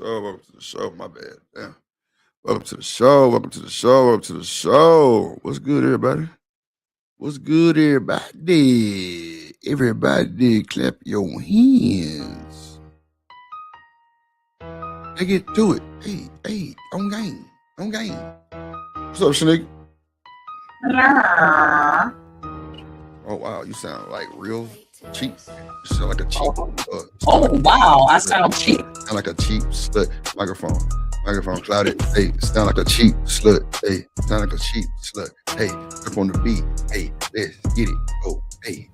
show. Welcome to the show. My bad. Damn. Welcome to the show. Welcome to the show. Welcome to the show. What's good, everybody? What's good, everybody? Everybody, clap your hands. Let's get to it. Hey, on game. On game. What's up, Shanique? Oh, wow. You sound like real cheap. You sound like a cheap. Wow. I sound cheap. Sound like a cheap slut. Microphone clouded. Hey, sound like a cheap slut. Hey, sound like a cheap slut. Hey, up on the beat. Hey, let's get it. Oh, hey.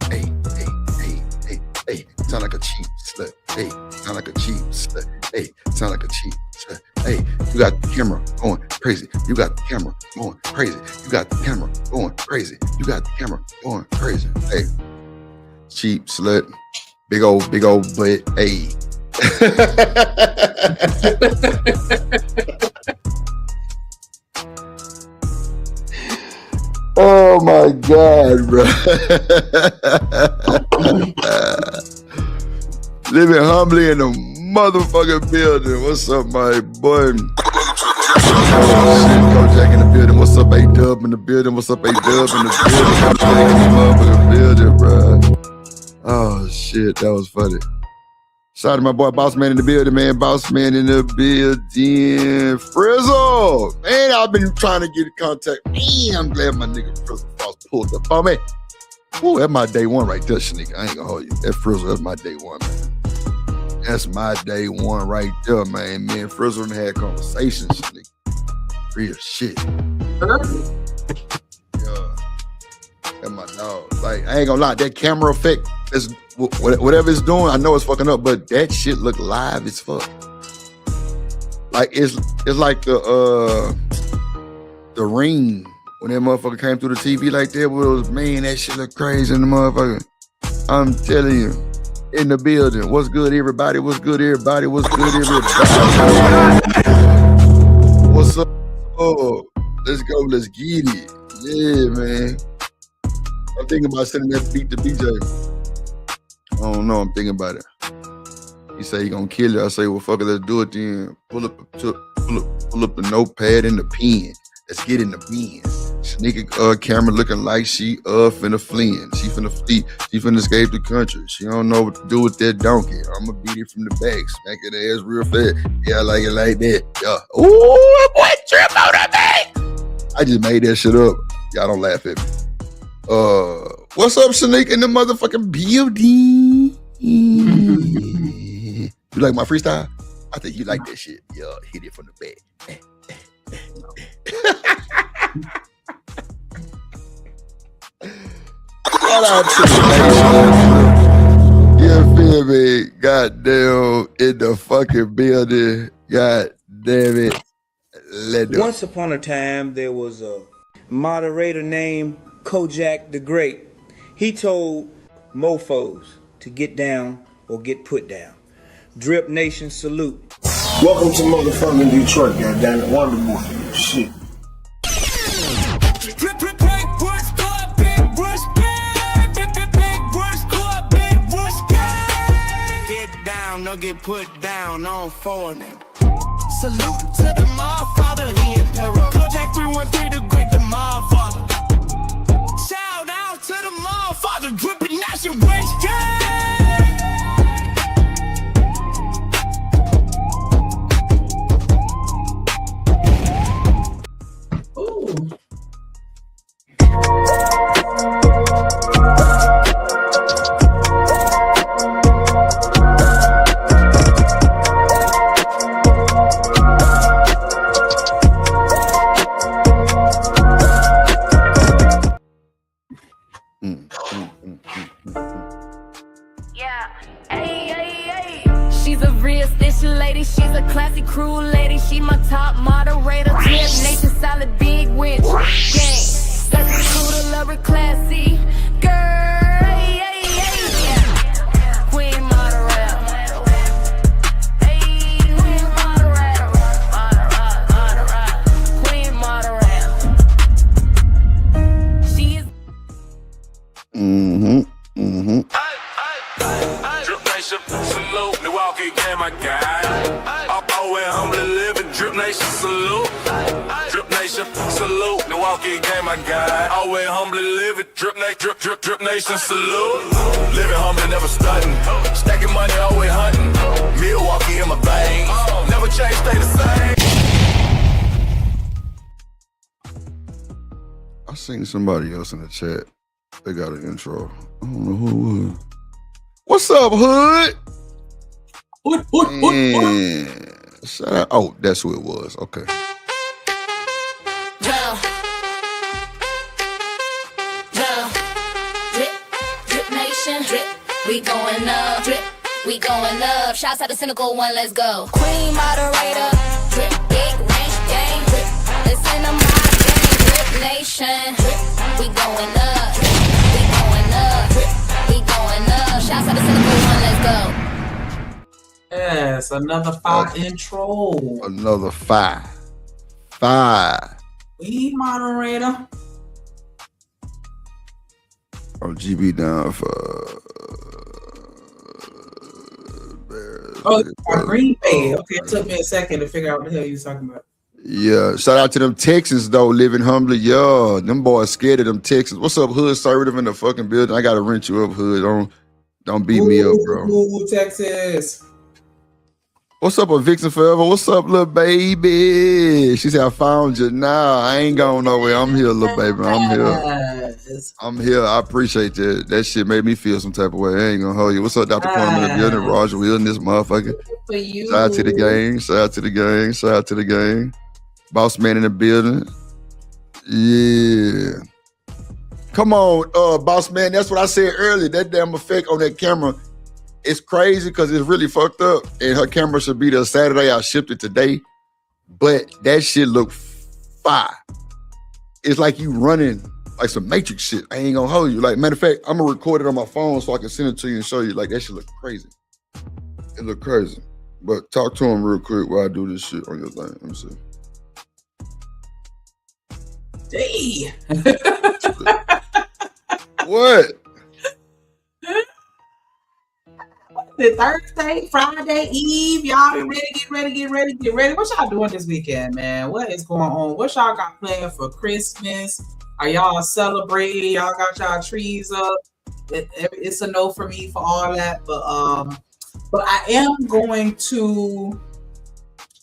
Sound like a cheap slut. Hey, sound like a cheap slut. Hey, sound like a cheap slut. Hey, you got the camera going crazy. You got the camera going crazy. You got the camera going crazy. You got the camera going crazy. Hey, cheap slut. Big old butt. Hey. Oh my God, bro. Living humbly in the motherfucking building. What's up, my boy? Kojak in the building. What's up, A-Dub in the building? What's up, A-Dub in the building? Kojak in the motherfucking building, bro. Oh shit, that was funny. Shout out to my boy Boss Man in the building, man. Boss Man in the building. Frizzle! Man, I've been trying to get in contact. Man, I'm glad my nigga Frizzle Boss pulled up on me. Ooh, that's my day one right there, Shanique. I ain't gonna hold you. That Frizzle, that's my day one, man. That's my day one right there, man. Me and Frizzle had conversations, Shanique. Real shit. Yeah. That's my dog. Like, I ain't gonna lie, that camera effect is whatever it's doing, I know it's fucking up, but that shit look live as fuck. Like it's like the Ring when that motherfucker came through the TV like that. Was man, that shit look crazy in the motherfucker. I'm telling you, in the building. What's good, everybody? What's good, everybody? What's good, everybody? What's up? Oh, let's go. Let's get it. Yeah, man. I'm thinking about sending that beat to BJ. I don't know. I'm thinking about it. He say he gonna kill it. I say, well, fuck it. Let's do it then. Pull up the notepad and the pen. Let's get in the bin. Sneaking camera looking like she finna fleeing. She finna flee. She finna escape the country. She don't know what to do with that donkey. I'ma beat it from the back. Smack her ass real fast. Yeah, I like it like that. Yeah. Ooh, boy, trip out of me. I just made that shit up. Y'all don't laugh at me. What's up, Shanique in the motherfucking building? You like my freestyle? I think you like that shit. Yeah, hit it from the back. Shout out to the nation. You feel me? Goddamn, in the fucking building. God damn it. Once upon a time, there was a moderator named Kojak the Great. He told mofos to get down or get put down. Drip Nation salute. Welcome to motherfucking Detroit, goddammit. Wonderboy. Shit. Get down or get put down on phone. Salute to the motherfather, he in peril. Kojak 313 the great, the motherfather. Shout out to the motherfather, dripping nation waste gang. She's a real station lady, she's a classy crew lady. She my top moderator, drip nation, solid big witch. Gang, that's cool to love her classy. Girl, Queen moderator. Queen moderator. Queen moderator. She is Salute, Milwaukee, yeah, my guy. Nation, salute. Drip Nation, salute. The walk-in game, I got. Always humbly live it. Drip Nation, salute. Living humbly, never stunting. Stacking money, always hunting. Milwaukee in my veins. Never change, stay the same. I seen somebody else in the chat. They got an intro. I don't know who it was. What's up, Hood? Man, shout out. Oh, that's who it was. Okay. Drip Nation, drip, we going up, drip, we going up. Shouts out to Cynical One, let's go. Queen moderator, drip, big range gang, drip, listen to my gang, Drip Nation, drip, we going up, drip, we going up, drip, we going up. Shouts out to Cynical One, let's go. Yes, another fire intro. Another five. We moderator. Oh, GB down for Green Bay. Okay, it took me a second to figure out what the hell you was talking about. Yeah, shout out to them Texans though, living humbly. Yeah, them boys scared of them Texans. What's up, Hood? Conservative in the fucking building. I gotta rent you up, Hood. Don't beat me up, bro. Ooh, Texas. What's up, a Vixen Forever? What's up, little baby? She said, I found you now. I ain't going nowhere. I'm here, little baby. I'm here. I appreciate that. That shit made me feel some type of way. I ain't gonna hold you. What's up, Dr. Quantum in the building? Roger Will in this motherfucker. For you. Shout out to the gang. Shout out to the gang. Shout out to the gang. Boss man in the building. Yeah. Come on, boss man. That's what I said earlier. That damn effect on that camera. It's crazy because it's really fucked up. And her camera should be there Saturday. I shipped it today. But that shit look fire. It's like you running like some Matrix shit. I ain't gonna hold you. Like, matter of fact, I'm gonna record it on my phone so I can send it to you and show you. Like, that shit look crazy. It look crazy. But talk to him real quick while I do this shit on your thing. Let me see. Hey. What? The Thursday, Friday Eve, y'all get ready. What y'all doing this weekend, man? What is going on? What y'all got planned for Christmas? Are y'all celebrating? Y'all got y'all trees up? It's a no for me for all that, but I am going to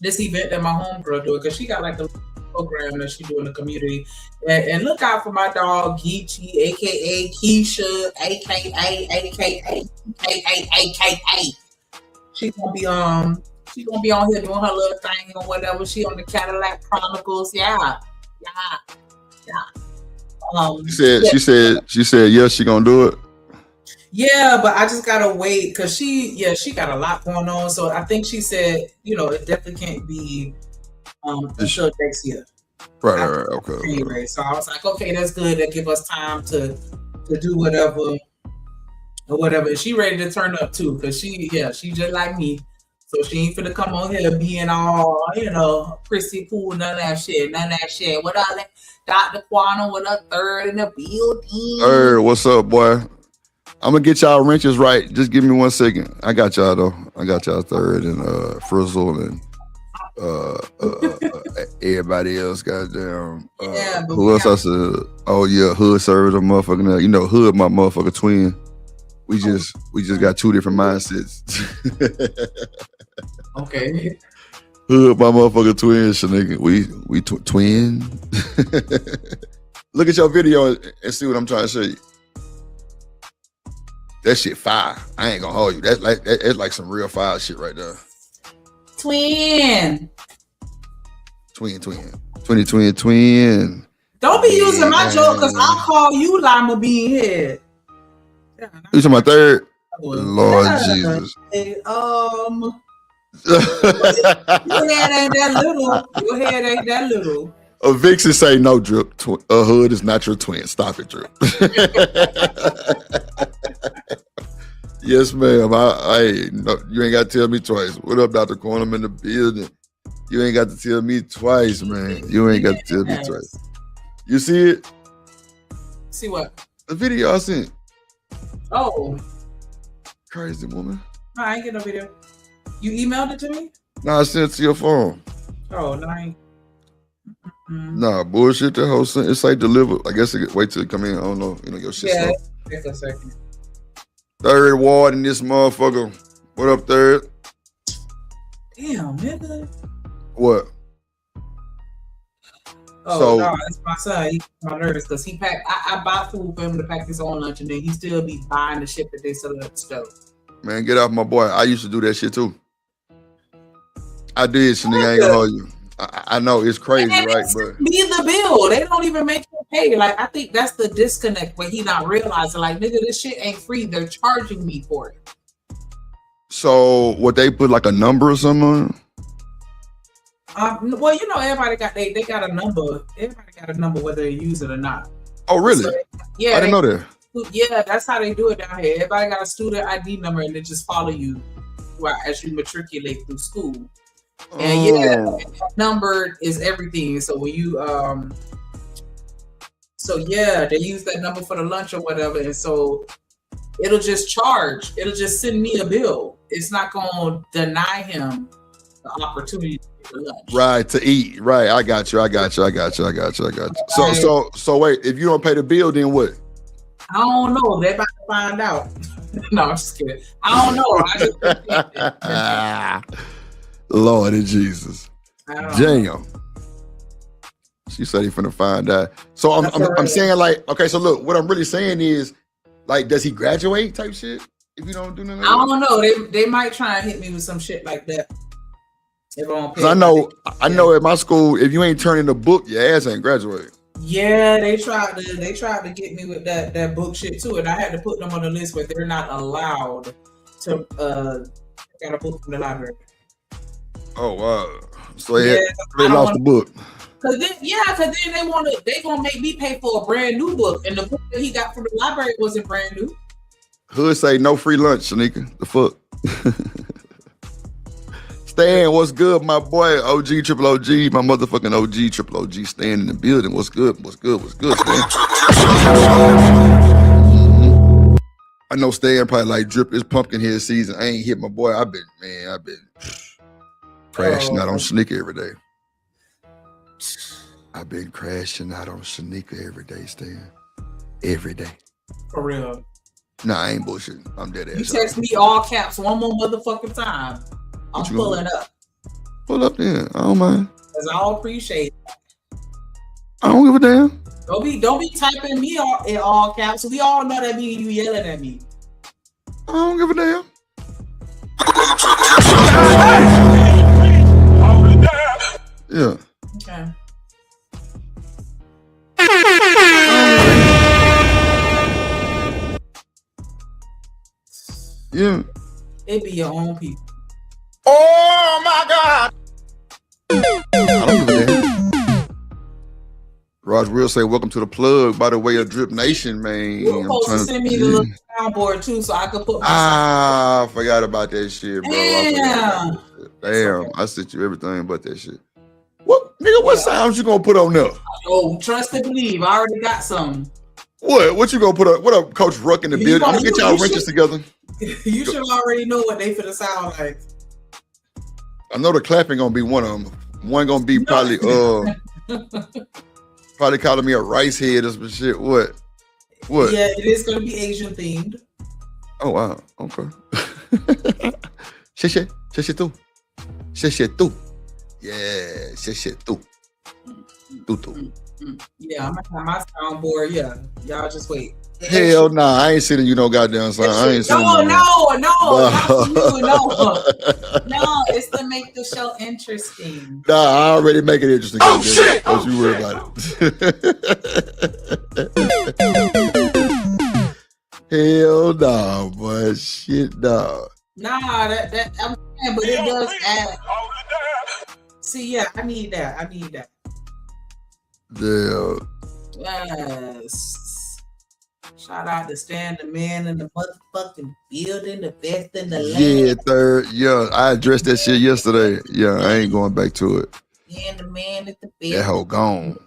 this event that my homegirl doing because she got like a program that she do in the community. And look out for my dog Geechee, aka Keisha, aka. She's gonna be on here doing her little thing or whatever. She on the Cadillac Chronicles. Yeah. She said yes, she gonna do it. Yeah, but I just gotta wait because she got a lot going on. So I think she said, it definitely can't be until next year. Right, okay. Anyway, so I was like, okay, that's good. That give us time to do whatever or whatever. And she ready to turn up too, because she just like me. So she ain't finna come on here being all, prissy cool, none of that shit. What up, Dr. Quantum? What up, Third in the building? Third, what's up, boy? I'm gonna get y'all wrenches right. Just give me 1 second. I got y'all though. I got y'all Third and Frizzle and everybody else. Goddamn. Who else I said? Oh yeah, Hood served a motherfucking. Hood my motherfucker twin. We just got two different mindsets. Okay. Hood my motherfucker twin, nigga. We twin. Look at your video and see what I'm trying to show you. That shit fire. I ain't gonna hold you. That's like some real fire shit right there. Twin. Twin. Don't be using my joke because I'll call you Lima Bean Head. You talking about Third? Lord Jesus. Your head ain't that little. A Vixen say no, Drip. A Hood is not your twin. Stop it, Drip. Yes, ma'am. No, you ain't got to tell me twice. What up, Dr. Quantum in the building? You ain't got to tell me twice, man. You ain't got to tell me twice. You see it? See what? The video I sent. Oh. Crazy woman. No, I ain't get no video. You emailed it to me? No, I sent it to your phone. Oh, nice. Nah, bullshit. That whole thing. It's like deliver. I guess it wait till it come in. I don't know. You know your shit. Yeah, Slow. take a second. Third ward in this motherfucker. What up, third? Damn, nigga. What? Oh, So- no, that's my son. He's my nervous because he pack. I buy food for him to pack his own lunch, and then he still be buying the shit that they sell at the store. Man, get off my boy. I used to do that shit too. I did, so nigga, I ain't gonna hold you. I know it's crazy, And right? it's But me the bill. They don't even make you pay. Like, I think that's the disconnect where he not realizing, like, nigga, this shit ain't free. They're charging me for it. so what they put like a number or something on it? Well, you know, everybody got they got a number. Everybody got a number whether they use it or not. Oh, really? So, yeah, I didn't know that. Yeah, that's how they do it down here. Everybody got a student ID number, and they just follow you as you matriculate through school. And yeah, that number is everything. So when you so yeah, they use that number for the lunch or whatever, and so it'll just charge. It'll just send me a bill. It's not gonna deny him the opportunity to get the lunch. Right, to eat. Right, I got you. So wait, if you don't pay the bill, then what? I don't know. They're about to find out. No, I'm just kidding. I don't know. I just Lord and Jesus. I don't know. Damn. She said he finna find out. So I'm saying like, okay, so look, what I'm really saying is, like, does he graduate type shit if you don't do nothing? I don't know. They might try and hit me with some shit like that. If I don't pay. 'Cause I know at my school, if you ain't turning the book, your ass ain't graduated. Yeah, they tried to get me with that book shit too, and I had to put them on the list where they're not allowed to get a book from the library. Oh wow. So Yeah, they lost the book. Cause then they gonna make me pay for a brand new book, and the book that he got from the library wasn't brand new. Hood say no free lunch, Shanika. The fuck. Stan, what's good, my boy? OG, triple OG, my motherfucking OG, triple OG, Stan in the building. What's good, Stan? I know Stan probably like drip is pumpkin head season. I ain't hit my boy. I've been crashing out on Shanika every day. I've been crashing out on Shanika every day, Stan. Every day. For real. Nah, I ain't bullshitting. I'm dead ass. You text me all caps one more motherfucking time. I'm pulling up. Pull up then. I don't mind. Cause I don't appreciate it. I don't give a damn. Don't be typing me in all caps. We all know that means you yelling at me. I don't give a damn. Yeah. Okay. Yeah. It be your own people. Oh my God! I don't give a damn. Raj will say, welcome to the plug. By the way, of Drip Nation, man. You were supposed to send me the little soundboard too, so I could put my I forgot about that shit, bro. Damn. Damn, I sent you everything but that shit. What, nigga, what sounds you gonna put on there? Oh, trust and believe. I already got some. What you gonna put up? What up, Coach Ruck in the building? I'm gonna get y'all wrenches together. You should already know what they finna sound like. I know the clapping gonna be one of them. One gonna be probably probably calling me a rice head or some shit. What? Yeah, it is gonna be Asian themed. Oh wow. Okay. Shit tu. Yeah, shit tu. Yeah, I'm gonna have my soundboard. Yeah, y'all just wait. Hell nah, I ain't sending you no goddamn sound. I ain't sending No, you no, it's to make the show interesting. Nah, I already make it interesting. Oh shit! Don't you worry about it. Hell nah, boy. Shit nah. Nah, that I'm saying, but it does add. See, yeah, I need that. Damn. Yes. Shout out to Stan, the man in the motherfucking building, the best in the land. Yeah, third. Yeah, I addressed that shit yesterday. Yeah, I ain't going back to it. And the man at the building. That hoe gone.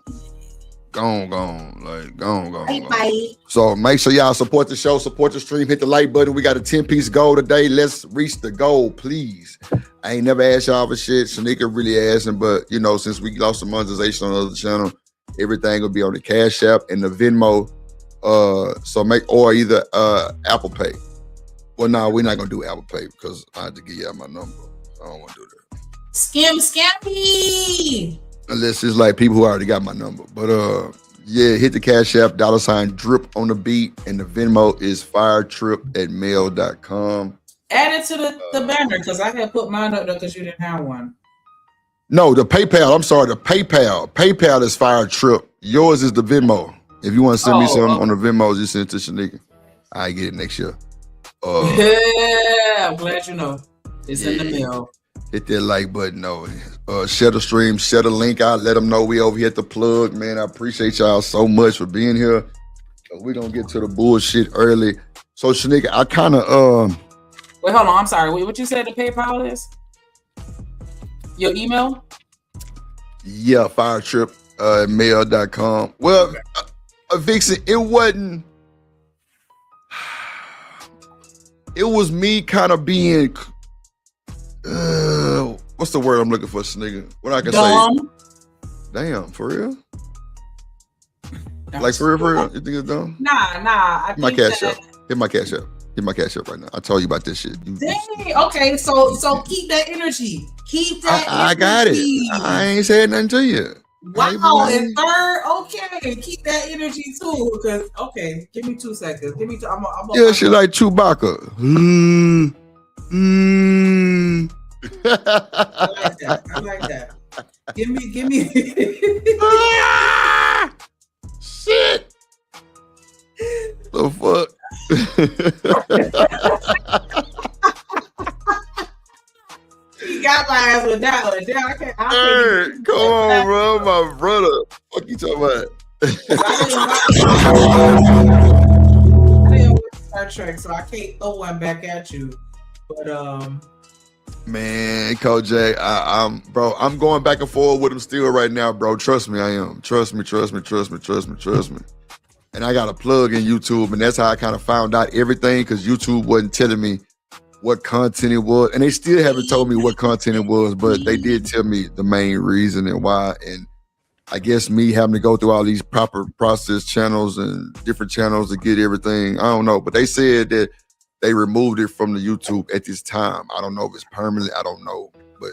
gone. Bye. So make sure y'all support the show, support the stream, hit the like button. We got a 10-piece goal today. Let's reach the goal, please. I ain't never asked y'all for shit. Shanika really asking, but you know, since we lost the monetization on the other channel, everything will be on the Cash App and the Venmo. So or either Apple Pay. Well, no, we're not gonna do Apple Pay because I have to give y'all my number. I don't want to do that. Scammy. Unless it's like people who already got my number. But yeah, hit the Cash App, $drip on the beat, and the Venmo is firetrip@mail.com. Add it to the banner because I had put mine up there because you didn't have one. No, the PayPal. I'm sorry, the PayPal. PayPal is Firetrip. Yours is the Venmo. If you want to send me something on the Venmo, just send it to Shanika. I get it next year. Yeah, I'm glad you know. It's in the mail. Hit that like button. No, share the stream, share the link out. Let them know we over here at the plug, man. I appreciate y'all so much for being here. We're gonna get to the bullshit early. So Shanika, I kind of Wait, hold on. I'm sorry. Wait, what you said the PayPal is? Your email? Yeah, firetrip@mail.com. Well, Vixen, it wasn't. It was me kind of being. What's the word I'm looking for, Shanika? What I can say? Damn, for real? Like for real? You think it's dumb? Nah. Hit my Cash App. Hit my Cash App right now. I told you about this shit. Dang. Okay, so keep that energy. Keep that energy. I got it. I ain't said nothing to you. Wow, and third, okay, keep that energy too. Because give me 2 seconds. Give me. Yeah, shit like Chewbacca. I like that. Give me. Shit. The fuck. You got my ass with that one. I can't come on, bro, my brother. What you talking about? I didn't watch Star Trek, so I can't throw one back at you. But man, Kojak, I'm going back and forth with him still right now, bro. Trust me, I am. Trust me. And I got a plug in YouTube, and that's how I kind of found out everything because YouTube wasn't telling me what content it was, and they still haven't told me what content it was, but they did tell me the main reason and why. And I guess me having to go through all these proper process channels and different channels to get everything, I don't know. But they said that they removed it from the YouTube at this time. I don't know if it's permanent. I don't know. But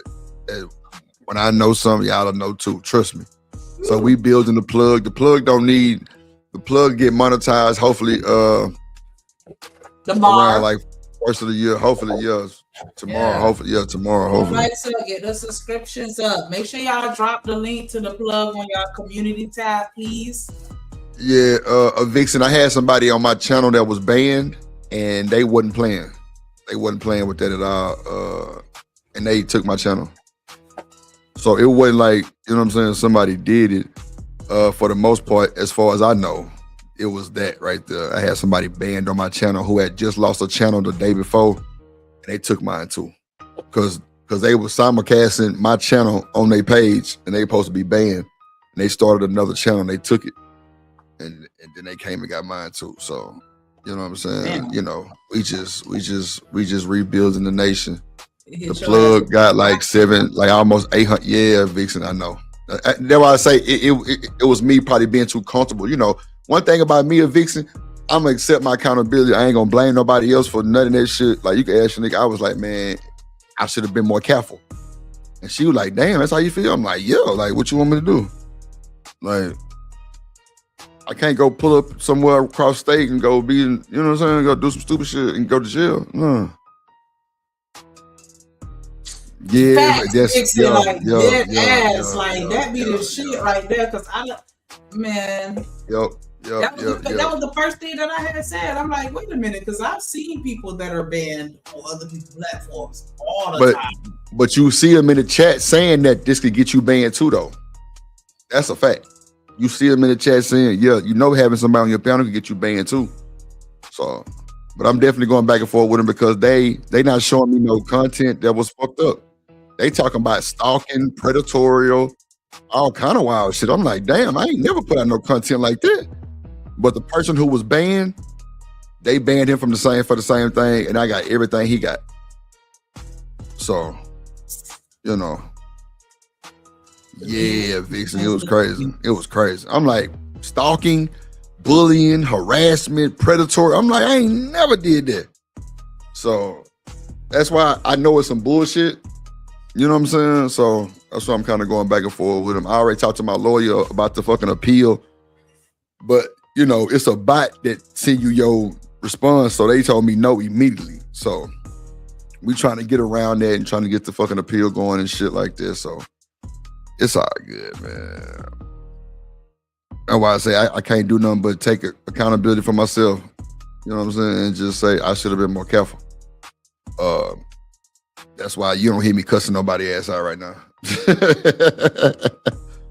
when I know something, y'all don't know too. Trust me. So we building the plug. The plug get monetized. Hopefully, around like first of the year. Hopefully, tomorrow. Yeah. Hopefully, tomorrow. Alexa, get the subscriptions up. Make sure y'all drop the link to the plug on y'all community tab, please. Yeah, Vixen. I had somebody on my channel that was banned, and they wasn't playing. They wasn't playing with that at all. And they took my channel. So it wasn't like, you know what I'm saying, somebody did it. For the most part, as far as I know, it was that right there. I had somebody banned on my channel who had just lost a channel the day before, and they took mine too. Because they were simulcasting my channel on their page, and they supposed to be banned. And they started another channel, and they took it. And then they came and got mine too. So, you know what I'm saying? Damn. You know, we just rebuilding the nation. The plug got like almost 800. Yeah, Vixen, I know. That's why I say it was me probably being too comfortable. You know, one thing about me and Vixen, I'm gonna accept my accountability. I ain't gonna blame nobody else for none of that shit. Like you can ask your nigga, I was like, man, I should have been more careful. And she was like, damn, that's how you feel? I'm like, yeah, like what you want me to do? Like, I can't go pull up somewhere across state and go be, you know what I'm saying? Go do some stupid shit and go to jail. No. Yeah, Facts, that's Vixen, ass. Like that be the shit right there. Cause man. That was the first thing that I had said. I'm like, wait a minute, because I've seen people that are banned on other people's platforms all the time. But you see them in the chat saying that this could get you banned too, though. That's a fact. You see them in the chat saying, yeah, you know, having somebody on your panel could get you banned too. So, but I'm definitely going back and forth with them because they not showing me no content that was fucked up. They talking about stalking, predatorial, all kind of wild shit. I'm like, damn, I ain't never put out no content like that. But the person who was banned, they banned him for the same thing, and I got everything he got. So, you know, yeah, Vixen, it was crazy. It was crazy. I'm like, stalking, bullying, harassment, predatory. I'm like, I ain't never did that. So that's why I know it's some bullshit. You know what I'm saying? So that's why I'm kind of going back and forth with him. I already talked to my lawyer about the fucking appeal, but you know, it's a bot that send you your response. So they told me no immediately. So we trying to get around that and trying to get the fucking appeal going and shit like this. So it's all good, man. That's why I say I can't do nothing but take accountability for myself. You know what I'm saying? And just say I should have been more careful. That's why you don't hear me cussing nobody ass out right now.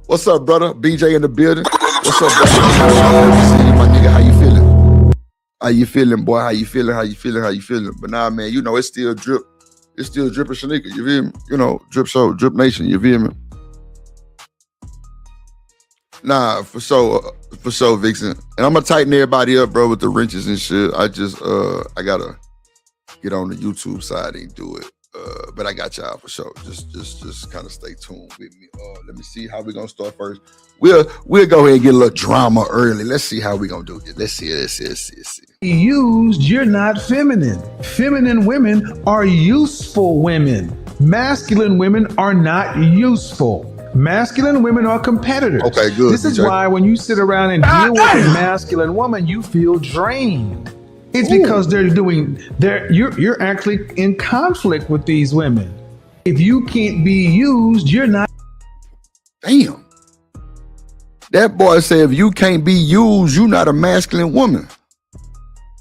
What's up, brother? BJ in the building. What's up, brother? See you, my nigga. How you feeling? How you feeling, boy? How you feeling? How you feeling? How you feeling? But nah, man, you know, it's still drip. It's still dripping Shanika. You feel me? You know, drip show, drip nation. You feel me? Nah, for sure, Vixen. And I'm gonna tighten everybody up, bro, with the wrenches and shit. I just, I gotta get on the YouTube side and do it. But I got y'all for sure. Just kind of stay tuned with me. Let me see how we gonna start first. We'll go ahead and get a little drama early. Let's see how we gonna do this. Let's see. Used, you're not feminine. Feminine women are useful women. Masculine women are not useful. Masculine women are competitors. Okay, good. This is why when you sit around and deal with a masculine woman, you feel drained. It's because you're actually in conflict with these women. If you can't be used, you're not. Damn. That boy said if you can't be used, you're not a masculine woman.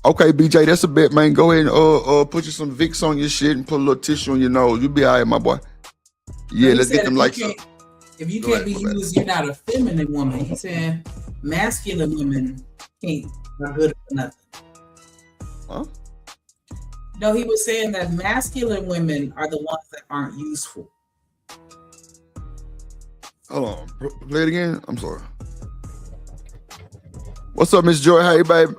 Okay, BJ, that's a bet, man. Go ahead and put you some Vicks on your shit and put a little tissue on your nose. You'll be all right, my boy. Yeah, let's get them like some. If you can't be used, you're not a feminine woman. He said masculine women not good for nothing. Huh? No, he was saying that masculine women are the ones that aren't useful. Hold on, play it again. I'm sorry. What's up, Miss Joy? How you, baby?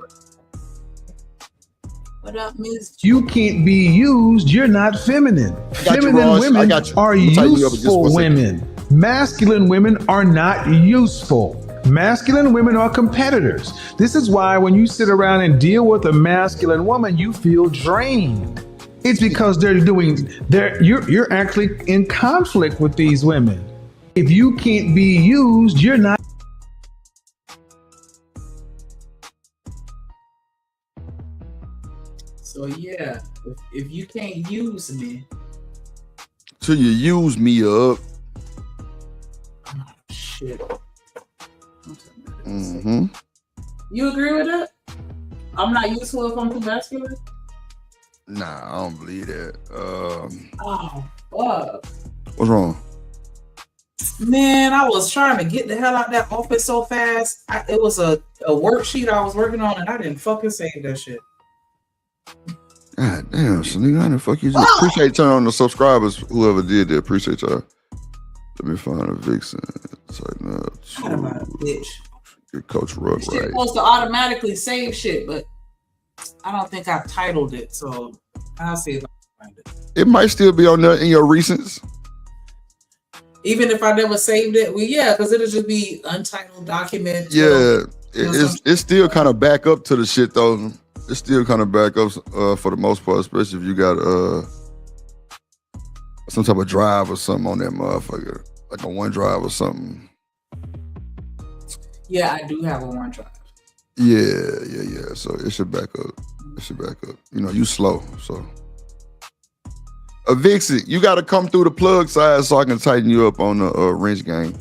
What up, Miss? You can't be used. You're not feminine. Feminine women are useful women. Masculine women are not useful. Masculine women are competitors. This is why when you sit around and deal with a masculine woman, you feel drained. It's because you're actually in conflict with these women. If you can't be used, you're not. So yeah, if you can't use me, till you use me up. Shit. Mm-hmm. You agree with that? I'm not useful if I'm too masculine? Nah, I don't believe that. Oh, fuck. What's wrong? Man, I was trying to get the hell out of that office so fast. It was a worksheet I was working on and I didn't fucking save that shit. God damn, Shanika, how the fuck you just appreciate turning on the subscribers, whoever did that. Appreciate y'all. Let me find a Vixen. Tighten up. About a bitch. Get Coach Ruck It's right. supposed to automatically save shit, but I don't think I've titled it, so I'll see if I can find it. It might still be on there in your recents. Even if I never saved it, well, yeah, because it'll just be untitled document. Yeah, it's still kind of back up to the shit though. It's still kind of back up for the most part, especially if you got some type of drive or something on that motherfucker, like a OneDrive or something. Yeah, I do have a OneDrive. Yeah. So it should back up. You know, you slow, so. Vixen, you got to come through the plug side so I can tighten you up on the wrench game.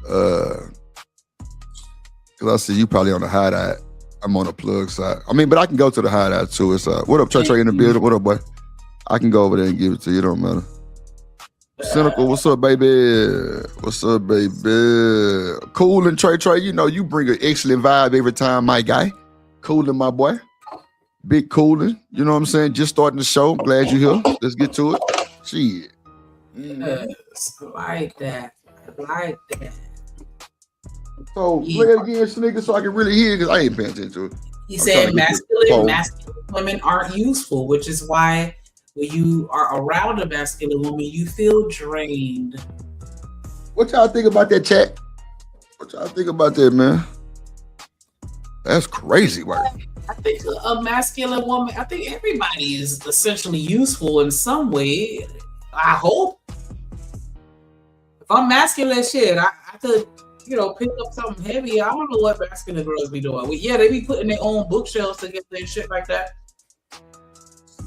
Cause I see you probably on the hideout. I'm on the plug side. I mean, but I can go to the hideout too. It's what up, Trey in the building? What up, boy? I can go over there and give it to you. It don't matter. Cynical, what's up, baby? What's up, baby? Cool and Trey, you know you bring an excellent vibe every time, my guy. Coolin', my boy. Big coolin', you know what I'm saying? Just starting the show. Glad you're here. Let's get to it. Shit. Yes, like that. like that. So play it again, nigga, so I can really hear because I ain't paying attention to it. He said masculine women aren't useful, which is why when you are around a masculine woman, you feel drained. What y'all think about that, chat? What y'all think about that, man? That's crazy work. I think a masculine woman, I think everybody is essentially useful in some way. I hope. If I'm masculine shit, I could, pick up something heavy. I don't know what masculine girls be doing. They be putting their own bookshelves together and shit like that.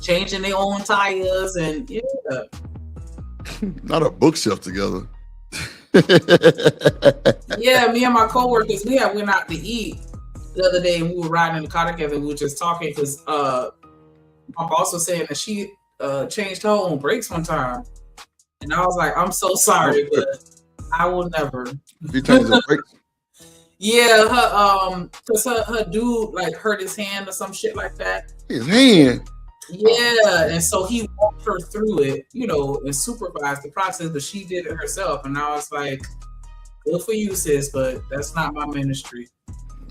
Changing their own tires and Not a bookshelf together. Yeah, me and my coworkers, we went out to eat the other day and we were riding in the car together. We were just talking because my boss was saying that she changed her own brakes one time. And I was like, I'm so sorry, but I will never. You changed the brakes? Yeah, because her dude like hurt his hand or some shit like that. His hand? Yeah, and so he walked her through it, and supervised the process, but she did it herself. And I was like, good for you, sis, but that's not my ministry.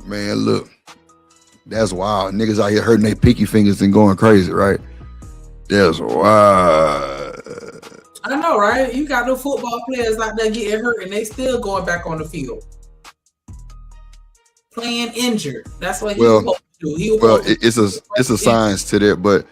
Man, look, that's wild. Niggas out here hurting their pinky fingers and going crazy, right? That's wild. I know, right? You got no football players out there getting hurt and they still going back on the field. Playing injured. That's what he's supposed to do. It's a science to that, but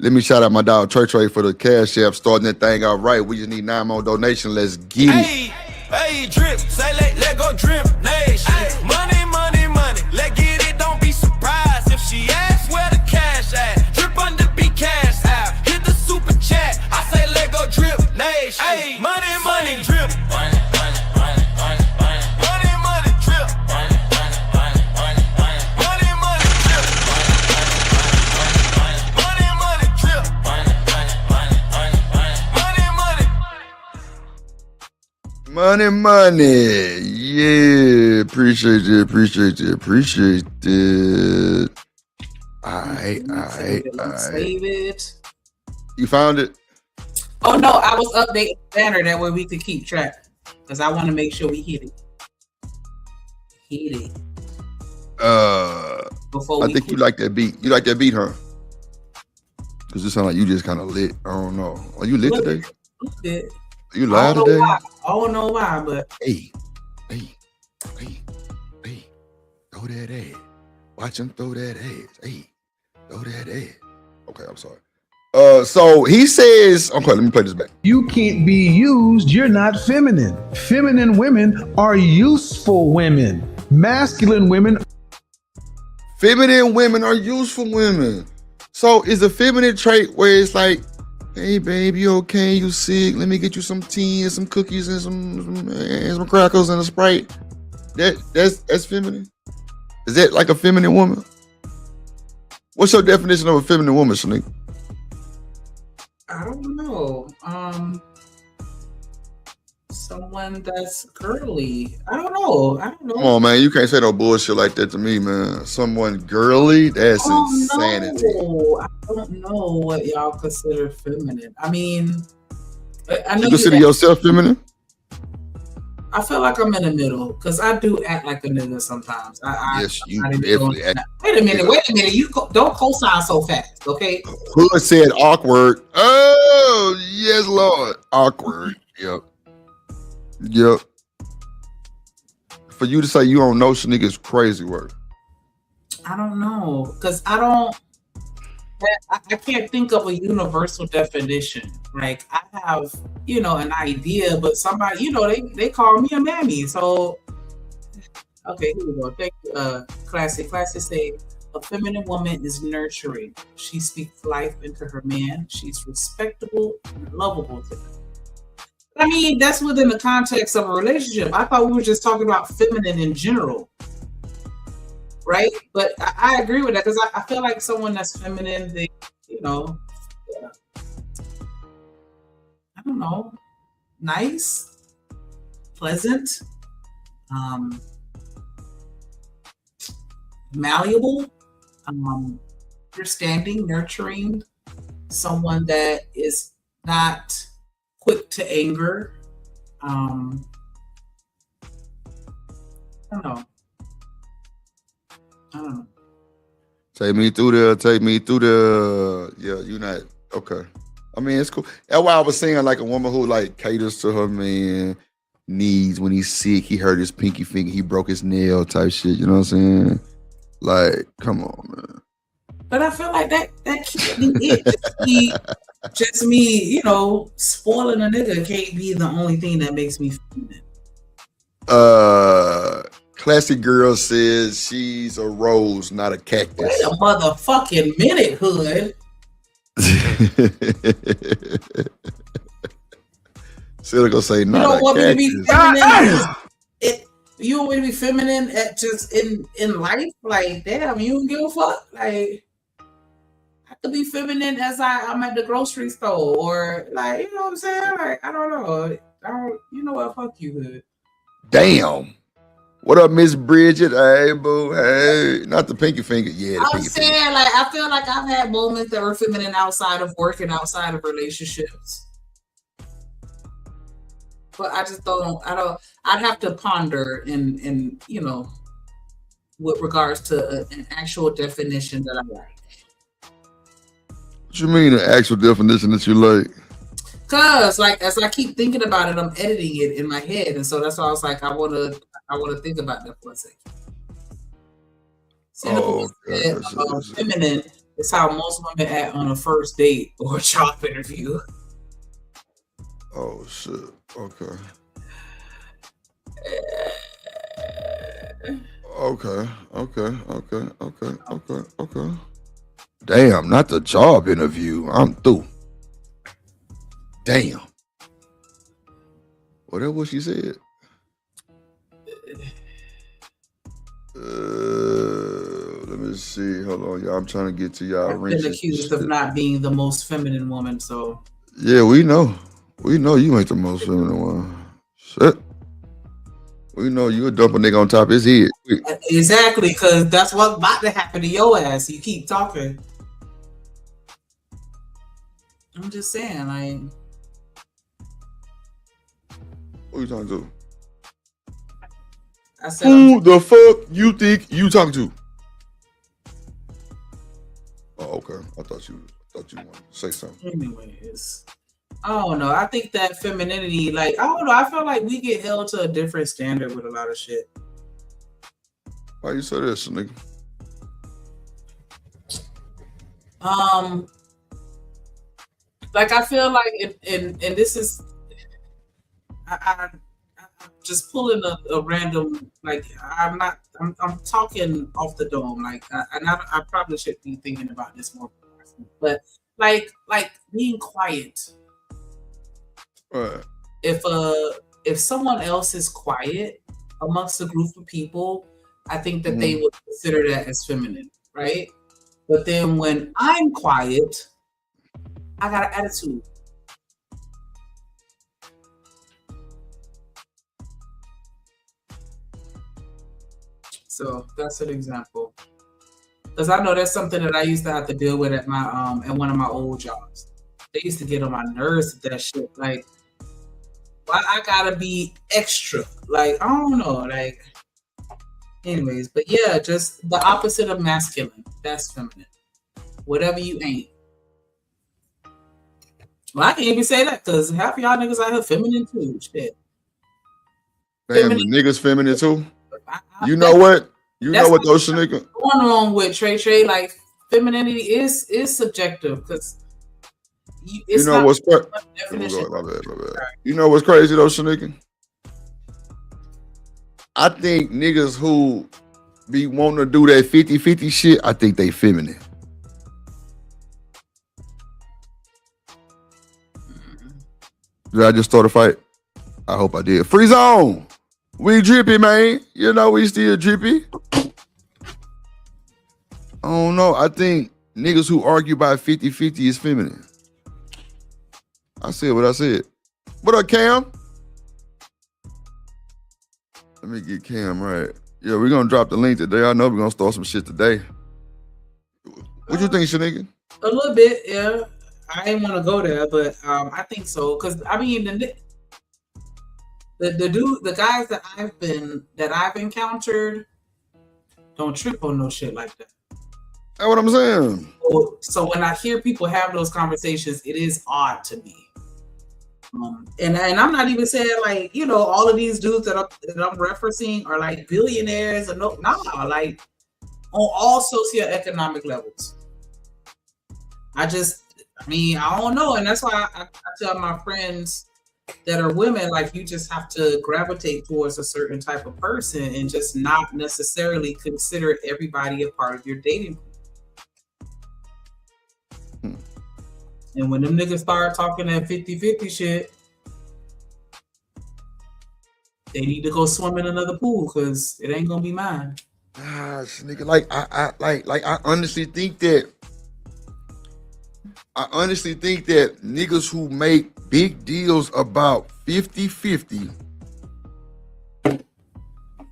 let me shout out my dog Trey for the cash app, starting that thing out right. We just need 9 more donations. Let's get it. Hey, drip, say let go drip, nation. Money, money, money. Let get it, don't be surprised if she asks where the cash at. Drip under be cash out. Hit the super chat. I say let go drip, nation. Hey, money, money, drip. Money, money, money, money, money. Money, money, drip. Money, money, money, money, money. Money, money, drip. Money, money, drip. Money, money, money, money, money. Money, money. Money. Yeah, appreciate it. All right. Save it. You found it? Oh no, I was updating the banner that way we could keep track because I want to make sure we hit it. I think you like that beat. You like that beat, huh? Because it sounds like you just kind of lit. I don't know. Are you lit today? Lit. Are you live today? I don't know why, but hey, throw that ass. Watch him throw that ass. Hey, throw that ass. Okay, I'm sorry. So he says, okay, let me play this back. You can't be used, you're not feminine. Feminine women are useful women. Masculine women. Feminine women are useful women. So is a feminine trait where it's like, hey babe, you okay? You sick? Let me get you some tea and some cookies and some crackers and a Sprite. That's feminine? Is that like a feminine woman? What's your definition of a feminine woman, Shanique? I don't know. Someone that's girly. I don't know. Come on, man. You can't say no bullshit like that to me, man. Someone girly? That's insanity. No. I don't know what y'all consider feminine. I mean, I know you consider yourself feminine? I feel like I'm in the middle because I do act like a nigga sometimes. Yes, you definitely act. Wait a minute. You don't co-sign so fast, okay? Hood said awkward. Oh, yes, Lord. Awkward. Yep. For you to say you don't know nigga is crazy work. I don't know because I can't think of a universal definition. Like I have, an idea, but somebody, they call me a mammy. So, okay, here we go. Thank you, Classic. Classic say a feminine woman is nurturing. She speaks life into her man. She's respectable and lovable to him. I mean, that's within the context of a relationship. I thought we were just talking about feminine in general. Right? But I agree with that because I feel like someone that's feminine, they, I don't know, nice, pleasant, malleable, understanding, nurturing, someone that is not quick to anger, I don't know. Take me through the. Yeah, you're not okay. I mean, it's cool. That's why I was saying like a woman who like caters to her man needs when he's sick. He hurt his pinky finger. He broke his nail type shit. You know what I'm saying? Like, come on, man. But I feel like that can't be it. Just me, you know, spoiling a nigga can't be the only thing that makes me feminine. Classic girl says she's a rose, not a cactus. Wait a motherfucking minute, hood. Still gonna say not. You don't a want cactus. me to be feminine. You don't want me to be feminine at just in life. Like, damn, you don't give a fuck. Like, I could be feminine as I'm at the grocery store, or like, you know what I'm saying? Like, I don't know. You know what? Fuck you, hood. Damn. What up, Miss Bridget? Hey, boo. Hey, not the pinky finger. Yeah, I'm saying, like, I feel like I've had moments that were feminine outside of work and outside of relationships. But I just I'd have to ponder in you know, with regards to an actual definition that I like. What you mean, an actual definition that you like? Cause like as I keep thinking about it, I'm editing it in my head, and so that's why I was like, I want to think about that for a second. Feminine is how most women act on a first date or a job interview. Oh shit. Okay. Okay. Damn, not the job interview. I'm through. Damn. What that what she said? Let me see. Hold on, y'all. I'm trying to get to y'all. I've been accused of not being the most feminine woman, so. Yeah, we know. We know you ain't the most feminine one. Shit. We know you a dump a nigga on top of his head. Exactly, because that's what's about to happen to your ass. You keep talking. I'm just saying, like. Who you talking to? I said, who the fuck you think you talking to? Oh, okay. I thought you wanted to say something. Anyways. I don't know. I think that femininity, like, I don't know. I feel like we get held to a different standard with a lot of shit. Why you say this, nigga? Like I feel like, and this is, I'm just pulling a random, like, I'm talking off the dome, like, I probably should be thinking about this more, but like being quiet. Right. If someone else is quiet amongst a group of people, I think that they would consider that as feminine, right? But then when I'm quiet, I got an attitude. So that's an example. Because I know that's something that I used to have to deal with at my at one of my old jobs. They used to get on my nerves with that shit. Like, why I gotta be extra? Like, I don't know. Like, anyways, but yeah, just the opposite of masculine. That's feminine. Whatever you ain't. Well, I can't even say that because half of y'all niggas out here feminine too. Shit. Damn, the niggas feminine too. You know what? You know what those niggas going on with Trey. Like, femininity is subjective because you know what's crazy? My bad. You know what's crazy though, Shanika? I think niggas who be wanting to do that 50-50 shit, I think they feminine. Did I just start a fight? I hope I did. Free zone. We drippy, man. You know we still drippy. I don't know. I think niggas who argue by 50-50 is feminine. I said what I said. What up, Cam? Let me get Cam right. Yeah, we're gonna drop the link today. I know we're gonna start some shit today. What you think, Shanika? A little bit, yeah. I didn't want to go there, but I think so. Cause I mean, The guys that I've encountered don't trip on no shit like that. That's what I'm saying. So when I hear people have those conversations, it is odd to me. And I'm not even saying like, you know, all of these dudes that I'm referencing are like billionaires or like on all socioeconomic levels. I don't know. And that's why I tell my friends that are women, like, you just have to gravitate towards a certain type of person and just not necessarily consider everybody a part of your dating pool. And when them niggas start talking that 50-50 shit, they need to go swim in another pool because it ain't gonna be mine. Gosh, nigga, like I honestly think that niggas who make big deals about 50-50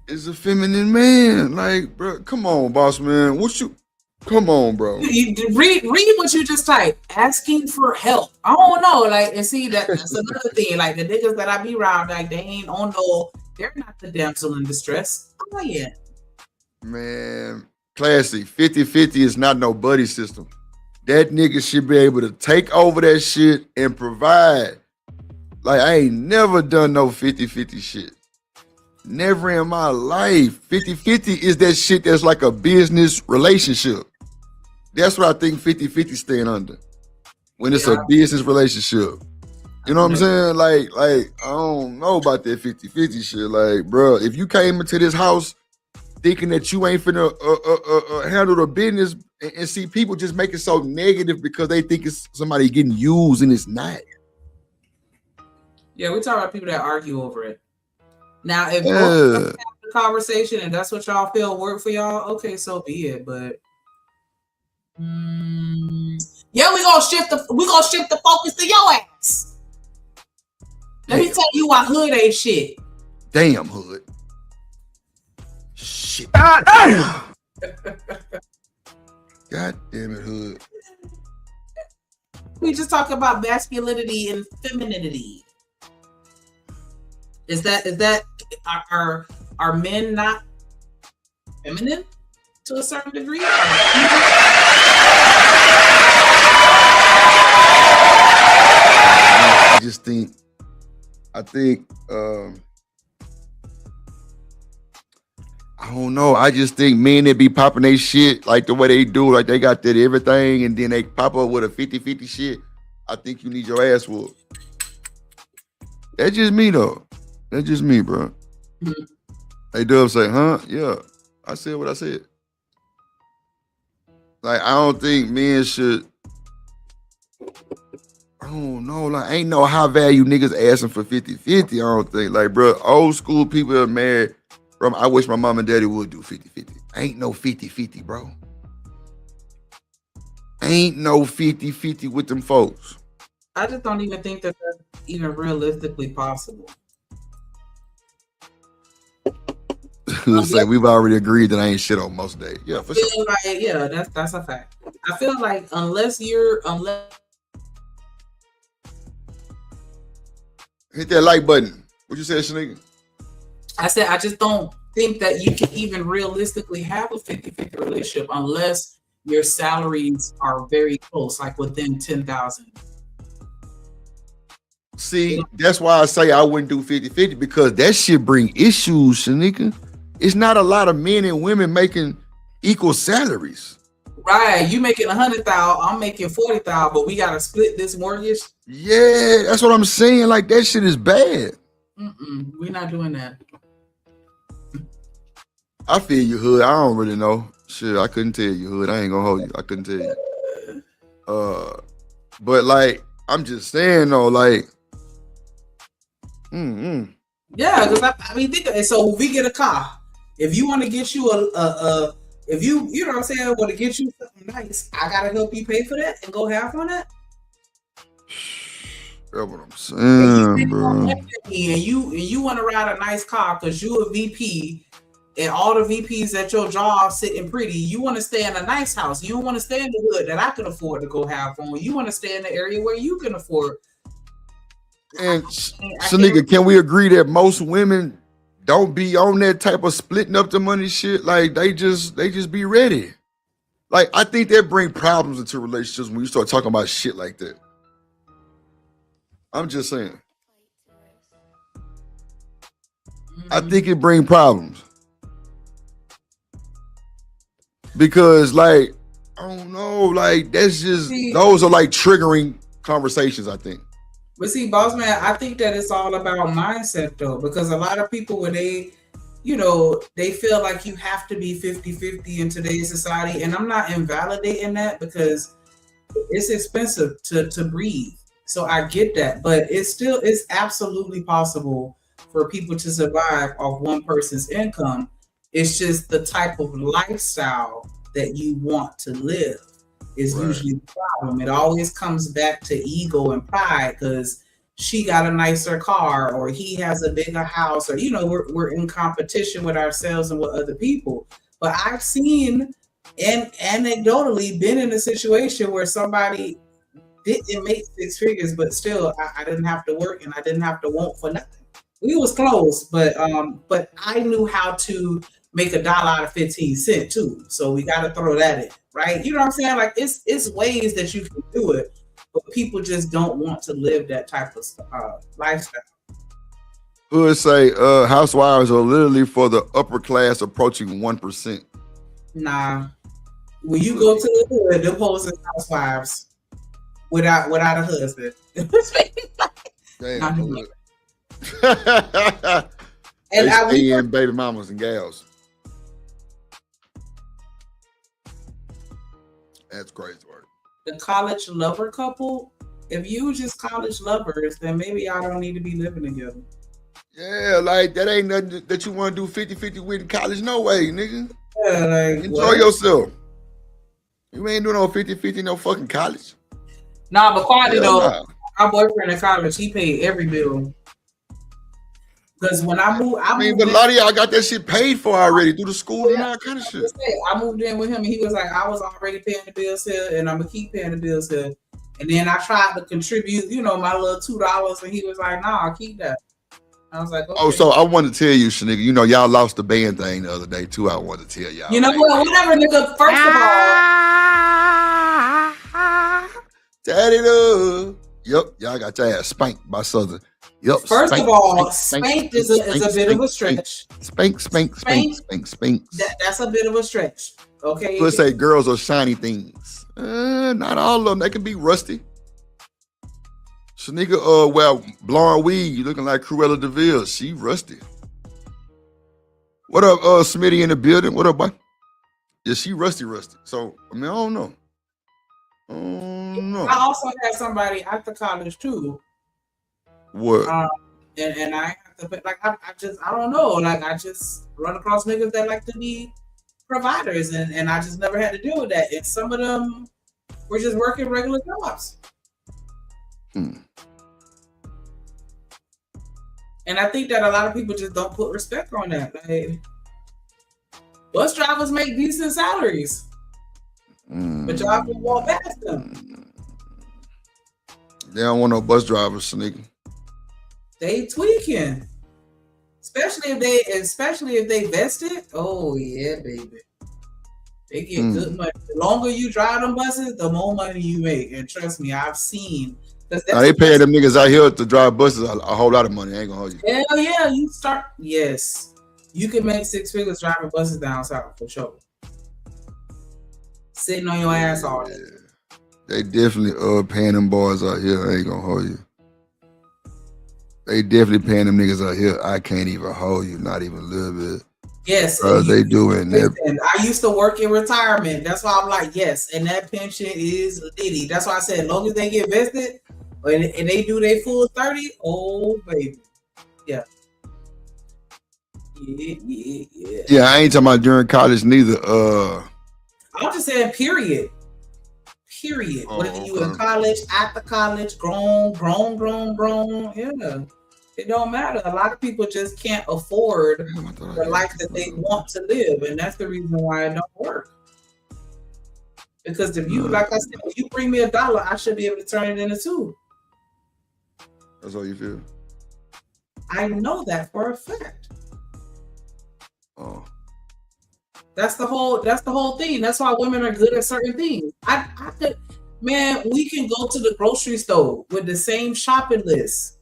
is a feminine man. Like, bro, come on, boss man. Come on, bro. Read what you just typed. Asking for help. I don't know. Like, and see, that's another thing. Like, the niggas that I be around, like, they ain't on no, they're not the damsel in distress. Oh, yeah. Man, classic. 50-50 is not no buddy system. That nigga should be able to take over that shit and provide. Like, I ain't never done no 50-50 shit. Never in my life. 50-50 is that shit that's like a business relationship. That's what I think 50-50 stand under. When it's a business relationship. You know what I'm saying? Like, I don't know about that 50-50 shit. Like, bro, if you came into this house thinking that you ain't finna handle the business and see people just make it so negative because they think it's somebody getting used and it's not. Yeah, we talk about people that argue over it. Now, if both have the conversation and that's what y'all feel work for y'all, okay, so be it. But yeah, we gonna shift the focus to your ass. Let me tell you why hood ain't shit. Damn hood. Shit. God damn it, hood. We just talk about masculinity and femininity. Is that are men not feminine to a certain degree? I think I don't know. I just think men that be popping they shit like the way they do, like they got that everything, and then they pop up with a 50-50 shit. I think you need your ass whooped. That's just me though. That's just me, bro. Mm-hmm. Hey, Dub say, huh? Yeah. I said what I said. Like, I don't think men should. I don't know. Like, ain't no high value niggas asking for 50-50. I don't think. Like, bro, old school people are married. Bro, I wish my mom and daddy would do 50-50. Ain't no 50-50, bro. Ain't no 50-50 with them folks. I just don't even think that that's even realistically possible. Say we've already agreed that I ain't shit on most days. Yeah, for sure. Like, yeah, that's a fact. I feel like unless hit that like button. What you said, Shanika? I said I just don't think that you can even realistically have a 50-50 relationship unless your salaries are very close, like within 10,000. See, that's why I say I wouldn't do 50-50 because that shit bring issues, Shanika. It's not a lot of men and women making equal salaries. Right, you making 100,000, I'm making 40,000, but we gotta split this mortgage. Yeah, that's what I'm saying. Like that shit is bad. We're not doing that. I feel you, hood. I don't really know. Shit, I couldn't tell you, hood. I ain't gonna hold you. I couldn't tell you. But like, I'm just saying though, like, yeah, because I mean, think of it. So if we get a car, if you want to get you if you know what I'm saying, want to get you something nice, I gotta help you pay for that and go half on that. That's what I'm saying, bro. And you want to ride a nice car because you a VP. And all the VPs at your job sitting pretty, you want to stay in a nice house. You don't want to stay in the hood that I can afford to go half on. You want to stay in the area where you can afford. And Shanika, can we agree that most women don't be on that type of splitting up the money shit? Like they just be ready. Like I think that bring problems into relationships when you start talking about shit like that. I'm just saying. I think it bring problems. Because like, I don't know, like that's just those are like triggering conversations, I think. But see, boss man, I think that it's all about mindset though, because a lot of people when they, they feel like you have to be 50-50 in today's society. And I'm not invalidating that because it's expensive to breathe. So I get that, but it's absolutely possible for people to survive off one person's income. It's just the type of lifestyle that you want to live is usually the problem. It always comes back to ego and pride because she got a nicer car or he has a bigger house or, we're in competition with ourselves and with other people. But I've seen and anecdotally been in a situation where somebody didn't make 6 figures, but still I didn't have to work and I didn't have to want for nothing. We was close, but I knew how to make $1 out of 15 cents too. So we got to throw that in, right? You know what I'm saying? Like it's ways that you can do it, but people just don't want to live that type of lifestyle. Who would say housewives are literally for the upper class approaching 1%? Nah. When you go to the hood, them hoes are housewives without a husband. Damn. And baby mamas and gals. That's crazy work. The college lover couple, if you just college lovers, then maybe y'all don't need to be living together. Yeah, like that ain't nothing that you want to do 50-50 with in college. No way, nigga. Yeah, like enjoy yourself. You ain't doing no 50-50 no fucking college. Nah, but quietly though, my boyfriend in college, he paid every bill. Because when I moved, but a lot of y'all got that shit paid for already through the school and all that kind of shit. I moved in with him and he was like, I was already paying the bills here and I'm gonna keep paying the bills here. And then I tried to contribute, my little $2 and he was like, nah, I'll keep that. I was like, okay. Oh, so I wanted to tell you, Shanika, y'all lost the band thing the other day too. I wanted to tell y'all. You know what? Whatever, nigga. First of all, Daddy love. Yep, y'all got your ass spanked by Southern. Yep. First of all, spanked is a bit of a stretch. Spank. That's a bit of a stretch. Okay. Let's say girls are shiny things. Not all of them. They can be rusty. Shanika, well, blonde weed, you looking like Cruella DeVille. She rusty. What up, Smitty in the building? What up, boy? Yeah, she rusty. So, I don't know. I also had somebody after college too. What? And I have to, like, I don't know. Like, I just run across niggas that like to be providers, and I just never had to deal with that. And some of them were just working regular jobs. And I think that a lot of people just don't put respect on that. Like, bus drivers make decent salaries, but y'all can walk past them. They don't want no bus drivers, Shanika. They tweaking, especially if they vested. Oh yeah, baby, they get good money. The longer you drive them buses, the more money you make. And trust me, I've seen. Now they paying them niggas out here to drive buses a whole lot of money. I ain't gonna hold you. Hell yeah, yes, you can make 6 figures driving buses down south for sure. Sitting on your ass all day. They definitely paying them boys out here. I ain't gonna hold you. They definitely paying them niggas out here. I can't even hold you, not even a little bit. Yes, they doing that. I used to work in retirement. That's why I'm like, yes, and that pension is diddy. That's why I said, as long as they get vested and they do their full 30, oh baby, yeah. Yeah, I ain't talking about during college neither. I'm just saying, period. Whether you in college, after college, grown, yeah. It don't matter. A lot of people just can't afford the life that they want to live, and that's the reason why it don't work. Because if you, like I said, if you bring me $1, I should be able to turn it into $2. That's how you feel? I know that for a fact. Oh. That's the whole thing. That's why women are good at certain things. I could, man, we can go to the grocery store with the same shopping list,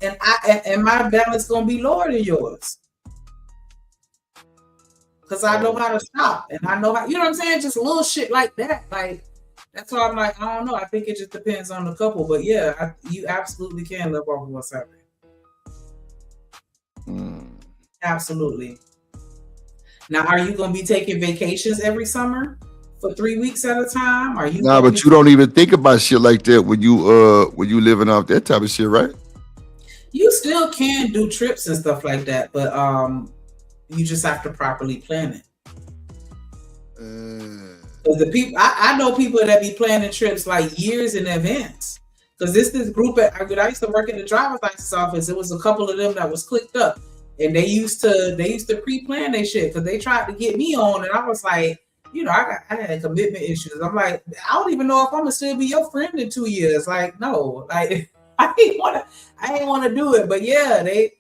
and my balance gonna be lower than yours. Because I know how to shop and I know how, you know what I'm saying? Just little shit like that. Like, that's why I'm like, I don't know. I think it just depends on the couple. But yeah, you absolutely can live off of what's happening. Absolutely. Now, are you going to be taking vacations every summer for 3 weeks at a time? Are you? Nah, but you don't even think about shit like that when you living off that type of shit, right? You still can do trips and stuff like that, but you just have to properly plan it. The people I know people that be planning trips like years in advance. Because this group I used to work in the driver's license office. It was a couple of them that was clicked up, and they used to pre-plan their shit because they tried to get me on, and I was like, you know, I had commitment issues. I'm like, I don't even know if I'm gonna still be your friend in 2 years. Like, no, like I ain't want to do it. But yeah, they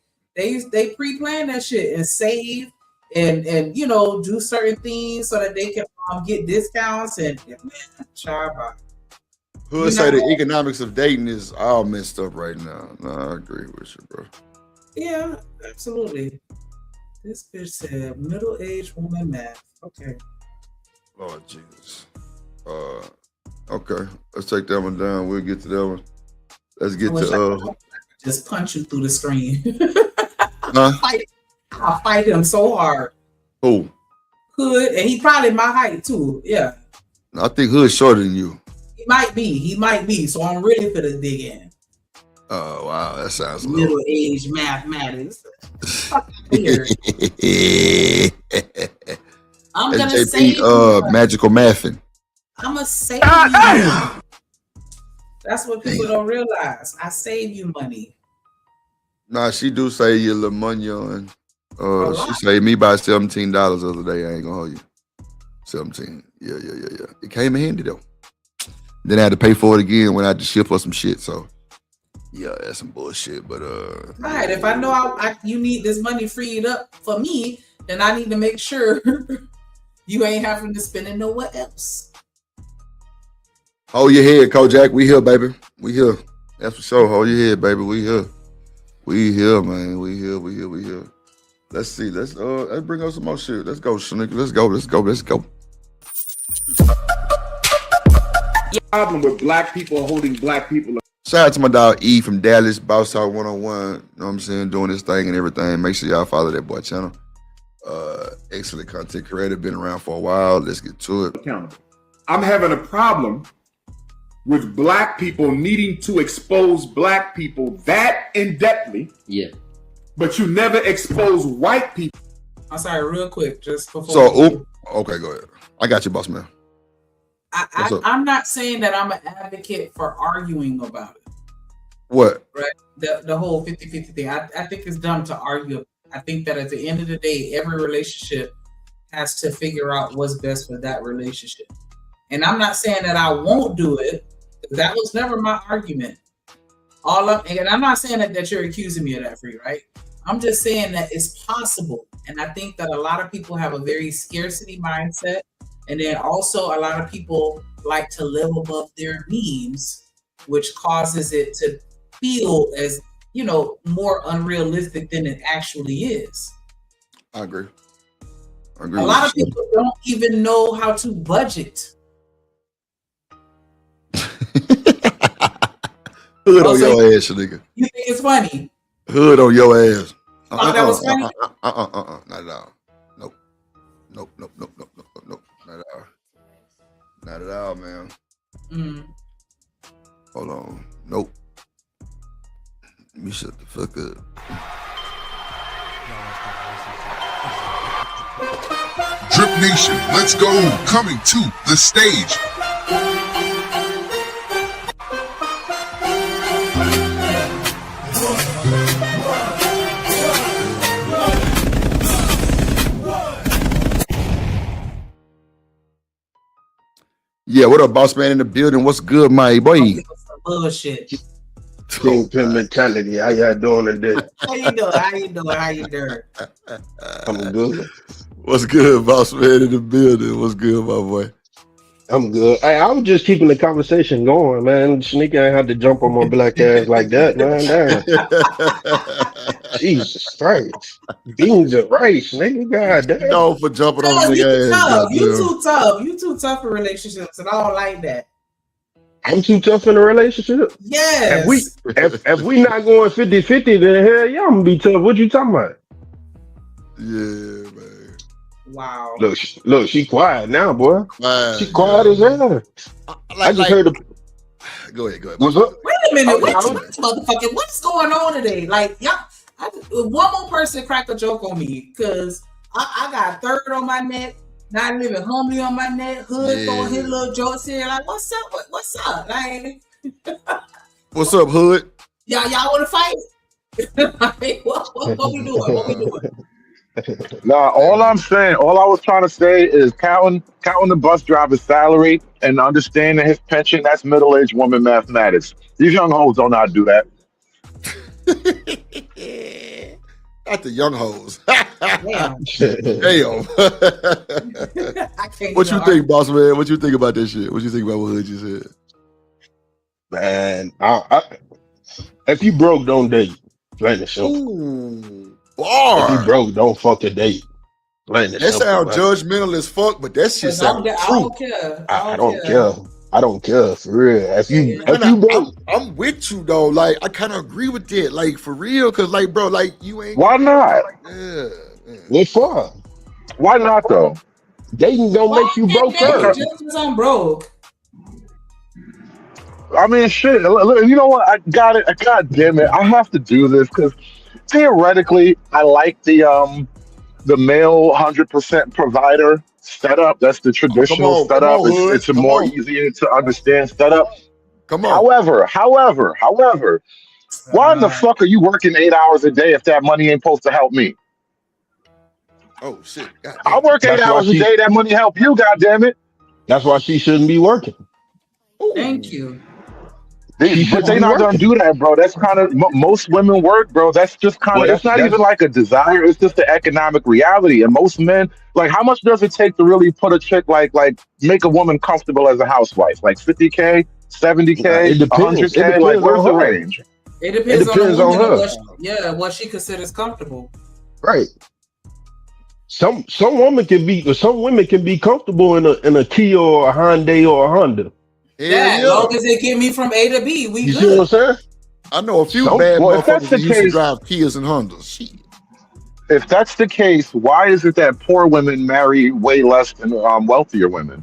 pre-plan that shit and save and you know, do certain things so that they can get discounts and man, try about. Who would say the economics of dating is all messed up right now? No, I agree with you, bro. Yeah, absolutely. This bitch said middle-aged woman math. Okay. Lord Jesus. Okay. Let's take that one down. We'll get to that one. Let's get to just punch you through the screen. Huh? I'll fight him so hard. Who? Hood, and he probably my height too. Yeah. I think Hood's shorter than you. He might be. So I'm really gonna dig in. Oh wow, that sounds low. Middle-aged mathematics. Weird. I'm gonna say magical mathing. I'm gonna save you. That's what people don't realize. I save you money. Nah, she do save you a little money on. She saved me by $17 the other day. I ain't gonna hold you. 17. Yeah. It came in handy though. Then I had to pay for it again when I had to ship for some shit. So yeah, that's some bullshit. But right. If I know you need this money freed up for me, then I need to make sure you ain't having to spend it nowhere else. Hold your head, Kojak. We here, baby. We here. That's for sure. Hold your head, baby. We here. We here, man. We here. Let's see. Let's bring up some more shit. Let's go, Shanika. Let's go. Problem with black people holding black people. Shout out to my dog E from Dallas, Boss Talk 101. You know what I'm saying? Doing this thing and everything. Make sure y'all follow that boy channel. Excellent content creator. Been around for a while. Let's get to it. Accountable. I'm having a problem with black people needing to expose black people that in-depthly. Yeah. But you never expose white people. I'm sorry, real quick, just before. So, okay, go ahead. I got you, boss man. I'm not saying that I'm an advocate for arguing about it. What? Right? The whole 50-50 thing. I think it's dumb to argue. I think that at the end of the day, every relationship has to figure out what's best for that relationship. And I'm not saying that I won't do it. That was never my argument. And I'm not saying that you're accusing me of that, Free, right? I'm just saying that it's possible. And I think that a lot of people have a very scarcity mindset. And then also a lot of people like to live above their means, which causes it to feel as, you know, more unrealistic than it actually is. I agree. A lot of people don't even know how to budget. Hood on your ass, nigga. You think it's funny? Hood on your ass. That was funny? Not at all. Nope. Not at all. Not at all, man. Hold on. Nope. Let me shut the fuck up. Drip Nation, let's go. Coming to the stage. Yeah, what up, boss man in the building? What's good, my boy? Bullshit. Kingpin mentality. How y'all doing today? How you doing? I'm good. What's good, boss man in the building? What's good, my boy? I'm good. Hey, I was just keeping the conversation going, man. Sneaker ain't had to jump on my black ass like that, man. Damn. Jesus Christ. Beans and rice, nigga. God damn. No, for jumping on the nigga ass. You too tough for relationships, and I don't like that. I'm too tough in a relationship? Yes. If we not going 50-50, then hell yeah, I'm gonna be tough. What you talking about? Yeah, man. Wow. Look, she quiet now, boy. She quiet as hell. I just heard the. Go ahead. What's up? Wait a minute, motherfucker. What's going on today? Like, y'all, one more person crack a joke on me, because I got third on my neck, not living humbly on my neck, hood throwing his little jokes here. Like, what's up? What's up? Like, what's up, hood? Y'all want to fight? What we doing? Nah, all I was trying to say is counting the bus driver's salary and understanding his pension. That's middle-aged woman mathematics. These young hoes don't know how to do that. Not the young hoes. Damn. What you think, boss man? What you think about this shit? What you think about what Hood just said? Man, if you broke, don't date. Plain and simple. If you broke, don't fucking date. Plain and simple. That sounds judgmental as fuck, but that shit sounds true. I don't care. I don't care for real. If you broke, I'm with you though. Like I kind of agree with that. Like for real, cause like bro, like you ain't. Why not? Yeah. What for? Why not though? Dating don't make you broke first. Just because I'm broke. I mean, shit. You know what? I got it. God damn it! I have to do this because theoretically, I like the male 100% provider setup. That's the traditional setup. It's a more easier to understand setup. Come on. However, why in the fuck are you working 8 hours a day if that money ain't supposed to help me? Oh shit! I work 8 hours a day. That money help you. God damn it! That's why she shouldn't be working. Thank you. But they not gonna do that, bro. That's kind of most women work, bro. That's just kind of. It's not even like a desire. It's just the economic reality. And most men, like, how much does it take to really put a chick like make a woman comfortable as a housewife? Like 50K, 70K, 100K. Like, where's the range? It depends on her. What she considers comfortable. Right. Some women can be comfortable in a Kia or a Hyundai or a Honda. As long as they get me from A to B, we you good. See what I'm saying? I know a few bad motherfuckers that used to drive Kias and Hondas. Shit. If that's the case, why is it that poor women marry way less than wealthier women?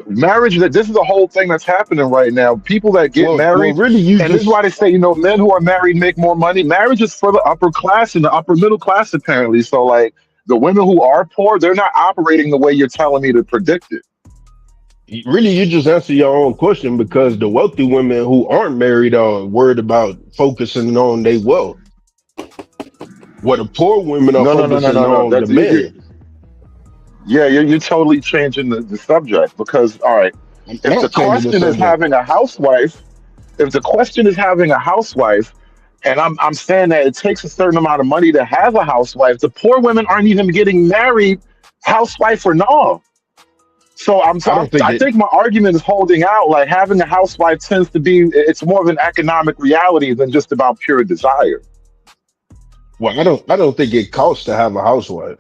Marriage, this is a whole thing that's happening right now. People that get married, this is why they say, men who are married make more money. Marriage is for the upper class and the upper middle class, apparently. So, like, the women who are poor, they're not operating the way you're telling me to predict it. Really, you just answer your own question, because the wealthy women who aren't married are worried about focusing on their wealth. What the poor women are focusing on the men. Yeah, you're totally changing the subject, because, all right, if the question is having a housewife, and I'm saying that it takes a certain amount of money to have a housewife, the poor women aren't even getting married, housewife or no. So I think my argument is holding out. Like, having a housewife tends to be, it's more of an economic reality than just about pure desire. Well, I don't think it costs to have a housewife.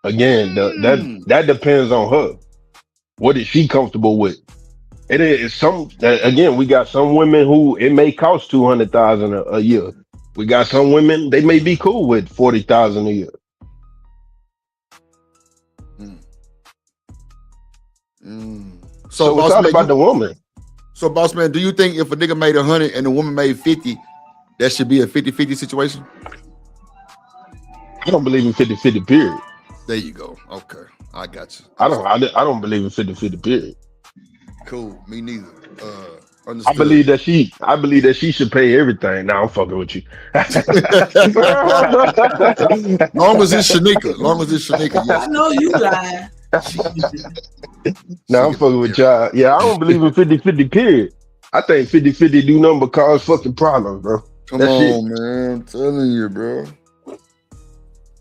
Again, that depends on her. What is she comfortable with? It is again, we got some women who it may cost $200,000 a year. We got some women, they may be cool with $40,000 a year. So it's all about the woman. So, boss man, do you think if a nigga made 100 and the woman made 50, that should be a 50-50 situation? I don't believe in 50-50 period. There you go. Okay, I got you. I don't believe in 50-50 period. Cool. Me neither. I believe that she should pay everything. Now I'm fucking with you. Long as it's Shanika. Yes. I know you lying. Now I'm fucking with y'all. Yeah, I don't believe in 50-50 period. I think 50-50 do nothing but cause fucking problems, bro. Come on, man. I'm telling you, bro.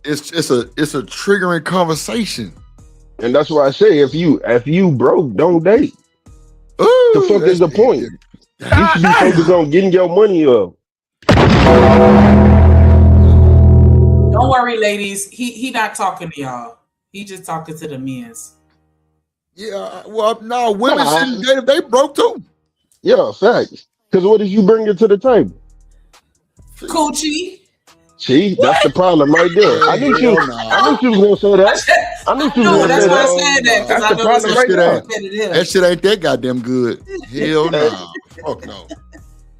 It's a triggering conversation. And that's why I say if you broke, don't date. Ooh, the fuck is the point? You should be focused on getting your money up. Don't worry, ladies. He not talking to y'all. He just talking to the men's. Yeah, well, no, women shouldn't date if they broke too. Yeah, facts. Because what did you bring it to the table? Coochie. See, that's the problem right there. I knew she was gonna say that. I knew she was gonna say that. That's why I said that. That's the problem right there. That shit ain't that goddamn good. Hell no. Fuck no.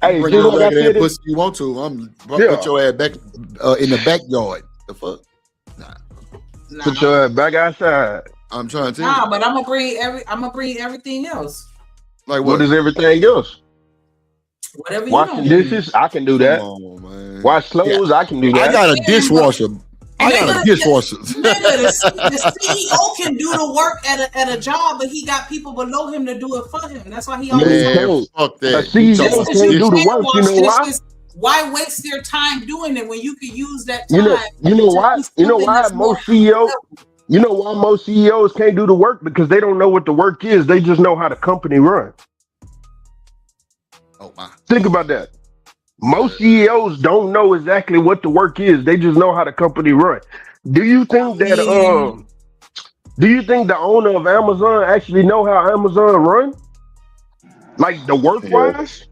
Hey, bring your leg in that pussy you want to. Put your ass back in the backyard. The fuck? Nah. Put your ass back outside. I'm trying to tell you. Nah, but I'm gonna bring everything else. Like what is everything else? Whatever you Washing dishes, I can do that. On, man. Wash clothes, I can do that. I got a dishwasher. The CEO can do the work at a job, but he got people below him to do it for him. That's why he always fuck that. A CEO can't do the work. You know why? Why waste your time doing it when you could use that time? You know why? You know why most CEOs? You know why most CEOs can't do the work? Because they don't know what the work is. They just know how the company runs. Oh my! Think about that. Most CEOs don't know exactly what the work is. They just know how the company runs. Do you think that do you think the owner of Amazon actually know how Amazon run? Like the work wise?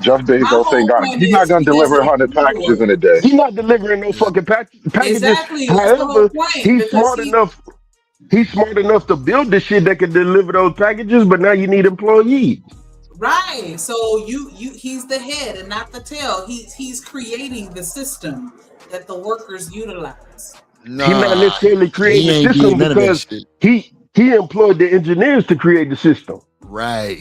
Jeff Bezos he's not gonna deliver 100 packages in a day. He's not delivering no fucking packages. Exactly. However, he's smart enough. He's smart enough to build the shit that can deliver those packages, but now you need employees. Right. So he's the head and not the tail. He's creating the system that the workers utilize. Nah, he's not necessarily creating the system because he employed the engineers to create the system. Right.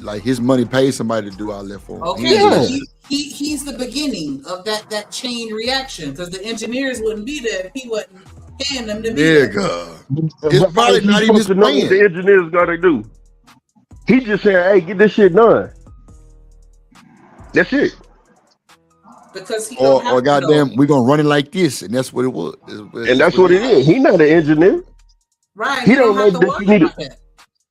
Like his money pays somebody to do all that for him. Okay. He's the beginning of that chain reaction because the engineers wouldn't be there if he wasn't paying them to be there. It's probably not even his know what the engineers gotta do. He just saying, "Hey, get this shit done." That's it. Because or goddamn, we're gonna run it like this, and that's what it was. And that's what it is. He's not an engineer. Right. He don't know that you need it.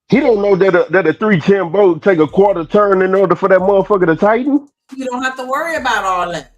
He don't know that a 310 boat take a quarter turn in order for that motherfucker to tighten. You don't have to worry about all that.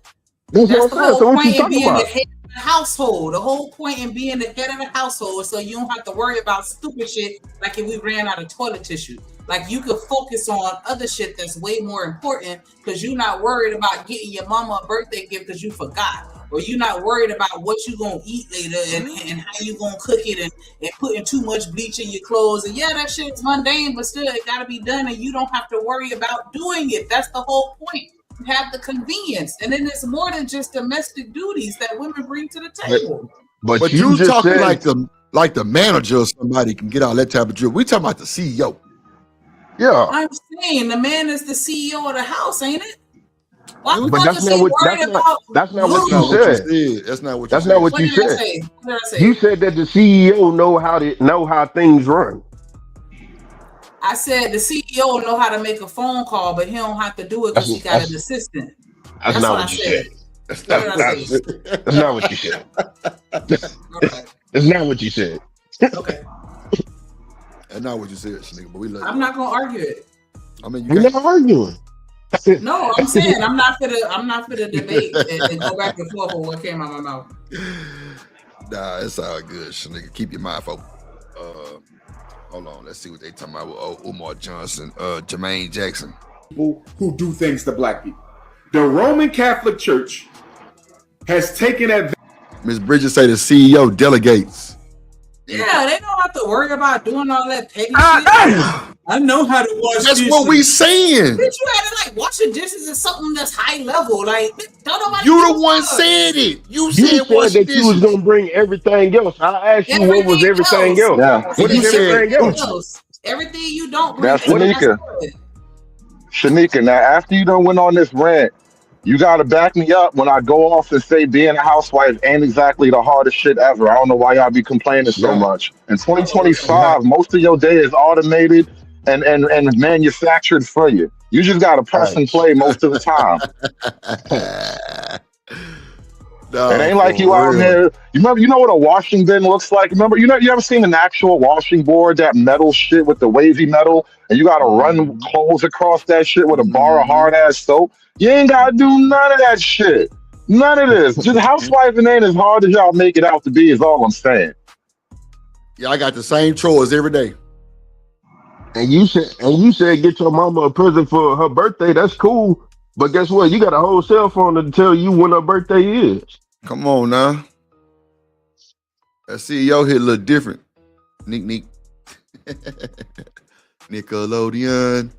That's what I'm saying. So what you talking about? The household. The whole point in being the head of the household, so you don't have to worry about stupid shit like if we ran out of toilet tissue. Like you could focus on other shit that's way more important because you're not worried about getting your mama a birthday gift because you forgot, or you're not worried about what you gonna eat later and how you gonna cook it and putting too much bleach in your clothes. And yeah, that shit's mundane, but still it gotta be done, and you don't have to worry about doing it. That's the whole point. Have the convenience, and then it's more than just domestic duties that women bring to the table. But you talking like the manager or somebody can get all that type of drip. We talking about the CEO. Yeah, I'm saying the man is the CEO of the house, ain't it? Why but that's not what you said. That's not what you said. You said that the CEO know how things run. I said the CEO know how to make a phone call, but he don't have to do it because he got an assistant. That's not what you said. That's not what you said. That's not what you said. Okay. That's not what you said, nigga. But we love I'm not gonna argue it. I mean, we're not arguing. No, I'm saying I'm not for the debate and go back and forth with what came out of my mouth. Nah, it's all good, nigga. Keep your mind focused. Hold on, let's see what they talking about with Umar Johnson, Jermaine Jackson. People who do things to black people. The Roman Catholic Church has taken advantage. Ms. Bridges say the CEO delegates. Yeah, they don't have to worry about doing all that petty shit. I know how to wash dishes. That's what we saying. Bitch, you had to washing dishes is something that's high level. Like, don't nobody. You the one said it. You said that you was gonna bring everything else. I asked you what was everything else. Yeah. What is everything else? Everything you don't bring. That's Shanika, now after you done went on this rant, you gotta back me up when I go off and say being a housewife ain't exactly the hardest shit ever. I don't know why y'all be complaining so much. In 2025, most of your day is automated and manufactured for you. You just gotta press and play most of the time. No, it ain't like you out here. You know what a washing bin looks like? You ever seen an actual washing board, that metal shit with the wavy metal, and you gotta run clothes across that shit with a bar of hard ass soap? You ain't gotta do none of that shit. None of this. Just housewifing ain't as hard as y'all make it out to be, is all I'm saying. Yeah, I got the same chores every day. And you said get your mama a present for her birthday. That's cool. But guess what? You got a whole cell phone to tell you when her birthday is. Come on now. That CEO hit a little different. Nick. Nickelodeon.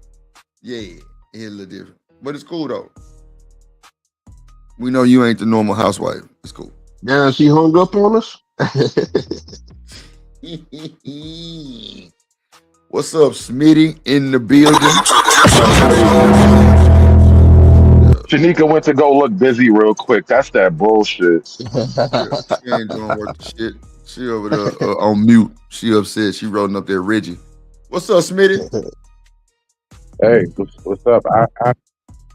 Yeah, it hit a little different. But it's cool though. We know you ain't the normal housewife. It's cool. Yeah, she hung up on us. What's up, Smitty in the building? Shanika went to go look busy real quick. That's that bullshit. Yeah, she ain't doing worth the shit. She over there on mute. She upset. She rolling up there, Reggie. What's up, Smitty? Hey, what's up? I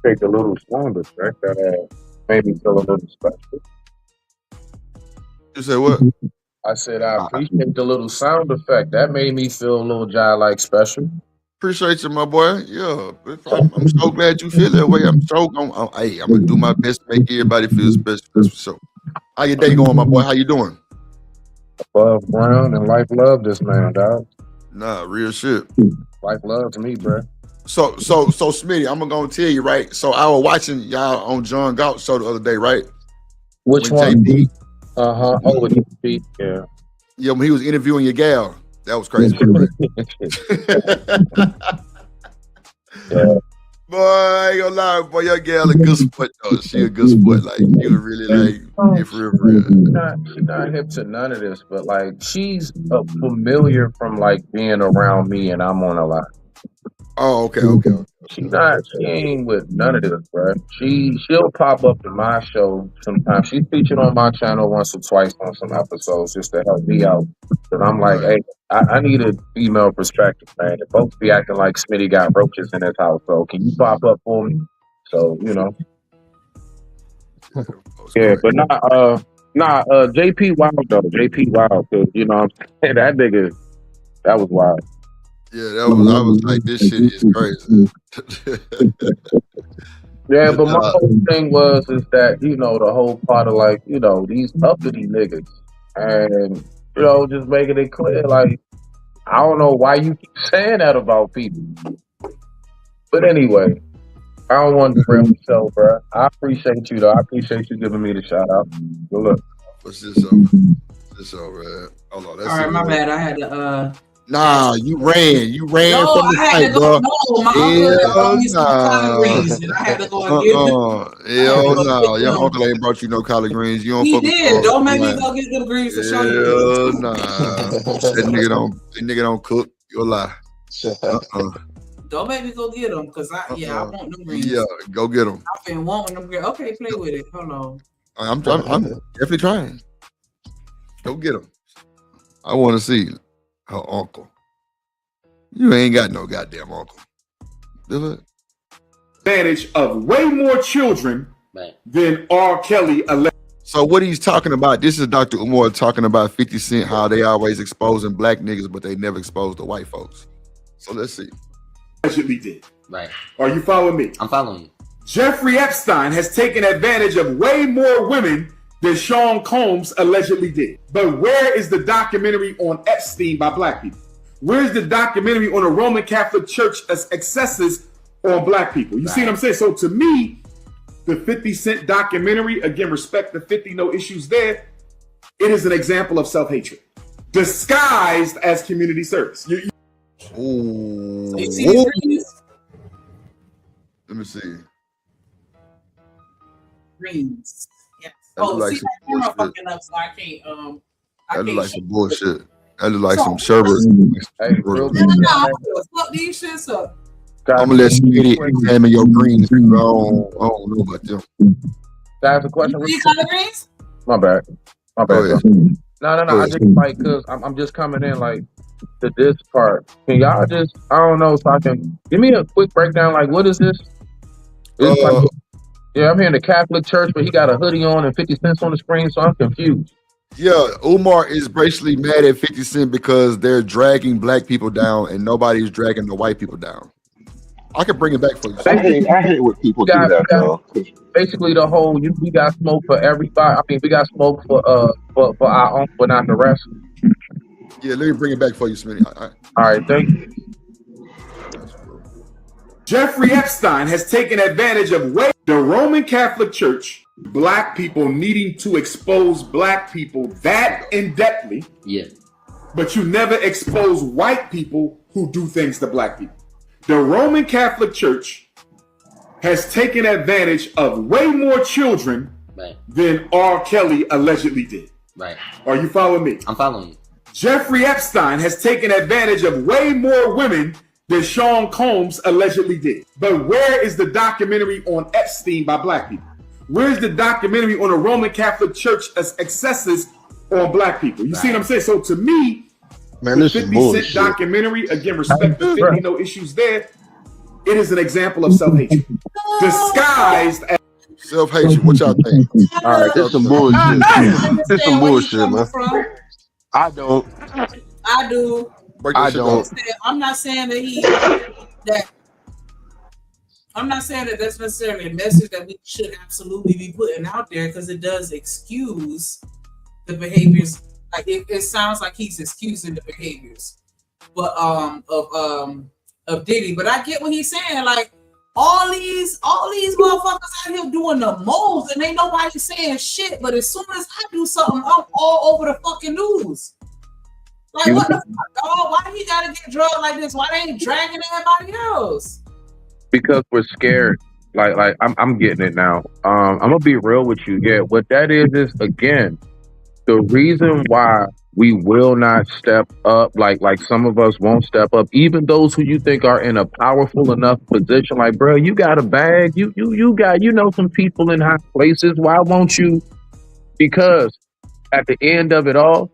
take a little sound effect that made me feel a little special. You said what? I said I appreciate the little sound effect. That made me feel a little like special. Appreciate you, my boy. Yeah, I'm so glad you feel that way. I'm gonna do my best to make everybody feel special. That's for sure. How your day going, my boy? How you doing? Above ground, and life love this man, dog. Nah, real shit. Life loves me, bro. So, Smitty, I'm gonna tell you, right? So I was watching y'all on John Galt show the other day, right? Which one? JP. Oh, with JP. Yeah. Yeah, when he was interviewing your gal, that was crazy. Yeah. Boy, I ain't gonna lie, boy, your gal a good sport though. She a good sport. Like she was really like for real. She's not hip to none of this, but like she's familiar from like being around me, and I'm on a lot. Oh, okay. She ain't with none of this, bro. She'll pop up in my show sometimes. She's featured on my channel once or twice on some episodes just to help me out. Cause I'm like, hey, I need a female perspective, man. The folks be acting like Smitty got roaches in his house, so can you pop up for me? So, you know. Yeah, but JP wild though. JP wild, cause you know what I'm saying, that nigga, that was wild. Yeah, I was like, this shit is crazy. Yeah, but my whole thing is that, you know, the whole part of like, you know, these uppity niggas, and, you know, just making it clear, like, I don't know why you keep saying that about people. But anyway, I don't want to derail the show, bro. I appreciate you, though. I appreciate you giving me the shout out. Good luck. What's this over? This over. Hold on. All right, my bad. I had to Nah, you ran from the fight, bro. No, my uncle brought me some collard greens, and I had to go and get them. Hell no, your uncle ain't brought you no collard greens. You don't. He did. Don't make me go get them greens to show you. Hell nah, that nigga don't cook. You'll lie. Don't make me go get them, cause I want them greens. Yeah, go get them. I've been wanting them greens. Okay, play with it. Hold on. I'm definitely trying. Go get them. I want to see her uncle. You ain't got no goddamn uncle. Advantage of way more children than R. Kelly. So what he's talking about, this is Dr. Umar talking about 50 Cent, how they always exposing black niggas, but they never expose the white folks. So let's see. Allegedly did. Right. Are you following me? I'm following you. Jeffrey Epstein has taken advantage of way more women than Sean Combs allegedly did. But where is the documentary on Epstein by black people? Where's the documentary on the Roman Catholic Church excesses on black people? You see what I'm saying? So to me, the 50 Cent documentary, again, respect the 50, no issues there. It is an example of self-hatred disguised as community service. Ooh. So you see these greens? Let me see. Greens. Yes. Like see, my camera fucking up, so I can't. That look like some bullshit. That look like some sherbet. Hey, fuck these shits up. I'm gonna let Smitty examine your greens. I don't know about them. That's a question. You collard greens? My bad. Go ahead. No. I just like, cause I'm just coming in like, to this part, can y'all just, I don't know, so I can give me a quick breakdown. Like, what is this? It's like, yeah, I'm here in the Catholic Church, but he got a hoodie on and 50 cents on the screen, so I'm confused. Yeah, Umar is basically mad at 50 Cent because they're dragging black people down and nobody's dragging the white people down. I can bring it back for you. I hate when people do that, though. Basically, the whole we got smoke for everybody. I mean, we got smoke for our own, but not the rest. Yeah, let me bring it back for you, Smitty. All right, thank you. Jeffrey Epstein has taken advantage of the Roman Catholic Church, black people needing to expose black people that in-depthly. Yeah. But you never expose white people who do things to black people. The Roman Catholic Church has taken advantage of way more children than R. Kelly allegedly did. Right. Are you following me? I'm following you. Jeffrey Epstein has taken advantage of way more women than Sean Combs allegedly did. But where is the documentary on Epstein by black people? Where's the documentary on the Roman Catholic Church excesses on black people? You see what I'm saying? So to me, man, the this 50 is bullshit. Cent documentary, again, respect the 50, no issues there. It is an example of self-hatred. Disguised as self-hatred. What y'all think? All right, this some bullshit. This some bullshit, man. I don't. I do. I don't. I'm not saying I'm not saying that that's necessarily a message that we should absolutely be putting out there, because it does excuse the behaviors. Like it sounds like he's excusing the behaviors, but of Diddy. But I get what he's saying. Like all these motherfuckers out here doing the most, and ain't nobody saying shit. But as soon as I do something, I'm all over the fucking news. Like, what the fuck, dog? Why he gotta get drugged like this? Why they ain't dragging everybody else? Because we're scared. Like I'm getting it now. I'm gonna be real with you. Yeah, what that is again, the reason why we will not step up, like some of us won't step up, even those who you think are in a powerful enough position. Like, bro, you got a bag, you got, some people in high places. Why won't you? Because at the end of it all,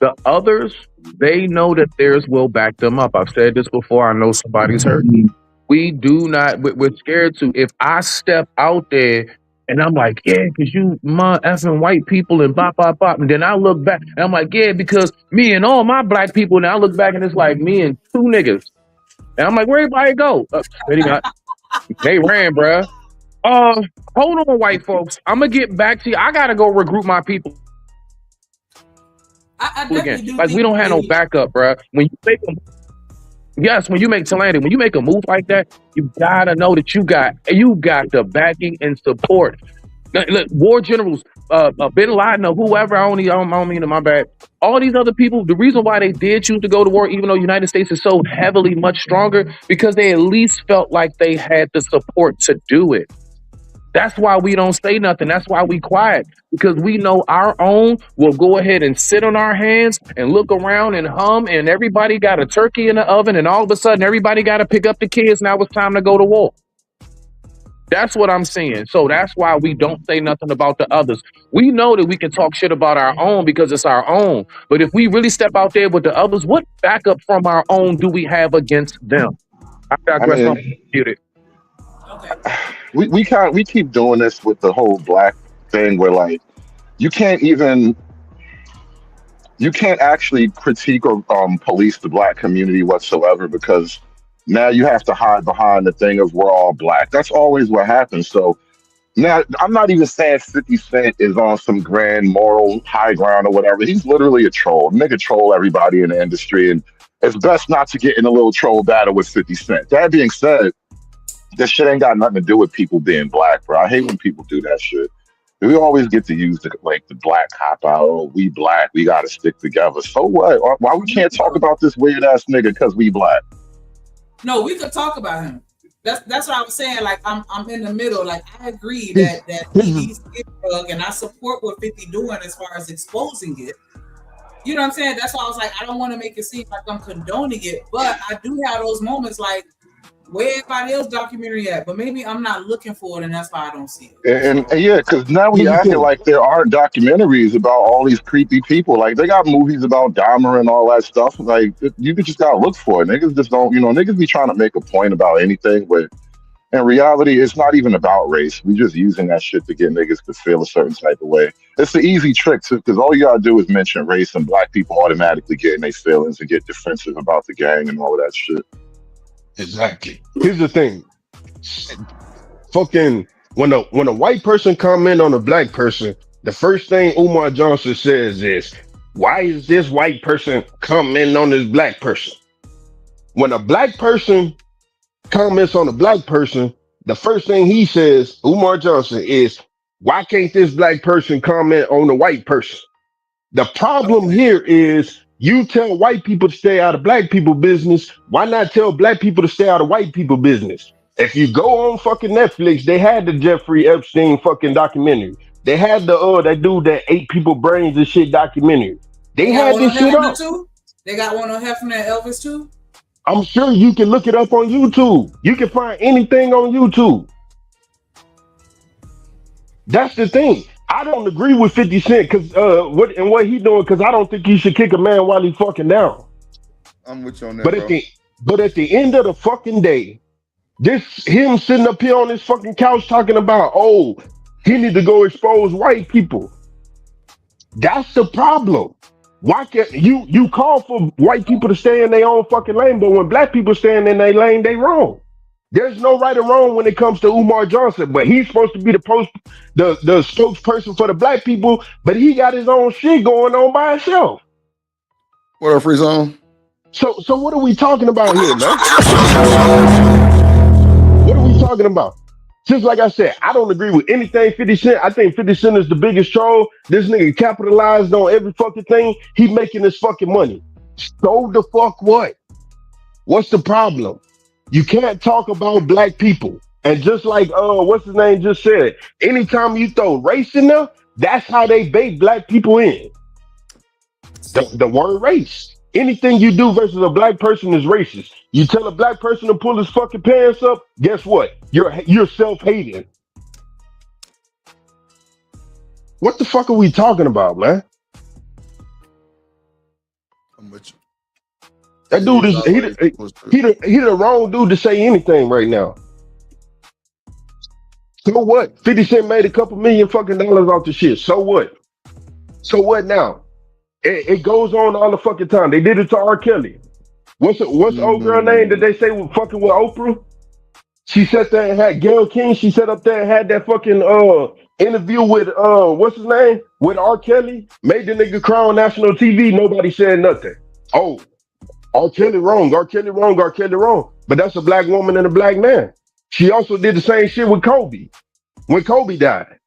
the others, they know that theirs will back them up. I've said this before. I know somebody's hurt. We're scared to. If I step out there and I'm like, yeah, because you effing white people and bop, bop, bop. And then I look back and I'm like, yeah, because me and all my black people. And I look back and it's like me and two niggas. And I'm like, where everybody go? They ran, bruh. Hold on, white folks. I'm going to get back to you. I got to go regroup my people. I again, like we don't have no backup, bruh. When you make them, when you make Talandi, when you make a move like that, you gotta know that you got the backing and support. Look, war generals, Bin Laden or whoever, I don't mean to, my bad. All these other people, the reason why they did choose to go to war, even though the United States is so heavily much stronger, because they at least felt like they had the support to do it. That's why we don't say nothing. That's why we quiet, because we know our own will go ahead and sit on our hands and look around and hum, and everybody got a turkey in the oven, and all of a sudden everybody got to pick up the kids. Now it's time to go to war. That's what I'm saying. So that's why we don't say nothing about the others. We know that we can talk shit about our own because it's our own. But if we really step out there with the others, what backup from our own do we have against them? I digress. We keep doing this with the whole black thing where like you can't actually critique or police the black community whatsoever, because now you have to hide behind the thing of we're all black. That's always what happens. So now I'm not even saying 50 Cent is on some grand moral high ground or whatever. He's literally a troll. Nigga troll everybody in the industry, and it's best not to get in a little troll battle with 50 Cent. That being said, this shit ain't got nothing to do with people being black, bro. I hate when people do that shit. We always get to use the black cop out. Oh, we black, we gotta stick together. So what? Why we can't talk about this weird ass nigga because we black? No, we could talk about him. That's what I was saying. Like I'm in the middle. Like I agree that he's a drug, and I support what 50 doing as far as exposing it. You know what I'm saying? That's why I was like, I don't want to make it seem like I'm condoning it, but I do have those moments like Where everybody else documentary at? But maybe I'm not looking for it, and that's why I don't see it. And yeah, because now we acting like there are documentaries about all these creepy people. Like they got movies about Dahmer and all that stuff. Like you just gotta look for it. Niggas just don't, niggas be trying to make a point about anything, but in reality, it's not even about race. We just using that shit to get niggas to feel a certain type of way. It's the easy trick because all you gotta do is mention race, and black people automatically get in their feelings and get defensive about the gang and all of that shit. Exactly. Here's the thing. Fucking when a white person comment on a black person, the first thing Umar Johnson says is, why is this white person commenting on this black person? When a black person comments on a black person, the first thing he says, Umar Johnson, is, why can't this black person comment on a white person? The problem here is you tell white people to stay out of black people business. Why not tell black people to stay out of white people business? If you go on fucking Netflix, they had the Jeffrey Epstein fucking documentary. They had that dude that ate people brains and shit documentary. They had this shit up. Too? They got one on Hefner and Elvis too? I'm sure you can look it up on YouTube. You can find anything on YouTube. That's the thing. I don't agree with 50 Cent because what he doing, because I don't think he should kick a man while he fucking down. I'm with you on that. But at the end of the fucking day, him sitting up here on this fucking couch talking about, he need to go expose white people. That's the problem. Why can't you call for white people to stay in their own fucking lane, but when black people stand in their lane, they wrong. There's no right or wrong when it comes to Umar Johnson, but he's supposed to be the spokesperson for the black people, but he got his own shit going on by himself. What up, Free Zone? So what are we talking about here, man? What are we talking about? Just like I said, I don't agree with anything 50 Cent. I think 50 Cent is the biggest troll. This nigga capitalized on every fucking thing. He making his fucking money. So the fuck what? What's the problem? You can't talk about black people. And just like what's his name just said, anytime you throw race in there, that's how they bait black people in. The word race. Anything you do versus a black person is racist. You tell a black person to pull his fucking pants up, guess what? You're self-hating. What the fuck are we talking about, man? I'm with you. That dude is he the wrong dude to say anything right now. So what? 50 Cent made a couple million fucking dollars off the shit. So what? So what now? It goes on all the fucking time. They did it to R. Kelly. What's old girl name that they say was fucking with Oprah? She sat there and had Gayle King. She sat up there and had that fucking interview with what's his name? With R. Kelly. Made the nigga cry on national TV. Nobody said nothing. Oh, R. Kelly wrong. R. Kelly wrong. R. Kelly wrong. But that's a black woman and a black man. She also did the same shit with Kobe. When Kobe died.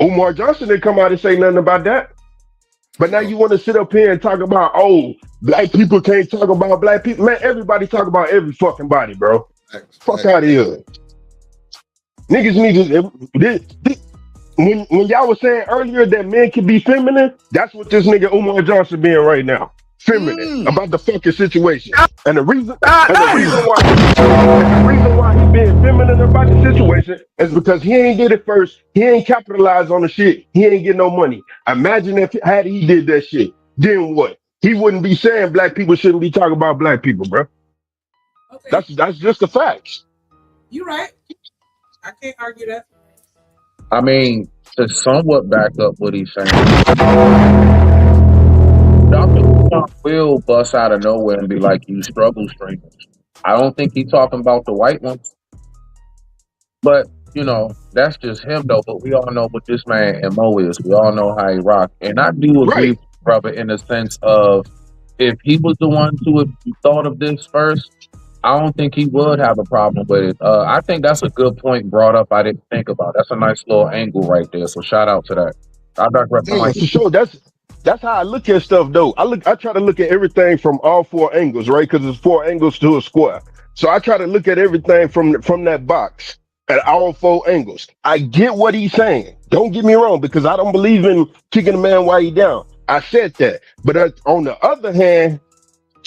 Umar Johnson didn't come out and say nothing about that. But now you want to sit up here and talk about, black people can't talk about black people. Man, everybody talk about every fucking body, bro. Fuck out of here. Niggas need to... When y'all was saying earlier that men can be feminine, that's what this nigga Umar Johnson being right now. Feminine about the fucking situation. And the reason why he being feminine about the situation is because he ain't get it first. He ain't capitalized on the shit. He ain't get no money. Imagine if had he did that shit, then what? He wouldn't be saying black people shouldn't be talking about black people, bro. Okay. That's just the facts. You right. I can't argue that. I mean, to somewhat back up what he's saying, Dr. will bust out of nowhere and be like, you struggle streamers. I don't think he's talking about the white ones. But, that's just him, though. But we all know what this man MO is. We all know how he rock. And I do agree, brother, in the sense of if he was the one who had thought of this first, I don't think he would have a problem with it. I think that's a good point brought up I didn't think about. That's a nice little angle right there. So shout out to that. I digress. Yeah, for sure. That's how I look at stuff, though. I try to look at everything from all four angles, right? Because there's 4 angles to a square. So I try to look at everything from that box at all 4 angles. I get what he's saying. Don't get me wrong, because I don't believe in kicking a man while he down. I said that. But on the other hand,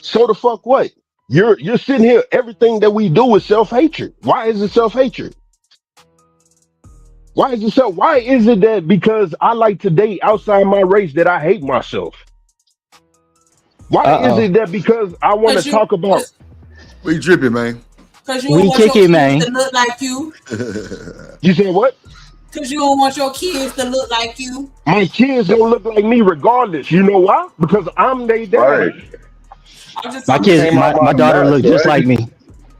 so the fuck what? You're sitting here. Everything that we do is self-hatred. Why is it self-hatred? Why is it so? Why is it that because I like to date outside my race that I hate myself? Why is it that because I want to talk about? We dripping, man. Because you don't want your kids to look like you. You said what? Because you don't want your kids to look like you. My kids gonna look like me regardless. You know why? Because I'm they dad. Right. My kids, my daughter look just like me.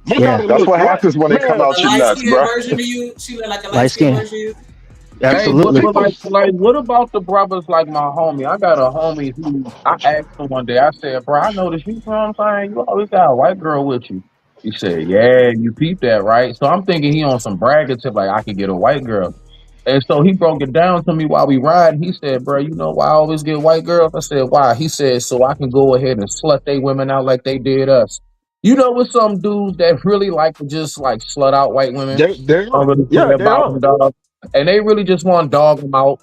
Yeah, that's what happens when they come out your nuts, bro. Version of you, she look like a light skin version of you. Absolutely. Hey, like, what about the brothers like my homie? I got a homie who I asked him one day. I said, "Bro, I noticed you. Know what I'm saying? You always got a white girl with you." He said, "Yeah, you peep that, right?" So I'm thinking he on some bragging tip, like I could get a white girl. And so he broke it down to me while we ride. He said, "Bro, you know why I always get white girls?" I said, "Why?" He said, "So I can go ahead and slut they women out like they did us." You know, with some dudes that really like to just like slut out white women, they don't really care about them, dog. And they really just want to dog them out.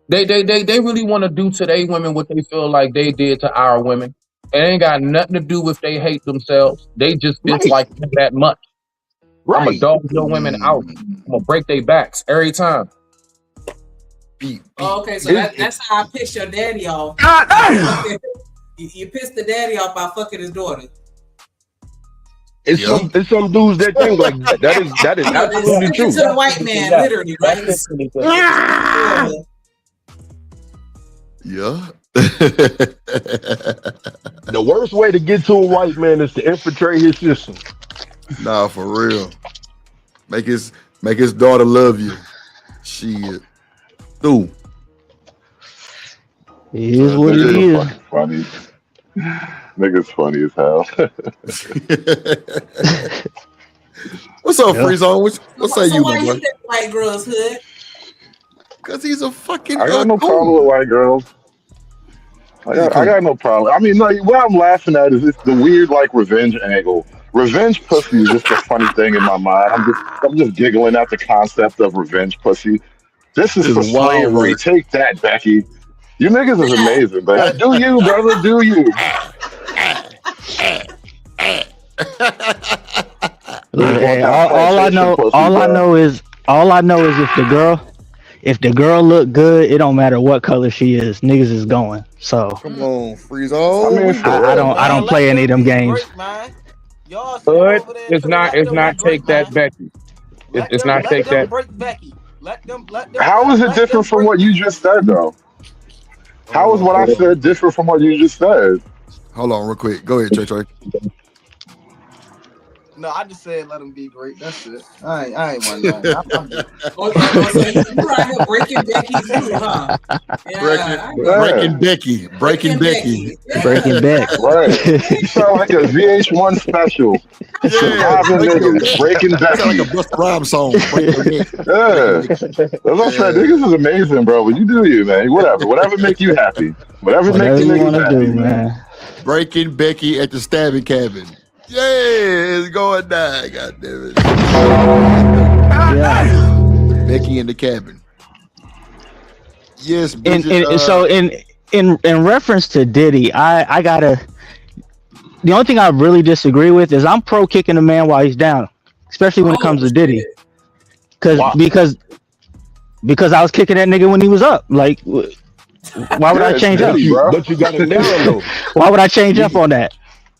They really want to do to their women what they feel like they did to our women. It ain't got nothing to do with they hate themselves. They just dislike them that much. Right. I'm gonna dog your women out. I'm gonna break their backs every time. Oh, okay, so that's how I pissed your daddy off. You pissed the daddy off by fucking his daughter. It's some dudes that think like that. That is absolutely true. To the white man, literally, right? Yeah. The worst way to get to a white man is to infiltrate his system. Nah, for real. Make his daughter love you. Shit. Dude. It is what it is. Funny. Nigga's funny as hell. What's up, Free Zone? What say you, why my boy? you think white girls hood? Because he's a fucking. I got no problem with white girls. I got no problem. I mean, like, what I'm laughing at is it's the weird like revenge angle. Revenge pussy is just a funny thing in my mind. I'm just giggling at the concept of revenge pussy. This is for slavery. Take that, Becky. You niggas is amazing, but do you, brother? Do you? Hey, all I know is if the girl look good, it don't matter what color she is. Niggas is going. So come on, Free Zone. I don't play any of them games. Hood is not take that Becky. It's not take that. How is it different from what you just said, though? How is what I said different from what you just said? Hold on, real quick. Go ahead, Trey. No, I just said let him be great. That's it. I ain't want to know. You're out here breaking Becky too, huh? Yeah, breaking Becky. Breaking Beck. Right. You sound like a VH1 special. Breaking Becky. Sound like a Busta Rhymes song. Yeah. That's what I said. Niggas is amazing, bro. But you do you, man. Whatever make you happy. Whatever make you happy, man. Breaking Becky at the stabbing cabin. Yeah, it's going down. God damn it. Yeah. Becky in the cabin. Yes, so in reference to Diddy, I gotta. The only thing I really disagree with is I'm pro kicking a man while he's down, especially when it comes to Diddy, because I was kicking that nigga when he was up. Like, why would I change up? But you got him down though. Why would I change up on that?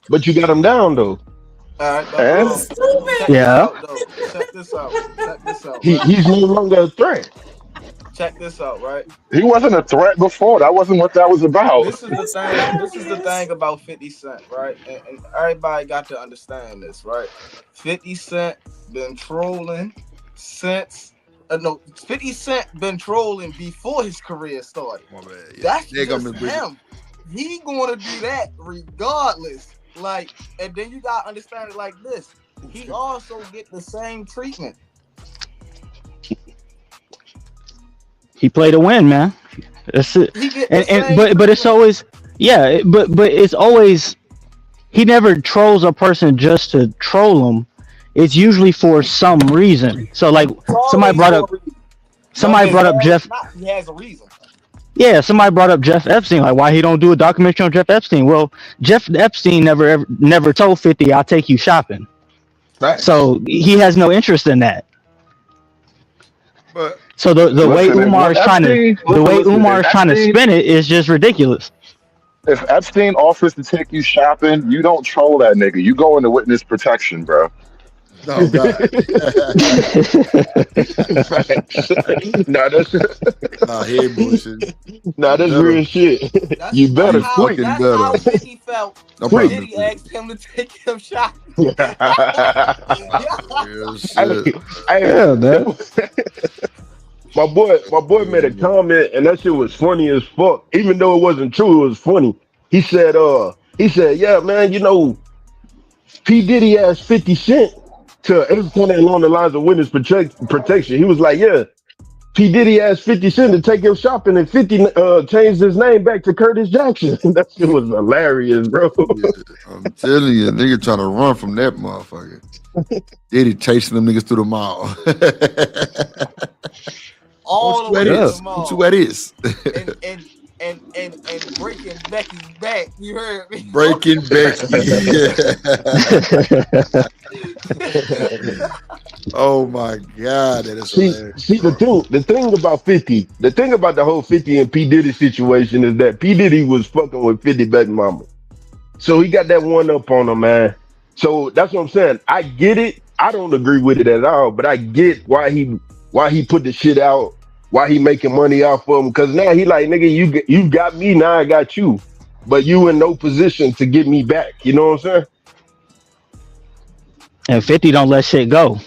But you got him down though. Yeah. Check this out. He's no longer a threat. Check this out, right? He wasn't a threat before. That wasn't what that was about. This is the thing about 50 Cent, right? And everybody got to understand this, right? 50 Cent been trolling since 50 Cent been trolling before his career started. That's just him. He gonna do that regardless. Like, and then you gotta understand it like this. He also get the same treatment. He played to win, man. That's it. But it's always but it's always he never trolls a person just to troll them. It's usually for some reason. So like somebody brought up Jeff. He has a reason. Yeah, somebody brought up Jeff Epstein, like why he don't do a documentary on Jeff Epstein. Well, Jeff Epstein never told 50, "I'll take you shopping." Facts. So he has no interest in that. But so the way Umar is trying to spin it is just ridiculous. If Epstein offers to take you shopping, you don't troll that nigga. You go into witness protection, bro. Oh God. Nah, that's he ain't bullshit. Nah, that's real shit. You better quick. That's how 50 felt. No when problem. Diddy asked him to take him shopping. Real shit. Yeah, man. My boy made a comment, and that shit was funny as fuck. Even though it wasn't true, it was funny. He said, yeah, man, you know, P. Diddy asked 50 Cent to, it was kind of along the lines of witness protection. He was like, yeah, P. Diddy asked 50 Cent to take him shopping, and 50 changed his name back to Curtis Jackson. That shit was hilarious, bro. Yeah, I'm telling you, nigga trying to run from that motherfucker. Diddy chasing them niggas through the mall. All the way to the mall. Don't you wear this? And breaking Becky's back. You heard me? Breaking Becky. Oh my God, that is hilarious. See the thing about 50, the thing about the whole 50 and P. Diddy situation is that P. Diddy was fucking with 50 baby mama. So he got that one up on him, man. So that's what I'm saying. I get it. I don't agree with it at all, but I get why he put the shit out. Why he making money off of him? Because now he like, nigga, you got me, now I got you. But you in no position to get me back. You know what I'm saying? And 50 don't let shit go.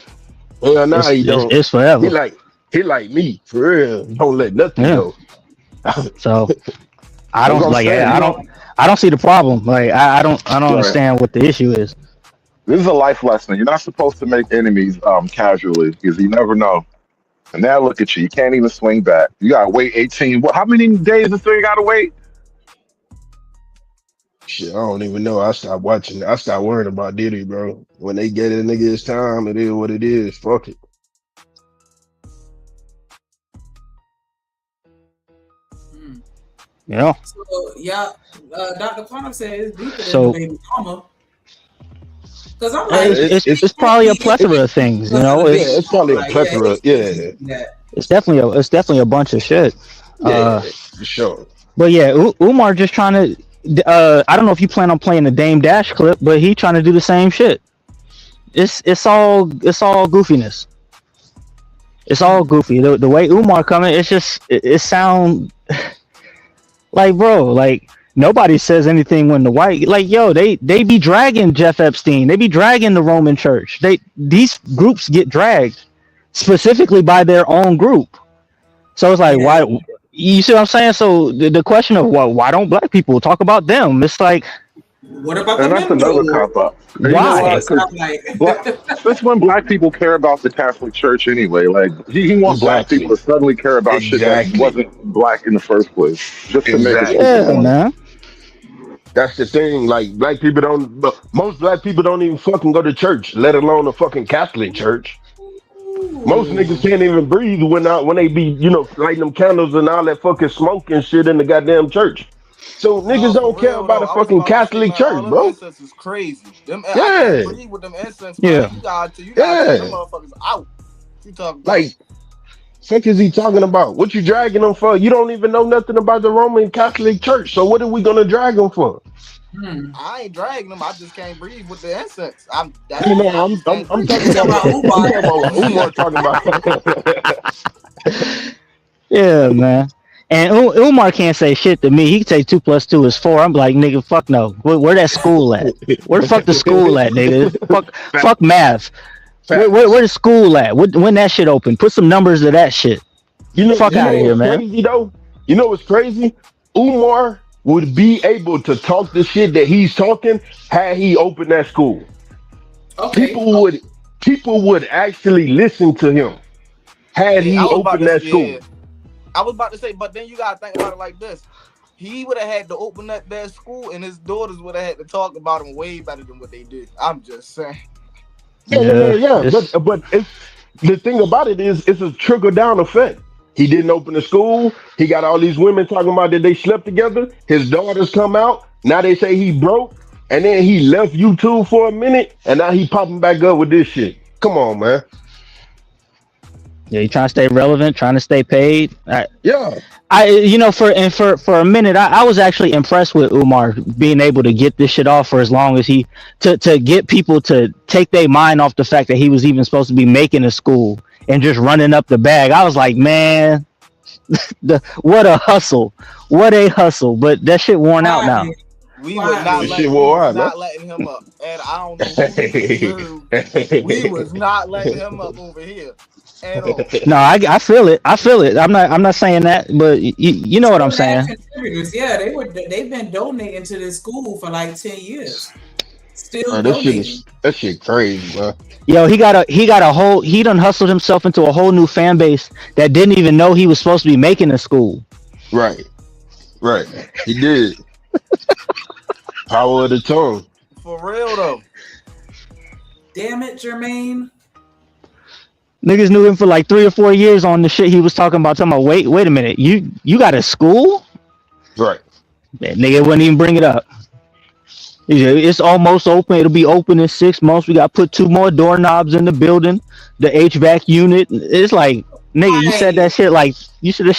Yeah, nah, he don't. It's forever. He like me, for real. Don't let nothing go. So I don't see the problem. Like I don't understand what the issue is. This is a life lesson. You're not supposed to make enemies casually, because you never know. And now look at you. You can't even swing back. You gotta wait 18. How many days this thing gotta wait? Shit, I don't even know. I stopped watching. I stopped worrying about Diddy, bro. When they get it, nigga, his time. It is what it is. Fuck it. Yeah. So Dr. Quantum says deeper than So- the baby mama. Because I'm It's probably a plethora of things, you know. It's probably a plethora. Yeah. It's definitely a bunch of shit. Yeah, for sure. But yeah, Umar just trying to. I don't know if you plan on playing the Dame Dash clip, but he trying to do the same shit. It's all goofiness. It's all goofy. The way Umar coming, it sound like, bro, like nobody says anything when the white, like, yo, they be dragging Jeff Epstein. They be dragging the Roman Church. These groups get dragged specifically by their own group. So it's like, why? You see what I'm saying? So the question of why don't black people talk about them? It's like, what about and that's another cop up. Why? Since when black people care about the Catholic Church anyway? Like he wants black people to suddenly care about shit that wasn't black in the first place, just to make it. Yeah, man. That's the thing. Like most black people don't even fucking go to church, let alone a fucking Catholic church. Most niggas can't even breathe when they be, you know, lighting them candles and all that fucking smoke and shit in the goddamn church. So niggas don't care about a fucking Catholic church, bro. Incense is crazy. Them, Yeah. I can't breathe with them incense. Yeah. Man. You got them motherfuckers out. You talking about? Like, fuck is he talking about? What you dragging them for? You don't even know nothing about the Roman Catholic Church. So what are we gonna drag them for? I ain't dragging them. I just can't breathe with the incense. I'm talking about Umar talking about. Yeah, man. And Umar can't say shit to me. He can say 2 + 2 is 4. I'm like, nigga, fuck no. Where that school at? Where the fuck the school at, nigga? Fuck math. Where the school at? When that shit open? Put some numbers to that shit. Fuck out of here, man. Crazy, though? You know what's crazy? Umar would be able to talk the shit that he's talking had he opened that school. Okay. People would actually listen to him had he opened that school. I was about to say, but then you gotta think about it like this. He would have had to open that school, and his daughters would have had to talk about him way better than what they did. I'm just saying. Yeah. But the thing about it is, it's a trickle down effect. He didn't open the school. He got all these women talking about that they slept together. His daughters come out. Now they say he broke. And then he left YouTube for a minute. And now he popping back up with this shit. Come on, man. Yeah, you trying to stay relevant, trying to stay paid. Yeah. For a minute, I was actually impressed with Umar being able to get this shit off for as long as to get people to take their mind off the fact that he was even supposed to be making a school and just running up the bag. I was like, man, what a hustle. But that shit worn out now. We was not letting him up. And I don't know who we was not letting him up over here. No, I feel it. I'm not saying that, but you know what I'm saying. Yeah, they've been donating to this school for like 10 years. Still that shit crazy, bro. Yo, he done hustled himself into a whole new fan base that didn't even know he was supposed to be making a school. Right. He did. Power of the tongue. For real though. Damn it, Jermaine. Niggas knew him for like 3 or 4 years on the shit he was talking about. Wait a minute, you got a school? Right. That nigga wouldn't even bring it up. It's almost open. It'll be open in 6 months. We got to put 2 more doorknobs in the building. The HVAC unit. It's like, nigga, you said that shit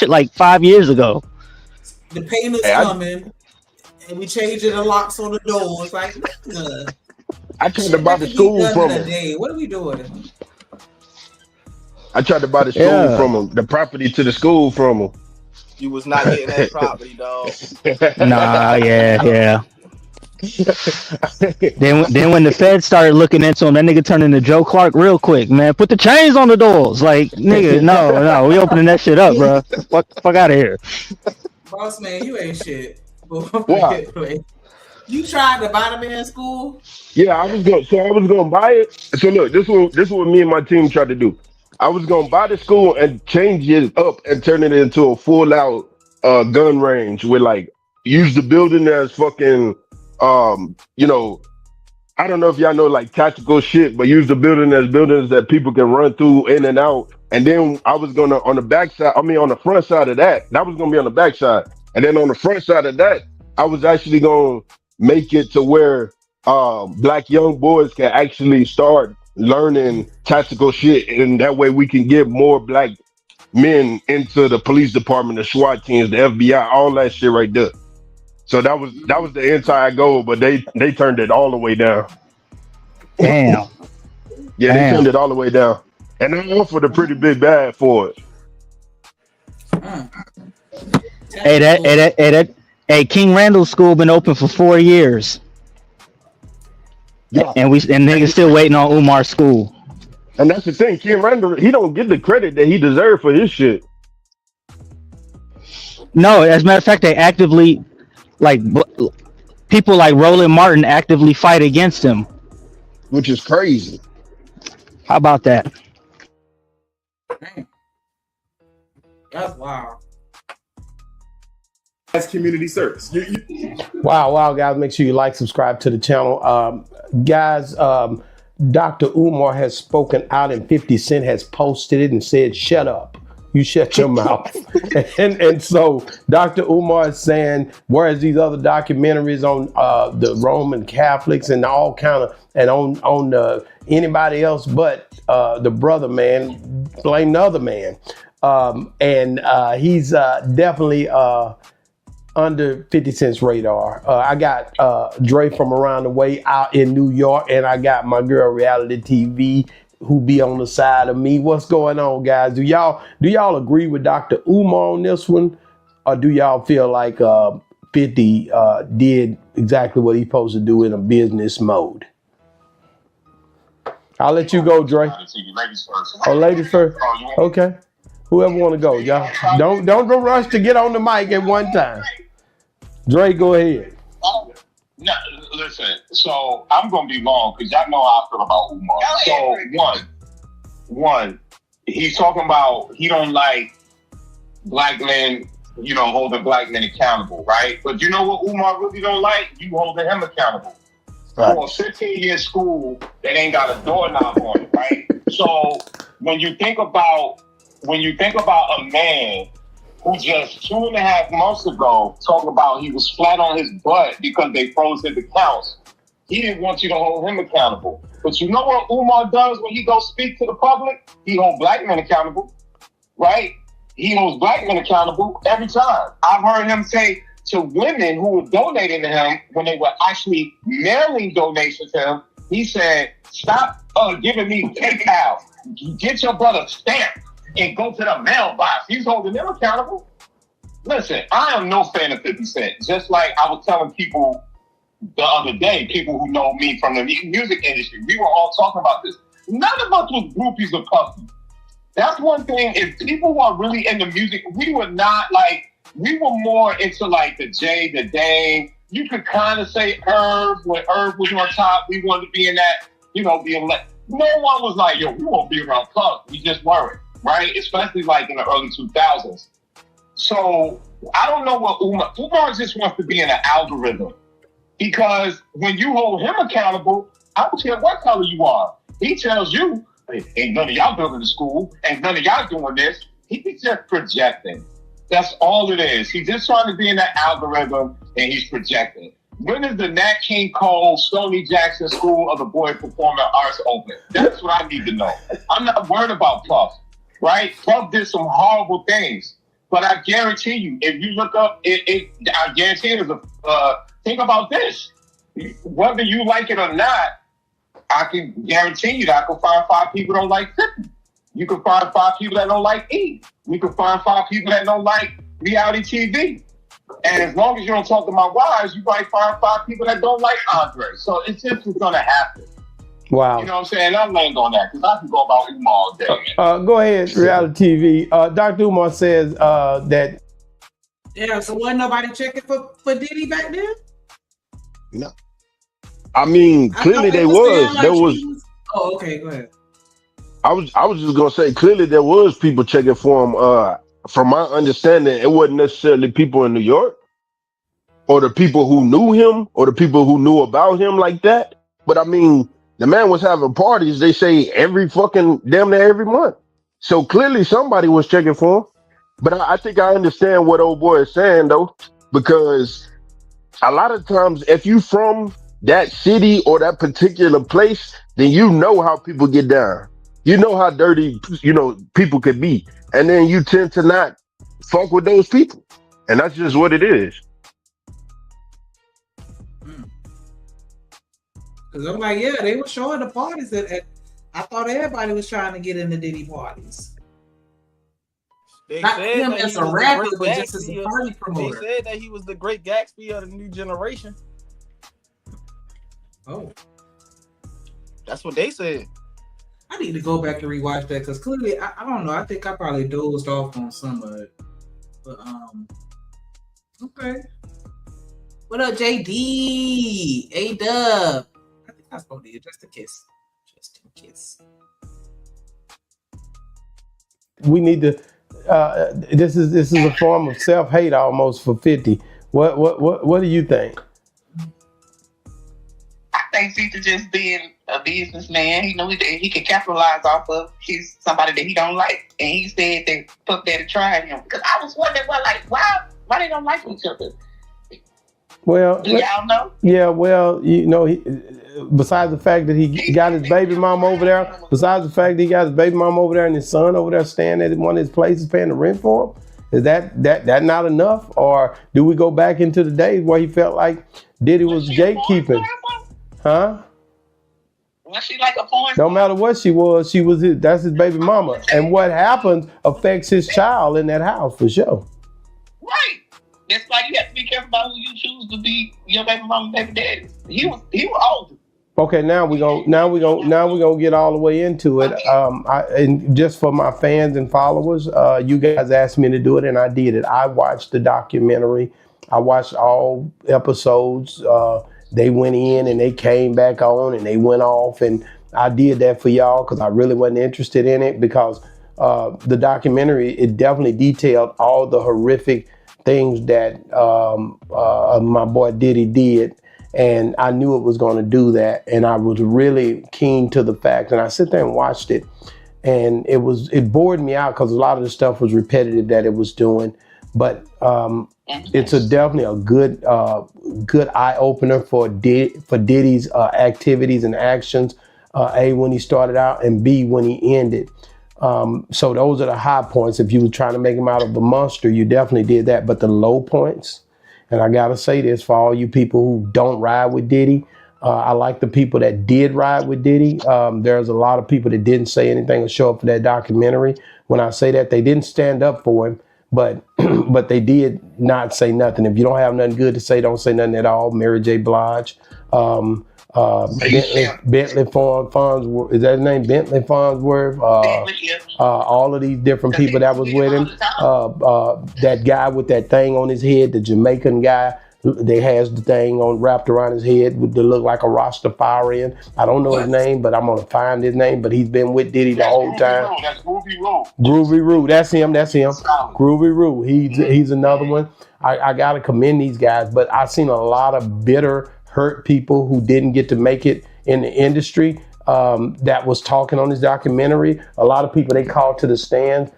like 5 years ago. The painter's coming, and we changing the locks on the doors. Like, I tried to buy the school from him. What are we doing? I tried to buy the school from him, the property to the school from him. You was not getting that property, dog. Nah, yeah. then when the feds started looking into him, that nigga turned into Joe Clark real quick, man. Put the chains on the doors. Like, nigga, no, we opening that shit up, bro. Fuck out of here. Boss man, you ain't shit. Why? You tried to buy the man's school? Yeah, I was gonna buy it. So look, this is what me and my team tried to do. I was gonna buy the school and change it up and turn it into a full out gun range with like use the building as fucking I don't know if y'all know like tactical shit, but use the building as buildings that people can run through in and out. And then I was gonna on the front side of that was gonna be on the back side. And then on the front side of that, I was actually gonna make it to where black young boys can actually start learning tactical shit, and that way we can get more black men into the police department, the SWAT teams, the FBI, all that shit right there. So that was the entire goal, but they turned it all the way down. Damn. Yeah, they turned it all the way down, and I offered a pretty big bag for it. Hey, King Randall's school been open for 4 years. Yeah. And niggas still waiting on Umar's school. And that's the thing, King Randall, he don't get the credit that he deserved for his shit. No, as a matter of fact, they actively, like, people like Roland Martin actively fight against him. Which is crazy. How about that? That's wild. That's community service. Wow, guys. Make sure you like, subscribe to the channel. Guys, Dr. Umar has spoken out and 50 Cent has posted it and said, shut up. You shut your mouth. and so Dr. Umar is saying, whereas these other documentaries on the Roman Catholics and all kind of, and on anybody else but the brother man, blame the other man. He's definitely under 50 Cent's radar. I got Dre from around the way out in New York, and I got my girl Reality TV who be on the side of me. What's going on, guys? Do y'all agree with Dr. Umar on this one, or do y'all feel like 50 did exactly what he's supposed to do in a business mode? I'll let you go, Dre. Oh, ladies first. Okay. Whoever want to go, y'all. Don't rush to get on the mic at one time. Dre, go ahead. No, listen. So I'm gonna be long because y'all know how I feel about Umar. So one, he's talking about he don't like black men, holding black men accountable, right? But you know what Umar really don't like? You holding him accountable. Right. For a 15-year school that ain't got a doorknob on it, right? So when you think about when you think about a man who just 2.5 months ago talked about he was flat on his butt because they froze his accounts, he didn't want you to hold him accountable. But you know what Umar does when he goes speak to the public? He holds black men accountable, right? He holds black men accountable every time. I've heard him say to women who were donating to him when they were actually mailing donations to him, he said, stop giving me PayPal. Get your brother stamped and go to the mailbox. He's holding them accountable. Listen, I am no fan of 50 Cent. Just like I was telling people the other day, people who know me from the music industry, we were all talking about this. None of us was groupies of Puffy. That's one thing. If people are really into music, we were not like, we were more into like the Jay, the Dame. You could kind of say Irv. When Irv was on top, we wanted to be in that, being like, no one was like, yo, we won't be around Puff. We just weren't, right? Especially like in the early 2000s. So I don't know what Umar just wants to be in an algorithm. Because when you hold him accountable, I don't care what color you are. He tells you, ain't none of y'all building the school, ain't none of y'all doing this. He's just projecting. That's all it is. He's just trying to be in that algorithm and he's projecting. When is the Nat King Cole, Stoney Jackson School of the Boy Performing Arts open? That's what I need to know. I'm not worried about Puff, right? Puff did some horrible things. But I guarantee you, if you look up, I guarantee there's think about this. Whether you like it or not, I can guarantee you that I can find 5 people that don't like 50. You can find 5 people that don't like E. You can find 5 people that don't like reality TV. And as long as you don't talk to my wives, you might find 5 people that don't like Andre. So it's just going to happen. Wow. You know what I'm saying? I'll land on that because I can go about Umar all day. Go ahead, reality TV. Dr. Umar says that. Yeah, so wasn't nobody checking for Diddy back then? No. I mean, clearly they was. There was. Oh, okay, go ahead. I was just gonna say clearly there was people checking for him. From my understanding, it wasn't necessarily people in New York or the people who knew him or the people who knew about him like that. But I mean, the man was having parties, they say every fucking damn near every month. So clearly somebody was checking for him. But I think I understand what old boy is saying though, because a lot of times if you from that city or that particular place, then you know how people get down. You know how dirty, people could be. And then you tend to not fuck with those people. And that's just what it is. Because I'm like, yeah, they were showing the parties. I thought everybody was trying to get in the Diddy parties. They Not said him that as he a was the rapper, great but just as a Gatsby party promoter. They said that he was the great Gatsby of the new generation. Oh. That's what they said. I need to go back and rewatch that because clearly, I don't know. I think I probably dozed off on some of it. But, okay. What up, JD? A-Dub. I think I spoke to you. Just a kiss. Just a kiss. We need to. This is a form of self-hate almost for 50. What do you think? I think 50 just being a businessman, he knew he could capitalize off of. He's somebody that he don't like, and he said that Puff Daddy tried him. Because I was wondering, why they don't like each other? Well, do y'all know? Yeah, well, besides the fact that he got his baby mom over there, and his son over there staying at one of his places paying the rent for him, is that not enough? Or do we go back into the days where he felt like Diddy was gatekeeping? Huh? Was she like a porn? No matter what she was that's his baby mama. And what happens affects his child in that house for sure. Right. That's why you have to be careful about who you choose to be your baby mama, baby daddy. He was older. Okay, now we're gonna get all the way into it. And just for my fans and followers, you guys asked me to do it, and I did it. I watched the documentary. I watched all episodes. They went in and they came back on and they went off, and I did that for y'all because I really wasn't interested in it because the documentary, it definitely detailed all the horrific things that my boy Diddy did. And I knew it was going to do that. And I was really keen to the fact, and I sit there and watched it, and it bored me out because a lot of the stuff was repetitive that it was doing. But it's definitely a good eye opener for Diddy's activities and actions. A, when he started out, and B, when he ended. So those are the high points. If you were trying to make him out of a monster, you definitely did that. But the low points, and I gotta say this for all you people who don't ride with Diddy, I like the people that did ride with Diddy. There's a lot of people that didn't say anything or show up for that documentary. When I say that, they didn't stand up for him, but but they did not say nothing. If you don't have nothing good to say, don't say nothing at all. Mary J. Blige, Bentley Farnsworth, is that his name? Bentley Farnsworth. All of these different people that was with him. That guy with that thing on his head, the Jamaican guy. They has the thing on wrapped around his head with the look like a Rastafarian. I don't know his name, but I'm gonna find his name. But he's been with Diddy the whole time. That's Groovy Road. Groovy Root, that's him. Groovy Root. He's another one. I gotta commend these guys, but I've seen a lot of bitter, hurt people who didn't get to make it in the industry. That was talking on this documentary. A lot of people they called to the stand.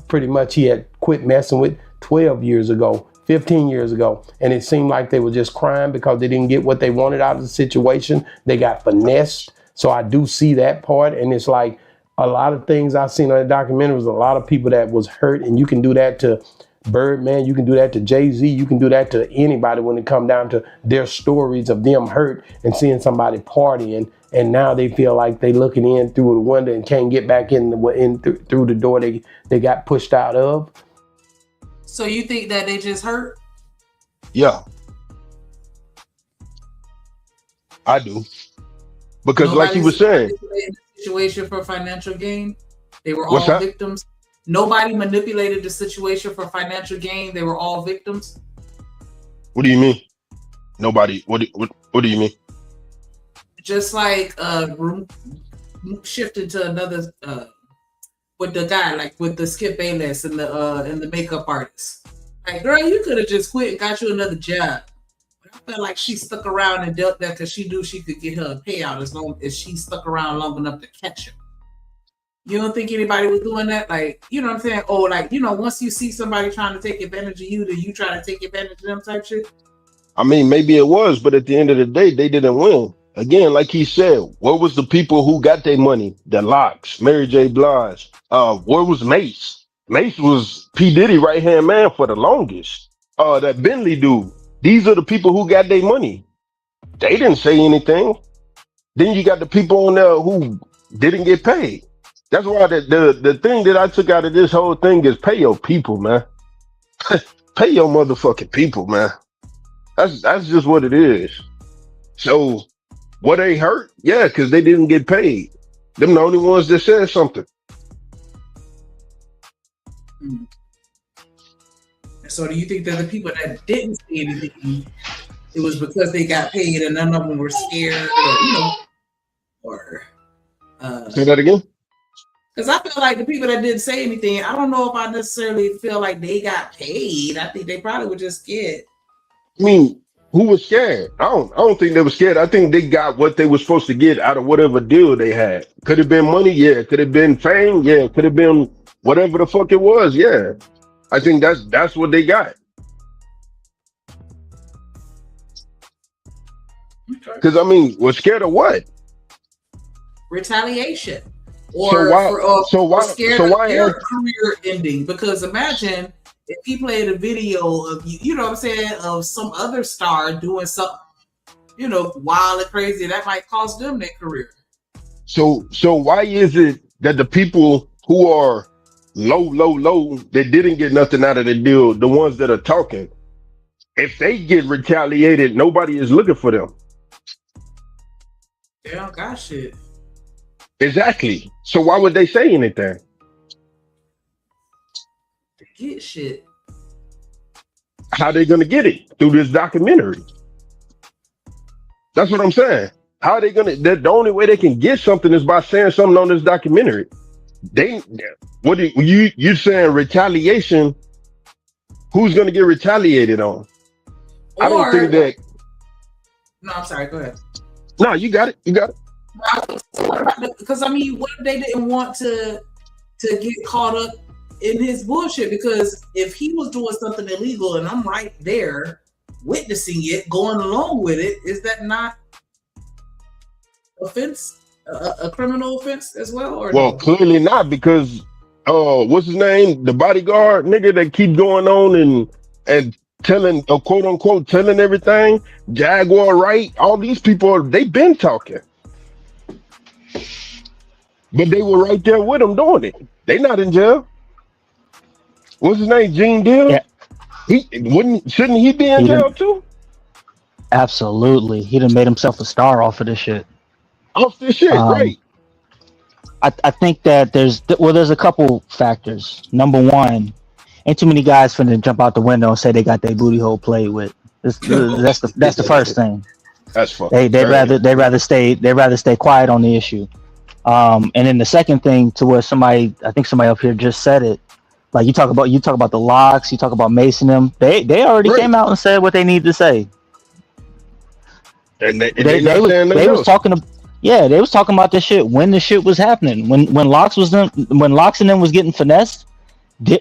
Pretty much he had quit messing with 12 years ago. 15 years ago, and it seemed like they were just crying because they didn't get what they wanted out of the situation. They got finessed. So I do see that part, and it's like a lot of things I've seen on the documentary was a lot of people that was hurt, and you can do that to Birdman, you can do that to Jay-Z, you can do that to anybody when it comes down to their stories of them hurt and seeing somebody partying, and now they feel like they looking in through the window and can't get back through the door they got pushed out of. So you think that they just hurt? Yeah, I do. Because like you were saying, situation for financial gain. They were What's all that? victims. Nobody manipulated the situation for financial gain. They were all victims. What do you mean? Nobody. What do you mean? Just like shifted to another with the guy, like with the Skip Bayless and the makeup artist. Like, girl, you could have just quit and got you another job. But I felt like she stuck around and dealt that because she knew she could get her a payout as long as she stuck around long enough to catch him. You don't think anybody was doing that? Like, you know what I'm saying? Oh, like, you know, once you see somebody trying to take advantage of you, do you try to take advantage of them type shit? I mean, maybe it was, but at the end of the day, they didn't win. Again, like he said, what was the people who got their money? The Locks, Mary J. Blige. Where was Mace? Mace was P. Diddy right-hand man for the longest. That Bentley dude. These are the people who got their money. They didn't say anything. Then you got the people on there who didn't get paid. That's why the thing that I took out of this whole thing is pay your people, man. Pay your motherfucking people, man. That's just what it is. So, were they hurt? Yeah, because they didn't get paid. Them the only ones that said something. So do you think that the people that didn't say anything, it was because they got paid and none of them were scared, or say that again? Because I feel like the people that didn't say anything, I don't know if I necessarily feel like they got paid. I think they probably were just scared. I mean, who was scared? I don't think they were scared. I think they got what they were supposed to get out of whatever deal they had. Could have been money, yeah. Could have been fame, yeah. Could have been whatever the fuck it was, yeah. I think that's what they got. Because I mean, was scared of what? Retaliation, or scared of their career ending. Because imagine if he played a video of you know what I'm saying, of some other star doing something, you know, wild and crazy, that might cost them their career. So why is it that the people who are low, that didn't get nothing out of the deal, the ones that are talking, if they get retaliated, nobody is looking for them? They don't got shit. Exactly. So why would they say anything? Get shit. How they gonna get it? Through this documentary. That's what I'm saying. How are they gonna? The only way they can get something is by saying something on this documentary. You saying retaliation? Who's gonna get retaliated on? I don't think that. No, I'm sorry. Go ahead. No, you got it. Because I mean, what if they didn't want to get caught up in his bullshit? Because if he was doing something illegal and I'm right there witnessing it, going along with it, is that not offense, a criminal offense as well? Or well, no? clearly not, because what's his name? The bodyguard nigga that keep going on and telling, quote unquote, telling everything. Jaguar Wright, all these people, they been talking, but they were right there with him doing it. They not in jail. What's his name? Gene Deal. Yeah. Shouldn't he be in jail too? Absolutely. He done made himself a star off of this shit. Off this shit, right? I think that there's a couple factors. Number one, ain't too many guys finna jump out the window and say they got their booty hole played with. That's the first thing. That's fucking. They'd rather stay quiet on the issue. And then the second thing, to where I think somebody up here just said it. Like you talk about the locks, you talk about Mason them. They already came out and said what they need to say. And they was talking about this shit when the shit was happening. When Locks and them was getting finessed.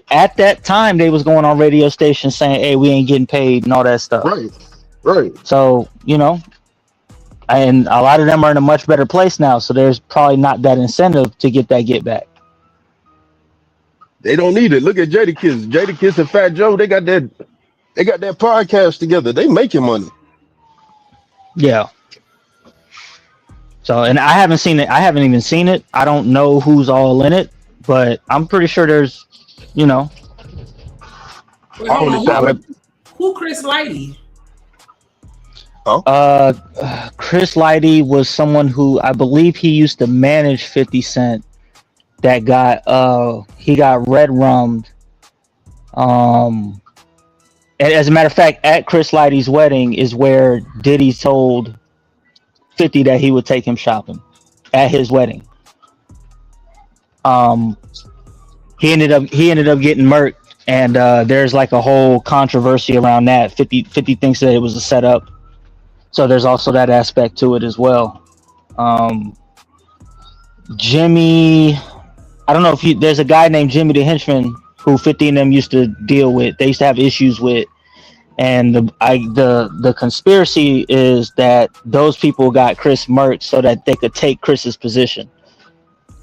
At that time, they was going on radio stations saying, "Hey, we ain't getting paid" and all that stuff. Right. So and a lot of them are in a much better place now. So there's probably not that incentive to get back. They don't need it. Look at Jadakiss and Fat Joe. They got that podcast together. They making money. Yeah. So, and I haven't seen it. I haven't even seen it. I don't know who's all in it, but I'm pretty sure there's, Wait, who Chris Lighty? Chris Lighty was someone who I believe he used to manage 50 Cent. That he got red rummed. And as a matter of fact, at Chris Lighty's wedding is where Diddy told 50 that he would take him shopping at his wedding. He ended up getting murked, and there's like a whole controversy around that. 50 thinks that it was a setup, so there's also that aspect to it as well. Jimmy, I don't know if there's a guy named Jimmy the Henchman who 50 and them used to deal with. They used to have issues with, and the conspiracy is that those people got Chris murked so that they could take Chris's position,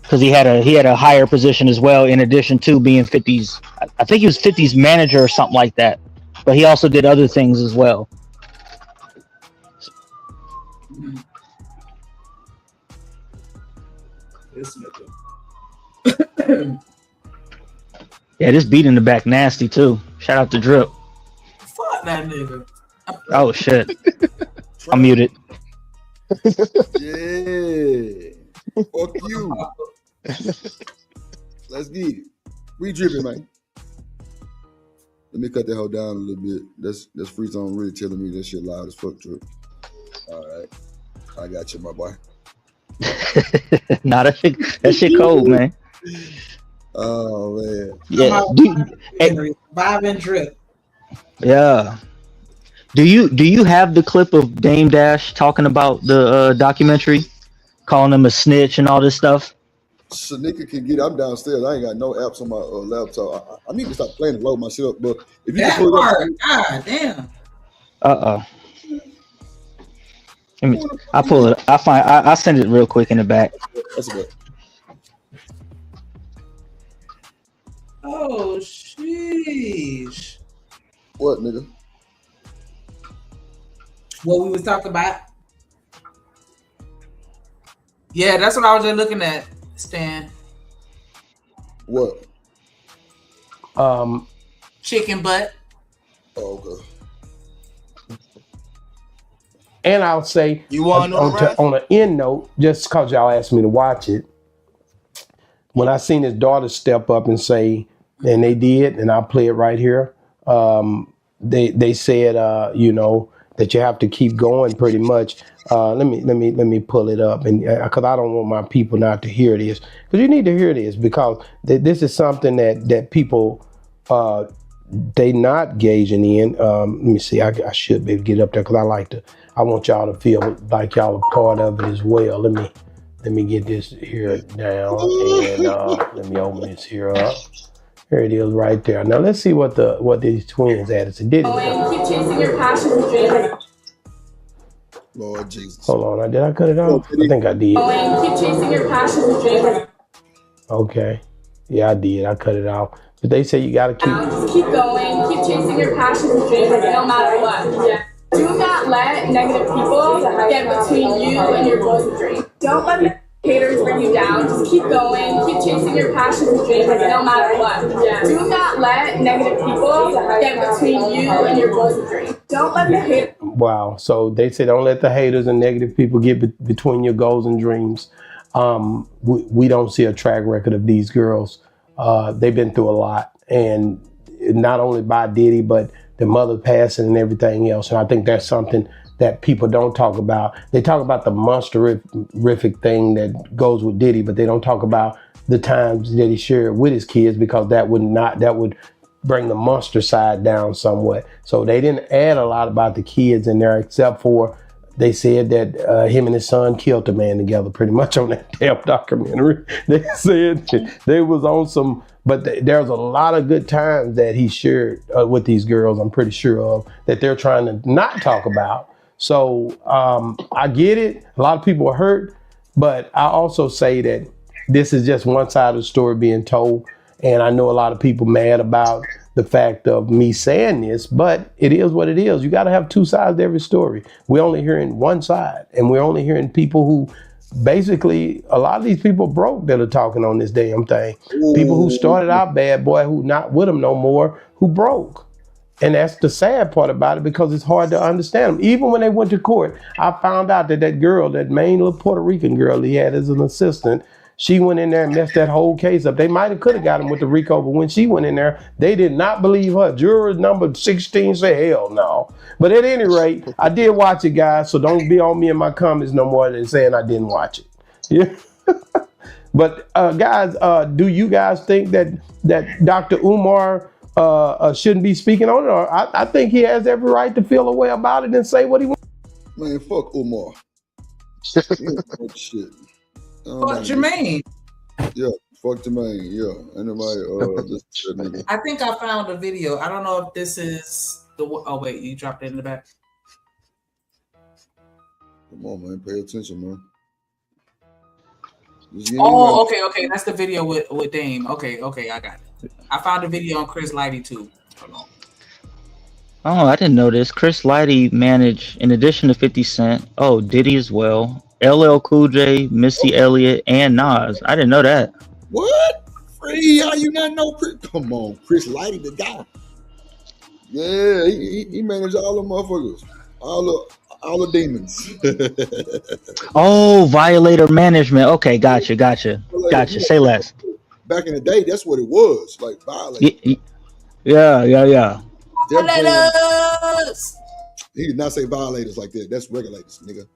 because he had a higher position as well, in addition to being 50's. I think he was 50's manager or something like that, but he also did other things as well. This nigga. Yeah, this beat in the back nasty too. Shout out to Drip. Fuck that nigga. Oh shit. I'm muted. Yeah. Fuck you. Let's get it. We dripping, man. Let me cut that hoe down a little bit. That's Free Zone really telling me that shit loud as fuck, Drip. All right. I got you, my boy. Nah, that shit cold, man. Oh man. Yeah. Vibe and Drip. Yeah. Do you have the clip of Dame Dash talking about the documentary, calling him a snitch and all this stuff? Shanika can get it. I'm downstairs. I ain't got no apps on my laptop. I need to stop playing and load my shit up. But if you that can pull it part, up, God damn. I pull it. I send it real quick in the back. That's good. Oh sheesh. What, nigga? What we was talking about? Yeah, that's what I was just looking at, Stan. What? Chicken butt. Oh, okay. And I'll say, you want to know on an end note, just because y'all asked me to watch it, when I seen his daughter step up and say, and they did, and I'll play it right here. They said, that you have to keep going pretty much. Let me pull it up, and because I don't want my people not to hear this, because you need to hear this, because this is something that people they not gauging in. Let me see. I should be able to get up there, because I want y'all to feel like y'all are part of it as well. Let Let me get this here down and let me open this here up. Here it is right there. Now let's see what these twins added to Diddy. Keep chasing your passions and dreams. Lord Jesus. Hold on, did I cut it off? I think I did. Keep chasing your passions and dreams. Okay. Yeah, I did. I cut it off. But they say you gotta keep. Just keep going. Keep chasing your passions and dreams, no matter what. Yeah. Do not let negative people get between you and your goals and dreams. Don't let the haters bring you down. Just keep going. Keep chasing your passions and dreams, no matter what. Yeah. Do not let negative people get between you and your goals and dreams. Don't let the haters. Wow. So they say don't let the haters and negative people get between your goals and dreams. We don't see a track record of these girls. They've been through a lot, and not only by Diddy, but the mother passing and everything else. And I think that's something that people don't talk about. They talk about the monster-rific thing that goes with Diddy, but they don't talk about the times that he shared with his kids, because that would bring the monster side down somewhat. So they didn't add a lot about the kids in there, except for they said that him and his son killed a man together pretty much on that damn documentary. They said they was on some, but there's a lot of good times that he shared with these girls, I'm pretty sure of, that they're trying to not talk about. So I get it. A lot of people are hurt, but I also say that this is just one side of the story being told. And I know a lot of people mad about the fact of me saying this, but it is what it is. You got to have two sides to every story. We're only hearing one side, and we're only hearing people who basically, a lot of these people broke that are talking on this damn thing. People who started out bad, boy, who not with them no more, who broke. And that's the sad part about it, because it's hard to understand them. Even when they went to court, I found out that girl, that main little Puerto Rican girl he had as an assistant, she went in there and messed that whole case up. They might have could have got him with the RICO, but when she went in there, they did not believe her. Juror number 16 said, hell no. But at any rate, I did watch it, guys, so don't be on me in my comments no more than saying I didn't watch it. Yeah. But guys, do you guys think that Dr. Umar shouldn't be speaking on it? Or I think he has every right to feel a way about it and say what he wants. Man, fuck Umar. Shit. Fuck Jermaine. Yeah, fuck Jermaine. Yeah, ain't nobody. Listen. I think I found a video. I don't know if this is the. Oh wait, you dropped it in the back. Come on, man, pay attention, man. Oh, okay. That's the video with Dame. Okay, I got it. I found a video on Chris Lighty too. Hold on. Oh, I didn't know this. Chris Lighty managed, in addition to 50 Cent, Diddy as well, LL Cool J, Missy Elliott, and Nas. I didn't know that. What? Free? How you not know? Come on, Chris Lighty, the guy. Yeah, he managed all the motherfuckers, all the demons. Violator management. Okay, gotcha. Say less. Back in the day, that's what it was, like violator. Yeah. Violators. He did not say violators like that. That's regulators, nigga.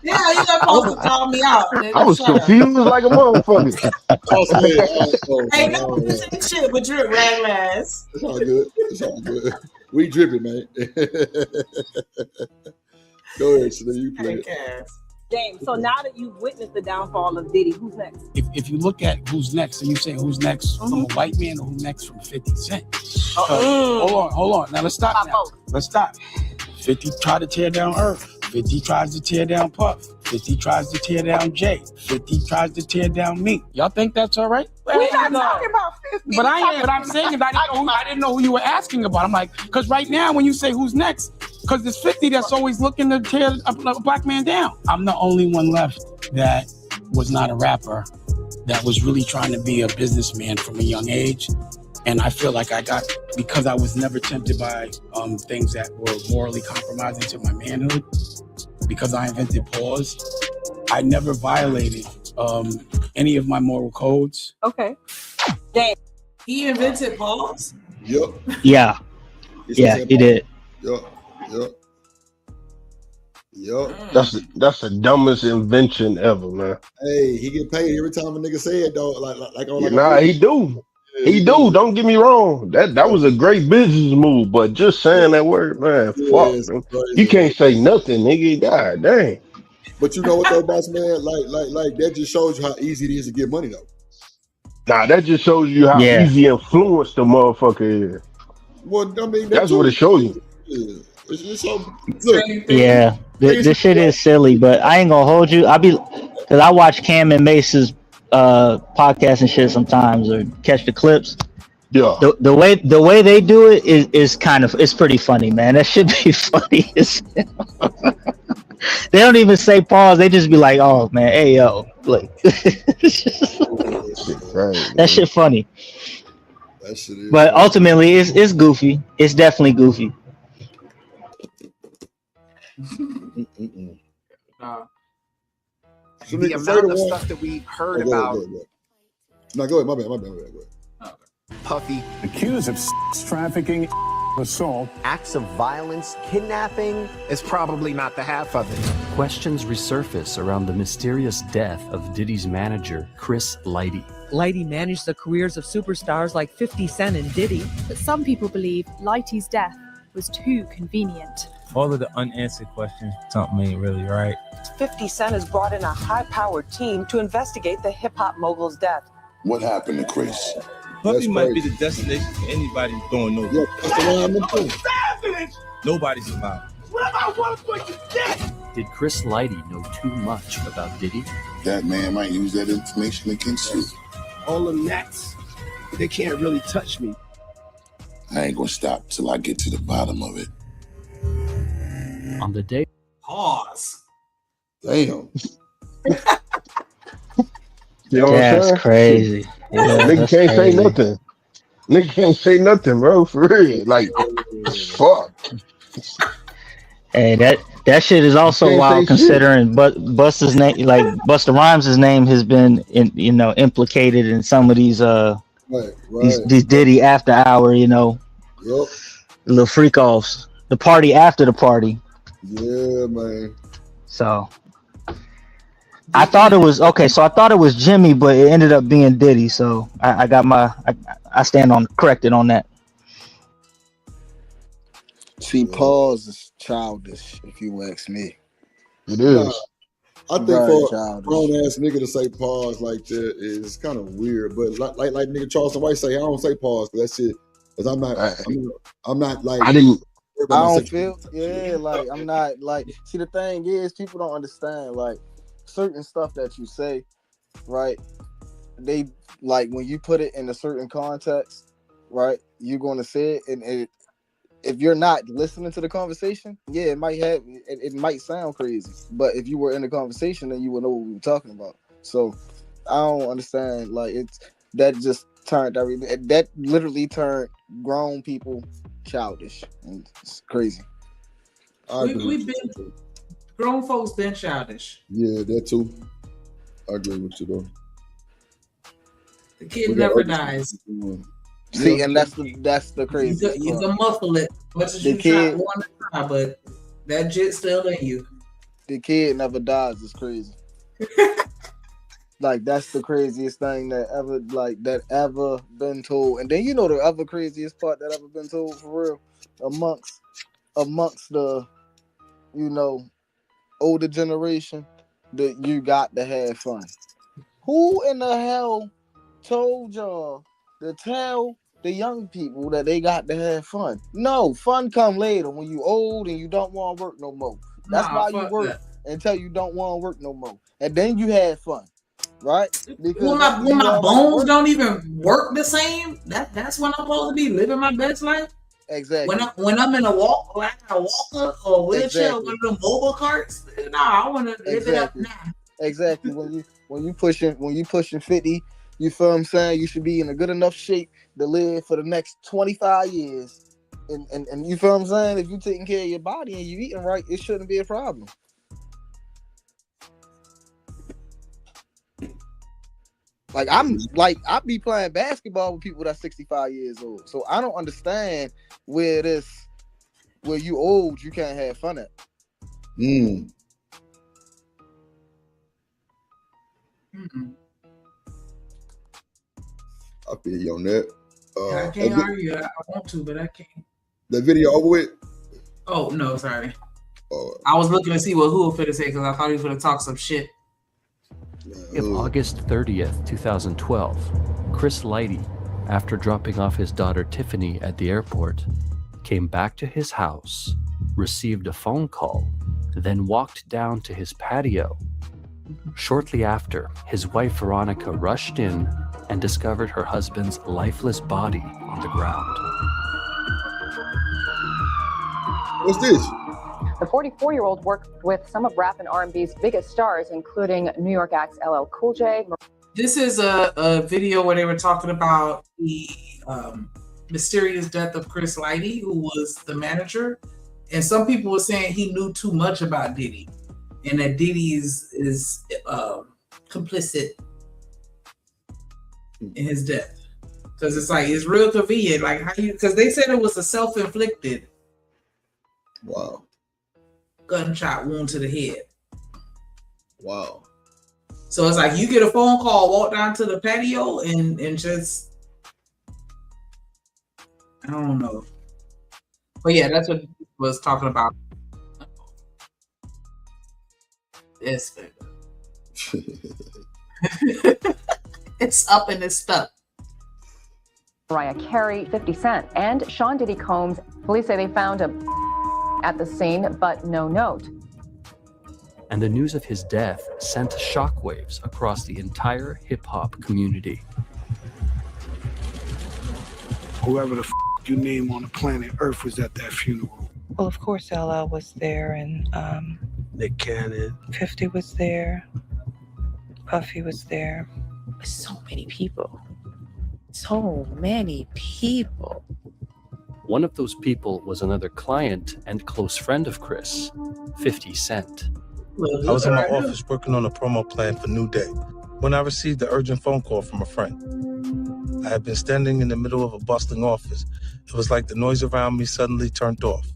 Yeah, you supposed to call me out. Nigga. I was confused like a motherfucker. Hey, don't listen to shit with drip rag ass. It's all good. We dripping, man. Go ahead, so you play it. James, so now that you've witnessed the downfall of Diddy, who's next? If you look at who's next, and you say who's next from a white man or who's next from 50 Cent. Hold on. Now let's stop now. Let's stop. 50 tried to tear down Earth. 50 tries to tear down Puff. 50 tries to tear down Jay. 50 tries to tear down me. Y'all think that's all right? We're not talking about 50. But I'm saying is I didn't know who you were asking about. I'm like, because right now when you say who's next, because there's 50 that's always looking to tear a black man down. I'm the only one left that was not a rapper, that was really trying to be a businessman from a young age. And I feel like because I was never tempted by things that were morally compromising to my manhood, because I invented pause, I never violated any of my moral codes. Okay. Damn. He invented pause? Yep. Yeah, he did. Yup. That's the dumbest invention ever, man. Hey, he get paid every time a nigga say it, though. Like he do. He do. Don't get me wrong. That was a great business move, but just saying that word, man, Yeah, fuck. it's Man. You crazy, man. can't say nothing, nigga. God dang. But you know what though, boss man? Like that just shows you how easy it is to get money though. Nah, that just shows you how Yeah, easy influence the motherfucker is. Well, I mean that That's what it too. shows you. Yeah. It's so look. Same thing. yeah. Crazy. This shit is silly, but I ain't gonna hold you. Cause I watch Cam and Mace's podcast and shit sometimes, or catch the clips. Yeah. The way they do it is kind of, it's pretty funny, man. That should be funny. They don't even say pause. They just be like, "Oh man, hey yo," like Right, that man. shit funny. That shit is But funny. ultimately, it's goofy. It's definitely goofy. Mm-mm. No. So The nigga, say the amount of one. stuff that we've heard Oh, go ahead, about go ahead, go ahead. No, go ahead. My bad. Go ahead. Puffy Accused of sex trafficking, assault, acts of violence, kidnapping is probably not the half of it. Questions resurface around the mysterious death of Diddy's manager, Chris Lighty. Lighty managed the careers of superstars like 50 Cent and Diddy. But some people believe Lighty's death was too convenient. All of the unanswered questions, something ain't really right. 50 Cent has brought in a high-powered team to investigate the hip-hop mogul's death. What happened to Chris? Puffy might be the destination for anybody throwing no. Yeah, that's the one I'm into. Nobody survived. Did Chris Lighty know too much about Diddy? That man might use that information against you. All them gnats, they can't really touch me. I ain't gonna stop till I get to the bottom of it. On the day. Pause. Damn. You know what I'm That's saying? crazy. Yeah, Nigga that's can't say crazy. nothing. Nigga can't say nothing, bro. For real. Like, fuck. Hey, that shit is also Can't wild say shit. considering Busta's name, like Busta Rhymes' name, has been implicated in some of these Right. these Diddy after hour, Yep. little freak offs, the party after the party. Yeah, man. So I thought it was okay. So I thought it was Jimmy, but it ended up being Diddy. So I got I stand on corrected on that. See, pause is childish, if you ask me. It is. Nah, I think Very for a childish. grown ass nigga to say pause like that is kind of weird. But like nigga Charleston White say, I don't say pause because that shit. Because I'm not like. I didn't. I don't feel, like I'm not like. See, the thing is, people don't understand like certain stuff that you say, right? They like when you put it in a certain context, right? You're going to say it, and if you're not listening to the conversation, it might sound crazy. But if you were in the conversation, then you would know what we were talking about. So I don't understand. Like that literally turned grown people childish, and it's crazy. We've been grown folks been childish. Yeah, that too. I agree with you though. The kid never dies. See, and that's the crazy. You can muffle it much as The you kid- want to try, but that jit still in you. The kid never dies. It's crazy. Like that's the craziest thing that ever been told. And then the other craziest part that ever been told for real amongst the older generation, that you got to have fun. Who in the hell told y'all to tell the young people that they got to have fun? No, fun come later when you old and you don't want to work no more. That's why you work until you don't want to work no more, and then you have fun, right? Because When my bones don't even work the same, that's when I'm supposed to be living my best life. Exactly. When I'm in a walker or a wheelchair, Exactly. one of them mobile carts, I want to live it up now. Exactly. When you pushing 50, you feel what I'm saying? You should be in a good enough shape to live for the next 25 years. And you feel what I'm saying? If you're taking care of your body and you eating right, it shouldn't be a problem. Like I be playing basketball with people that's 65 years old. So I don't understand where you old, you can't have fun at. I feel you on that. I can't argue. I want to, but I can't. The video over with? Oh, no, sorry. I was looking to see what who would finna say because I thought he was gonna talk some shit. Of August 30th, 2012, Chris Lighty, after dropping off his daughter Tiffany at the airport, came back to his house, received a phone call, then walked down to his patio. Shortly after, his wife Veronica rushed in and discovered her husband's lifeless body on the ground. What's this? The 44-year-old worked with some of rap and R&B's biggest stars, including New York acts LL Cool J. This is a video where they were talking about the mysterious death of Chris Lighty, who was the manager. And some people were saying he knew too much about Diddy and that Diddy is complicit in his death. Because it's like, it's real convenient. Like, how you, because they said it was a self-inflicted gunshot wound to the head. Wow. So it's like you get a phone call, walk down to the patio, and just, I don't know. But yeah, that's what he was talking about. This it's up and it's stuck. Mariah Carey, 50 Cent, and Sean Diddy Combs. Police say they found a at the scene, but no note. And the news of his death sent shockwaves across the entire hip-hop community. Whoever the you name on the planet Earth was at that funeral. Well, of course, LL was there, and Nick Cannon. 50 was there. Puffy was there. So many people. So many people. One of those people was another client and close friend of Chris, 50 Cent. I was in my office working on a promo plan for New Day when I received an urgent phone call from a friend. I had been standing in the middle of a bustling office. It was like the noise around me suddenly turned off.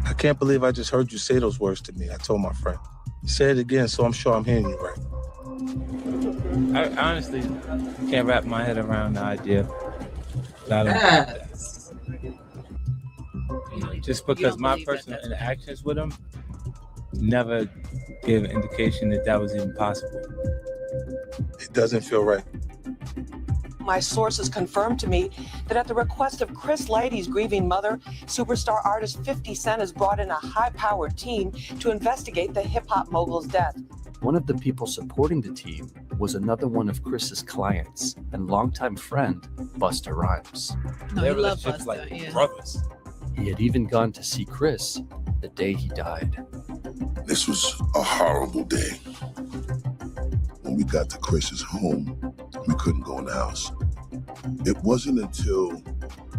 I can't believe I just heard you say those words to me, I told my friend. Say it again, so I'm sure I'm hearing you right. I honestly can't wrap my head around the idea. Just because my personal interactions with him never gave an indication that that was even possible. It doesn't feel right. My sources confirmed to me that at the request of Chris Lighty's grieving mother, superstar artist 50 Cent has brought in a high-powered team to investigate the hip-hop mogul's death. One of the people supporting the team was another one of Chris's clients and longtime friend, Busta Rhymes. No, he loved Busta, like brothers. He had even gone to see Chris the day he died. This was a horrible day. When we got to Chris's home, we couldn't go in the house. It wasn't until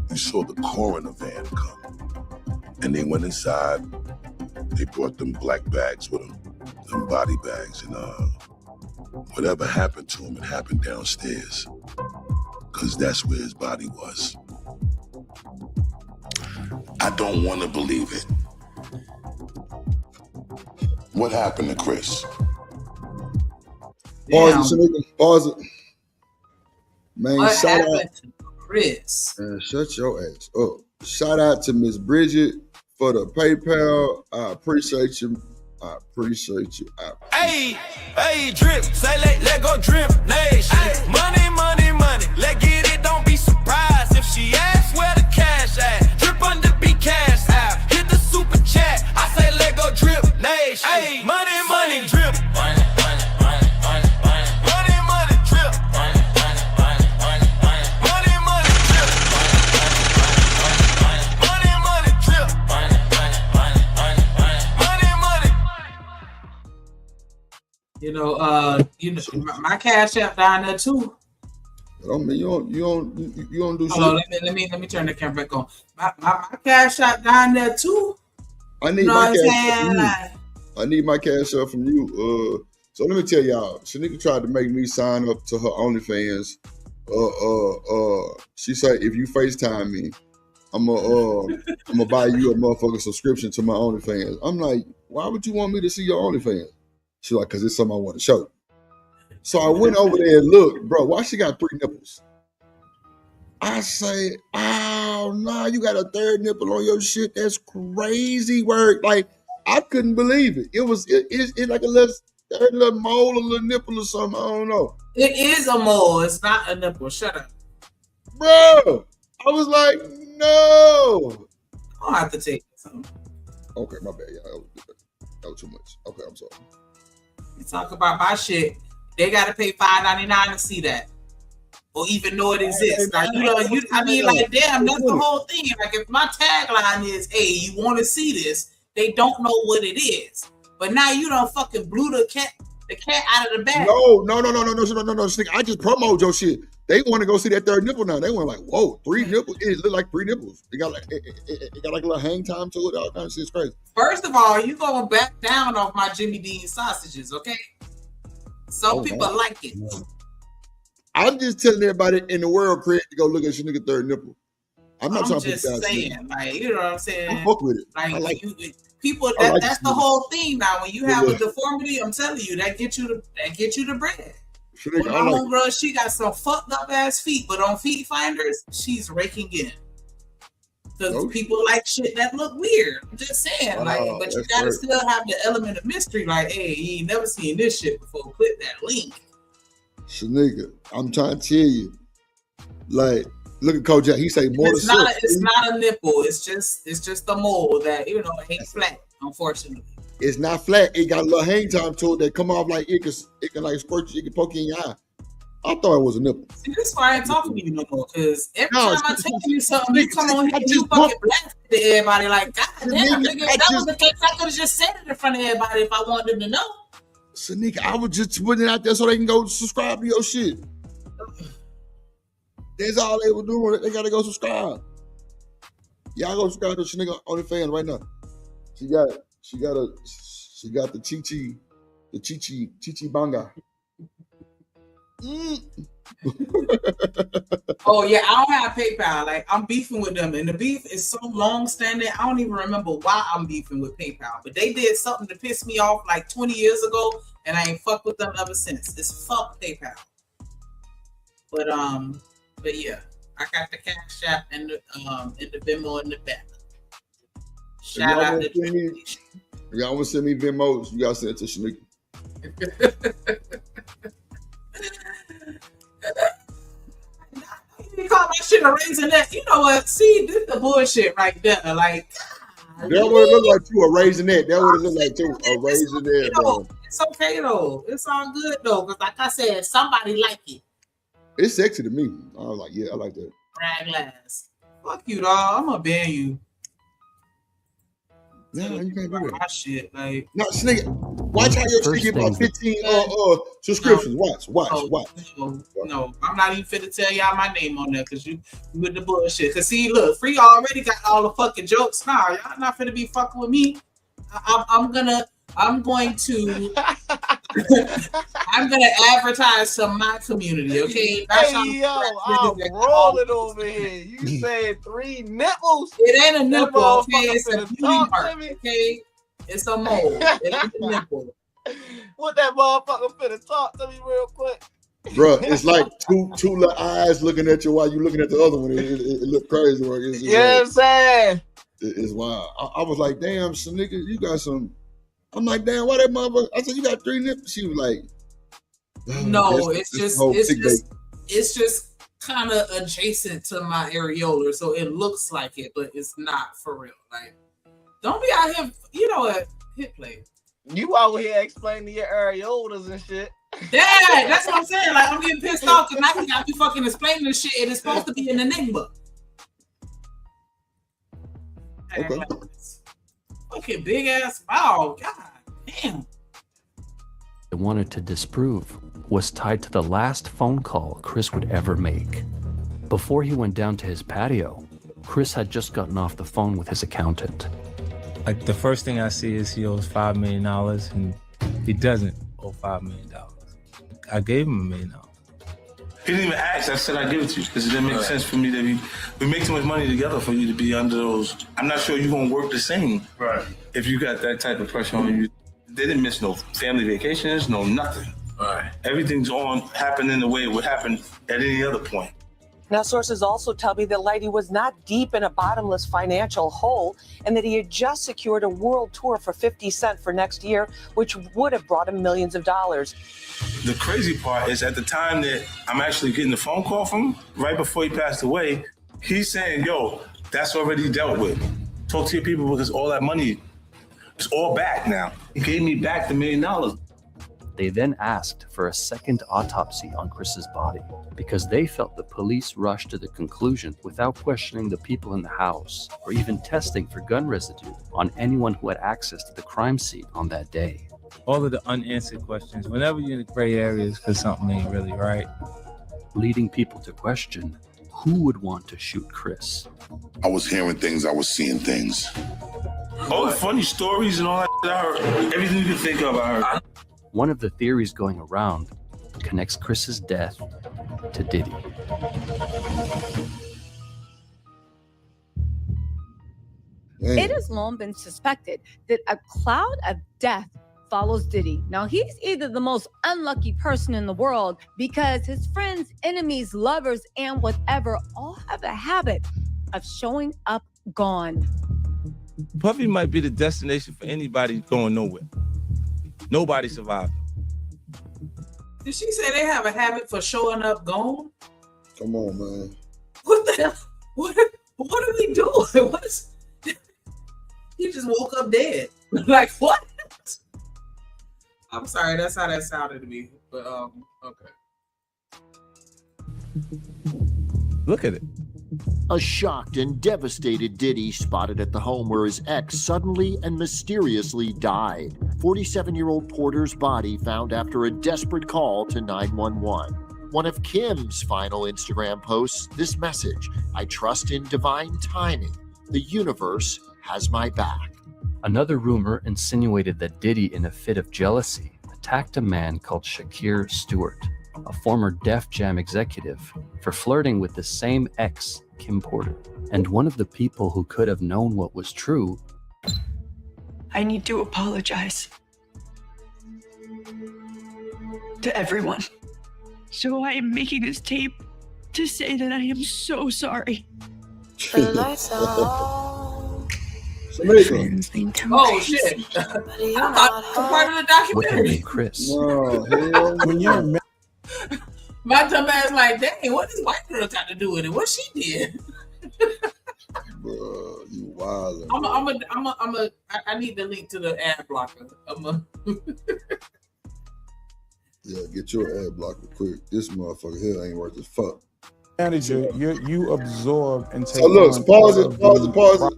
we saw the coroner van come, and they went inside. They brought them black bags with them, them body bags, and whatever happened to him, it happened downstairs, because that's where his body was. I don't want to believe it. What happened to Chris? Pause it, pause it. Man, What shout happened out. to Chris? Man, shut your ass up. Shout out to Miss Bridget for the PayPal. I appreciate you. I appreciate you. Hey, drip, say let go drip nation. Money, money, money, let get it, don't be surprised if she asks where the cash at. Drip under be cash out, hit the super chat, I say let go drip nation. Hey, money, money, drip. Money, money, money, money, money. Money, money, drip. Money, money, money, money, money. Money, money, drip. Money, money, drip. Money, money, money, money, money. Money, money. You know, my cash app down there too. I mean, you don't do shit. Hold on, let me turn the camera back on. My cash app down there too. I need You know my what I'm cash saying? from you. Like, I need my cash up from you. So let me tell y'all, Shanika tried to make me sign up to her OnlyFans. She said if you FaceTime me, I'm gonna buy you a motherfucking subscription to my OnlyFans. I'm like, why would you want me to see your OnlyFans? She's like, cause it's something I want to show. So I went over there and looked, bro. Why she got 3 nipples? I say, oh no, you got a third nipple on your shit. That's crazy work. Like I couldn't believe it. It's like a little mole, a little nipple or something. I don't know. It is a mole. It's not a nipple. Shut up, bro. I was like, no. I'll have to take some. Okay, my bad. Yeah, that was too much. Okay, I'm sorry. You talk about my shit. They got to pay $5.99 to see that. Or even know it exists. Now, I mean, like, damn, that's the whole thing. Like, if my tagline is, hey, you want to see this, they don't know what it is. But now you done fucking blew the cat out of the bag. No. Nigga, I just promoted your shit. They want to go see that third nipple now. They went like, whoa, 3 nipples. It looked like 3 nipples. It got like a little hang time to it. All kinds of shit. It's crazy. First of all, you going back down off my Jimmy Dean sausages, okay? Some people like it. I'm just telling everybody in the world, Craig, to go look at your nigga third nipple. I'm not trying to just saying, like, you know what I'm saying? I fuck with it. Like, I like people, that's the whole thing now. When you have a deformity, I'm telling you, that get you the bread. Sure, my homegirl, she got some fucked up ass feet, but on Feet Finders, she's raking in. Because people like shit that look weird. I'm just saying, but you gotta still have the element of mystery. Like, hey, you ain't never seen this shit before. Click that link. Shanika, I'm trying to tell you, like, look at Coach Jack. He say more it's not a nipple. It's just a mole that it ain't flat. Unfortunately, it's not flat. It got a little hang time to it that come off like it can like squirt you. It can poke you in your eye. I thought it was a nipple. See, this is why I ain't talking to you no more. Because every time I tell you something, you come on here and you fucking blast to everybody. Like, God damn, nigga, if that was the case, I could have just said it in front of everybody if I wanted them to know. Shanika, I was just putting it out there so they can go subscribe to your shit. That's all they were doing. They gotta go subscribe. Y'all go subscribe to Shanika OnlyFans right now. She got the Chichi Banga. Oh yeah, I don't have PayPal. Like, I'm beefing with them, and the beef is so long standing. I don't even remember why I'm beefing with PayPal. But they did something to piss me off like 20 years ago, and I ain't fucked with them ever since. It's fuck PayPal. But yeah, I got the Cash App and the Venmo in the back. Shout out to y'all want to send me Venmos? You gotta send it to Shanika. You call my shit a raisinette. You know what? See, this is the bullshit right there. Like, that would look like too a raisinette. That would look like too a raisinette. It's okay though. It's all good though. Because like I said, somebody like it. It's sexy to me. I was like, yeah, I like that. Brag glass. Fuck you, dog. I'm gonna ban you. No, you can't do that. My shit, like. No, Snaker, watch how your shit get about 15 subscriptions. Watch. No, I'm not even fit to tell y'all my name on there because you with the bullshit. Cause see, look, Free already got all the fucking jokes. Nah, y'all not finna be fucking with me. I'm going to advertise to my community, okay? That's I'm rolling over here. You said 3 nipples? It ain't a nipple, okay? It's a beauty mark, okay? It's a mole. It ain't a nipple. What that motherfucker finna talk to me real quick? Bro, it's like two little eyes looking at you while you looking at the other one. It look crazy. You know what I'm saying? It's wild. I was like, damn, Shanika, you got some. I'm like, damn, why that motherfucker? I said, you got 3 nipples. She was like, no, it's just kind of adjacent to my areola, so it looks like it, but it's not for real. Like, don't be out here, you know what? Hit play. You out here explaining your areolas and shit. Dad, that's what I'm saying. Like, I'm getting pissed off because now you got me fucking explaining this shit, and it's supposed to be an enigma. Okay. Fucking big ass mouth. God damn. They wanted to disprove was tied to the last phone call Chris would ever make. Before he went down to his patio, Chris had just gotten off the phone with his accountant. Like, the first thing I see is he owes $5 million, and he doesn't owe $5 million. I gave him $1 million. He didn't even ask. I said I'd give it to you because it didn't make sense for me to be. We make too much money together for you to be under those. I'm not sure you're gonna work the same. Right. If you got that type of pressure on you, they didn't miss no family vacations, no nothing. Right. Everything's happening the way it would happen at any other point. Now, sources also tell me that Lighty was not deep in a bottomless financial hole and that he had just secured a world tour for 50 Cent for next year, which would have brought him millions of dollars. The crazy part is at the time that I'm actually getting the phone call from him, right before he passed away, he's saying, yo, that's already dealt with. Talk to your people because all that money is all back now. He gave me back the $1 million. They then asked for a second autopsy on Chris's body because they felt the police rushed to the conclusion without questioning the people in the house or even testing for gun residue on anyone who had access to the crime scene on that day. All of the unanswered questions, whenever you're in the gray areas because something ain't really right. Leading people to question who would want to shoot Chris. I was hearing things, I was seeing things. All the funny stories and all that, I heard. Everything you could think of, I heard. One of the theories going around connects Chris's death to Diddy. It has long been suspected that a cloud of death follows Diddy. Now, he's either the most unlucky person in the world because his friends, enemies, lovers, and whatever all have a habit of showing up gone. Puffy might be the destination for anybody going nowhere. Nobody survived. Did she say they have a habit for showing up gone? Come on, man. What the hell? What are we doing? What's he just woke up dead? Like what? I'm sorry, that's how that sounded to me. But okay. Look at it. A shocked and devastated Diddy spotted at the home where his ex suddenly and mysteriously died. 47-year-old Porter's body found after a desperate call to 911. One of Kim's final Instagram posts, this message: "I trust in divine timing. The universe has my back." Another rumor insinuated that Diddy, in a fit of jealousy, attacked a man called Shakir Stewart, a former Def Jam executive, for flirting with the same ex, Kim Porter. And one of the people who could have known what was true. I need to apologize to everyone. So I am making this tape to say that I am so sorry. The lights are on. Oh shit! I thought it was part of the What documentary. made Chris? No, hell, when you're My dumb ass like, dang, what does white girl got to do with it? What she did? bro, you wild. I need the link to the ad blocker. Yeah, get your ad blocker quick. This motherfucker here ain't worth as fuck. Manager, you absorb and take. So look, on pause all it, of pause the- it, pause it,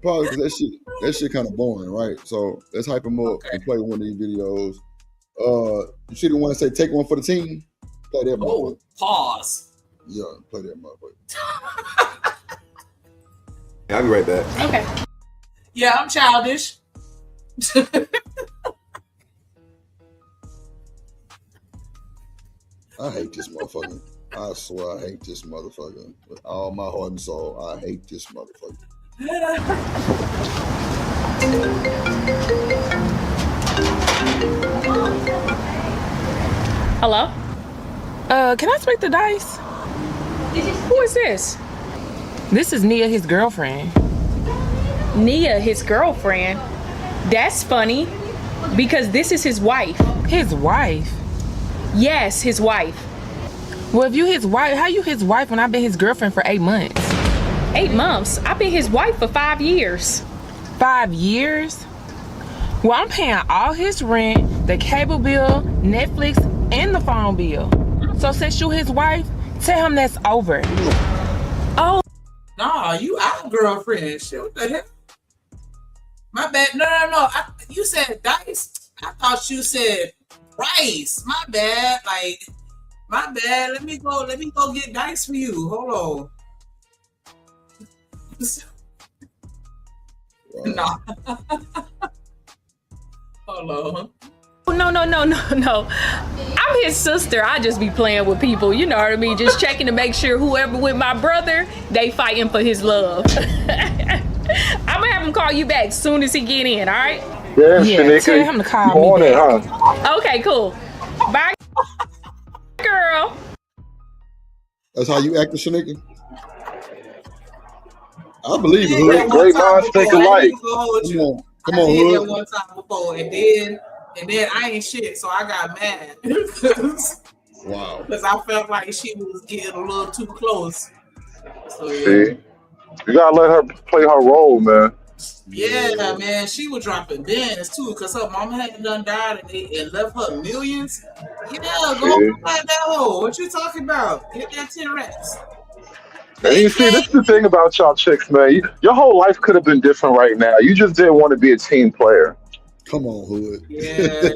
pause it. 'Cause that shit kind of boring, right? So let's hype him up and play one of these videos. You see the one that say "Take one for the team"? Play that motherfucker. Pause. Yeah, play that motherfucker. I'll be right back. Okay. Yeah, I'm childish. I hate this motherfucker. I swear I hate this motherfucker. With all my heart and soul, I hate this motherfucker. Hello? Can I speak to Dice? Who is this? This is Nia, his girlfriend. Nia, his girlfriend? That's funny, because this is his wife. His wife? Yes, his wife. Well, if you his wife, how you his wife when I've been his girlfriend for 8 months? 8 months? I've been his wife for 5 years. 5 years? Well, I'm paying all his rent, the cable bill, Netflix, and the phone bill. So since you his wife, tell him that's over. Oh. Nah, you our girlfriend. Shit, what the hell? My bad. No. You said Dice. I thought you said Bryce. My bad. Like, my bad. Let me go get Dice for you. Hold on. Nah. Hold on. No. I'm his sister. I just be playing with people, you know what I mean? Just checking to make sure whoever with my brother, they fighting for his love. I'm gonna have him call you back as soon as he get in, all right? Yeah, tell him to call me back. Huh? Okay, cool. Bye, girl. That's how you act, Shanika? I believe it, That Hood. one Great time minds think before, I ain't alike. even gonna hold you. Come I on, did that Hood. one time before, and then I ain't shit, so I got mad Wow. because I felt like she was getting a little too close. So yeah. See, you gotta let her play her role, man. Yeah, man, she was dropping bands too, cause her mama had done died and left her millions. Yeah, go See, back that hole. What you talking about? Get that 10 racks. and you see, this is the thing about y'all chicks, man. Your whole life could have been different right now. You just didn't want to be a team player. Come on, Hood. Yeah,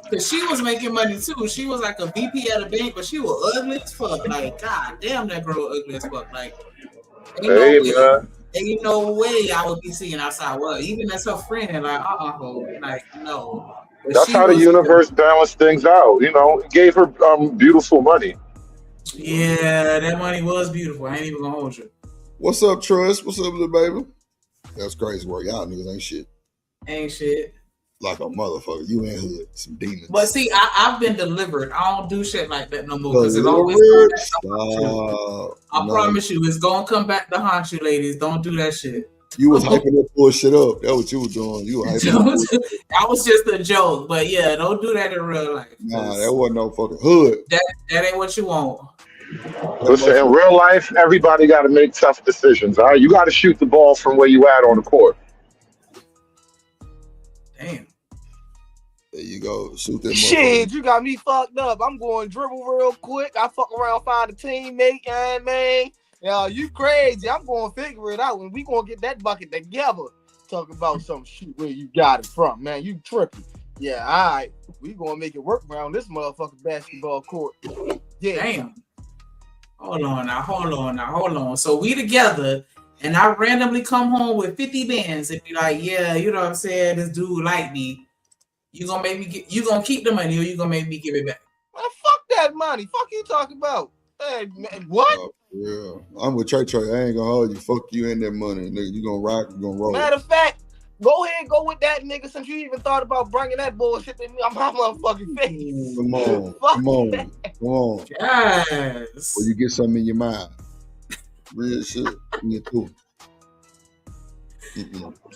cause she was making money too. She was like a VP at a bank, but she was ugly as fuck. Like, god damn, that girl ugly as fuck. Like, Hey, man. ain't no way I would be seeing outside. Well, even as her friend, like, like no. But That's she how the was, universe balanced things out. You know, it gave her beautiful money. yeah, that money was beautiful. I ain't even gonna hold you. What's up, Trust? What's up, little baby? That's crazy work. Y'all niggas ain't shit. Ain't shit. Like a motherfucker. You ain't Hood. Some demons. But see, I've been delivered. I don't do shit like that no more because it always comes back to haunt you. I promise you, it's gonna come back to haunt you, ladies. Don't do that shit. You was hyping that bullshit up. That's what you was doing. You were hyping That was just a joke. But yeah, don't do that in real life. Nah, that wasn't no fucking Hood. That ain't what you want. Listen, in real life, everybody got to make tough decisions. All right, you got to shoot the ball from where you at on the court. Damn. There you go. Shoot that Shit, you got me fucked up. I'm going dribble real quick. I fuck around, find a teammate, and man, yeah, you crazy. I'm going to figure it out, and we gonna get that bucket together. Talk about some shit where you got it from, man. You tripping? Yeah, all right. We gonna make it work around this motherfucking basketball court. Yeah. Damn. Hold on. So we together, and I randomly come home with 50 bands and be like, yeah, you know what I'm saying? This dude like me. You gonna make me you gonna keep the money or you gonna make me give it back? Man, fuck that money. Fuck you talking about? Hey, man, what? Yeah, I'm with Trey. I ain't gonna hold you. Fuck you and that money, nigga. You gonna rock? You gonna roll? Matter of fact, go ahead and go with that nigga since you even thought about bringing that bullshit to me on my motherfucking face. Come on. Yes. Or you get something in your mind. Real shit. Me too.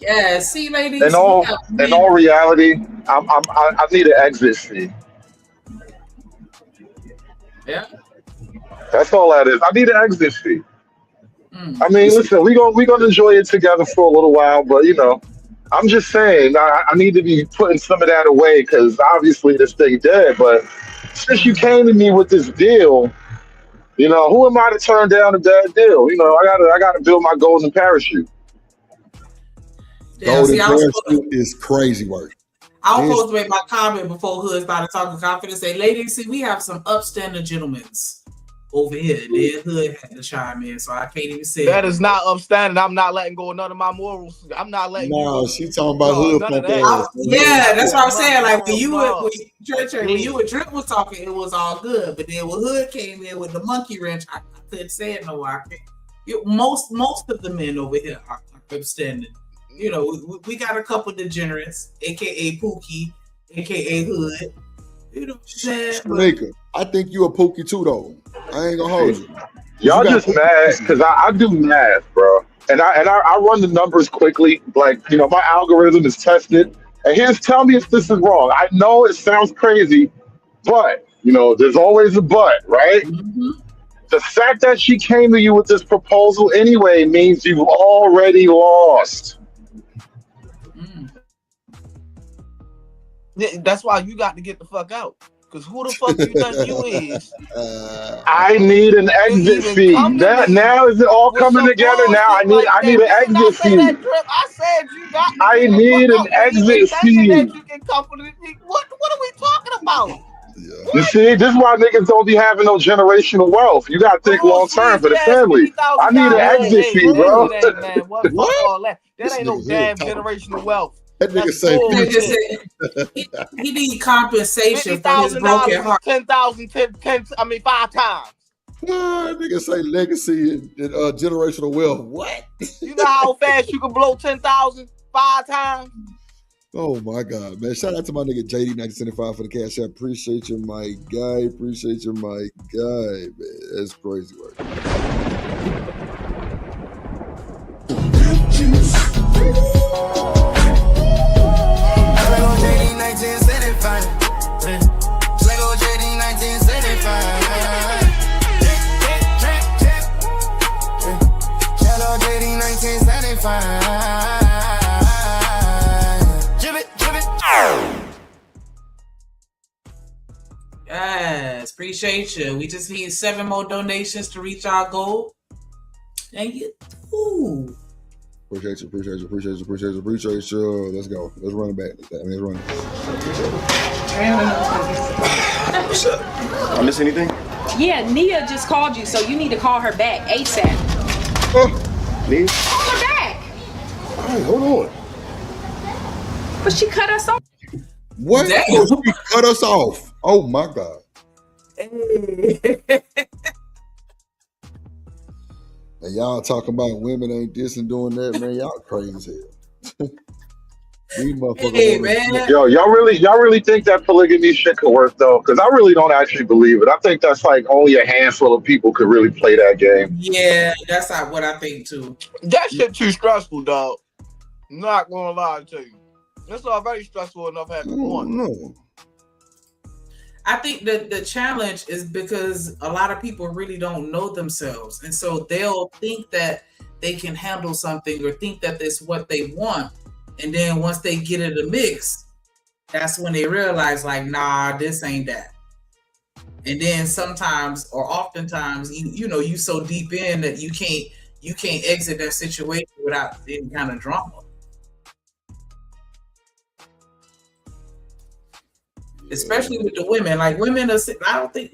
Yeah, see, ladies. In all reality, I need an exit fee. Yeah. That's all that is. I need an exit fee. I mean, listen, we gonna enjoy it together for a little while, but you know, I'm just saying I need to be putting some of that away because obviously this thing dead. But since you came to me with this deal, you know, who am I to turn down a bad deal? You know, I gotta build my golden parachute. Golden parachute is crazy work. I was supposed to make my comment before Hood started talking confidence. Say, ladies, see, we have some upstanding gentlemen over here. Then Hood had to chime in, so I can't even say that is not upstanding. I'm not letting go of none of my morals. I'm not letting you go. She talking about Hood. Yeah, that's what I'm saying. Like when you and Drip was talking, it was all good. But then when Hood came in with the monkey wrench, I couldn't say it no more. Most of the men over here are upstanding. You know, we got a couple degenerates, aka Pookie, aka Hood. You know what I'm saying? I think you a Pookie too, though. I ain't gonna hold you. Y'all just mad because I do math, bro, and I run the numbers quickly. Like, you know, my algorithm is tested. And tell me if this is wrong. I know it sounds crazy, but you know, there's always a but, right? Mm-hmm. The fact that she came to you with this proposal anyway means you've already lost. That's why you got to get the fuck out. Because who the fuck you think you is? I need an exit fee. Now is it all coming together? Now I need an exit fee. I said you got. I need an exit fee. What are we talking about? You see, this is why niggas don't be having no generational wealth. You gotta think long term for the family. I need an exit fee, bro. What? All that ain't no damn generational wealth. That nigga say he need compensation for his broken heart. 10,000, 5 times. That nigga say legacy and generational wealth. What? You know how fast you can blow 10,000 5 times? Oh my God, man. Shout out to my nigga JD1975 for the cash app. Appreciate you, my guy. Appreciate you, my guy, man. That's crazy work. Yes, appreciate you. We just need 7 more donations to reach our goal. And you, ooh. Appreciate you. Let's go. Let's run it back. Let's run it. What's up? I miss anything? Yeah, Nia just called you, so you need to call her back ASAP. Nia? Call her back. All right, hold on. But she cut us off. What? Damn. Oh, she cut us off. Oh my God. And y'all talking about women ain't this and doing that, man. Y'all crazy as hell. These motherfuckers. Hey, man. Yo, y'all really think that polygamy shit could work though? Because I really don't actually believe it. I think that's like only a handful of people could really play that game. Yeah, that's not what I think too. That shit too stressful, dog. Not gonna lie to you. It's already stressful enough having one. No. I think that the challenge is because a lot of people really don't know themselves. And so they'll think that they can handle something or think that it's what they want. And then once they get in the mix, that's when they realize like, nah, this ain't that. And then sometimes or oftentimes, you so deep in that you can't exit that situation without any kind of drama. Especially with the women. Like women are, I don't think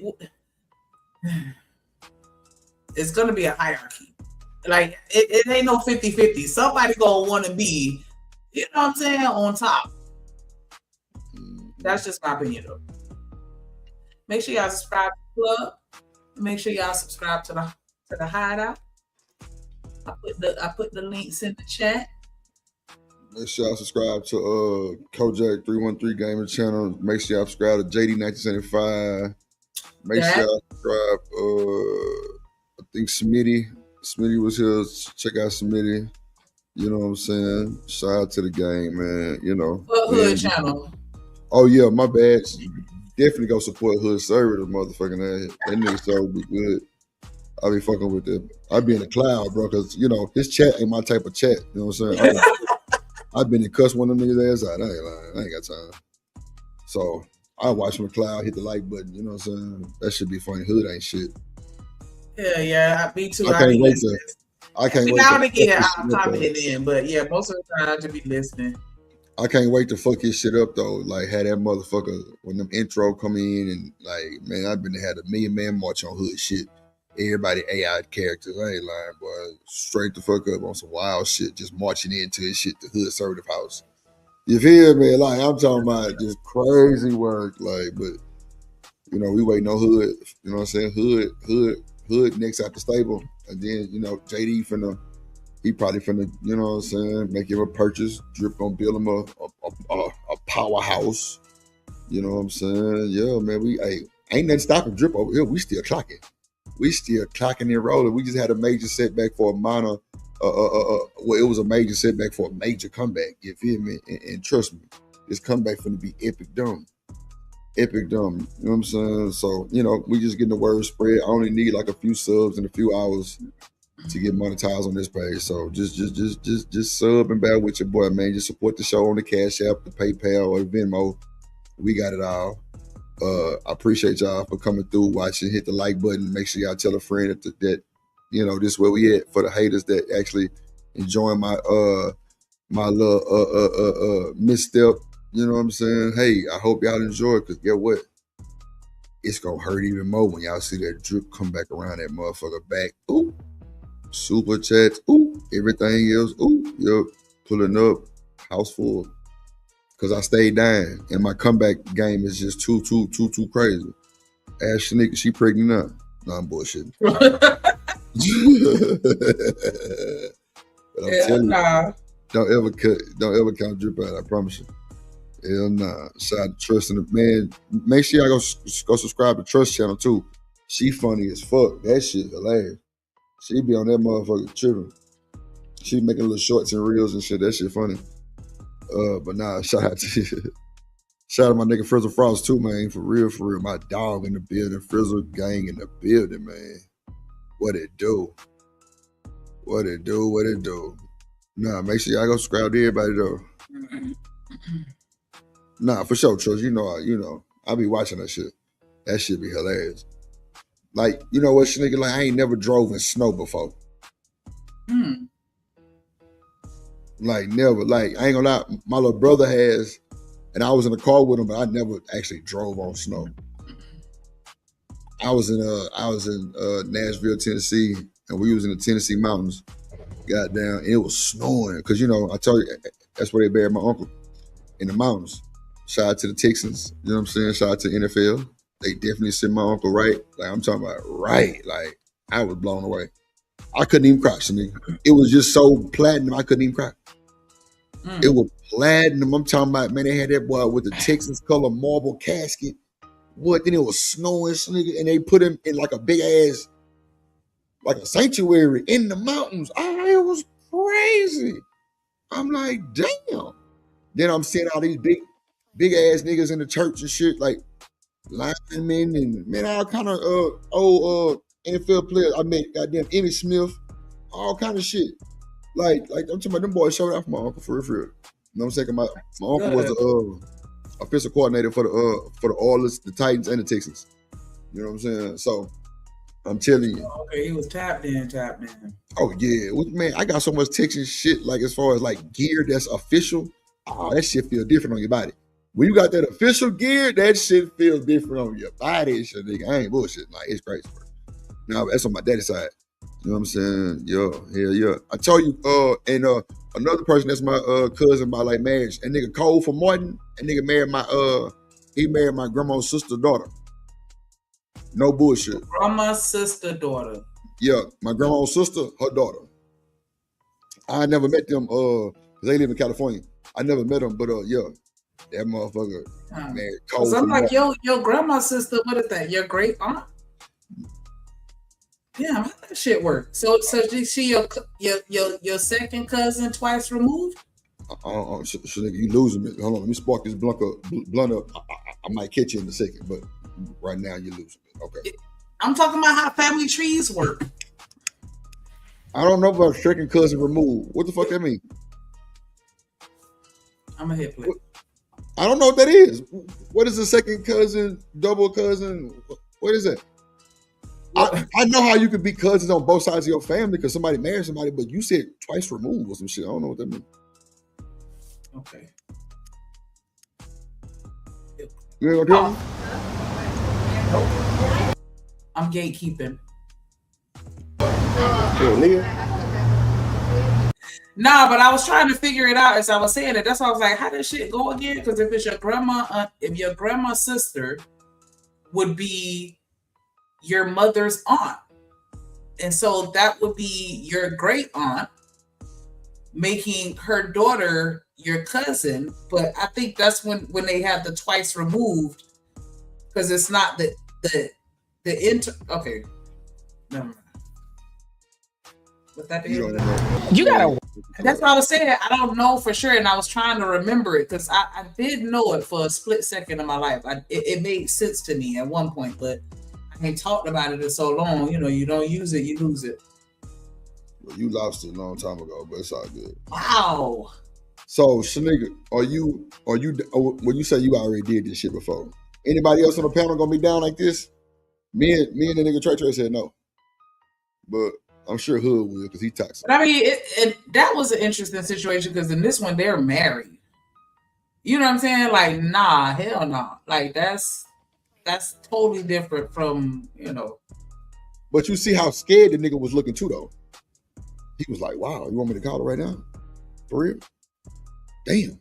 it's gonna be a hierarchy. Like it ain't no 50-50. Somebody gonna wanna be, you know what I'm saying, on top. That's just my opinion though. Make sure y'all subscribe to the club. Make sure y'all subscribe to the hideout. I put the links in the chat. Make sure y'all subscribe to Kojak 313 Gamer channel. Make sure y'all subscribe to JD1975. Make sure y'all subscribe. I think Smitty was here. Check out Smitty. You know what I'm saying? Shout out to the game, man. You know. What Hood channel? Oh yeah, my bad. Definitely go support Hood Server, the motherfucking ass. That nigga server be good. I be fucking with them. I be in the cloud, bro, because his chat ain't my type of chat. You know what I'm saying? I've been in cuss one of them niggas ass out. I ain't lying. I ain't got time. So I watch my cloud, hit the like button. You know what I'm saying? That should be funny. Hood ain't shit. Yeah, me too. I can't wait to. I can't wait. Now to get I'll comment it in, but yeah, most of the time I just be listening. I can't wait to fuck his shit up though. Like had that motherfucker when them intro come in and like, man, I've been had 1 million man march on Hood shit. Everybody AI characters. I ain't lying, boy. Straight the fuck up on some wild shit, just marching into his shit, the Hood Assertive House. You feel me? Like I'm talking about just crazy work. Like, but we waiting on Hood. You know what I'm saying? Hood next out the stable, and then JD he probably finna, you know what I'm saying, make him a purchase. Drip gonna build him a powerhouse. You know what I'm saying? Yeah, man. Ain't nothing stopping Drip over here. We still clocking. We still clocking and rolling. We just had a major setback for a minor. Well, it was a major setback for a major comeback. You feel me? And trust me, this comeback finna be epic dumb. Epic dumb. You know what I'm saying? So, we just getting the word spread. I only need like a few subs in a few hours to get monetized on this page. So just sub and bear with your boy, man. Just support the show on the Cash App, the PayPal, or the Venmo. We got it all. I appreciate y'all for coming through, watching. Hit the like button. Make sure y'all tell a friend that this is where we at. For the haters that actually enjoying my little misstep. You know what I'm saying? Hey, I hope y'all enjoy it, because guess what? It's gonna hurt even more when y'all see that Drip come back around that motherfucker back. Ooh. Super chats, ooh, everything else, ooh, yep, pulling up, house full. Cause I stayed down, and my comeback game is just too crazy. Ash Shanika, she pregnant now. No, I'm bullshitting. But I'm telling you, don't ever count Drip out. I promise you. Hell nah. Shout out to Trust in the man. Make sure y'all go subscribe to Trust channel too. She funny as fuck. That shit hilarious. She be on that motherfucker tripping. She making little shorts and reels and shit. That shit funny. But nah, shout out to my nigga Frizzle Frost too, man. For real. My dog in the building. Frizzle gang in the building, man. What it do? Nah, make sure y'all go subscribe to everybody though. Nah, for sure, Trust. You know, I be watching that shit. That shit be hilarious. Like, you know what, nigga? Like, I ain't never drove in snow before. Like, never. Like, I ain't gonna lie. My little brother has, and I was in the car with him, but I never actually drove on snow. I was in Nashville, Tennessee, and we was in the Tennessee mountains. Goddamn, and it was snowing. Cause you know, I told you, that's where they buried my uncle, in the mountains. Shout out to the Texans, you know what I'm saying? Shout out to the NFL. They definitely sent my uncle right. Like, I'm talking about right. Like, I was blown away. I couldn't even cry, nigga. It was just so platinum, I couldn't even cry. It was platinum. I'm talking about, man, they had that boy with the Texans color marble casket. What? Then it was snowing, nigga, and they put him in like a big ass, like a sanctuary in the mountains. Oh, it was crazy. I'm like, damn. Then I'm seeing all these big ass niggas in the church and shit, like linemen and man, all kind of old NFL players. I met goddamn Emmitt Smith, all kind of shit. Like I'm talking about them boys showed out for my uncle for real. You know what I'm saying? My uncle was the offensive coordinator for the Oilers, the Titans, and the Texans. You know what I'm saying? So I'm telling you. Okay, he was tapped in. Oh yeah, man, I got so much Texas shit. Like as far as like gear that's official, that shit feel different on your body. When you got that official gear, that shit feels different on your body. Shit, nigga, I ain't bullshit. Like it's crazy. Now that's on my daddy's side. You know what I'm saying? Yo, hell yeah. I told you, and another person that's my cousin by like marriage, and nigga Cole from Martin, and nigga married my grandma's sister's daughter. No bullshit. Grandma's sister daughter. Yeah, my grandma's sister, her daughter. I never met them, cause they live in California. I never met them, but yeah, that motherfucker married Cole. Cause I'm like, Martin. your grandma's sister, what is that? Your great aunt? Yeah, how that shit work? So she your second cousin twice removed? Nigga, you losing me. Hold on, let me spark this blunt up. I might catch you in a second, but right now you're losing me. Okay. I'm talking about how family trees work. I don't know about second cousin removed. What the fuck that mean? I'm a hit play. I don't know what that is. What is a second cousin, double cousin? What is that? I know how you could be cousins on both sides of your family because somebody married somebody, but you said twice removed or some shit. I don't know what that means. Okay. You ain't gonna tell me? I'm gatekeeping. Nah, but I was trying to figure it out as I was saying it. That's why I was like, how does shit go again? Because if it's your grandma, if your grandma's sister would be your mother's aunt. And so that would be your great aunt making her daughter your cousin. But I think that's when they have the twice removed, because it's not the okay. Never mind. What that You gotta. That's what I was saying. I don't know for sure, and I was trying to remember it because I did know it for a split second of my life. It made sense to me at one point, but I ain't talked about it in so long. You know, you don't use it, you lose it. Well, you lost it a long time ago, but it's all good. Wow. So, Shanika, are you when you say you already did this shit before? Anybody else on the panel gonna be down like this? Me and the nigga Trey said no, but I'm sure Hood will because he toxic. But I mean, that was an interesting situation because in this one they're married. You know what I'm saying? Like, nah, hell nah. Like that's totally different from, you know. But you see how scared the nigga was looking too, though. He was like, "Wow, you want me to call her right now? For real? Damn."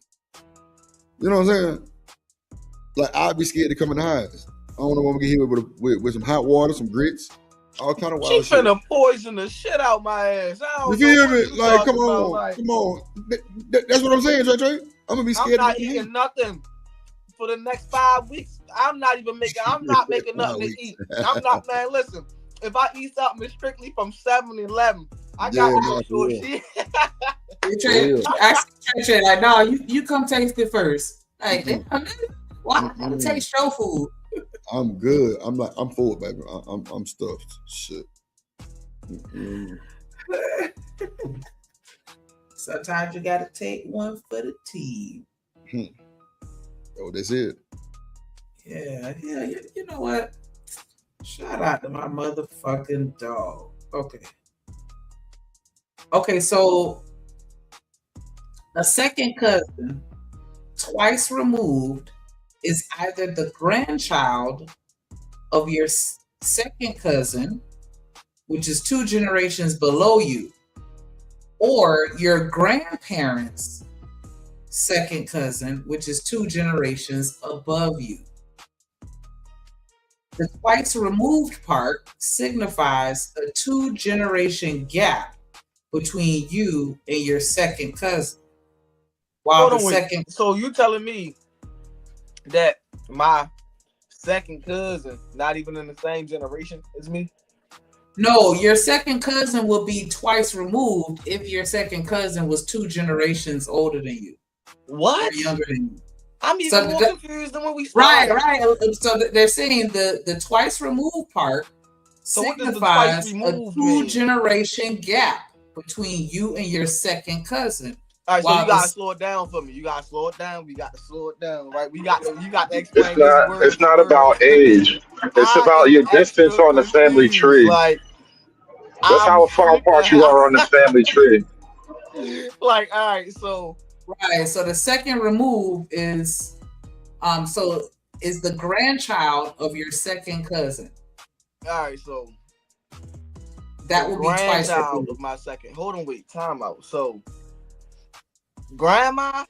You know what I'm saying? Like, I'd be scared to come in the house. I don't know when we get hit with some hot water, some grits, all kind of wild shit. She finna poison the shit out my ass. You feel me? Like, come on. That's what I'm saying, Trey. I'm gonna be scared. I'm not eating nothing. for the next 5 weeks. I'm not making nothing to eat. I'm not, man. Listen, if I eat something, it's strictly from 7-Eleven. I got to make sure she. Trey, like, no, you come taste it first. Like, why taste your food? I'm good. I'm full, baby. I'm stuffed. Shit. Sometimes you gotta take one for the team. Oh, that's it. Yeah. You know what? Shout out to my motherfucking dog. Okay, so a second cousin, twice removed, is either the grandchild of your second cousin, which is 2 generations below you, or your grandparents' second cousin, which is 2 generations above you. The twice removed part signifies a 2-generation gap between you and your second cousin. So you telling me that my second cousin not even in the same generation as me? No, your second cousin will be twice removed if your second cousin was 2 generations older than you. What? Or younger than you. I'm even more confused than when we started. Right. So they're saying the twice removed part signifies a 2-generation gap between you and your second cousin. All right, so you gotta slow it down for me. You gotta slow it down. We got to slow it down, right? You got to explain this word. It's not about age. It's about your distance on the family tree. Like, that's how far apart you are on the family tree. Like, all right, so the second remove is is the grandchild of your second cousin. All right, so that would be twice removed of my second. Hold on, wait, time out. So grandma.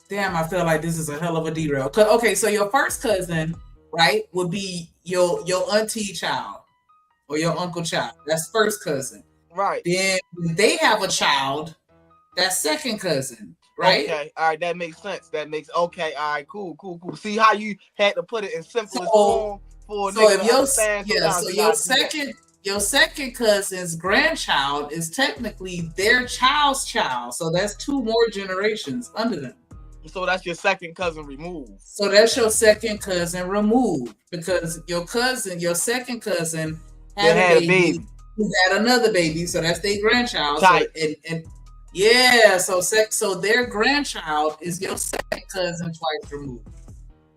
Damn, I feel like this is a hell of a derail. Okay, so your first cousin, right, would be your auntie child or your uncle child. That's first cousin. Right. Then they have a child, that's second cousin, right? Okay, all right, that makes sense. Okay, all right, cool. See how you had to put it in simplest form for so if your second cousin's grandchild is technically their child's child. So that's 2 more generations under them. So that's your second cousin removed. So that's your second cousin removed because your second cousin had a baby. Who had another baby, so that's their grandchild. So their grandchild is your second cousin twice removed.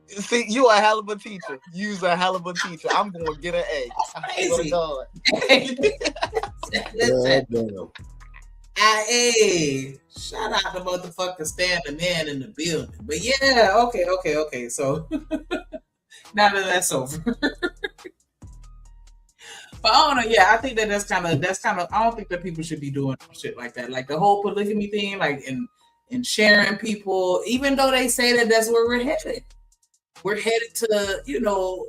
See, you a hell of a teacher. You's a hell of a teacher. I'm gonna get an A. I swear to God. Listen. Hey, shout out to motherfucking standing man in the building. But yeah, okay. So now that that's over. But I don't know. Yeah, I think that's kind of. I don't think that people should be doing shit like that. Like the whole polygamy thing, like and sharing people, even though they say that that's where we're headed. We're headed to,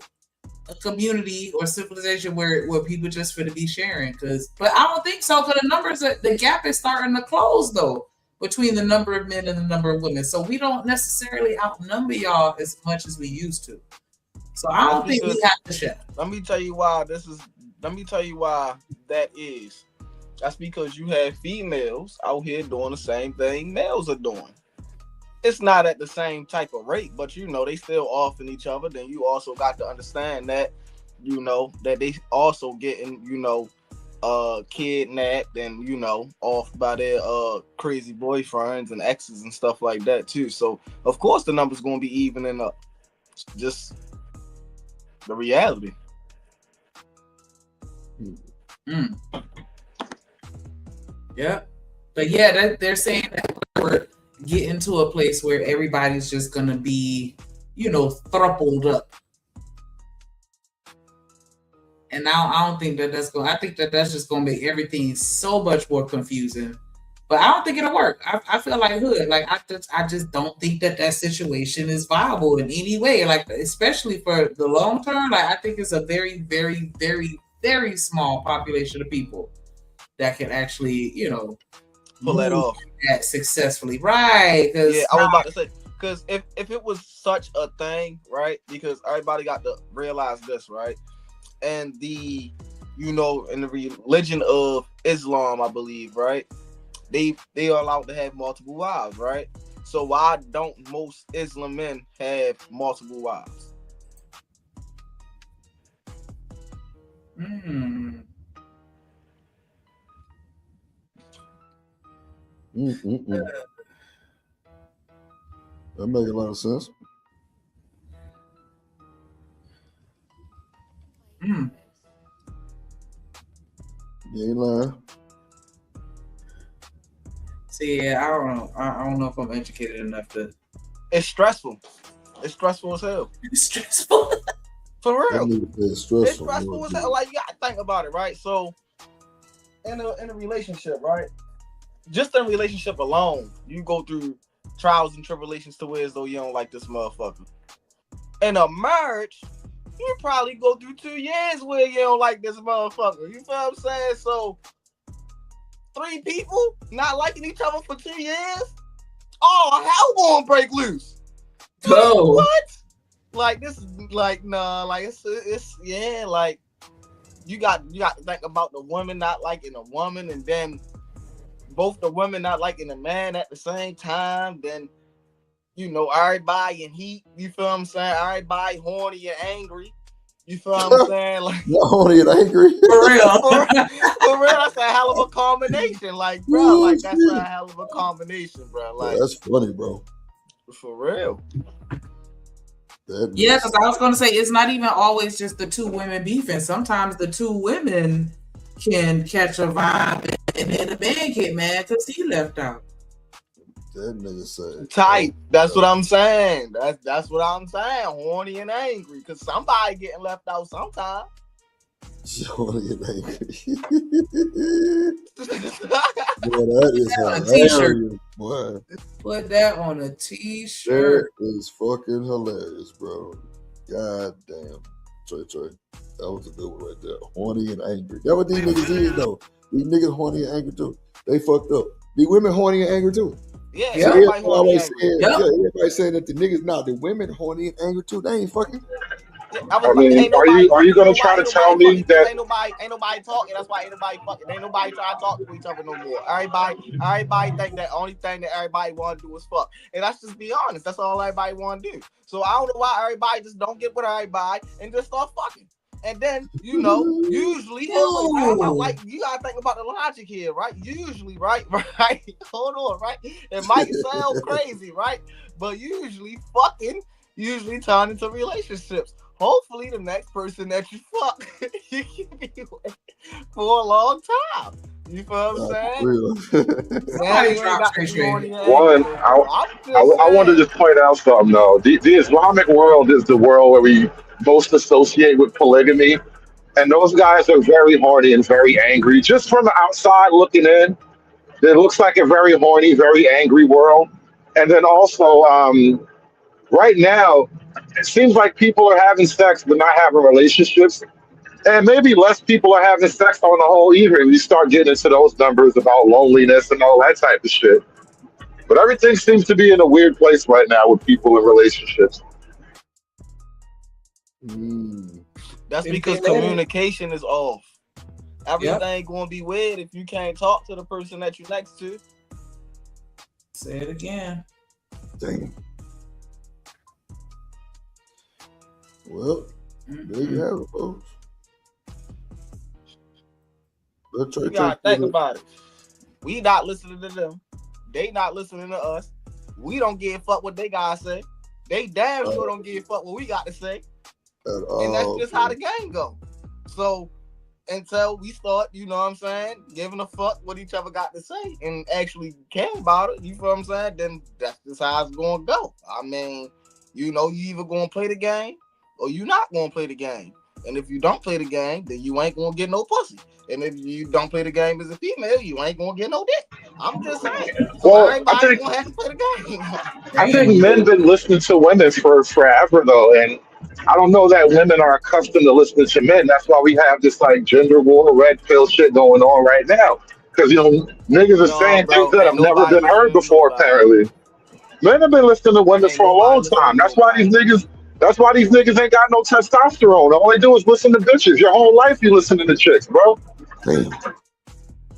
a community or civilization where people just for to be sharing. But I don't think so. Because the gap is starting to close though between the number of men and the number of women. So we don't necessarily outnumber y'all as much as we used to. So I don't think we have to share. Let me tell you why that is. That's because you have females out here doing the same thing males are doing. It's not at the same type of rate, but they still offing each other. Then you also got to understand that, that they also getting, kidnapped and, off by their crazy boyfriends and exes and stuff like that too. So of course the number's gonna be evening up. Just the reality. Yeah. But yeah, they're saying that we're getting to a place where everybody's just gonna be, thrupled up. And now I don't think that's going. I think that's just gonna make everything so much more confusing. But I don't think it'll work. I feel like hood. Like I just don't think that situation is viable in any way. Like especially for the long term. Like I think it's a very, very, very, very small population of people that can actually, pull that off. That successfully, right? Yeah, I was about to say, because if it was such a thing, right? Because everybody got to realize this, right? And the, in the religion of Islam, I believe, right? They are allowed to have multiple wives, right? So why don't most Islam men have multiple wives? That makes a lot of sense. You ain't lying. See, yeah, I don't know. I don't know if I'm educated enough to. It's stressful. It's stressful as hell. It's stressful. For real. It's stressful. It's stressful as hell. Like, you gotta think about it, right? So, in a relationship, right? Just in a relationship alone, you go through trials and tribulations to where as though you don't like this motherfucker. In a marriage, you probably go through 2 years where you don't like this motherfucker. You feel what I'm saying? So, 3 people not liking each other for 2 years? Oh, hell gonna break loose. Oh. What? Like, this is like, nah, like it's yeah, like you got to think about the woman not liking a woman, and then both the women not liking the man at the same time. Then everybody in heat. You feel what I'm saying? Everybody horny and angry. You feel what I'm saying? Like, not horny and angry. For real. For real, that's a hell of a combination. Like, bro, like that's a hell of a combination, bro. Like, that's funny, bro. For real. Yeah, because I was going to say it's not even always just the 2 women beefing. Sometimes the 2 women can catch a vibe, and then the man get mad because he left out. That nigga said tight. That's what I'm saying. That's what I'm saying. Horny and angry, because somebody getting left out sometime. Horny and angry. Boy, that is a t-shirt. Boy. Put that on a t-shirt. That is fucking hilarious, bro. God damn. Trey. That was a good one right there. Horny and angry. That's what these niggas did, though. These niggas horny and angry, too. They fucked up. The women horny and angry, too. Yeah, everybody horny and angry. Yeah, everybody saying that the niggas, the women horny and angry, too. They ain't fucking. I mean, are you gonna try to tell me that ain't nobody talking? That's why ain't nobody fucking. Ain't nobody trying to talk to each other no more. Everybody think that only thing that everybody want to do is fuck, and let's just be honest. That's all everybody want to do. So I don't know why everybody just don't get with everybody and just start fucking. And then usually, like you gotta think about the logic here, right? Usually, right? Hold on, right? It might sound crazy, right? But usually, fucking turn into relationships. Hopefully, the next person that you fuck, you can be with for a long time. You feel what I'm saying? One, I want to just point out something though. The Islamic world is the world where we most associate with polygamy, and those guys are very horny and very angry. Just from the outside looking in, it looks like a very horny, very angry world. And then also, right now, it seems like people are having sex but not having relationships. And maybe less people are having sex on the whole either. And you start getting into those numbers about loneliness and all that type of shit. But everything seems to be in a weird place right now with people in relationships. That's because communication is off. Everything gonna be weird if you can't talk to the person that you're next to. Say it again. Damn. Well, there you have it, folks. You gotta think about it. We not listening to them. They not listening to us. We don't give a fuck what they gotta say. They damn sure don't give a fuck what we got to say. And that's just how the game go. So until we start, you know what I'm saying, giving a fuck what each other got to say and actually care about it, you feel what I'm saying, then that's just how it's gonna go. I mean, you either gonna play the game or you not gonna play the game. And if you don't play the game, then you ain't gonna get no pussy. And if you don't play the game as a female, you ain't gonna get no dick. I'm just saying. Well, everybody gonna have to play the game. I think men been listening to women for forever though, and I don't know that women are accustomed to listening to men. That's why we have this like gender war, red pill shit going on right now. Because, niggas are saying things that have never been heard before, apparently. Men have been listening to women for a long time. That's why these niggas ain't got no testosterone. All they do is listen to bitches. Your whole life you listening to chicks, bro. Damn.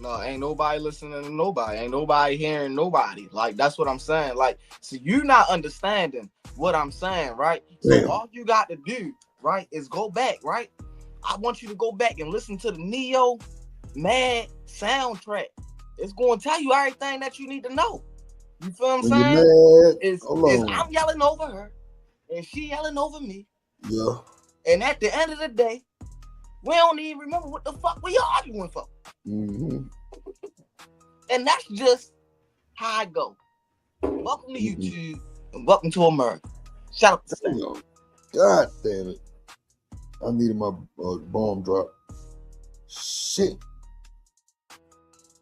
No, ain't nobody listening to nobody. Ain't nobody hearing nobody. Like, that's what I'm saying. Like, so you not understanding what I'm saying, right? Damn. So all you got to do, right, is go back, right? I want you to go back and listen to the Neo Mad soundtrack. It's going to tell you everything that you need to know. You feel what I'm saying? Is I'm yelling over her, and she yelling over me. Yeah. And at the end of the day, we don't even remember what the fuck we arguing for. Mm-hmm. And that's just how I go. Welcome to YouTube and welcome to America. Shout out to Stan. God damn it. I needed my bomb drop. Shit.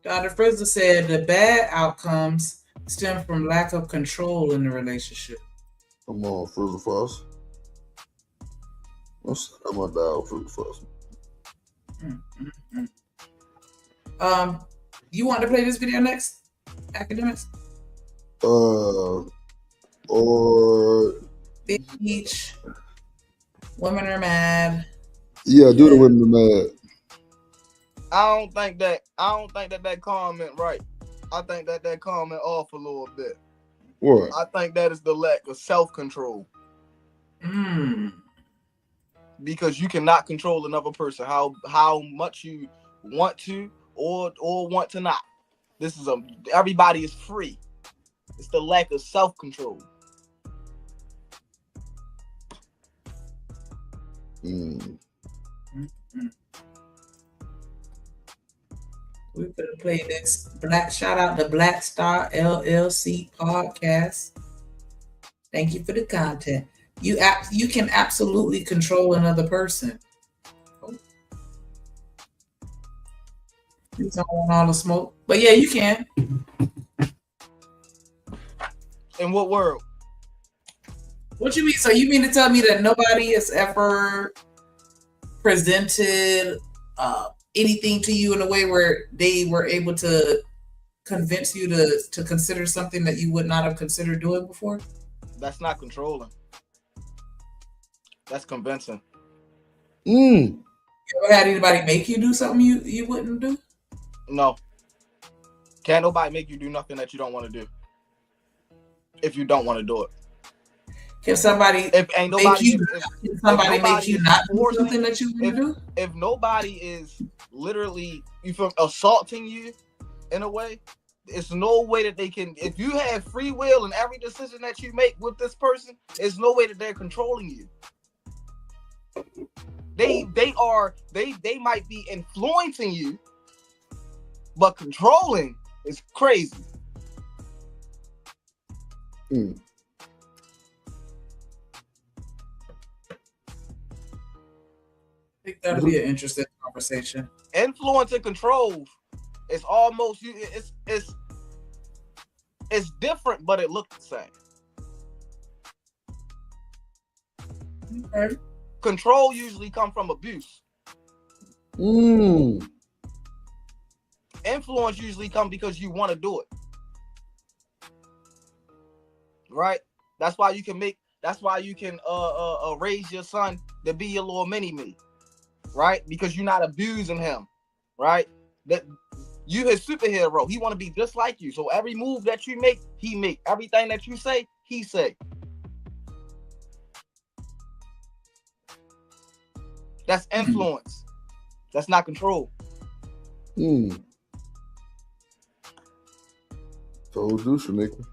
Dr. Frizzle said the bad outcomes stem from lack of control in the relationship. Come on, Frizzle Frost. I'm gonna dial Frizzle Frost. You want to play this video next, academics? Or Beach. Women are mad. Yeah, do the women are mad. I don't think that comment right. I think that comment off a little bit. What? I think that is the lack of self-control. Because you cannot control another person how much you want to or want to not. This is everybody is free. It's the lack of self-control. We could have played this. Shout out to Black Star LLC podcast. Thank you for the content. You can absolutely control another person. You don't want all the smoke, but yeah, you can. In what world? What you mean? So you mean to tell me that nobody has ever presented anything to you in a way where they were able to convince you to consider something that you would not have considered doing before? That's not controlling. That's convincing. You ever had anybody make you do something you wouldn't do? No. Can't nobody make you do nothing that you don't want to do. If you don't want to do it. Can somebody make you not do something that you want to do? If nobody is literally assaulting you in a way, it's no way that they can. If you have free will in every decision that you make with this person, there's no way that they're controlling you. They might be influencing you, but controlling is crazy. I think that'll be an interesting conversation. Influence and control is almost it's different, but it looks the same. Okay. Control usually comes from abuse. Influence usually comes because you want to do it. Right? That's why you can raise your son to be your little mini-me. Right? Because you're not abusing him. Right? That you his superhero. He want to be just like you. So every move that you make, he make. Everything that you say, he say. That's influence. That's not control. Told you, Shanika.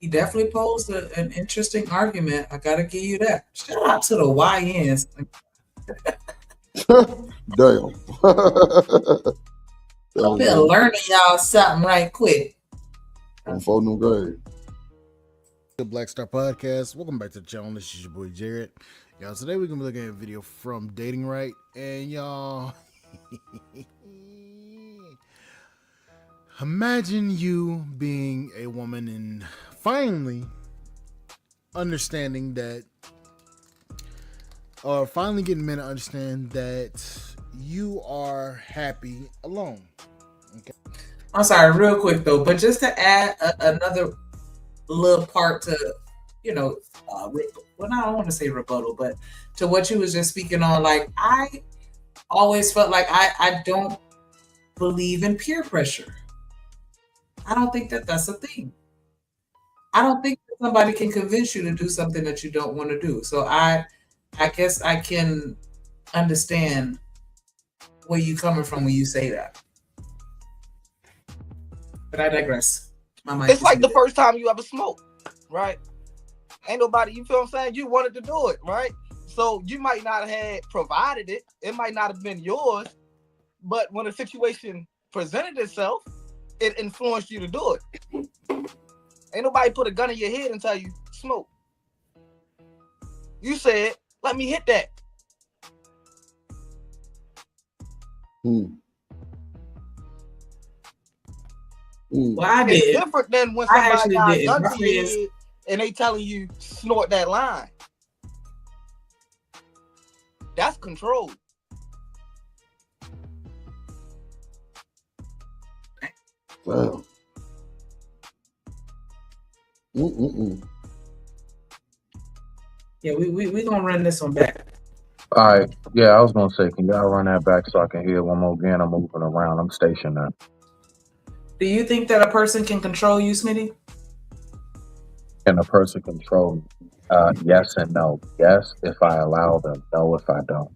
He definitely posed an interesting argument. I gotta give you that. Shout out to the YNs. Damn. I've been learning y'all something right quick. I'm folding them grave. The Black Star Podcast. Welcome back to the channel. This is your boy Jared. Y'all, today we're gonna be looking at a video from Dating Right, and y'all, imagine you being a woman and finally understanding that, or finally getting men to understand that you are happy alone. I'm sorry, real quick though, but just to add another little part to, you know, well, I don't want to say rebuttal, but to what you was just speaking on, like I always felt like I don't believe in peer pressure. I don't think that that's a thing. I don't think that somebody can convince you to do something that you don't want to do. So I guess I can understand where you coming from when you say that. But I digress. My mind It's like the first time you ever smoked, right? Ain't nobody, you feel what I'm saying? You wanted to do it, right? So you might not have provided it. It might not have been yours. But when a situation presented itself, it influenced you to do it. Ain't nobody put a gun in your head and tell you, smoke. You said, let me hit that. Well, I It's did. different than when I somebody actually got a did. gun My to your friends- head and they telling you snort that line. That's control. Wow. Yeah, we gonna run this one back. All right. Yeah, I was gonna say, can y'all run that back so I can hear one more again? I'm moving around. I'm stationed now. Do you think that a person can control you, Smitty? Can a person control me? Yes and no. Yes, if I allow them. No, if I don't.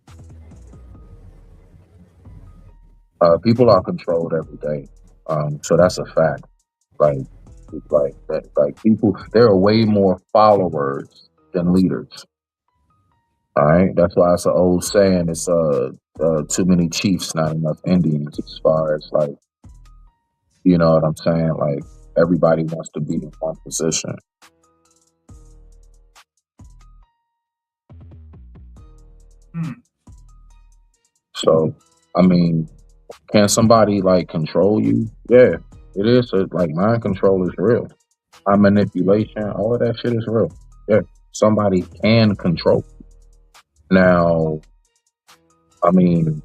People are controlled every day. So that's a fact. Like people, there are way more followers than leaders. All right, that's why it's an old saying. It's too many chiefs, not enough Indians. As far as like, you know what I'm saying? Like everybody wants to be in one position. So, I mean, can somebody like control you? Yeah, it is. Like mind control is real. Manipulation, all of that shit is real. Yeah, somebody can control you. Now, I mean,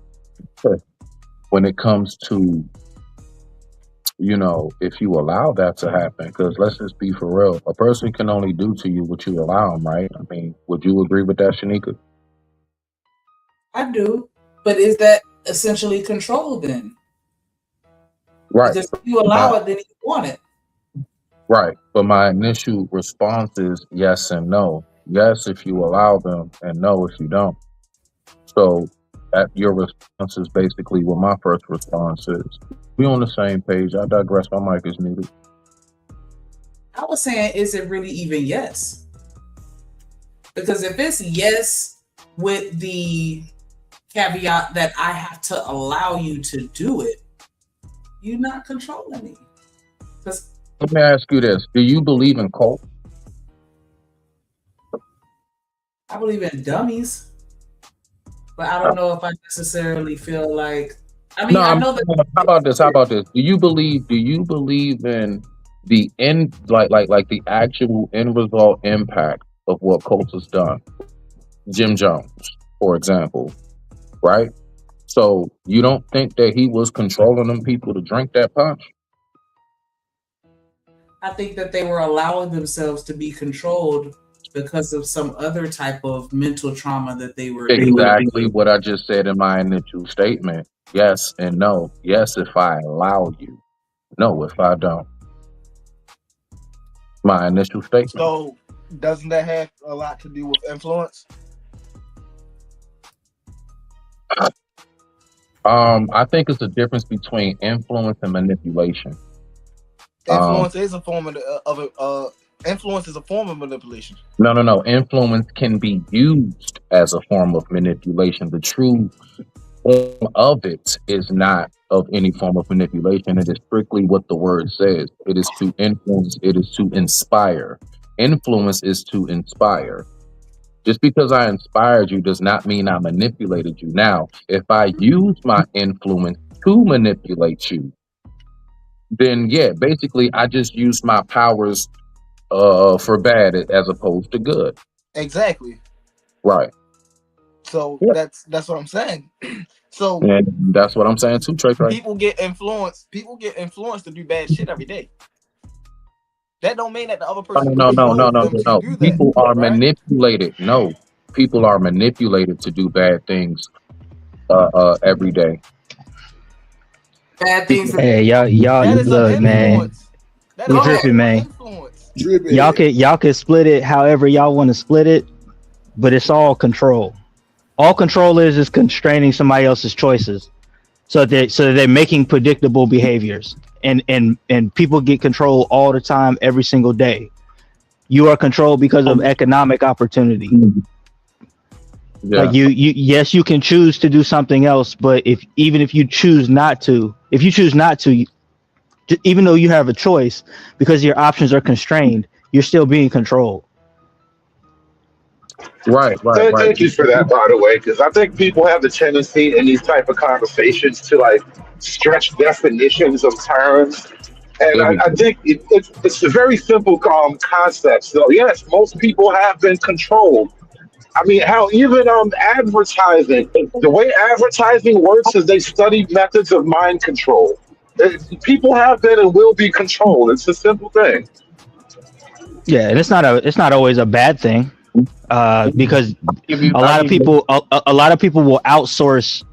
when it comes to, you know, if you allow that to happen, because let's just be for real, a person can only do to you what you allow them, right? I mean, would you agree with that, Shanika? I do, but is that essentially control then? Right. Because if you allow it, then you want it. Right. But my initial response is yes and no. Yes, if you allow them, and no, if you don't. So that your response is basically what my first response is. We on the same page. I digress. My mic is muted. I was saying, is it really even yes? Because if it's yes with the caveat that I have to allow you to do it, you're not controlling me. Let me ask you this. Do you believe in cults? I believe in dummies, but I don't know if I necessarily feel like. I mean, I know that. How about this? Do you believe in the end, like the actual end result impact of what cults has done? Jim Jones, for example, right? So you don't think that he was controlling them people to drink that punch? I think that they were allowing themselves to be controlled because of some other type of mental trauma that they were Exactly what I just said in my initial statement. Yes and no. Yes, if I allow you. No, if I don't. My initial statement. So doesn't that have a lot to do with influence? I think it's a difference between influence and manipulation. Influence is a form influence is a form of manipulation. No. Influence can be used as a form of manipulation. The true form of it is not of any form of manipulation. It is strictly what the word says. It is to influence. It is to inspire. Influence is to inspire. Just because I inspired you does not mean I manipulated you. Now, if I use my influence to manipulate you, then yeah, basically I just used my powers for bad as opposed to good. Exactly. Right. So that's what I'm saying. So And that's what I'm saying too, Trey. people get influenced. People get influenced to do bad shit every day. That don't mean that the other person No. controls them to do that. People are right? manipulated. No, people are manipulated to do bad things every day. Bad things. Hey, y'all look, man. We dripping, man. Y'all can split it however y'all want to split it, but it's all control. All control is constraining somebody else's choices, so they're making predictable behaviors, and people get control all the time, every single day. You are controlled because of economic opportunity. Yeah. Like yes, you can choose to do something else, but even if you choose not to, even though you have a choice, because your options are constrained, you're still being controlled. Right. Thank you for that, by the way, because I think people have the tendency in these type of conversations to like stretch definitions of terms. And I think it's a very simple concept. So yes, most people have been controlled. I mean, how even advertising, the way advertising works is they study methods of mind control. People have been and will be controlled. It's a simple thing. Yeah, and it's not always a bad thing, because a lot of people will outsource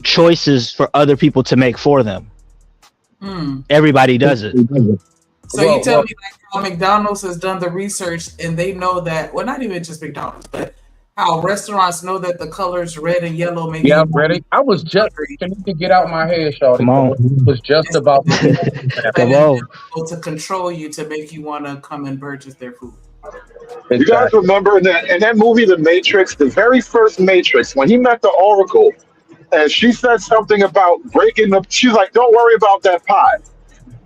choices for other people to make for them. Everybody does it. So you tell me like how McDonald's has done the research and they know that, well, not even just McDonald's, but how restaurants know that the colors red and yellow make Yeah, I'm ready. I was just can you get out my head, Shawty. Come on. Was just about Come on. to control you to make you want to come and purchase their food. You guys remember in that movie, The Matrix, the very first Matrix, when he met the Oracle, and she said something about breaking the. She's like, "Don't worry about that pot."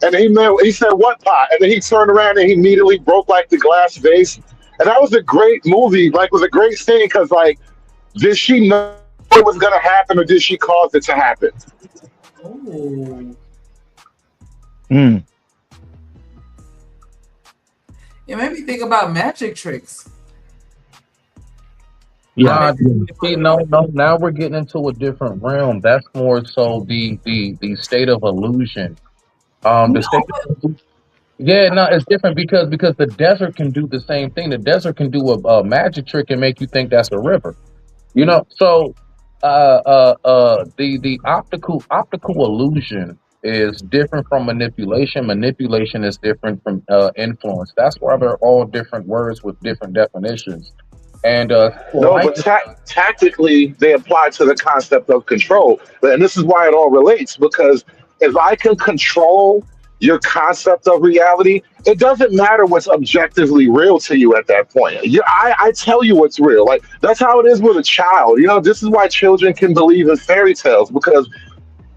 And he said, "What pot?" And then he turned around and he immediately broke like the glass vase. And that was a great movie. Like, it was a great scene because, like, did she know it was gonna happen or did she cause it to happen? Oh. It made me think about magic tricks. Yeah, see, no. Now we're getting into a different realm. That's more so the state of illusion. It's different because the desert can do the same thing. The desert can do a magic trick and make you think that's a river. You know, so the optical illusion is different from manipulation. Manipulation is different from influence. That's why they're all different words with different definitions. And No, but tactically, they apply to the concept of control. And this is why it all relates, because if I can control your concept of reality, it doesn't matter what's objectively real to you at that point. I tell you what's real. Like, that's how it is with a child. You know, this is why children can believe in fairy tales, because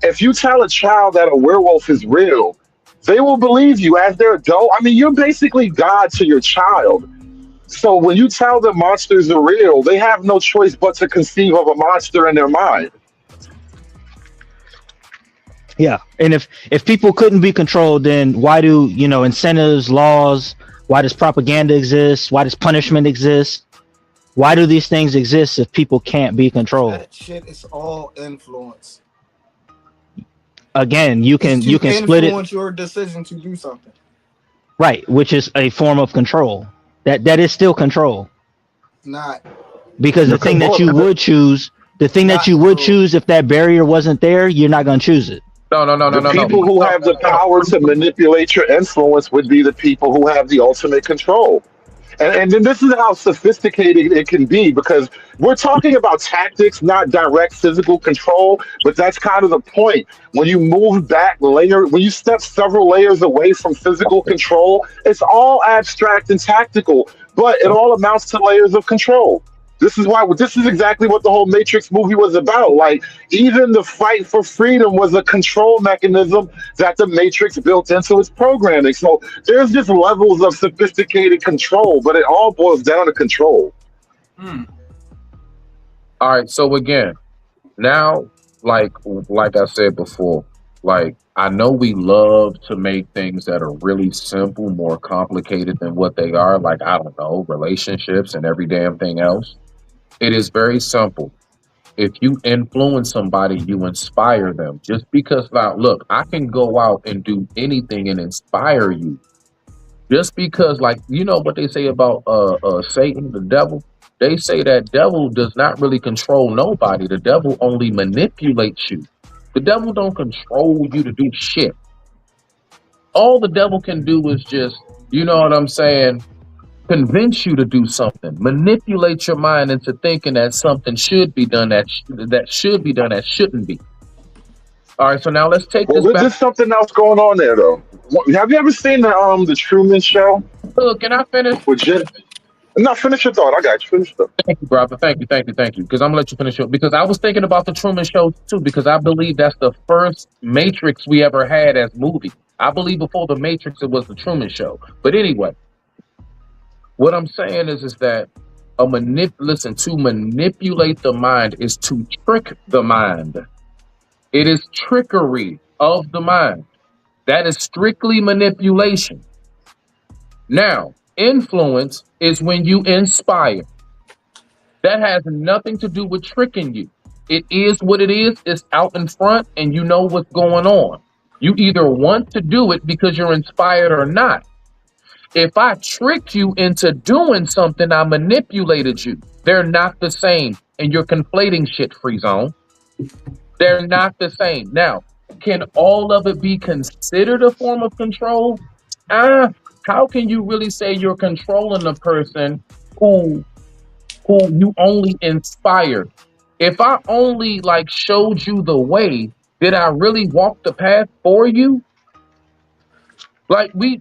if you tell a child that a werewolf is real, they will believe you as their adult. I mean, you're basically God to your child. So when you tell them monsters are real, they have no choice but to conceive of a monster in their mind. Yeah, and if people couldn't be controlled, then why do incentives, laws? Why does propaganda exist? Why does punishment exist? Why do these things exist if people can't be controlled? That shit is all influence. Again, you can split it. Influence your decision to do something. Right, which is a form of control. That is still control. Not because the thing that you would choose, if that barrier wasn't there, you're not going to choose it. No. The people who have the power to manipulate your influence would be the people who have the ultimate control. And then this is how sophisticated it can be, because we're talking about tactics, not direct physical control, but that's kind of the point. When you move back when you step several layers away from physical control, it's all abstract and tactical, but it all amounts to layers of control. This is exactly what the whole Matrix movie was about. Like, even the fight for freedom was a control mechanism that the Matrix built into its programming. So there's just levels of sophisticated control, but it all boils down to control. All right, so again, now, like I said before, like, I know we love to make things that are really simple more complicated than what they are. Like, I don't know, relationships and every damn thing else. It is very simple. if you influence somebody, you inspire them. Just because now, look, I can go out and do anything and inspire you. Just because, like, you know what they say about Satan, the devil? They say that devil does not really control nobody. The devil only manipulates you. The devil don't control you to do shit. All the devil can do is just, you know what I'm saying, convince you to do something, manipulate your mind into thinking that something should be done that should be done that shouldn't be. All right, so now let's take Well, this back. there's something else going on there, though. Have you ever seen the Truman Show? Look, can I finish? With Jim? No, finish your thought. I got you. Finish it. Thank you, brother. Thank you. Because I'm gonna let you finish it. Because I was thinking about the Truman Show too. Because I believe that's the first Matrix we ever had as movie. I believe before the Matrix it was the Truman Show. But anyway, what I'm saying is that to manipulate the mind is to trick the mind. It is trickery of the mind. That is strictly manipulation. Now, influence is when you inspire. That has nothing to do with tricking you. It is what it is. It's out in front and you know what's going on. You either want to do it because you're inspired or not. If I tricked you into doing something, I manipulated you. They're not the same. And you're conflating shit, Free Zone. They're not the same. Now, can all of it be considered a form of control? How can you really say you're controlling a person who you only inspired? If I only like showed you the way, did I really walk the path for you? Like we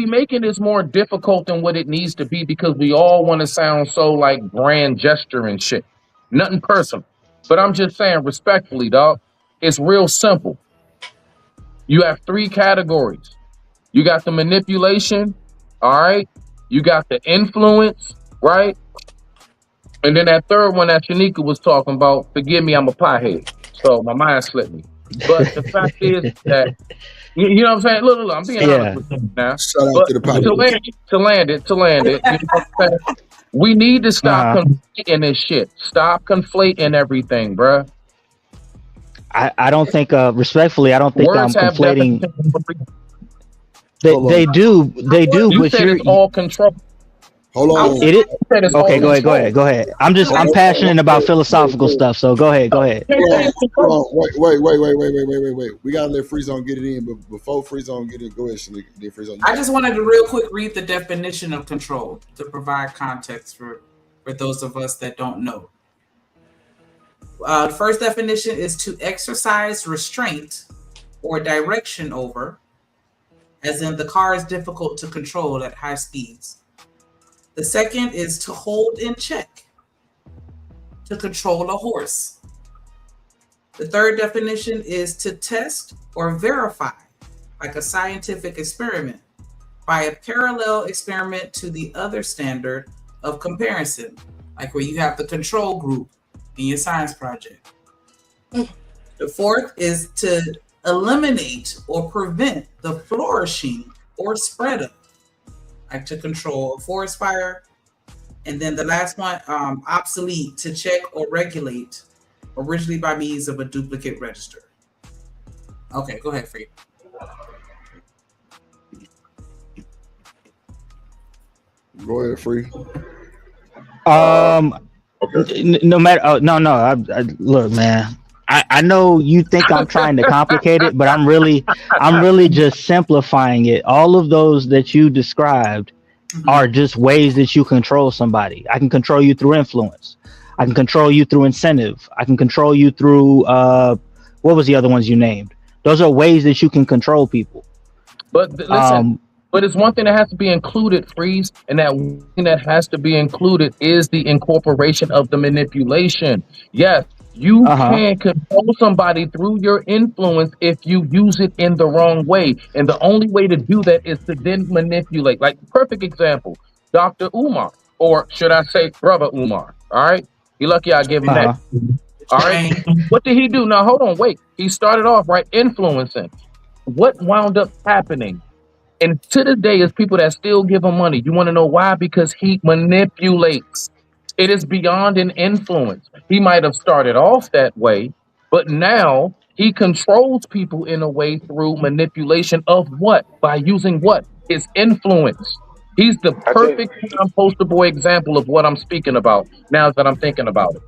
making this more difficult than what it needs to be because we all want to sound so like grand gesture and shit. Nothing personal. But I'm just saying respectfully, dog, it's real simple. You have 3 categories. You got the manipulation, all right? You got the influence, right? And then that third one that Shanika was talking about, forgive me, I'm a pothead. So my mind slipped me. But the fact is that, you know what I'm saying? Look, I'm being honest with you now. Shout out But to the pothead. to land it, you know what I'm saying? We need to stop conflating this shit. Stop conflating everything, bruh. I don't think, respectfully, I don't think Words I'm have conflating. definition. They do, You but said it's all control. Hold on. It is okay. Go ahead. I'm passionate about philosophical stuff, so go ahead. Hold on. Wait. We gotta let Free Zone get it in, but before Free Zone get it, go ahead, Shanika. Free Zone. I just wanted to real quick read the definition of control to provide context for those of us that don't know. The first definition is to exercise restraint or direction over, as in the car is difficult to control at high speeds. The second is to hold in check, to control a horse. The third definition is to test or verify, like a scientific experiment, by a parallel experiment to the other standard of comparison, like where you have the control group in your science project. The fourth is to eliminate or prevent the flourishing or spread of, like to control a forest fire. And then the last one, obsolete, to check or regulate, originally by means of a duplicate register. Okay, go ahead, Free. Go ahead, Free. No matter. No. Look, man. I know you think I'm trying to complicate it, but I'm really just simplifying it. All of those that you described are just ways that you control somebody. I can control you through influence. I can control you through incentive. I can control you through what was the other ones you named? Those are ways that you can control people. But listen, but it's one thing that has to be included, Freeze, and that one thing that has to be included is the incorporation of the manipulation. Yes, you can control somebody through your influence if you use it in the wrong way. And the only way to do that is to then manipulate. Like, perfect example, Dr. Umar, or should I say Brother Umar, all right? You're lucky I give him that. All right, what did he do? Now, hold on, wait. He started off, right, influencing. What wound up happening? And to this day, is people that still give him money. You want to know why? Because he manipulates. It is beyond an influence. He might have started off that way, but now he controls people in a way through manipulation of what? By using what? His influence. He's the perfect poster boy example of what I'm speaking about now that I'm thinking about it.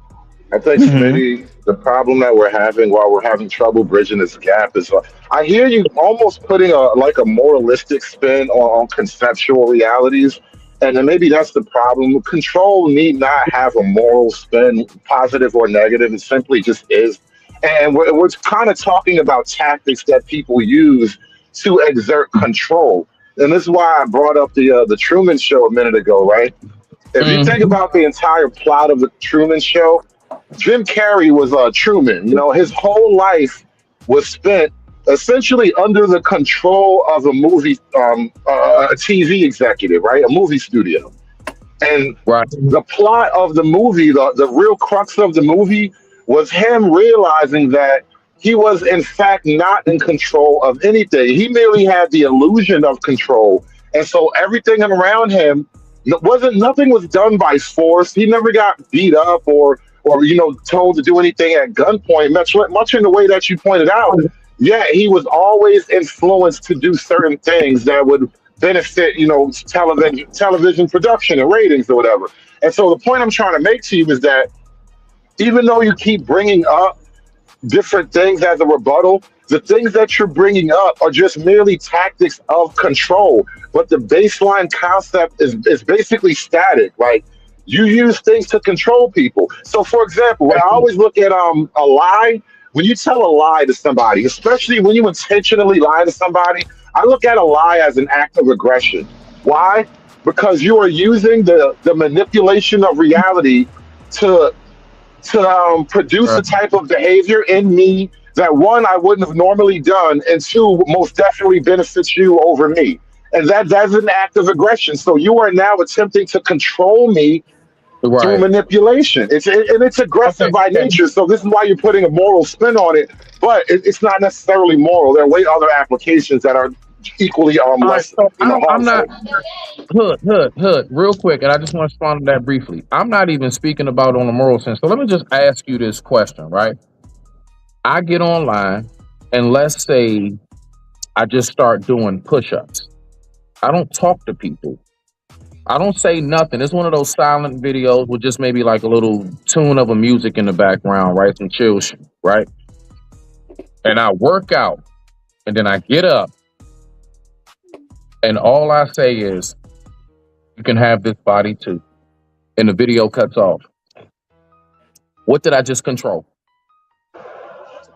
I think, Smitty, the problem that we're having while we're having trouble bridging this gap is I hear you almost putting a moralistic spin on conceptual realities. And then maybe that's the problem. Control need not have a moral spin, positive or negative. It simply just is. And we're kind of talking about tactics that people use to exert control. And this is why I brought up the Truman Show a minute ago, right? If you think about the entire plot of the Truman Show, Jim Carrey was Truman. You know, his whole life was spent essentially under the control of a movie, a TV executive, right? A movie studio. And the plot of the movie, the real crux of the movie was him realizing that he was in fact not in control of anything. He merely had the illusion of control. And so everything around him nothing was done by force. He never got beat up or told to do anything at gunpoint, much in the way that you pointed out. Yeah, he was always influenced to do certain things that would benefit, television production and ratings or whatever. And so the point I'm trying to make to you is that even though you keep bringing up different things as a rebuttal, the things that you're bringing up are just merely tactics of control. But the baseline concept is basically static. Like, you use things to control people. So, for example, when I always look at a lie, when you tell a lie to somebody, especially when you intentionally lie to somebody, I look at a lie as an act of aggression. Why? Because you are using the manipulation of reality to produce a type of behavior in me that, one, I wouldn't have normally done, and two, most definitely benefits you over me. And that's an act of aggression. So you are now attempting to control me through manipulation. It's aggressive by nature. So this is why you're putting a moral spin on it. But it's not necessarily moral. There are way other applications that are equally less. I'm not hood real quick, and I just want to respond to that briefly. I'm not even speaking about on a moral sense. So let me just ask you this question, right? I get online, and let's say I just start doing push-ups. I don't talk to people. I don't say nothing. It's one of those silent videos with just maybe like a little tune of a music in the background, right? Some chill shit, right? And I work out, and then I get up, and all I say is, you can have this body too. And the video cuts off. What did I just control?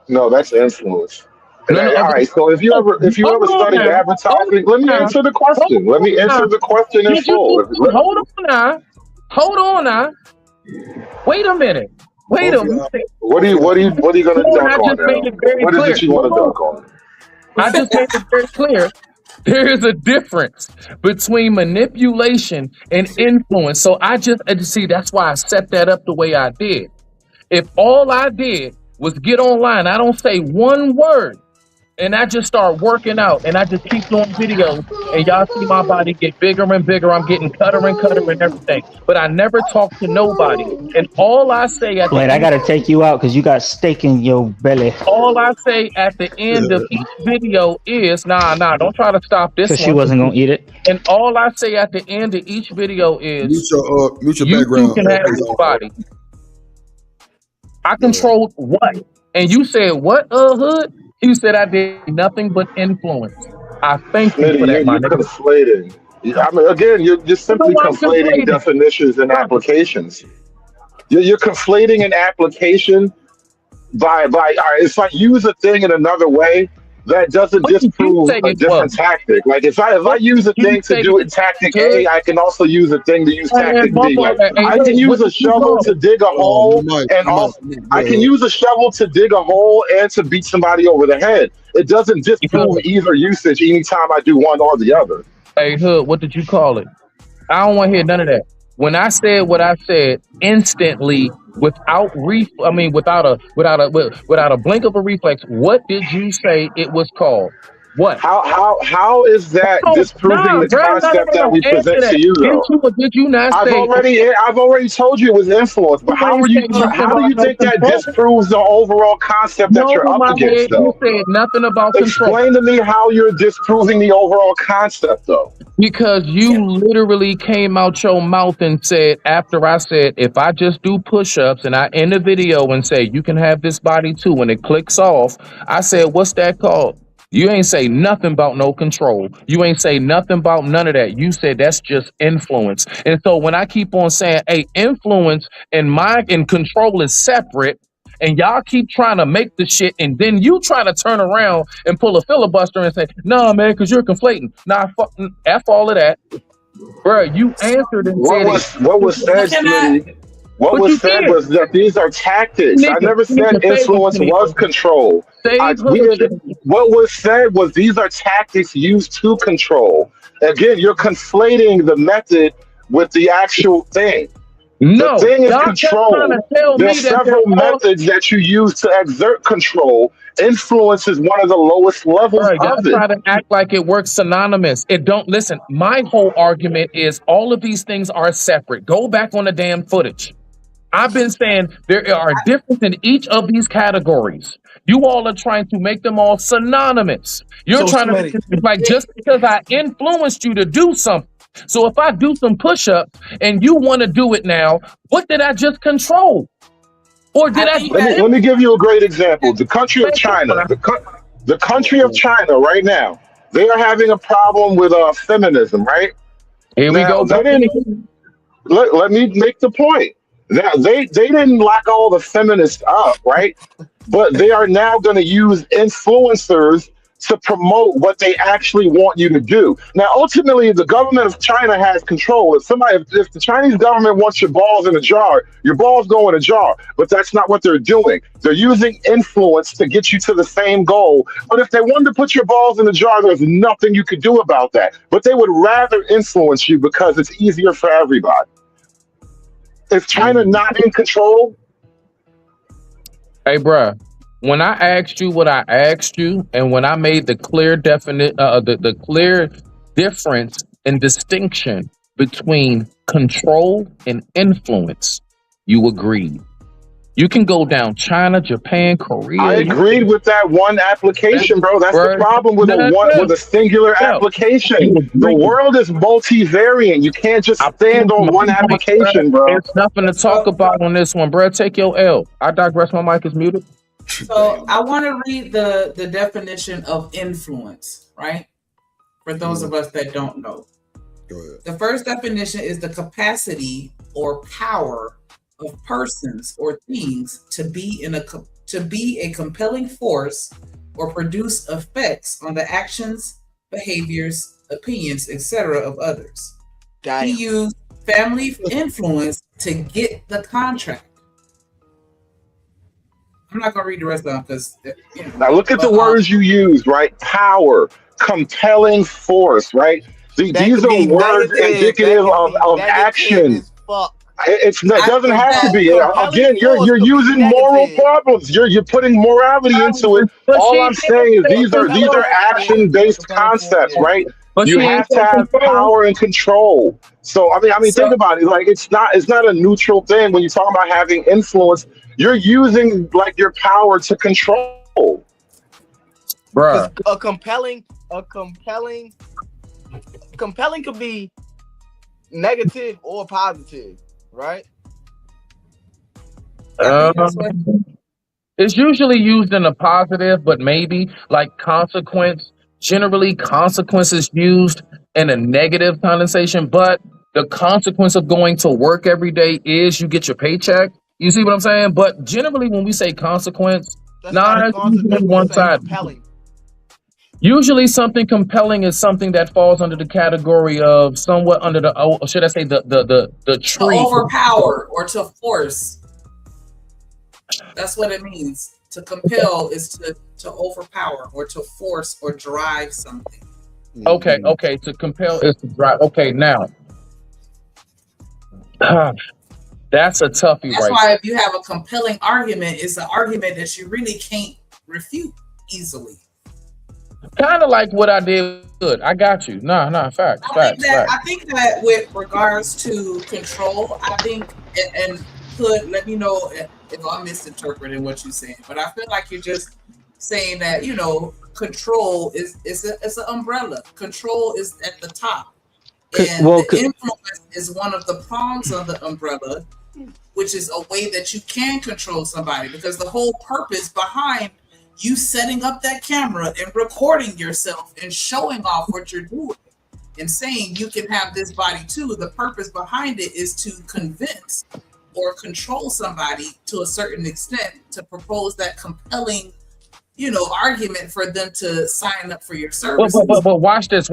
No, that's influence. All right, so if you ever studied advertising, let me answer the question. Let me answer the question in full. Hold on now. Wait a minute. What are you gonna dunk on now? What is it you want to dunk on? I just made it very clear. There is a difference between manipulation and influence. So I just see, that's why I set that up the way I did. If all I did was get online, I don't say one word, and I just start working out, and I just keep doing videos, and y'all see my body get bigger and bigger. I'm getting cutter and everything, but I never talk to nobody. And all I say at Wait, I gotta take you out because you got steak in your belly. All I say at the end of each video is, nah, don't try to stop this one. Because she wasn't gonna eat it. And all I say at the end of each video is, mute your you background. can have this body. I controlled what? And you said what, Hood? You said I did nothing but influence. I thank you for that, my You're nigga. conflating. I mean, again, you're just simply conflating definitions and applications. You're conflating an application by if I use a thing in another way, that doesn't disprove a different tactic. Like if I use a thing to do it tactic A, I can also use a thing to use tactic B. Like I can use a shovel to dig a hole, I can use a shovel to dig a hole and to beat somebody over the head. It doesn't disprove either usage anytime I do one or the other. Hey Hood, what did you call it? I don't want to hear none of that. When I said what I said, instantly, without a blink of a reflex, what did you say it was called? What? How is that No, disproving the concept that we Answer present to that. you Did though? you or did you not I've say? already told you it was influence, but You ain't say nothing how do about you no think that control. disproves the overall concept that No, you're up my against head. You though? said nothing about control. Explain to me how you're disproving the overall concept though. Because you literally came out your mouth and said, after I said, if I just do push-ups and I end the video and say, you can have this body too, when it clicks off, I said, what's that called? You ain't say nothing about no control. You ain't say nothing about none of that. You said that's just influence. And so when I keep on saying, hey, influence and mind and control is separate, and y'all keep trying to make the shit, and then you try to turn around and pull a filibuster and say, "No, man, because you're conflating." Nah, f all of that, bro. You answered and said it. What was said, Smitty? What But was you said did, was that these are tactics. I never said save it influence to me. was control. Save We her didn't. What was said was these are tactics used to control. Again, you're conflating the method with the actual thing. The No, thing is y'all kept trying to control. tell There are me that they're several all. methods that you use to exert control. Influence is one of the lowest levels Bro, y'all of it. try to act like it works synonymous. It don't. Listen, my whole argument is all of these things are separate. Go back on the damn footage. I've been saying there are differences in each of these categories. You all are trying to make them all synonymous. You're So trying to make Smitty, it like just because I influenced you to do something. So if I do some push-ups and you want to do it now, what did I just control? Or did I just Let me give you a great example. The country of China, the country of China right now, they are having a problem with feminism, right? Here we Now go. they didn't let me make the point. Now they didn't lock all the feminists up, right? But they are now going to use influencers to promote what they actually want you to do. Now, ultimately, the government of China has control. If the Chinese government wants your balls in a jar, your balls go in a jar. But that's not what they're doing. They're using influence to get you to the same goal. But if they wanted to put your balls in a jar, there's nothing you could do about that. But they would rather influence you because it's easier for everybody. Is China not in control? Hey, bruh, when I asked you what I asked you, and when I made the clear the clear difference and distinction between control and influence, you agreed. You can go down China, Japan, Korea. I agreed with that one application, bro. That's the problem with a singular application. The world is multivariant. You can't just stand on one application, bro. There's nothing to talk about on this one, bro. Take your L. I digress. My mic is muted. So I want to read the definition of influence, right? For those of us that don't know. Go ahead. The first definition is the capacity or power of persons or things to be a compelling force or produce effects on the actions, behaviors, opinions, etc. of others. He used family influence to get the contract. I'm not gonna read the rest of them because now look at the words you used, right? Power, compelling force, right? These are words indicative of action. It doesn't have to be. Again, you're using moral problems. You're putting morality into it. All I'm saying is these are action based concepts, right? You have to have power and control. So I mean, think about it. Like it's not a neutral thing when you talk about having influence. You're using like your power to control. Bruh. A compelling could be negative or positive, right? It's usually used in a positive, but maybe like consequence. Generally, consequence is used in a negative connotation, but the consequence of going to work every day is you get your paycheck. You see what I'm saying? But generally, when we say consequence, it's usually one side. Usually, something compelling is something that falls under the category of somewhat under the, or should I say, the tree. To overpower or to force. That's what it means. To compel is to overpower or to force or drive something. Okay. To compel is to drive. Okay, now that's a toughie. That's why if you have a compelling argument, it's an argument that you really can't refute easily. Kind of like what I did. Good. I got you. Nah, facts. I think that with regards to control, I think and could let me know if I'm misinterpreting what you're saying, but I feel like you're just saying that, you know, control is it's an umbrella. Control is at the top. And the influence is one of the prongs of the umbrella, which is a way that you can control somebody, because the whole purpose behind you setting up that camera and recording yourself and showing off what you're doing and saying you can have this body too, the purpose behind it is to convince or control somebody to a certain extent, to propose that compelling, you know, argument for them to sign up for your services. But watch this.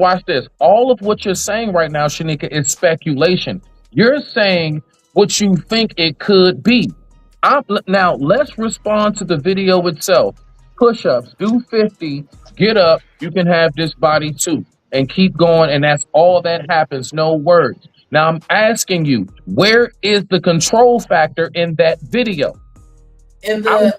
All of what you're saying right now, Shanika, is speculation. You're saying what you think it could be. Now, let's respond to the video itself. Push-ups, do 50, get up, you can have this body too. And keep going, and that's all that happens, no words. Now, I'm asking you, where is the control factor in that video? In the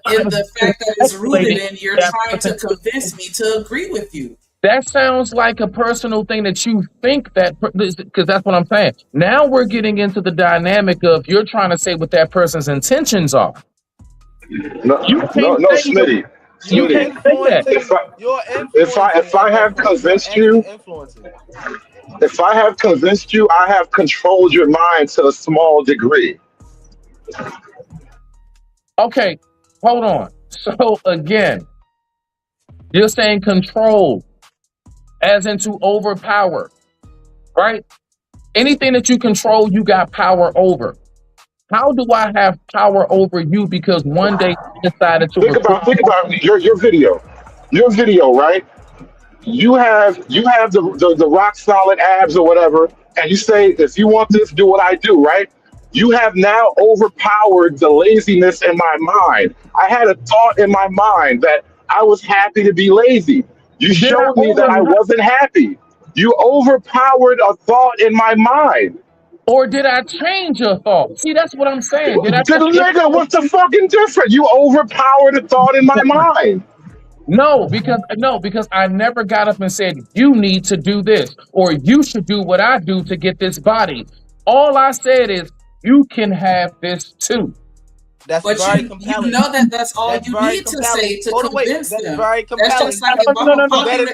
fact that it's rooted in you're trying to convince me to agree with you. That sounds like a personal thing that you think that, because that's what I'm saying. Now we're getting into the dynamic of you're trying to say what that person's intentions are. No, Smitty. You can't say that. If I have convinced you, I have controlled your mind to a small degree. Okay, hold on. So again, you're saying control as into overpower, right? Anything that you control, you got power over. How do I have power over you? Because one day you decided to think about your video, right? You have the rock solid abs or whatever, and you say, if you want this, do what I do, right? You have now overpowered the laziness in my mind. I had a thought in my mind that I was happy to be lazy. You showed me that I wasn't happy. You overpowered a thought in my mind. Or did I change your thought? See, that's what I'm saying. Nigga, what's the fucking difference? You overpowered a thought in my mind. No, because I never got up and said, you need to do this, or you should do what I do to get this body. All I said is, you can have this too. But you know that's all you need to say to convince them. That's just like if I'm popular.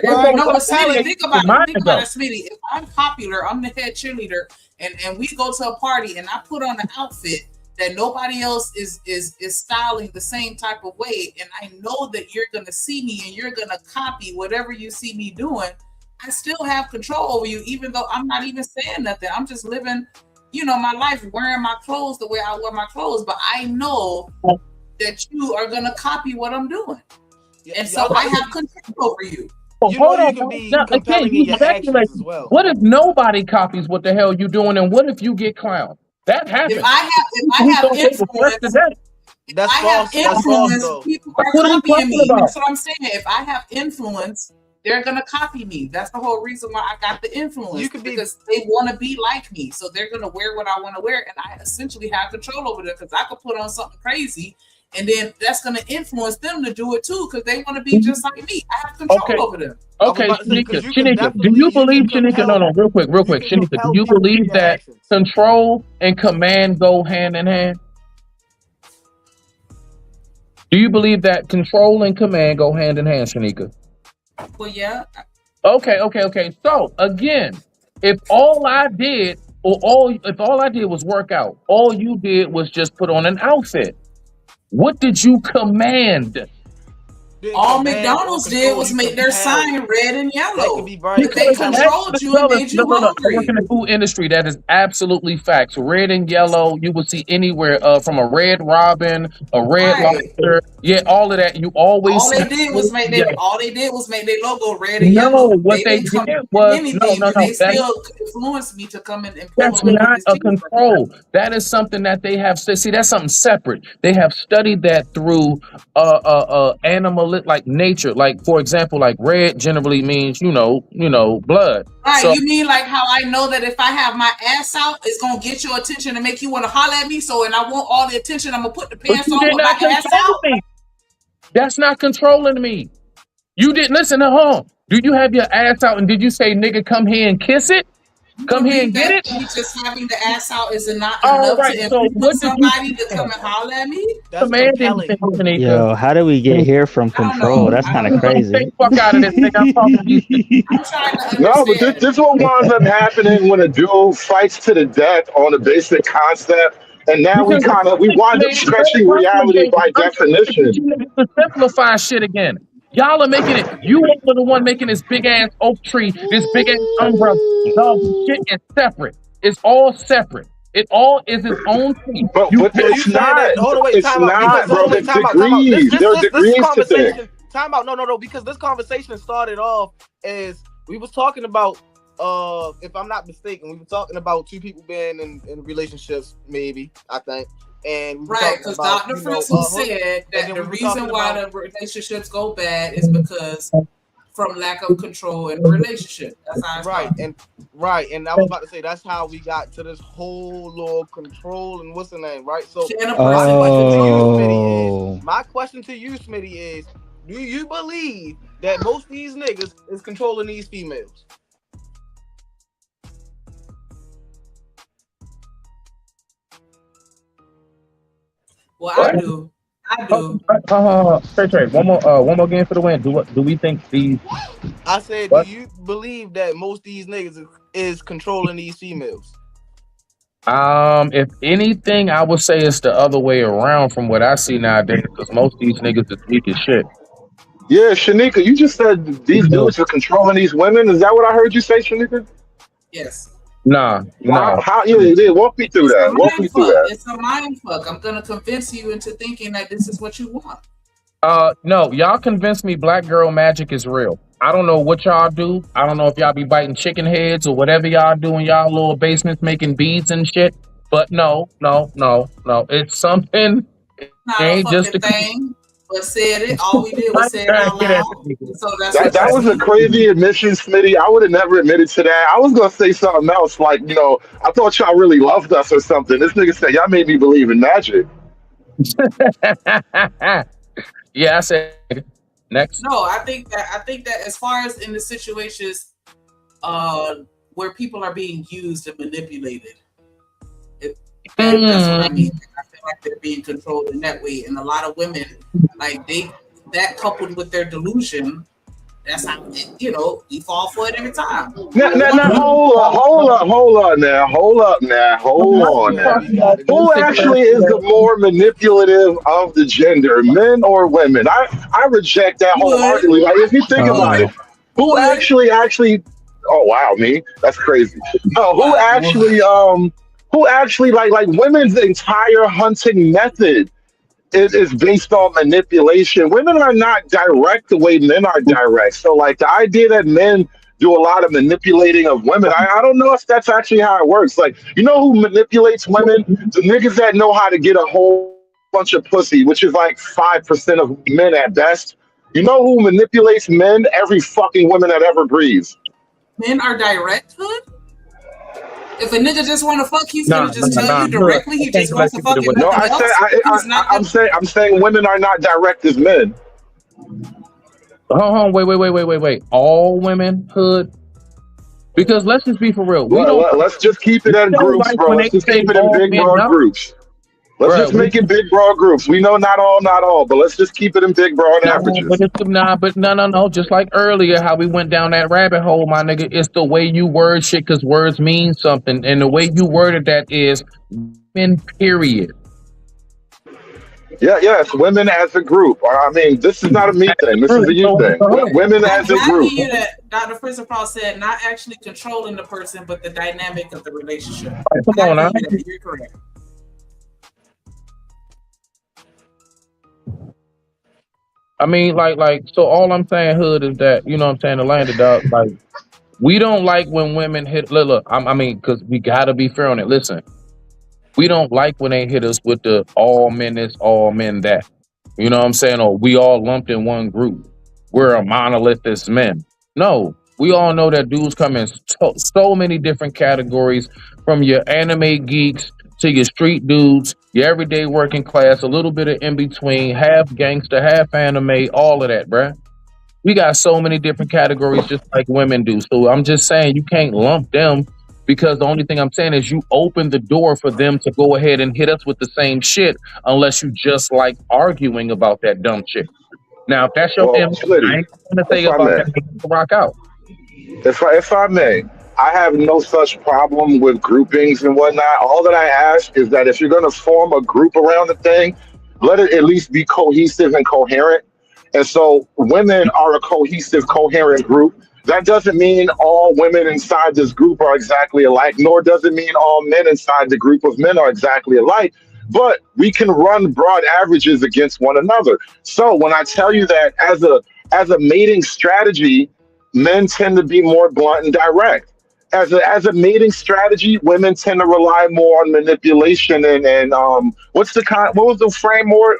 Smitty, think about it, Smitty. If I'm popular, I'm the head cheerleader, and we go to a party and I put on an outfit that nobody else is styling the same type of way, and I know that you're gonna see me and you're gonna copy whatever you see me doing, I still have control over you, even though I'm not even saying nothing. I'm just living, you know, my life, wearing my clothes the way I wear my clothes, but I know that you are gonna copy what I'm doing, and so I have control over you. Well, hold on. What if nobody copies what the hell you doing, and what if you get clowned? That happens. If I have influence, people are copying me. That's what I'm saying. If I have influence, they're gonna copy me. That's the whole reason why I got the influence. Because they want to be like me, so they're gonna wear what I want to wear, and I essentially have control over them because I could put on something crazy, and then that's gonna influence them to do it too because they want to be just like me. I have control over them. Okay, Shanika, do you believe, Shanika? No, real quick, Shanika, do you believe that control and command go hand in hand? Do you believe that control and command go hand in hand, Shanika? Well, yeah. Okay. So again, if all I did was work out, all you did was just put on an outfit. What did you command? All McDonald's did was make their sign red and yellow. They controlled you and made you hungry. I work in the food industry. That is absolutely facts. Red and yellow, you will see anywhere from a red robin, a red lobster. Yeah, all of that. You always. All they did was make their logo red and yellow. No, what they did was they still influenced me to come in and. That's not a control. That is something that they have. See, that's something separate. They have studied that through animal. Like nature, like for example, like red generally means you know blood. Right, so, you mean like how I know that if I have my ass out, it's gonna get your attention and make you want to holler at me. So, and I want all the attention, I'm gonna put the pants on with my ass out. That's not controlling me. You didn't listen to home. Do you have your ass out and did you say, nigga, come here and kiss it? Come here and get it? Just having the ass out is not All enough right, to so influence somebody to come and holler at me. That's compelling. Yo, how do we get here from control? That's kind of crazy. Fuck out of this nigga. I'm talking to you. I'm trying to understand. No, but this is what winds up happening when a dude fights to the death on a basic concept, and now we wind up stretching reality by definition. To simplify shit again. Y'all are making it. You are the one making this big ass oak tree, this big ass umbrella. No, shit is separate. It's all separate. It all is its own thing. But it's not. It's not, bro. There's degrees. There are degrees to things. Time out. No. Because this conversation started off as we was talking about. If I'm not mistaken, we were talking about two people being in relationships, maybe, I think. And right, because Dr. Frizzle said that the reason why the relationships go bad is because from lack of control in a relationship. That's how it's and I was about to say that's how we got to this whole little control and what's the name, right? So my question to you, Smitty, is do you believe that most of these niggas is controlling these females? Well, I do. Trey, one more game for the win. Do we think these? I said, do you believe that most of these niggas is controlling these females? If anything, I would say it's the other way around from what I see nowadays, because most of these niggas is weak as shit. Yeah, Shanika, you just said these dudes are controlling these women. Is that what I heard you say, Shanika? Yes. Nah. How? Yeah, walk me through that. Walk me through that. It's a mind fuck. I'm gonna convince you into thinking that this is what you want. No, y'all convinced me black girl magic is real. I don't know what y'all do. I don't know if y'all be biting chicken heads or whatever y'all do in y'all little basements making beads and shit. But no. It's something. It ain't just a thing. But said it. All we did was say it out loud. So that was a crazy admission, Smitty. I would have never admitted to that. I was gonna say something else, like I thought y'all really loved us or something. This nigga said y'all made me believe in magic. Yeah, I said next. No, I think that as far as in the situations where people are being used and manipulated, that's what I mean. I feel like they're being controlled in that way, and a lot of women, like that coupled with their delusion, that's how we fall for it every time. Now, hold up now. Who actually is the more manipulative of the gender, men or women? I reject that wholeheartedly. Like, if you think about it, who actually? Oh wow, me? That's crazy. No, who actually like women's entire hunting method is based on manipulation. Women are not direct the way men are direct. So like the idea that men do a lot of manipulating of women, I don't know if that's actually how it works. Like, who manipulates women? The niggas that know how to get a whole bunch of pussy, which is like 5% of men at best. You know who manipulates men? Every fucking woman that ever breathes. Men are direct hood? If a nigga just want to fuck, he's gonna just tell you directly. He just wants to fuck it. No, I'm saying women are not direct as men. Hold on, wait. All women hood? Because let's just be for real. Let's just keep it in groups, bro. Let's just keep it in big broad groups. Let's just make it big broad groups. We know not all, but let's just keep it in big broad averages. No. Just like earlier, how we went down that rabbit hole, my nigga. It's the way you word shit, because words mean something, and the way you worded that is women. Period. Yeah, yes, women as a group. I mean, this is not a me thing. This is a you thing. Women as a group. You that Dr. Frizzle said not actually controlling the person, but the dynamic of the relationship. Come on, now. You're correct. I mean, so all I'm saying, hood, is that, what I'm saying, the landed dog, like, we don't like when women hit, look, I mean, because we gotta be fair on it. Listen, we don't like when they hit us with the all men this, all men that. You know what I'm saying? Or we all lumped in one group. We're a monolith as men. No, we all know that dudes come in so many different categories, from your anime geeks to your street dudes, your everyday working class, a little bit of in between, half gangster, half anime, all of that, bruh. We got so many different categories just like women do. So I'm just saying you can't lump them, because the only thing I'm saying is you open the door for them to go ahead and hit us with the same shit, unless you just like arguing about that dumb shit. Now, if that's your Well, MO, I Smitty, ain't gonna say if I about may, that. Rock out. if I may, I have no such problem with groupings and whatnot. All that I ask is that if you're going to form a group around the thing, let it at least be cohesive and coherent. And so, women are a cohesive, coherent group. That doesn't mean all women inside this group are exactly alike, nor does it mean all men inside the group of men are exactly alike. But we can run broad averages against one another. So when I tell you that as a mating strategy, men tend to be more blunt and direct. As a mating strategy, women tend to rely more on manipulation and what was the framework?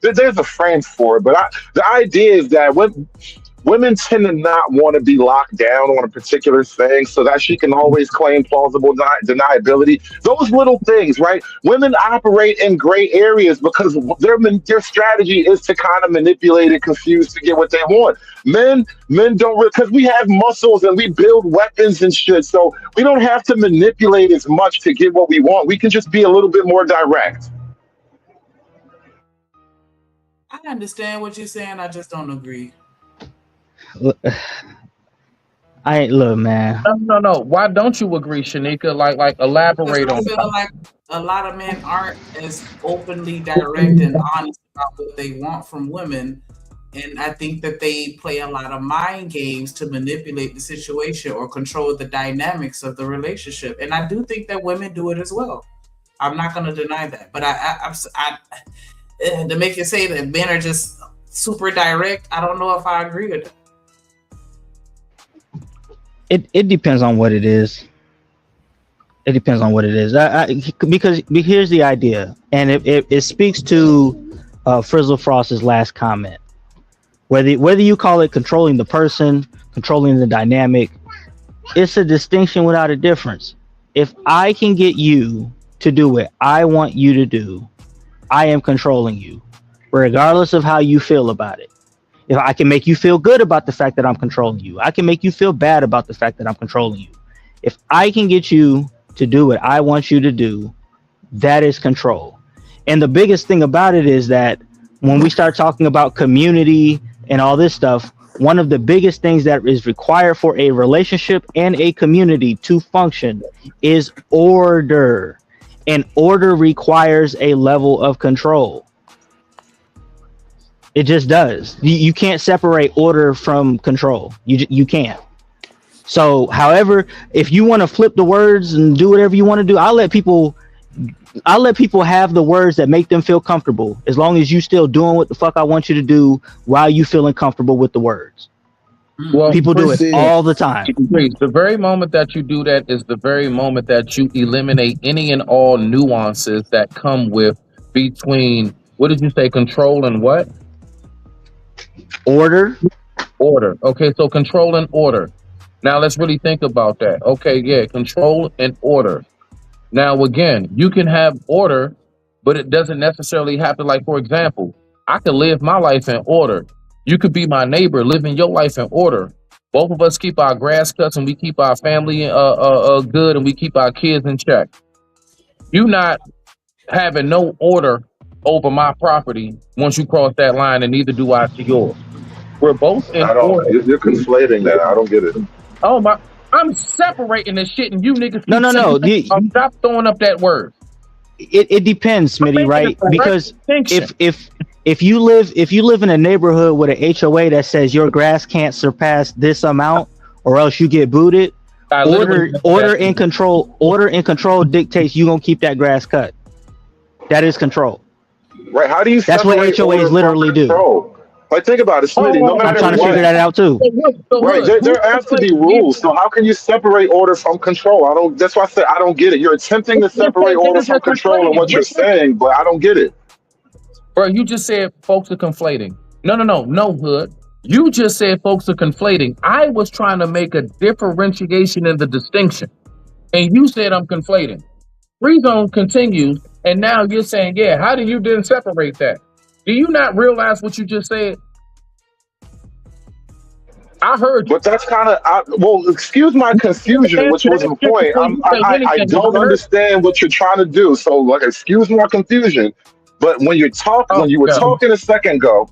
There's a frame for it, but the idea is that women tend to not want to be locked down on a particular thing so that she can always claim plausible deniability. Those little things, right? Women operate in gray areas because their strategy is to kind of manipulate and confuse to get what they want. Men don't, because we have muscles and we build weapons and shit, so we don't have to manipulate as much to get what we want. We can just be a little bit more direct. I understand what you're saying. I just don't agree. I ain't look, man. No. Why don't you agree, Shanika? Like elaborate Because on I feel that. like a lot of men aren't as openly direct and honest about what they want from women. And I think that they play a lot of mind games to manipulate the situation or control the dynamics of the relationship. And I do think that women do it as well. I'm not going to deny that. But to make you say that men are just super direct, I don't know if I agree with that. It depends on what it is. It depends on what it is. Because here's the idea, and it speaks to Frizzle Frost's last comment. Whether you call it controlling the person, controlling the dynamic, it's a distinction without a difference. If I can get you to do what I want you to do, I am controlling you, regardless of how you feel about it. If I can make you feel good about the fact that I'm controlling you, I can make you feel bad about the fact that I'm controlling you. If I can get you to do what I want you to do, that is control. And the biggest thing about it is that when we start talking about community and all this stuff, one of the biggest things that is required for a relationship and a community to function is order. And order requires a level of control. It just does. You can't separate order from control. You can't. So, however, if you want to flip the words and do whatever you want to do, I'll let people have the words that make them feel comfortable, as long as you still doing what the fuck I want you to do while you feeling comfortable with the words. Well, people do it all the time. The very moment that you do that is the very moment that you eliminate any and all nuances that come with between, what did you say, control and what? Order. Okay, so control and order. Now let's really think about that. Okay, yeah, control and order. Now again, you can have order, but it doesn't necessarily have to, like, for example, I could live my life in order. You could be my neighbor, living your life in order. Both of us keep our grass cuts and we keep our family good and we keep our kids in check. You not having no order over my property once you cross that line, and neither do I to yours. We're both in order. You're conflating that. I don't get it. Oh my! I'm separating this shit, and you niggas. No. Stop throwing up that word. It depends, Smitty, right? Because if you live in a neighborhood with an HOA that says your grass can't surpass this amount, or else you get booted. Order and control dictates you gonna keep that grass cut. That is control. Right? How do you? That's what HOAs literally do. Like, think about it, Smitty. No matter I'm trying to figure that out too. Right? There have to be rules. So how can you separate order from control? I don't. That's why I said I don't get it. You're attempting to separate order from control in what you're saying, but I don't get it. Bro, you just said folks are conflating. No, Hood. You just said folks are conflating. I was trying to make a differentiation in the distinction, and you said I'm conflating. Free zone continues, and now you're saying, yeah, how do you then separate that? Do you not realize what you just said? I heard you. But that's kind of well. Excuse my confusion, which was the point. Before you say I anything, don't I heard. understand what you're trying to do. So, like, excuse my confusion. But when Oh, you were yeah. talking a second ago,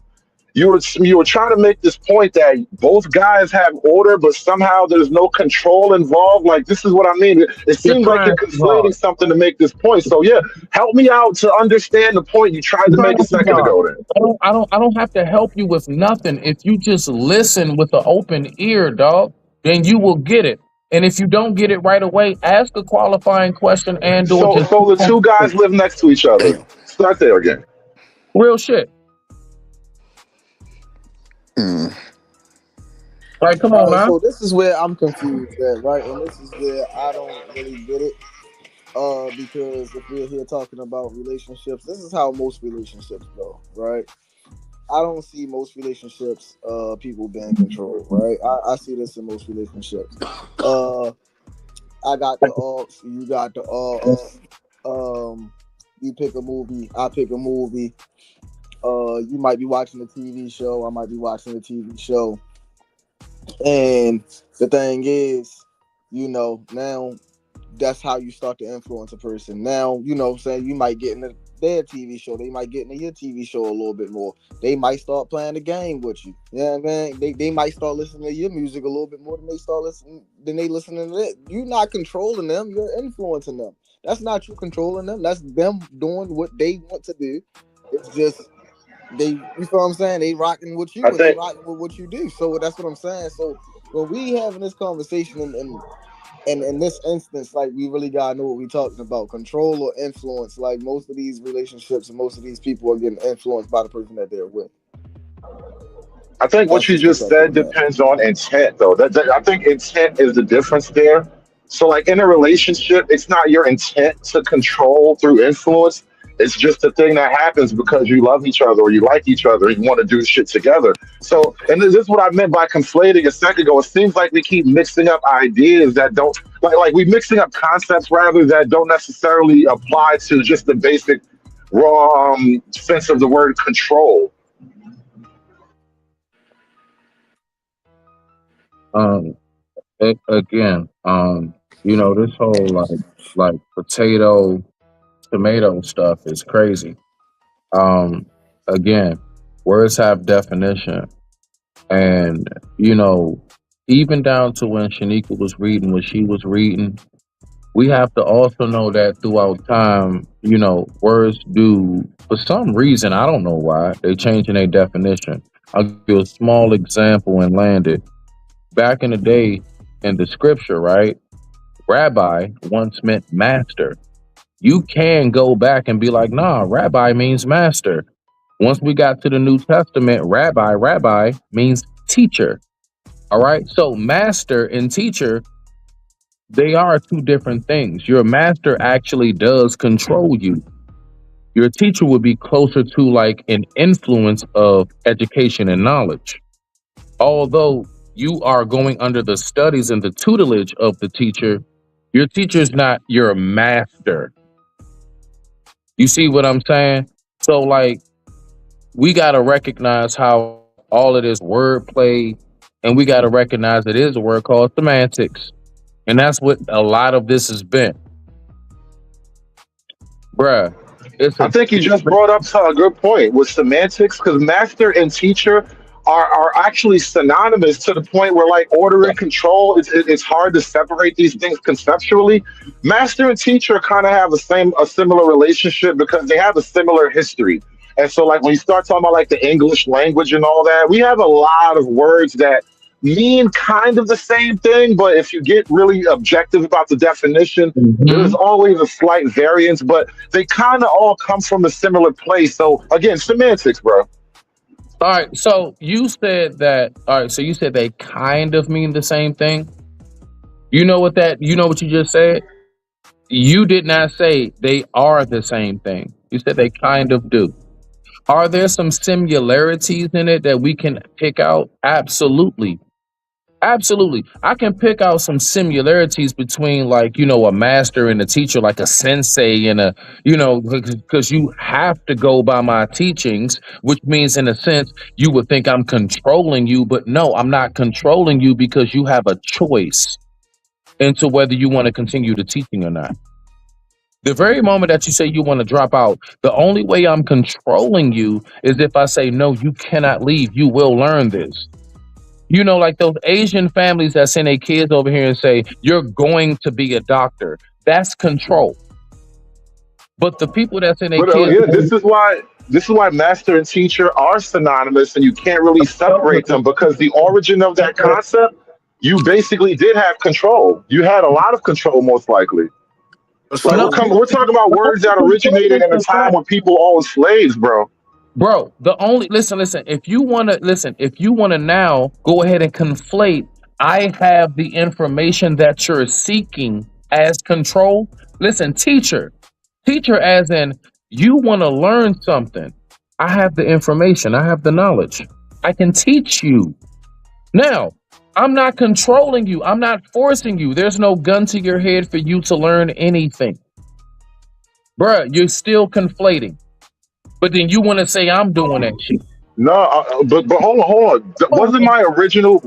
you were trying to make this point that both guys have order, but somehow there's no control involved. Like, this is what I mean. It You're seems like you're trying too conflating hard. something to make this point. So yeah, help me out to understand the point you tried to You're make a trying too second hard. ago. Then. I don't have to help you with nothing. If you just listen with an open ear, dog, then you will get it. And if you don't get it right away, ask a qualifying question and or So just so the two guys live next to each other. Damn. Start there again. real shit. Mm. Like, come All on right, now. so this is where I'm confused at, right? And this is where I don't really get it. Because if we're here talking about relationships, this is how most relationships go, right? I don't see most relationships people being controlled, right? I see this in most relationships. I got the alts, you got the alts. You pick a movie, I pick a movie. You might be watching a TV show, I might be watching a TV show. And the thing is, now that's how you start to influence a person. Now, what I'm saying, you might get into their TV show, they might get into your TV show a little bit more. They might start playing the game with you. You know what I mean? They might start listening to your music a little bit more than they listening to it. You're not controlling them, you're influencing them. That's not you controlling them. That's them doing what they want to do. It's just you feel what I'm saying? They rocking with you I and they think rocking with what you do. So that's what I'm saying. So when we having this conversation and in this instance, like, we really gotta know what we're talking about. Control or influence. Like, most of these relationships and most of these people are getting influenced by the person that they're with. I think what That's you just just perspective said on that. depends on intent, though. I think intent is the difference there. So, like, in a relationship, it's not your intent to control through influence. It's just a thing that happens because you love each other or you like each other and you want to do shit together. So, and this is what I meant by conflating a second ago. It seems like we keep mixing up ideas that don't, like we mixing up concepts rather that don't necessarily apply to just the basic raw sense of the word control. Um, again, this whole like potato tomato stuff is crazy. Um, again, words have definition, and even down to when Shanika was reading what she was reading, we have to also know that throughout time, words do, for some reason, I don't know why, they changing their definition. I'll give you a small example and land it. Back in the day, in the scripture, right? Rabbi once meant master. You can go back and be like, nah, rabbi means master. Once we got to the New Testament, rabbi means teacher. All right. So master and teacher, they are two different things. Your master actually does control you. Your teacher would be closer to like an influence of education and knowledge. Although you are going under the studies and the tutelage of the teacher, your teacher's not your master. You see what I'm saying? So like, we got to recognize how all of this wordplay, and we got to recognize it is a word called semantics. And that's what a lot of this has been. Bruh, I think you just brought up a good point with semantics because master and teacher are actually synonymous to the point where, like, order and control, it's hard to separate these things conceptually. Master and teacher kind of have a similar relationship because they have a similar history. And so, like, when you start talking about like the English language and all that, we have a lot of words that mean kind of the same thing, but if you get really objective about the definition, there's always a slight variance, but they kind of all come from a similar place. So again, semantics, bro. All right, so you said they kind of mean the same thing. You know what you just said? You did not say they are the same thing. You said they kind of do. Are there some similarities in it that we can pick out? Absolutely. Absolutely. I can pick out some similarities between, like, a master and a teacher, like a sensei and because you have to go by my teachings, which means in a sense you would think I'm controlling you, but no, I'm not controlling you because you have a choice into whether you want to continue the teaching or not. The very moment that you say you want to drop out, the only way I'm controlling you is if I say, no, you cannot leave. You will learn this. Like those Asian families that send their kids over here and say, you're going to be a doctor. That's control. But the people that send their But kids... yeah, this is why master and teacher are synonymous, and you can't really separate them, because the origin of that concept, you basically did have control. You had a lot of control, most likely. Like we're talking about words that originated in a time when people owned slaves, bro. Bro, listen, if you want to now go ahead and conflate, I have the information that you're seeking as control. Listen, teacher as in you want to learn something. I have the information. I have the knowledge. I can teach you. Now, I'm not controlling you. I'm not forcing you. There's no gun to your head for you to learn anything. Bruh, you're still conflating. But then you want to say I'm doing that shit. No, but hold on. Wasn't one of my original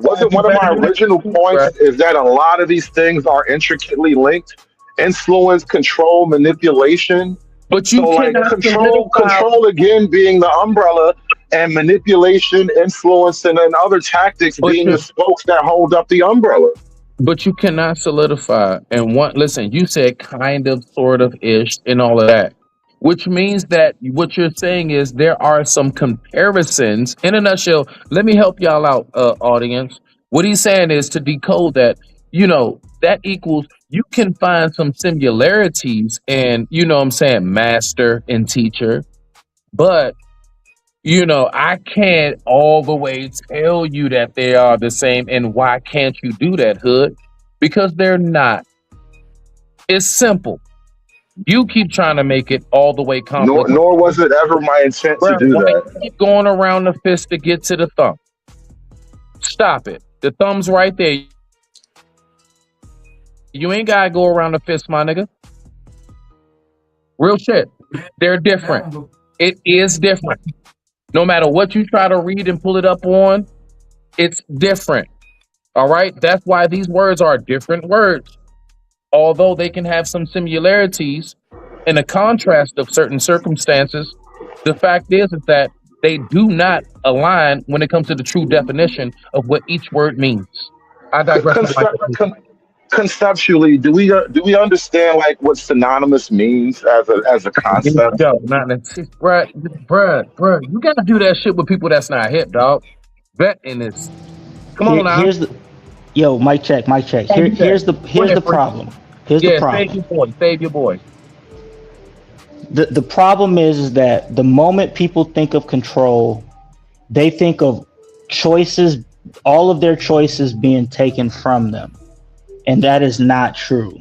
points is that a lot of these things are intricately linked? Influence, control, manipulation. But you cannot control again being the umbrella, and manipulation, influence, and then other tactics being the spokes that hold up the umbrella. But you cannot solidify listen, you said kind of, sort of, ish, and all of that. Which means that what you're saying is there are some comparisons. In a nutshell, let me help y'all out, audience. What he's saying is to decode that, that equals you can find some similarities in, master and teacher. But, I can't all the way tell you that they are the same. And why can't you do that, Hood? Because they're not. It's simple. You keep trying to make it all the way complicated. Nor was it ever my intent to do that. You keep going around the fist to get to the thumb. Stop it. The thumb's right there. You ain't gotta go around the fist, my nigga. Real shit. They're different. It is different. No matter what you try to read and pull it up on, it's different. All right? That's why these words are different words. Although they can have some similarities in a contrast of certain circumstances, the fact is that they do not align when it comes to the true definition of what each word means. I digress. Conceptually, do we understand like what synonymous means as a concept? Yo, bruh, you gotta do that shit with people that's not hip, dog. Bet in this. Come on now. Yo, mic check. Here's the problem. Here's the problem. Save your boy. The problem is that the moment people think of control, they think of choices, all of their choices being taken from them. And that is not true.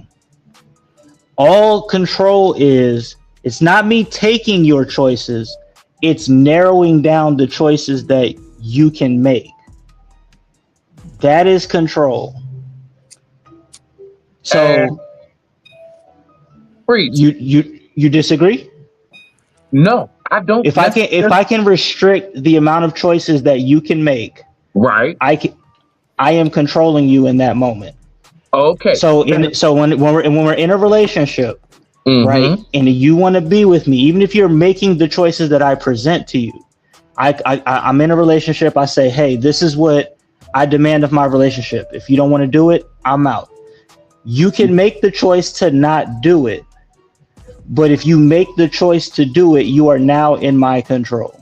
All control it's not me taking your choices, it's narrowing down the choices that you can make. That is control. So you disagree? No, I don't. If I can restrict the amount of choices that you can make, right? I am controlling you in that moment. Okay. So when we're in a relationship, right, and you want to be with me, even if you're making the choices that I present to you, I'm in a relationship. I say, hey, this is what I demand of my relationship. If you don't want to do it, I'm out. You can make the choice to not do it, but if you make the choice to do it, you are now in my control.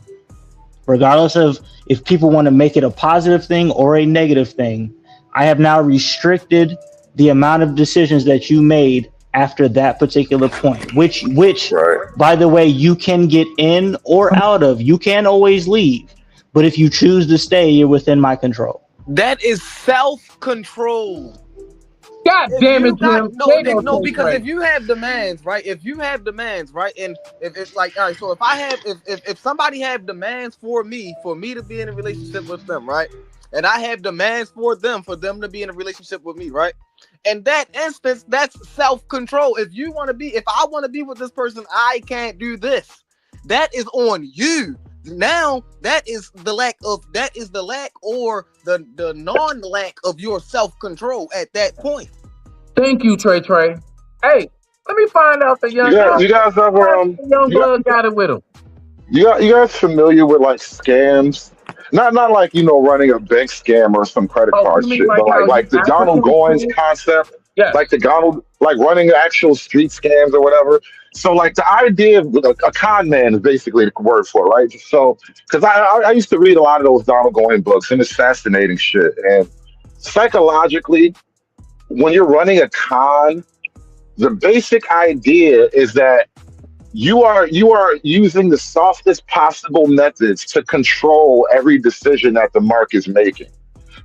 Regardless of if people want to make it a positive thing or a negative thing, I have now restricted the amount of decisions that you made after that particular point, which by the way, you can get in or out of. You can always leave, but if you choose to stay, you're within my control. That is self-control. God damn it, Jim. No, because if you have demands, right? And if it's like, all right, so if somebody have demands for me to be in a relationship with them, right? and I have demands for them to be in a relationship with me, right? In that instance, that's self-control. If I want to be with this person, I can't do this. That is on you. Now that is the lack or the non-lack of your self-control at that point. Thank you, Trey. Hey, let me find out the young guy. You guys ever young blood got it with him. you guys familiar with like scams? Not like running a bank scam or some credit card You mean shit, but like the Donald Goins concept, like like running actual street scams or whatever. So like the idea of a con man is basically the word for it, right? So because I used to read a lot of those Donald Goin books, and it's fascinating shit. And psychologically, when you're running a con, the basic idea is that you are using the softest possible methods to control every decision that the mark is making,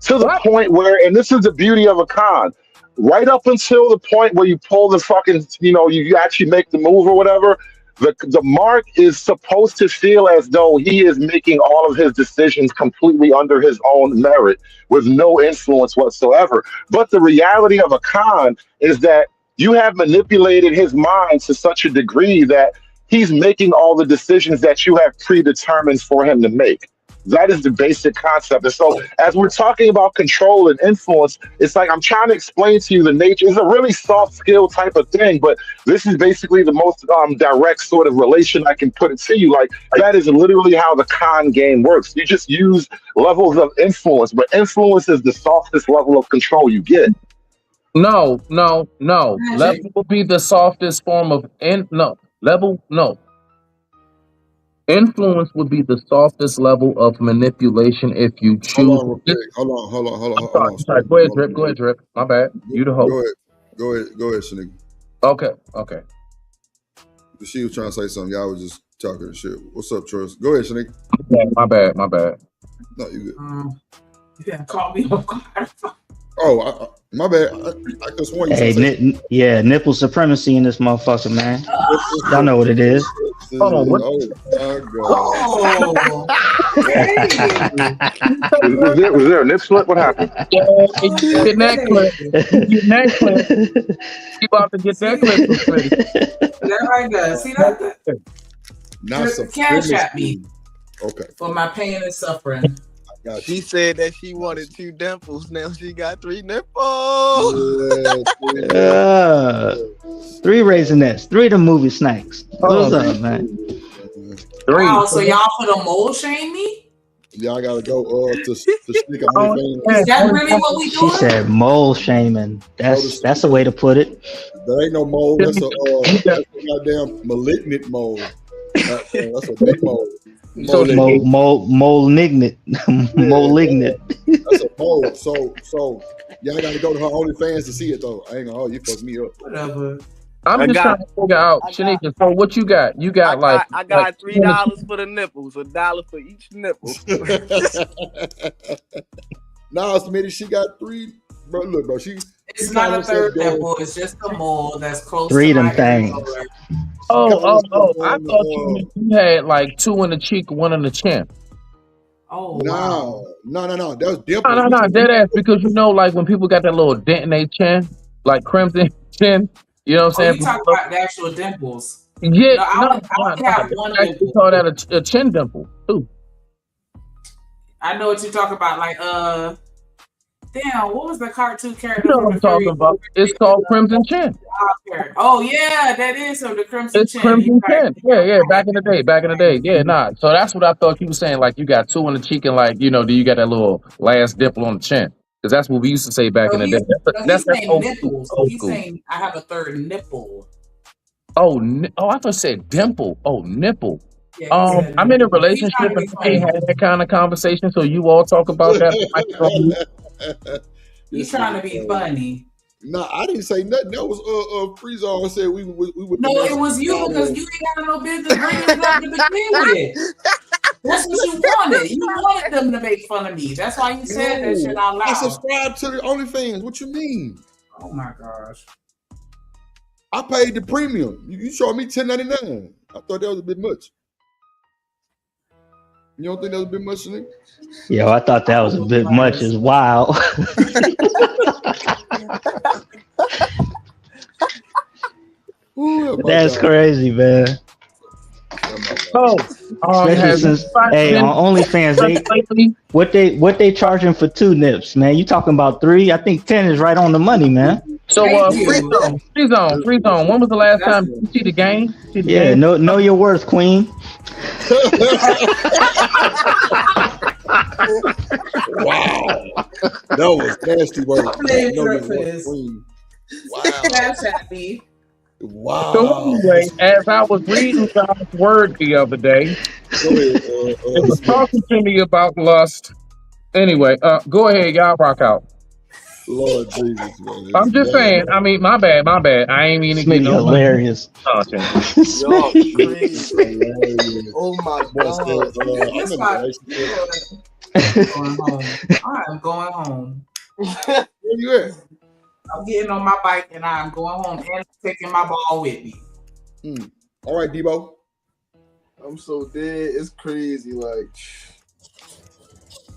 to the point where, and this is the beauty of a con, right up until the point where you pull the fucking, you actually make the move or whatever, the mark is supposed to feel as though he is making all of his decisions completely under his own merit with no influence whatsoever. But the reality of a con is that you have manipulated his mind to such a degree that he's making all the decisions that you have predetermined for him to make. That is the basic concept. And so as we're talking about control and influence, it's like I'm trying to explain to you the nature. It's a really soft skill type of thing, but this is basically the most direct sort of relation I can put it to you. Like that is literally how the con game works. You just use levels of influence, but influence is the softest level of control you get. No. Level will be the softest form of Influence would be the softest level of manipulation if you choose. Hold on. Sorry. Go ahead, Drip. My bad. You the host. Go ahead, Shanique. Okay. She was trying to say something. Y'all was just talking shit. What's up, Trust? Go ahead, Shanique. My bad. No, you good. You didn't call me off guard. Oh, my bad. I just want Hey, nipple supremacy in this motherfucker, man. Y'all know what it is. Hold on, what? Was there a nip slip? What happened? Get that clip. She about to get that clip. That right there. See that? Not Cash at me. Okay. For my pain and suffering. She said that she wanted 2 dimples. Now she got 3 nipples. 3 raisinets. 3 of the movie snacks. What's up, man? 3. Wow, so y'all for the mole shame me? Y'all gotta go to sneak on Is that really what we doing? She said mole shaming. That's a way to put it. There ain't no mole. That's a goddamn malignant mole. That's a big mole. Malignant. Malignant. That's a mole. So y'all gotta go to her OnlyFans to see it though. I ain't gonna hold you, fuck me up. Whatever. I'm just trying to figure out, Shanika. So what you got? You got I got $3 for the nipples, $1 for each nipple. Nah, Smitty, she got 3. Bro, look, bro, it's not a third nipple. It's just a mole that's close. 3 them things. Oh! I thought you had like 2 in the cheek, 1 in the chin. Oh no. That was dimples. No, dead ass. Because like when people got that little dent in their chin, like crimson chin. You know what I'm saying? You talking about the actual dimples? Yeah, I only have 1 dimple. We call that a chin dimple too. I know what you're talking about. Like, damn, what was the cartoon character? You know what I'm talking about? It's called Crimson Chin. Oh yeah, that is the Crimson Chin. Crimson Chin. Yeah. Back in the day. Yeah, nah. So that's what I thought you were saying. Like you got 2 on the cheek and do you got that little last dimple on the chin? Because that's what we used to say back in the day. That's old school. He's saying I have a 3rd nipple. Oh, I thought you said dimple. Oh, nipple. Yeah, I'm in a relationship and I ain't had that kind of conversation. So you all talk about that. He's trying to be funny. No, I didn't say nothing. That was Freezon said we would. No, it was you because you ain't got no business bringing it up to begin with. That's what you wanted. You wanted them to make fun of me. That's why you said that shit out loud. I subscribe to the OnlyFans. What you mean? Oh my gosh. I paid the premium. You showed me $10.99. I thought that was a bit much. You don't think that was a bit much, Shanique? Yo, I thought that was a bit much as wild. That's crazy, man. Especially since, hey, on OnlyFans, what they charging for 2 nips, man? You talking about 3? I think 10 is right on the money, man. So, free zone. When was the last time you see the game? Yeah, know your worth, Queen. Wow, that was nasty work. Wow. So anyway, as I was reading God's word the other day, it was talking to me about lust. Anyway, go ahead, y'all rock out. Lord Jesus, man. I'm just saying. I mean, my bad. I ain't mean to get no hilarious. content. Yo, crazy. Oh my God. I'm going home. Where you at? I'm getting on my bike and I'm going home and taking my ball with me. All right, Debo. I'm so dead. It's crazy. Like,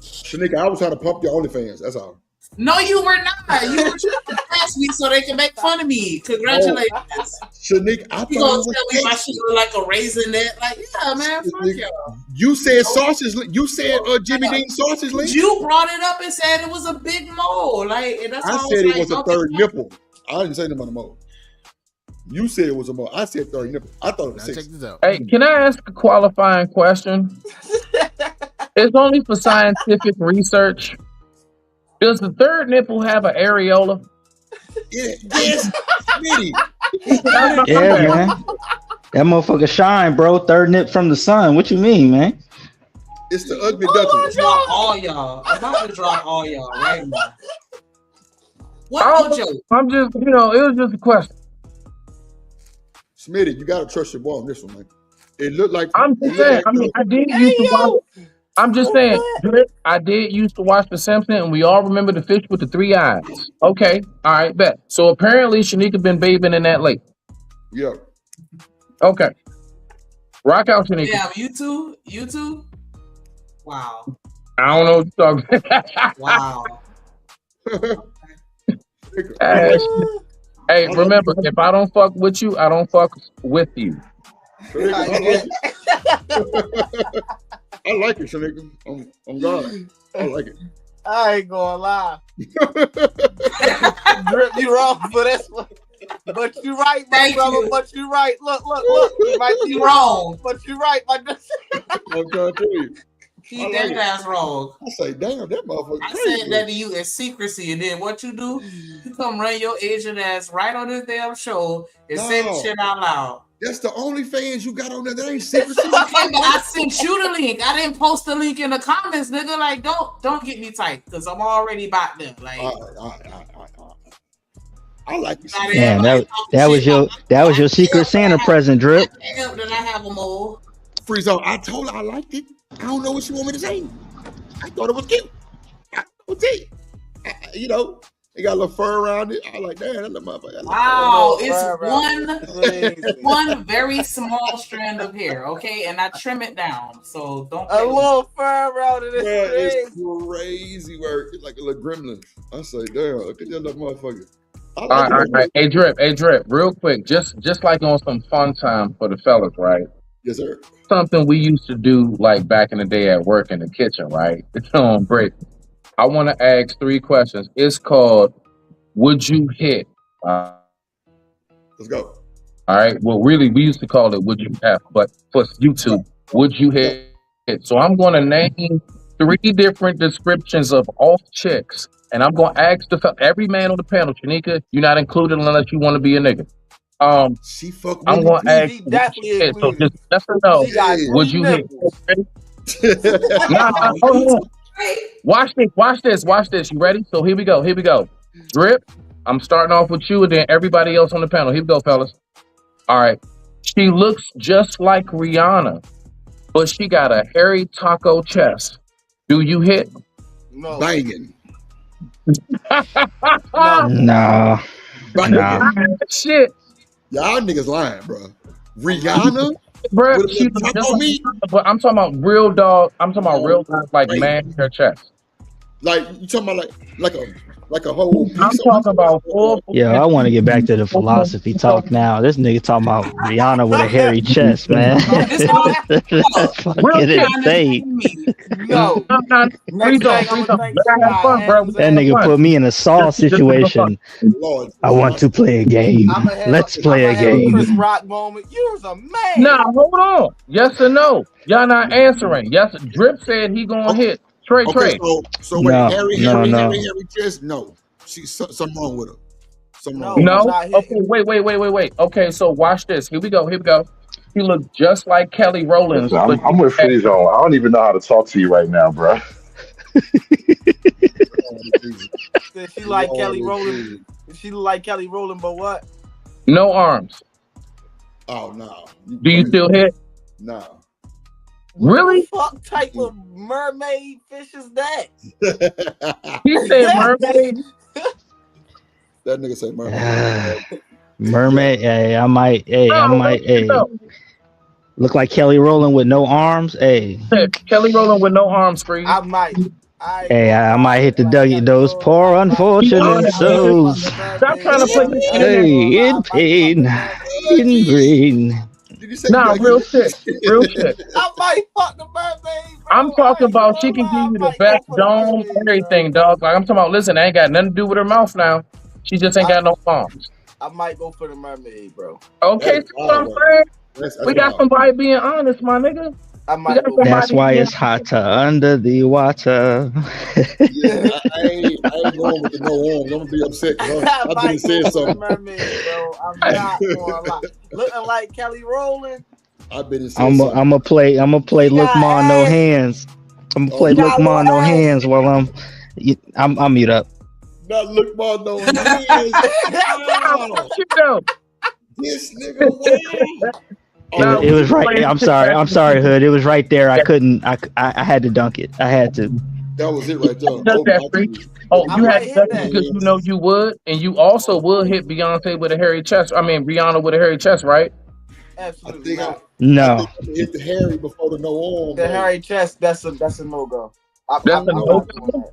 Shanika, I was trying to pump your OnlyFans. That's all. No, you were not. You were trying last week so they can make fun of me. Congratulations. Shanika, I You gonna tell me my shit look like a raisinette? Like, yeah, man, fuck y'all. You said sausage. You said Jimmy Dean sausage link. You brought it up and said it was a big mole. Like, and that's I all said like, it was a third nipple. I didn't say nothing about a mole. You said it was a mole. I said third nipple. I thought it was 6. Check this out. Hey, can I ask a qualifying question? It's only for scientific research. Does the third nipple have an areola? Yes, Smitty. Yeah, man. That motherfucker shine, bro. Third nip from the sun. What you mean, man? It's the ugly duckling. Drop all y'all. I'm about to drop all y'all right now. What joke? I'm just, it was just a question. Smitty, you gotta trust your boy on this one, man. It looked like I'm just saying. I did used to watch. I'm just saying. I did used to watch The Simpsons, and we all remember the fish with the 3 eyes. Okay, all right, bet. So apparently, Shanika been bathing in that lake. Yeah. Okay. Rock out, Shanika. Yeah, you too. Wow. I don't know what you're talking. Wow. Hey, remember, if I don't fuck with you, I don't fuck with you. I like it, Shanika. I'm God. I like it. I ain't gonna lie. Drip, you wrong for this one. But you right, my brother. But you right. Look. You might be wrong, but you right, my brother. I'm trying to tell you. He dead ass wrong. I say, damn, that motherfucker. I said that to you in secrecy, and then what you do? You come run your Asian ass right on this damn show and say the shit out loud. That's the only fans you got on there. That ain't secrecy. Okay, but I sent you the link. I didn't post the link in the comments, nigga. Like, don't get me tight, because I'm already about them. Like, I like it. Man, that was your Secret Santa present, Drip. Then I have a mole. Freeze on. I told her I liked it. I don't know what you want me to say. I thought it was cute. It got a little fur around it. I like, damn, that little motherfucker. Wow, it's one very small strand of hair, okay? And I trim it down, so don't. A little fur around it. It's crazy work. It's like a little gremlin. I say, damn, look at that little motherfucker. All right. Hey, Drip, real quick, just like on some fun time for the fellas, right? Yes, sir. Something we used to do like back in the day at work in the kitchen, right? It's on break. I want to ask 3 questions. It's called Would You Hit? Let's go. All right. Well, really, we used to call it Would You F, but for YouTube, Would You Hit? So I'm going to name 3 different descriptions of off chicks, and I'm going to ask every man on the panel, Shanika, you're not included unless you want to be a nigga. I'm going to ask shit, so just let her know. Would you hit? Hold on. Watch this. You ready? So here we go. Drip, I'm starting off with you and then everybody else on the panel. Here we go, fellas. All right. She looks just like Rihanna, but she got a hairy taco chest. Do you hit? No. Banging. No. Shit. Y'all niggas lying, bro. Rihanna? Bruh, with a she little look top just on like, me. but I'm talking about real dog. I'm talking about Oh, real dog, like crazy. man, her chest. Like you talking about like a whole I'm piece of talking about full. Yeah, I want to get back to the philosophy talk now. This nigga talking about Rihanna with a hairy chest, man. This all That's Real fucking shit. insane. No. Please Next don't, thing I'm please gonna don't. think Let she her have got fun, bro. We Adam's That having nigga fun. put me in a Saw Just for fun. situation. Lord. I want to play a game. Let's play a have a Chris game. Rock moment. You was a man. Now hold on. Yes or no? Y'all not answering. Yes. Drip said he gonna hit. Trey. Okay, so wait, No, Harry no. chest? No, she's something wrong with her. Something wrong. I'm No. not Okay. hitting. Wait. Okay. So watch this. Here we go. He looked just like Kelly Rowland's. Listen, But I'm with Free Zone. I don't even know how to talk to you right now, bro. Did she like Kelly Rowland? Did she like Kelly Rowland, but what? no arms. Oh no. Do you still hit? No. Really? What the fuck type of mermaid fish is that? He said mermaid. That nigga say mermaid. Mermaid. Hey, I might. No. Look like Kelly Rowland with no arms. Hey. Kelly Rowland with no arms, Free. I might. Hey, I might hit the Dougie. Those poor unfortunate souls. Stop trying to play this shit. Hey, in pain, in pain. Nah, real shit. I might fuck the mermaid. I'm talking about she can give you the best dome, everything, dog. Like I'm talking about. Listen, I ain't got nothing to do with her mouth now. She just ain't got no arms. I might go for the mermaid, bro. Okay, see what I'm saying? We got somebody being honest, my nigga. That's why it's hotter under the water. Yeah, I ain't going with the no arms. I'm gonna be upset because I didn't say something. Mermaid, bro. I'm not going to lie. Looking like Kelly Rowland. I've been I'm gonna play Look Ma No Hands. I'm gonna play Look Ma No Hands while I'm mute up. Not Look Ma No Hands. This nigga way. It was right. I'm sorry, Hood. It was right there. I couldn't. I had to dunk it. I had to. That was it right there. Does that, Free? Oh, you had to because you know you would, and you also would hit Beyonce with a hairy chest. I mean, Rihanna with a hairy chest, right? Absolutely not. No. I hit the hairy before the no arm. The hairy chest. That's a no go. I'm not doing that.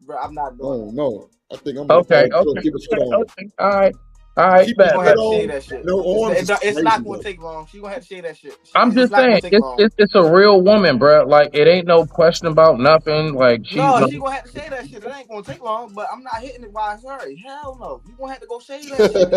Bro, I'm not doing that. No. I think I'm okay. Keep it shut on. All right. Keep Bet. Gonna have to shave that shit. No arms. It's not gonna take long. She gonna have to shave that shit. I'm just saying, it's a real woman, bro. Like it ain't no question about nothing. Like she gonna have to shave that shit. It ain't gonna take long, but I'm not hitting it while it's hairy. Hell no. You gonna have to go shave that shit.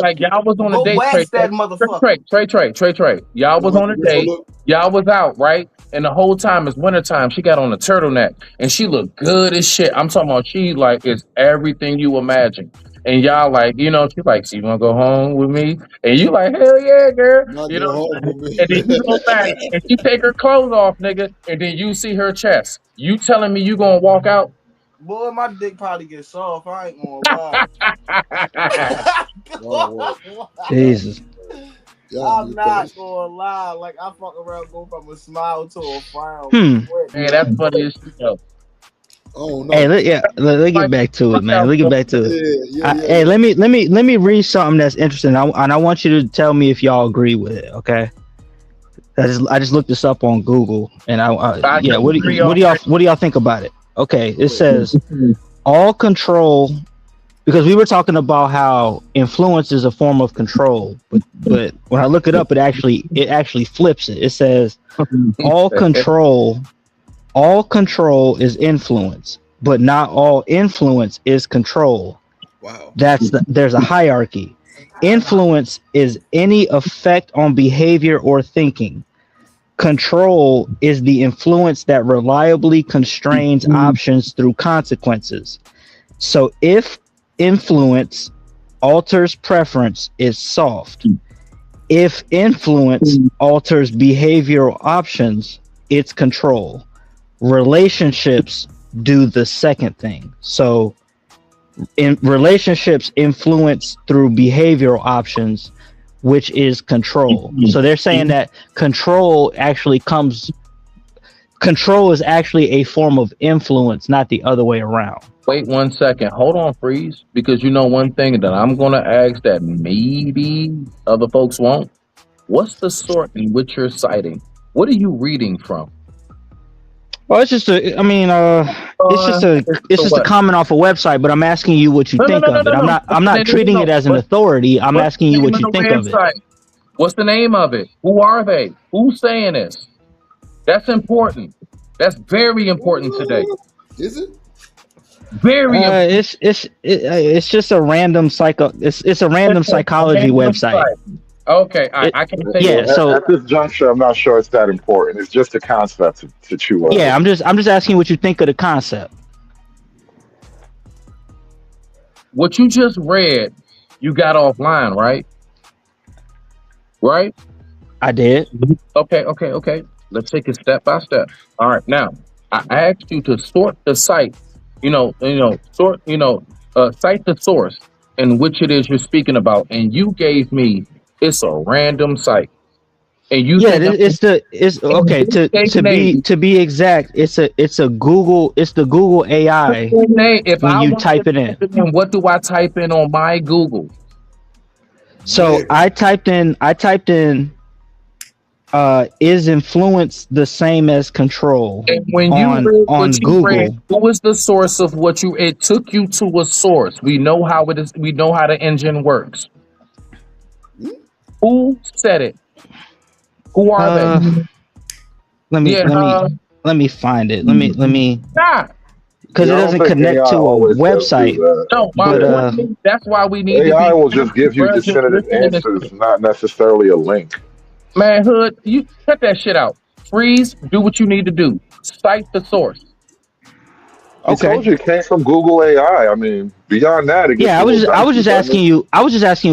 like y'all was on a date. Wax that motherfucker. Trey. Y'all was on a date. Y'all was out, right? And the whole time it's wintertime. She got on a turtleneck and she looked good as shit. I'm talking about she like is everything you imagine. And y'all like, you know, she's like, so you wanna go home with me? And you like, hell yeah, girl. You know, and then you go back and she take her clothes off, nigga, and then you see her chest. You telling me you gonna walk out? Boy, my dick probably gets soft. I ain't gonna lie. Jesus. I'm not gonna lie. Like I fuck around, go from a smile to a frown. Man, that's funny as shit though. Oh no. Hey, let's get back to it, man. Let's get back to it. Hey, let me read something that's interesting, and I want you to tell me if y'all agree with it. Okay. I just looked this up on Google, and what do y'all think about it? Okay, it says all control, because we were talking about how influence is a form of control, but when I look it up, it actually flips it. It says all control is influence, but not all influence is control. Wow. There's a hierarchy. Influence is any effect on behavior or thinking. Control is the influence that reliably constrains options through consequences. So if influence alters preference, is soft. If influence alters behavioral options, it's control. Relationships do the second thing. So in relationships influence through behavioral options, which is control. So they're saying that control is actually a form of influence, not the other way around. Wait 1 second. Hold on, Freeze. Because you know one thing that I'm gonna ask that maybe other folks won't. What's the source in which you're citing? What are you reading from? Well, it's just a. I mean, it's just a comment off a website. But I'm asking you what you think of it. I'm not treating it as an authority. I'm asking you what you think of it. What's the name of it? Who are they? Who's saying this? That's important. That's very important today. Is it? Very important. It's just a random It's a random psychology website. Okay, I can say yeah. So at this juncture, I'm not sure it's that important. It's just a concept to chew on. Yeah, I'm just asking what you think of the concept. What you just read, you got offline, right? Right? I did. Okay. Let's take it step by step. All right. Now, I asked you to sort the site. Cite the source in which it is you're speaking about, and you gave me it's a random site. And you to be exact, it's the Google AI when you type it in. What do I type in on my Google? So I typed in is influence the same as control? And when on Google, who was the source of what you? It took you to a source. We know how it is. We know how the engine works. Who said it? Who are they? Let me find it. Let me. Because it doesn't connect AI to a website. No, that's why we need AI will just give you definitive answers, not necessarily a link. Man, Hood, you cut that shit out. Freeze. Do what you need to do. Cite the source. I told you it came from Google AI. I mean, beyond that, I was just asking you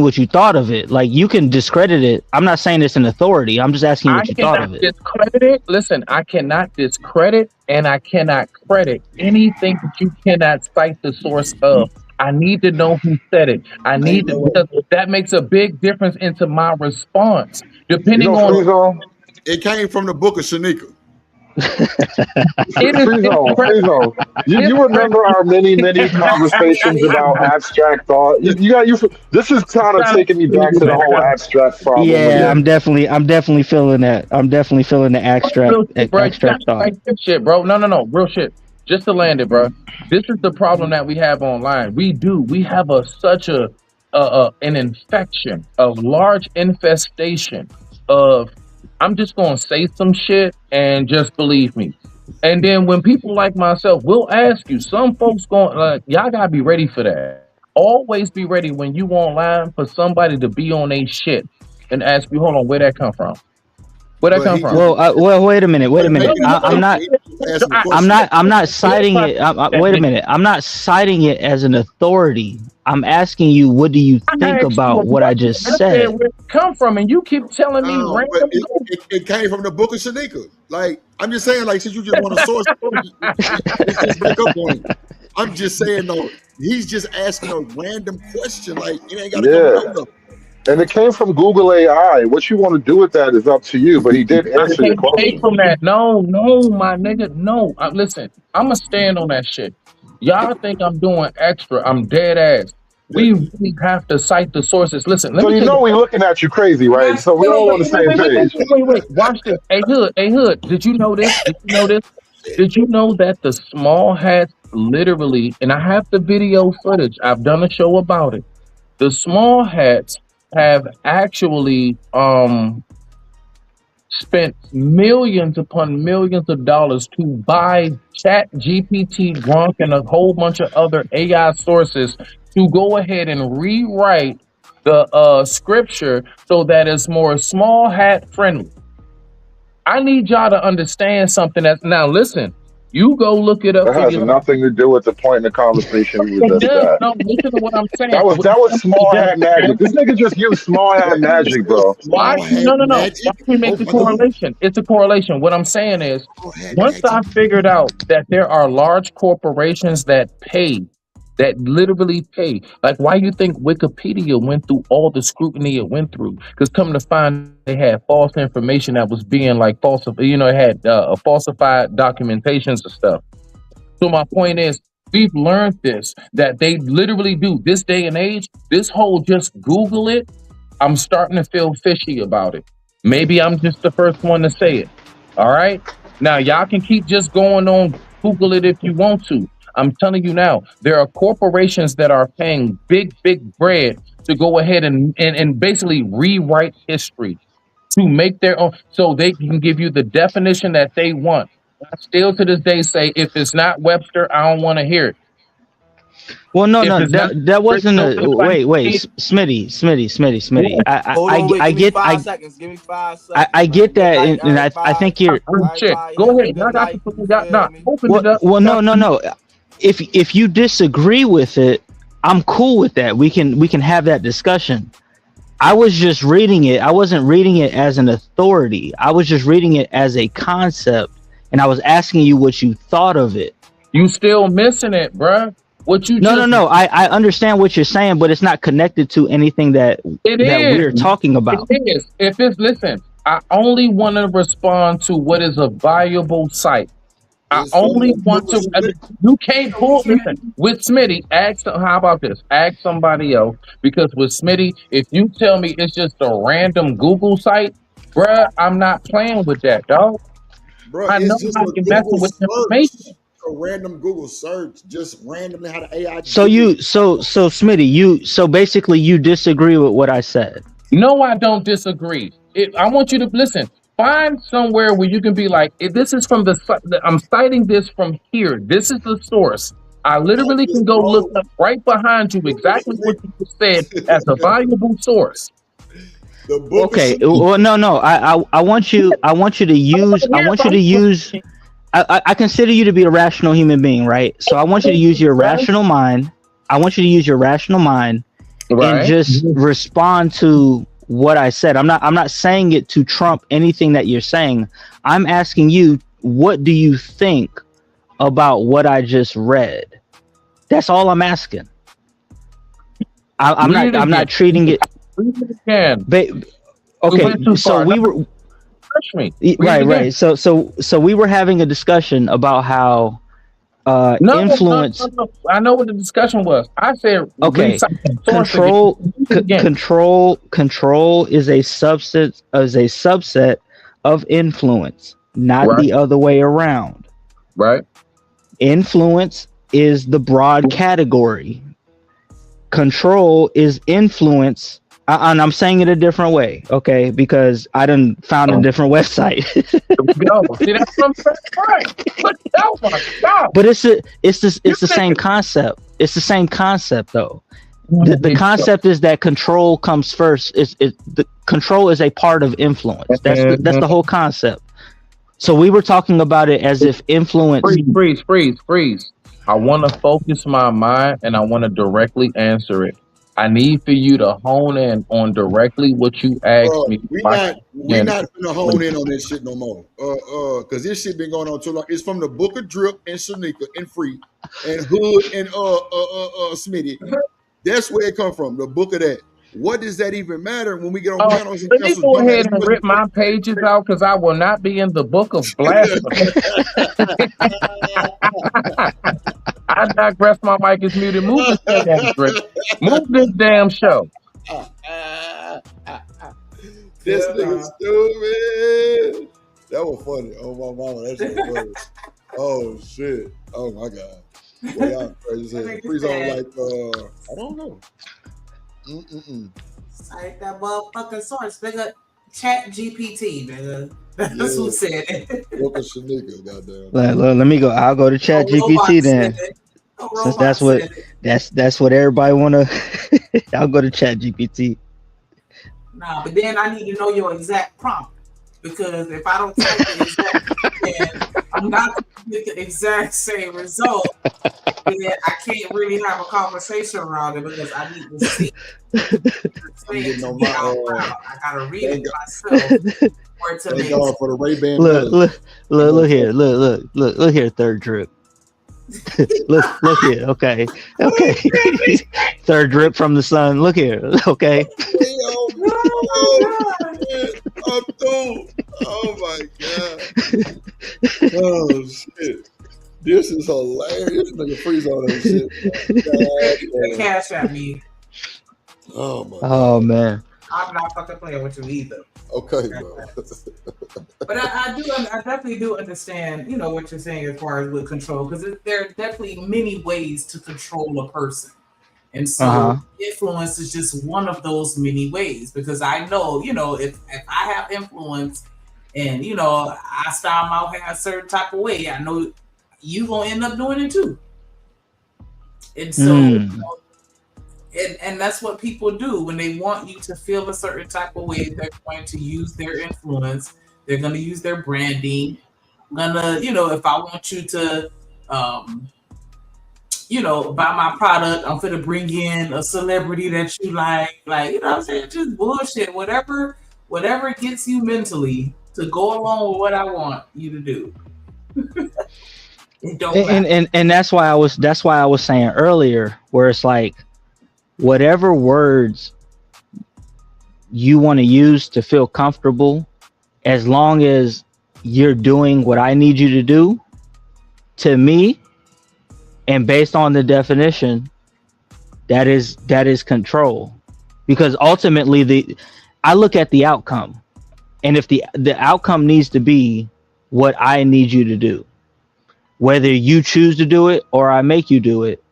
what you thought of it. Like, you can discredit it. I'm not saying it's an authority. I'm just asking you what you thought of it. Discredit it. Listen, I cannot discredit and I cannot credit anything that you cannot cite the source of. I need to know who said it. Because that makes a big difference into my response. Depending on it came from the book of Shanika. You remember our many conversations about abstract thought? This is kind of taking me back to the whole abstract problem. Yeah, I'm definitely feeling that. I'm definitely feeling the abstract thought. Shit, bro. No, real shit. Just to land it, bro. This is the problem that we have online. We have such an infection, a large infestation of. I'm just going to say some shit and just believe me. And then when people like myself will ask you, some folks y'all got to be ready for that. Always be ready when you online for somebody to be on a shit and ask you, hold on, where'd that come from? Where'd that come from? Well, wait a minute. I'm not citing it. Wait a minute. I'm not citing it as an authority. I'm asking you, what do you think about what I just said? Where it come from, and you keep telling me random. It came from the book of Shanika. Like, I'm just saying, like, since you just want to source, let's just back up on it. I'm just saying, though, he's just asking a random question. Like, you ain't got to come up. And it came from Google AI. What you want to do with that is up to you. But he did answer your question. From that. No, my nigga. No. Listen, I'm going to stand on that shit. Y'all think I'm doing extra. I'm dead ass. We really have to cite the sources. Listen, so you know we're looking at you crazy, right? So we're all on the same page. Wait. Watch this. Hey, Hood. Did you know this? Did you know that the small hats literally, and I have the video footage. I've done a show about it. The small hats have actually spent millions upon millions of dollars to buy Chat GPT, Gronk, and a whole bunch of other AI sources to go ahead and rewrite the scripture so that it's more small hat friendly. I need y'all to understand something. Now listen, you go look it up. That has nothing to do with the point in the conversation we were just at. No, listen to what I'm saying. That was small hat magic. This nigga just used small hat magic, bro. Why? No. Why we make the correlation? It's a correlation. What I'm saying is, once I figured out that there are large corporations that literally pay. Like, why you think Wikipedia went through all the scrutiny it went through? Because come to find, they had false information that was being like falsified. It had falsified documentations and stuff. So my point is, we've learned this, that they literally do this day and age. This whole just Google it. I'm starting to feel fishy about it. Maybe I'm just the first one to say it. All right. Now y'all can keep just going on, Google it if you want to. I'm telling you now, there are corporations that are paying big bread to go ahead and basically rewrite history to make their own, so they can give you the definition that they want. I still to this day say, if it's not Webster, I don't want to hear it. Well, no, If it's not that wasn't a wait, Smitty. Smitty. Hold on, wait. I Give me get, 5 seconds. Give me 5 seconds. I get Good that, night, and I think you're. Shit. Go ahead. Y'all got to open it up. Well, no. If you disagree with it, I'm cool with that. We can have that discussion. I was just reading it. I wasn't reading it as an authority. I was just reading it as a concept, and I was asking you what you thought of it. You still missing it, bruh. What you No. I understand what you're saying, but it's not connected to anything that we're talking about. It is. If it's listen, I only want to respond to what is a viable site. I only want to. You can't pull. Listen, with Smitty, how about this? Ask somebody else, because with Smitty, if you tell me it's just a random Google site, bruh, I'm not playing with that, dog. Bro, I know it's just how a to mess Google with search. information. A random Google search, just randomly how the AI. So Smitty, so basically you disagree with what I said. No, I don't disagree. I want you to listen. Find somewhere where you can be like, this is from I'm citing this from here. This is the source. I literally can go look up right behind you exactly what you just said as a valuable source. Okay. Well, no. I want you to use. I consider you to be a rational human being, right? So I want you to use your rational mind. And just respond to what I said. I'm not saying it to trump anything that you're saying. I'm asking you, what do you think about what I just read? That's all I'm asking. I'm not treating it. Okay, so we were. Right. So we were having a discussion about how influence. No. I know what the discussion was. I said, okay, control is a subset of influence, not the other way around. Right. Influence is the broad category. Control is influence. And I'm saying it a different way, okay? Because I done found a different website. See, that's what I'm saying. Oh my God. But it's the same concept. It's the same concept, though. The concept is that control comes first. The control is a part of influence. That's the whole concept. So we were talking about it as if influence. Freeze. I want to focus my mind, and I want to directly answer it. I need for you to hone in on directly what you asked me. We're not gonna hone in on this shit no more. Because this shit been going on too long. It's from the Book of Drip and Shanika and Free and Hood and Smitty. That's where it come from. The book of that. What does that even matter when we get on panels? Let me go ahead and rip my pages out, because I will not be in the book of blasphemy. I digress. My mic is muted. Move this damn show. This nigga stupid. That was funny. Oh my mama, that shit was funny. Oh shit. Oh my god. Well, y'all crazy. Freeze on like I don't know. Cite that motherfucking source, nigga. Chat GPT, nigga. That's who said it. Look at Shanika, goddamn. Let me go. I'll go to Chat GPT then. Since that's what everybody wanna. I'll go to Chat GPT. Nah, but then I need to know your exact prompt, because if I don't type the exact, then I'm not gonna get the exact same result. Then I can't really have a conversation around it, because I need to see. I gotta read it myself. For the Ray-Ban. Look here. Look here, Third Drip. look here. Okay. Third drip from the sun. Look here. Okay. Oh my god. Oh shit. This is hilarious. Nigga freeze on that shit. The cash at me. Oh my. Oh man. I'm not fucking playing with you either. Okay, bro. But I definitely do understand, what you're saying as far as with control, because there are definitely many ways to control a person. And so influence is just one of those many ways, because I know, if I have influence and, I style my hair a certain type of way, I know you going to end up doing it too. And so, and that's what people do when they want you to feel a certain type of way. They're going to use their influence. They're going to use their branding. If I want you to, buy my product, I'm going to bring in a celebrity that you like what I'm saying? Just bullshit. Whatever gets you mentally to go along with what I want you to do. It don't matter. And that's why I was saying earlier, where it's like, whatever words you want to use to feel comfortable, as long as you're doing what I need you to do, to me, and based on the definition, that is control. Because ultimately I look at the outcome, and if the outcome needs to be what I need you to do, whether you choose to do it or I make you do it,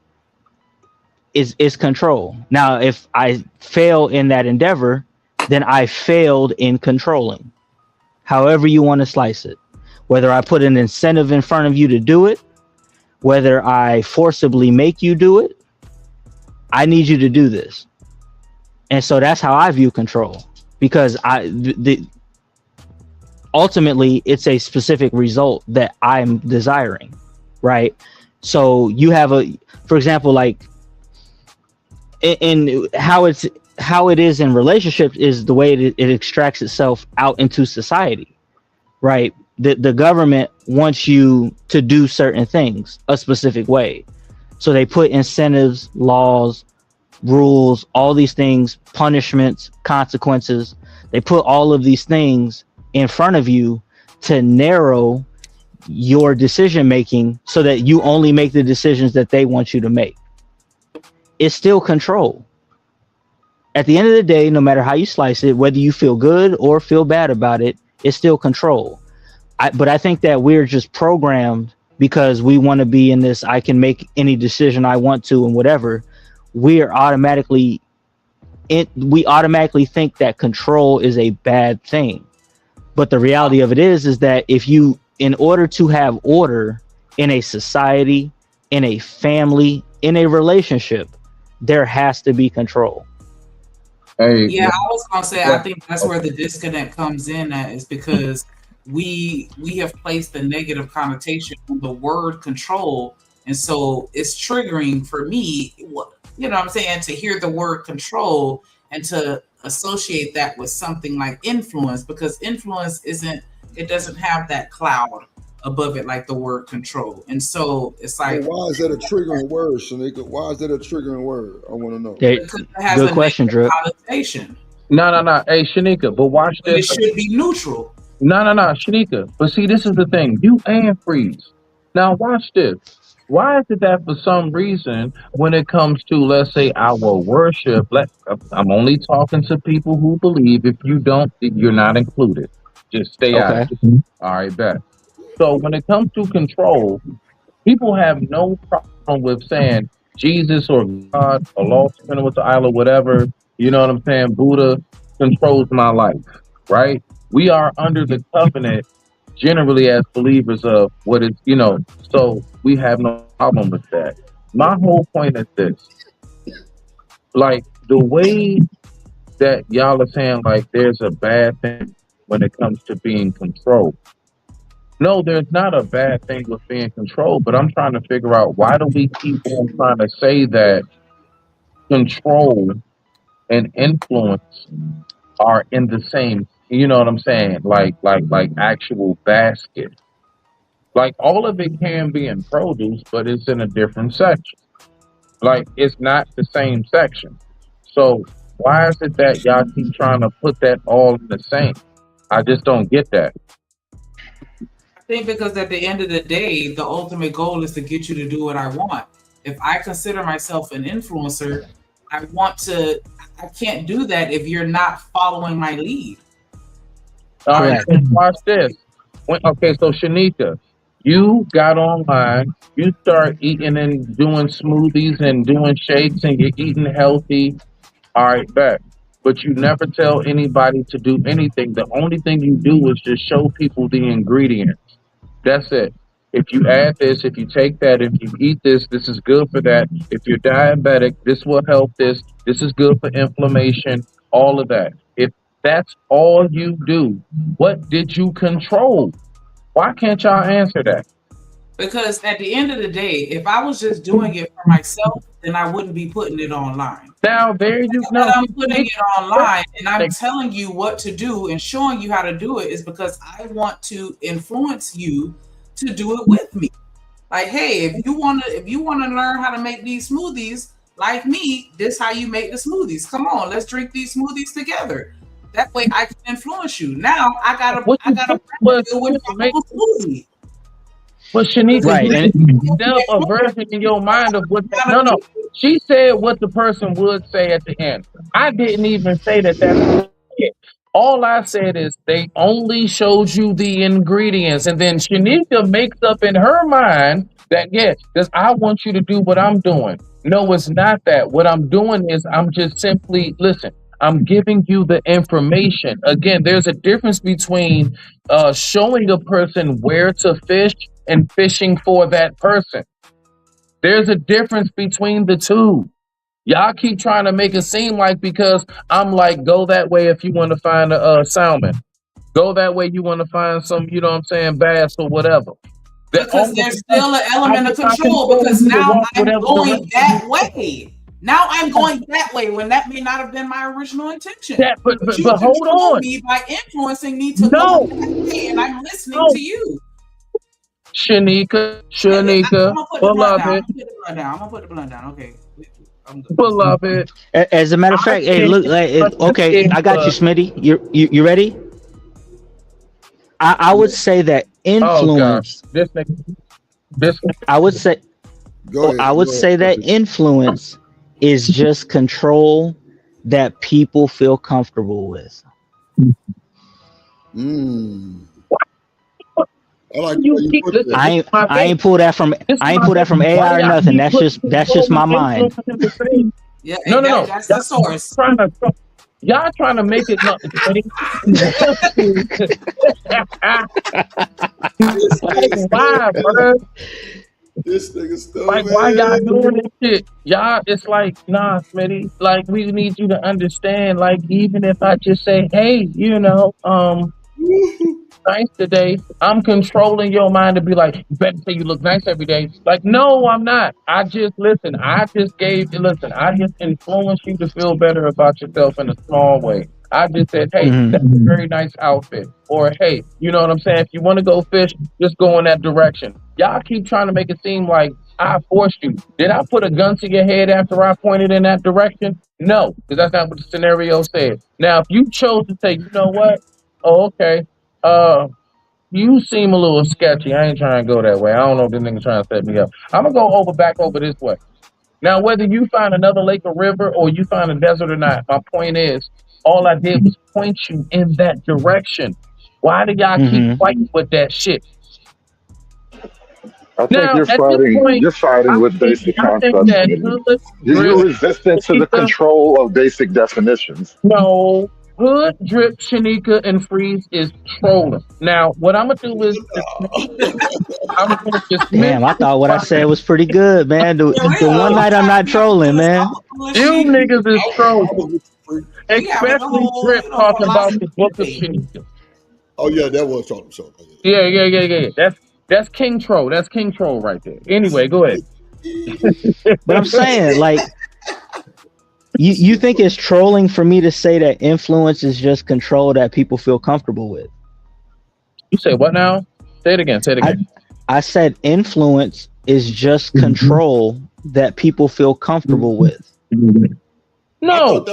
is control. Now, if I fail in that endeavor, then I failed in controlling. However you want to slice it, whether I put an incentive in front of you to do it, whether I forcibly make you do it, I need you to do this. And so that's how I view control, because ultimately it's a specific result that I'm desiring, right? So you have for example, like in how it is in relationships is the way it extracts itself out into society, right? The government wants you to do certain things a specific way. So they put incentives, laws, rules, all these things, punishments, consequences. They put all of these things in front of you to narrow your decision making so that you only make the decisions that they want you to make. It's still control. At the end of the day, no matter how you slice it, whether you feel good or feel bad about it, it's still control. But I think that we're just programmed because we want to be in this, I can make any decision I want to and whatever. We automatically think that control is a bad thing. But the reality of it is that in order to have order in a society, in a family, in a relationship, there has to be control. I was gonna say, I think that's where the disconnect comes in at, is because we have placed a negative connotation on the word control, and so it's triggering for me, to hear the word control and to associate that with something like influence, because influence doesn't have that cloud above it like the word control. And so it's like, why is that a triggering word, Shanika? Why is that a triggering word? I want to know. Because it has good question, Drip. Connotation. No. Hey, Shanika, but watch But this. it should be neutral. No, Shanika. But see, this is the thing. You and Freeze. Now watch this. Why is it that for some reason, when it comes to, let's say, our worship, I'm only talking to people who believe. If you don't, you're not included. Just stay out of it. All right, bet. So when it comes to control, people have no problem with saying Jesus or God or Allah, depending with the isle or whatever, you know what I'm saying? Buddha controls my life, right? We are under the covenant generally as believers of what is, so we have no problem with that. My whole point is this, like the way that y'all are saying, like there's a bad thing when it comes to being controlled. No, there's not a bad thing with being controlled, but I'm trying to figure out, why do we keep on trying to say that control and influence are in the same, you know what I'm saying? Like actual basket. Like all of it can be in produce, but it's in a different section. Like it's not the same section. So why is it that y'all keep trying to put that all in the same? I just don't get that. I think because at the end of the day, the ultimate goal is to get you to do what I want. If I consider myself an influencer, I want to I can't do that if you're not following my lead. All right, so watch this. Okay, so Shanika, you got online, you start eating and doing smoothies and doing shakes and you're eating healthy. All right, bet. But you never tell anybody to do anything. The only thing you do is just show people the ingredients. That's it. If you add this, if you take that, if you eat this, this is good for that. If you're diabetic, this will help this. This is good for inflammation, all of that. If that's all you do, what did you control? Why can't y'all answer that? Because at the end of the day, if I was just doing it for myself, then I wouldn't be putting it online. Now, there you go. But I'm putting it online and I'm telling you what to do and showing you how to do it is because I want to influence you to do it with me. Like, hey, if you want to learn how to make these smoothies like me, this how you make the smoothies. Come on, let's drink these smoothies together. That way I can influence you. Now I gotta deal with my smoothie. But Shanika, Right, you develop a version in your mind of what. No. She said what the person would say at the end. I didn't even say that. That's it. All I said is they only showed you the ingredients, and then Shanika makes up in her mind that yes, because I want you to do what I'm doing. No, it's not that. What I'm doing is I'm just simply listen. I'm giving you the information. Again, there's a difference between showing a person where to fish and fishing for that person. There's a difference between the two. Y'all keep trying to make it seem like because I'm like, go that way if you want to find a salmon. Go that way you want to find some, you know what I'm saying, bass or whatever. Because there's still an element of control because now I'm going that way. Now I'm going that way when that may not have been my original intention. But you hold on. Me by influencing me to go that way, and I'm listening to you. Shanika, beloved. I'm gonna put the blunt down. Okay. Beloved. As a matter of fact, hey, look, okay, I got you, Smitty. You ready? I would say that influence. I would say. I would say that influence is just control that people feel comfortable with. I ain't pull that from AI or nothing. That's just my mind. Yeah, no. That's the source. Y'all trying to make it not. Why, bro? This nigga stupid. Like, why y'all doing this shit? Y'all, it's like, nah, Smitty. Like, we need you to understand. Like, even if I just say, hey, nice today, I'm controlling your mind to be like, you better say you look nice every day. Like, no, I'm not. I just influenced you to feel better about yourself in a small way. I just said, hey, that's a very nice outfit. Or, hey, you know what I'm saying? If you want to go fish, just go in that direction. Y'all keep trying to make it seem like I forced you. Did I put a gun to your head after I pointed in that direction? No, because that's not what the scenario said. Now, if you chose to say, you know what? Oh, okay. You seem a little sketchy. I ain't trying to go that way. I don't know if this nigga trying to set me up. I'm going to go back over this way. Now, whether you find another lake or river or you find a desert or not, my point is, all I did was point you in that direction. Why do y'all keep fighting with that shit? I think you're fighting with basic concepts. You're resistant to the control of basic definitions. No. Hood, Drip, Shanika, and Freeze is trolling. Now, what I'm going to do is... Damn, I thought what I said was pretty good, man. The one night I'm not trolling, man. You niggas is trolling. Especially Drip talking about the book of Shanika. Oh, yeah, that was trolling. Yeah. That's King Troll. That's King Troll right there. Anyway, go ahead. But I'm saying, like... You think it's trolling for me to say that influence is just control that people feel comfortable with? You say what now? Say it again. I said influence is just control that people feel comfortable with. No,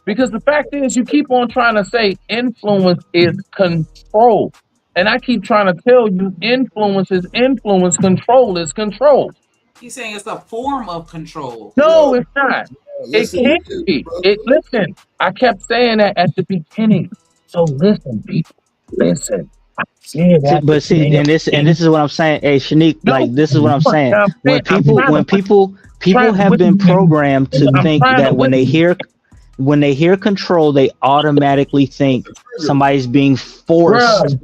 because the fact is you keep on trying to say influence is control. And I keep trying to tell you influence is influence, control is control. He's saying it's a form of control. No, it's not. It can't be. Listen, I kept saying that at the beginning. So listen, people, listen. Yeah, that's But see, and this is what I'm saying. Hey, Shanique, no, like this is what I'm saying. I'm When I'm trying to people have been programmed to I'm think trying to that when they hear control, they automatically think somebody's being forced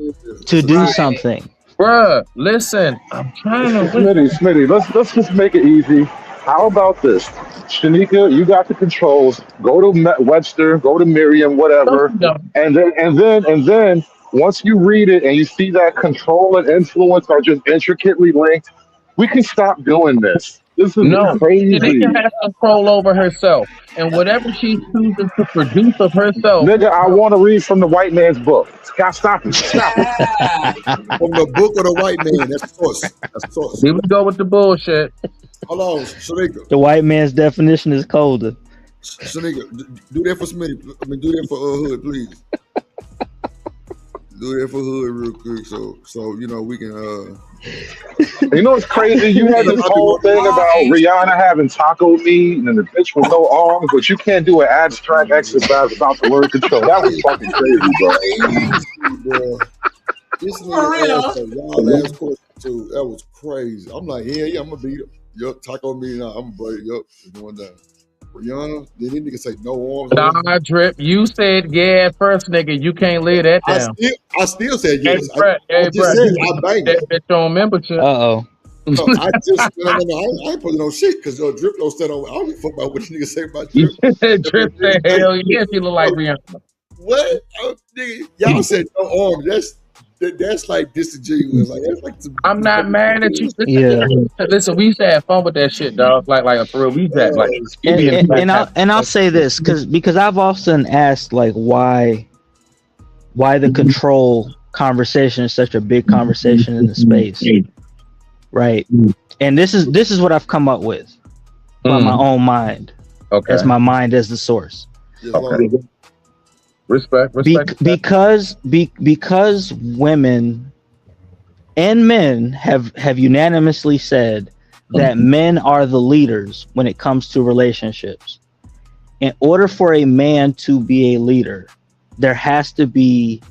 to do something. Bruh, listen, I'm trying to Smitty, let's just make it easy. How about this? Shanika, you got the controls. Go to Webster, go to Merriam, whatever, and then once you read it and you see that control and influence are just intricately linked, we can stop doing this. This is No, crazy. Shanika has control over herself, and whatever she chooses to produce of herself. Nigga, I want to read from the white man's book. Stop it. Stop it. From the book of the white man. That's source. That's source. Here we go with the bullshit. Hold on, Shanika. The white man's definition is colder. Shanika, do that for Smitty. I mean, do that for Hood, please. Do that for Hood real quick, so you know we can. You know what's crazy? You had this whole thing about Rihanna having taco meat and the bitch with no arms, but you can't do an abstract exercise about the word control. That was fucking crazy, bro. This nigga asked a wild ass question too. That was crazy. I'm like, yeah, I'm gonna beat him. Yup, taco meat. I'm gonna break. Yup, it's going down. Rihanna, then these niggas say no arms. Nah, Drip, you said yeah first, nigga. You can't lay that down. I still said yes. I just said I banged that it. bitch on membership. No, I ain't putting no shit because Drip don't stand on. I don't give a fuck about what you niggas say about Drip. Drip said hell yeah, she look like Rihanna. What? Nigga, y'all said no arms. That's like disingenuous. Like that's like. I'm not mad at you. Yeah. Listen, we used to have fun with that shit, dog. Like a thrill. We used to have, like. And I'll say this because I've often asked like why the control conversation is such a big conversation in the space, right? And this is what I've come up with by my own mind. Okay, as my mind as the source. Okay. Respect. Because women and men have unanimously said that men are the leaders when it comes to relationships. In order for a man to be a leader, there has to be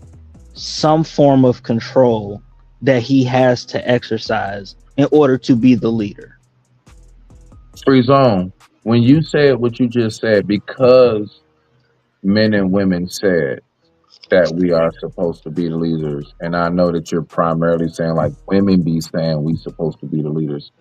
some form of control that he has to exercise in order to be the leader. Free zone. When you said what you just said, because men and women said that we are supposed to be the leaders, and I know that you're primarily saying like women be saying we supposed to be the leaders.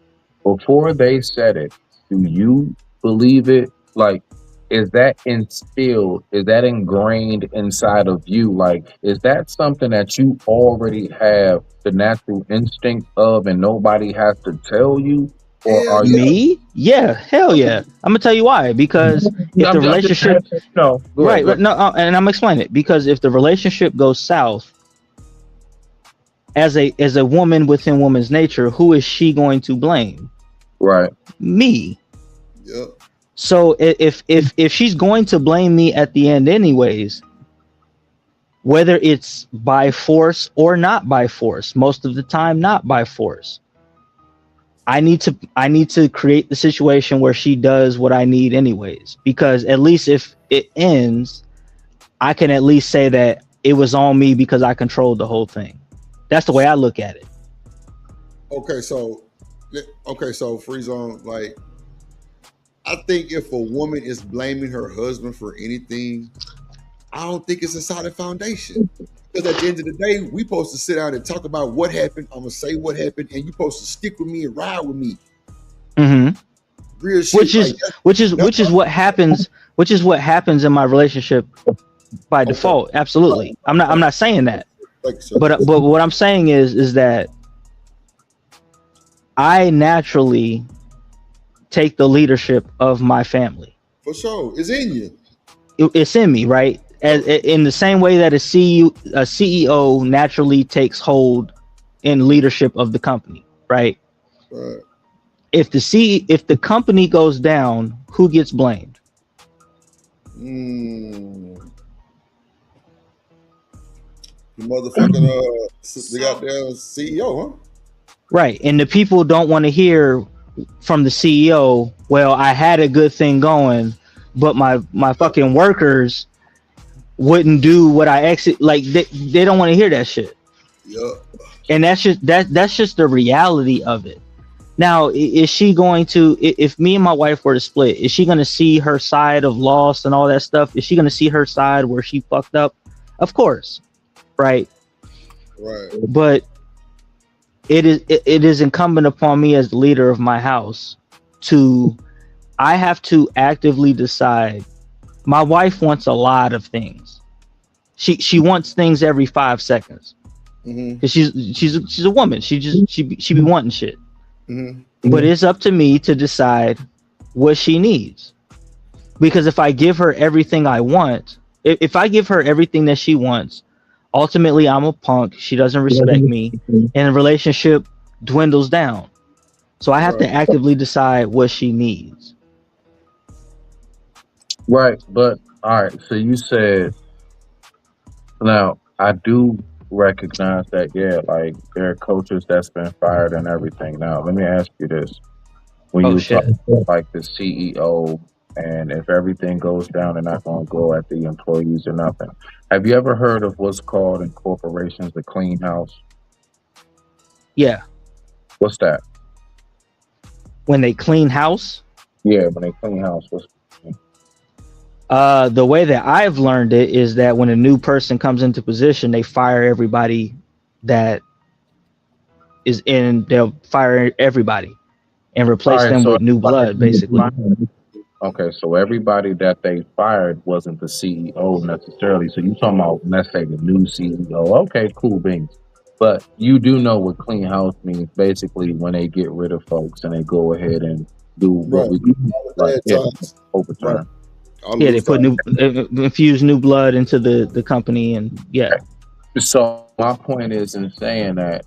Before they said it, do you believe it? Like, is that instilled? Is that ingrained inside of you? Like, is that something that you already have the natural instinct of, and nobody has to tell you? Or are me? Yeah, hell yeah. I'm gonna tell you why. Because if the relationship, and I'm explaining it. Because if the relationship goes south, as a woman within woman's nature, who is she going to blame? Right. Me. Yep. So if she's going to blame me at the end anyways, whether it's by force or not by force, most of the time not by force, I need to create the situation where she does what I need anyways, because at least if it ends, I can at least say that it was on me because I controlled the whole thing. That's the way I look at it. Okay, so free zone, like, I think if a woman is blaming her husband for anything, I don't think it's a solid foundation. Because at the end of the day, we supposed to sit down and talk about what happened. I'm gonna say what happened, and you supposed to stick with me and ride with me. Mm-hmm. Real shit. Which is what happens in my relationship by default. Absolutely. I'm not saying that. But what I'm saying is that I naturally take the leadership of my family. For sure, it's in you. It's in me, right? In the same way that a CEO naturally takes hold in leadership of the company, right? Right. If the company goes down, who gets blamed? The motherfucking they got their CEO, huh? Right. And the people don't want to hear from the CEO, well, I had a good thing going, but my fucking workers wouldn't do what I like. They don't want to hear that shit. Yeah. And that's just the reality of it. Now, is she going to, if me and my wife were to split, is she going to see her side of loss and all that stuff? Is she going to see her side where she fucked up? Of course. Right. Right. But it is incumbent upon me as the leader of my house I have to actively decide. My wife wants a lot of things. She wants things every 5 seconds. Because she's a woman. She be wanting shit. But it's up to me to decide what she needs. Because if I give her everything I want, if I give her everything that she wants, ultimately I'm a punk. She doesn't respect me, and the relationship dwindles down. So I have to actively decide what she needs. Right, but all right. So you said, now I do recognize that, yeah, like there are coaches that's been fired and everything. Now let me ask you this: when you talk about like the CEO, and if everything goes down, they're not going to go at the employees or nothing. Have you ever heard of what's called in corporations the clean house? Yeah. What's that? When they clean house? Yeah, when they clean house. What's the way that I've learned it is that when a new person comes into position, they fire everybody that is in. They'll fire everybody and replace them with new blood, basically. Okay, so everybody that they fired wasn't the CEO necessarily. So you talking about, let's say, the new CEO. Okay, cool beans. But you do know what clean house means. Basically, when they get rid of folks and they go ahead and do what we do, like overturn. Yeah, they put infuse new blood into the company, and yeah. So my point is in saying that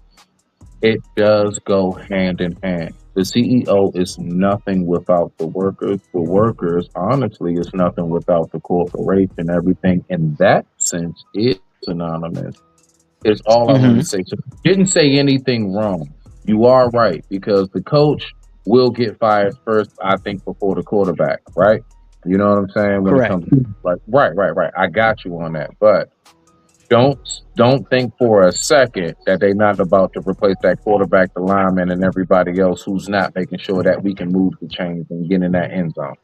it does go hand in hand. The CEO is nothing without the workers. The workers, honestly, is nothing without the corporation. Everything in that sense is synonymous. It's all I want to say. So didn't say anything wrong. You are right, because the coach will get fired first, I think, before the quarterback, right? You know what I'm saying? When Correct. it comes to, like, right. I got you on that. But don't think for a second that they're not about to replace that quarterback, the lineman, and everybody else who's not making sure that we can move the chains and get in that end zone.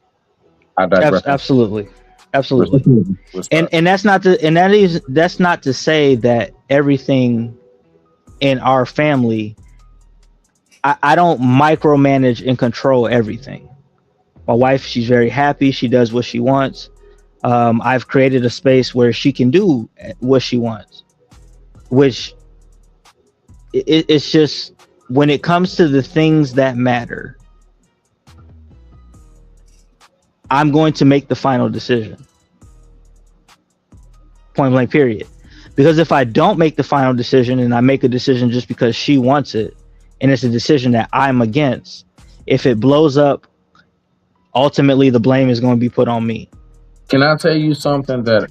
I digress. Absolutely. Respect. And that's not to say that everything in our family, I don't micromanage and control everything. My wife, she's very happy. She does what she wants. I've created a space where she can do what she wants, which it's just, when it comes to the things that matter, I'm going to make the final decision. Point blank, period. Because if I don't make the final decision and I make a decision just because she wants it, and it's a decision that I'm against, if it blows up, ultimately the blame is going to be put on me. Can I tell you something that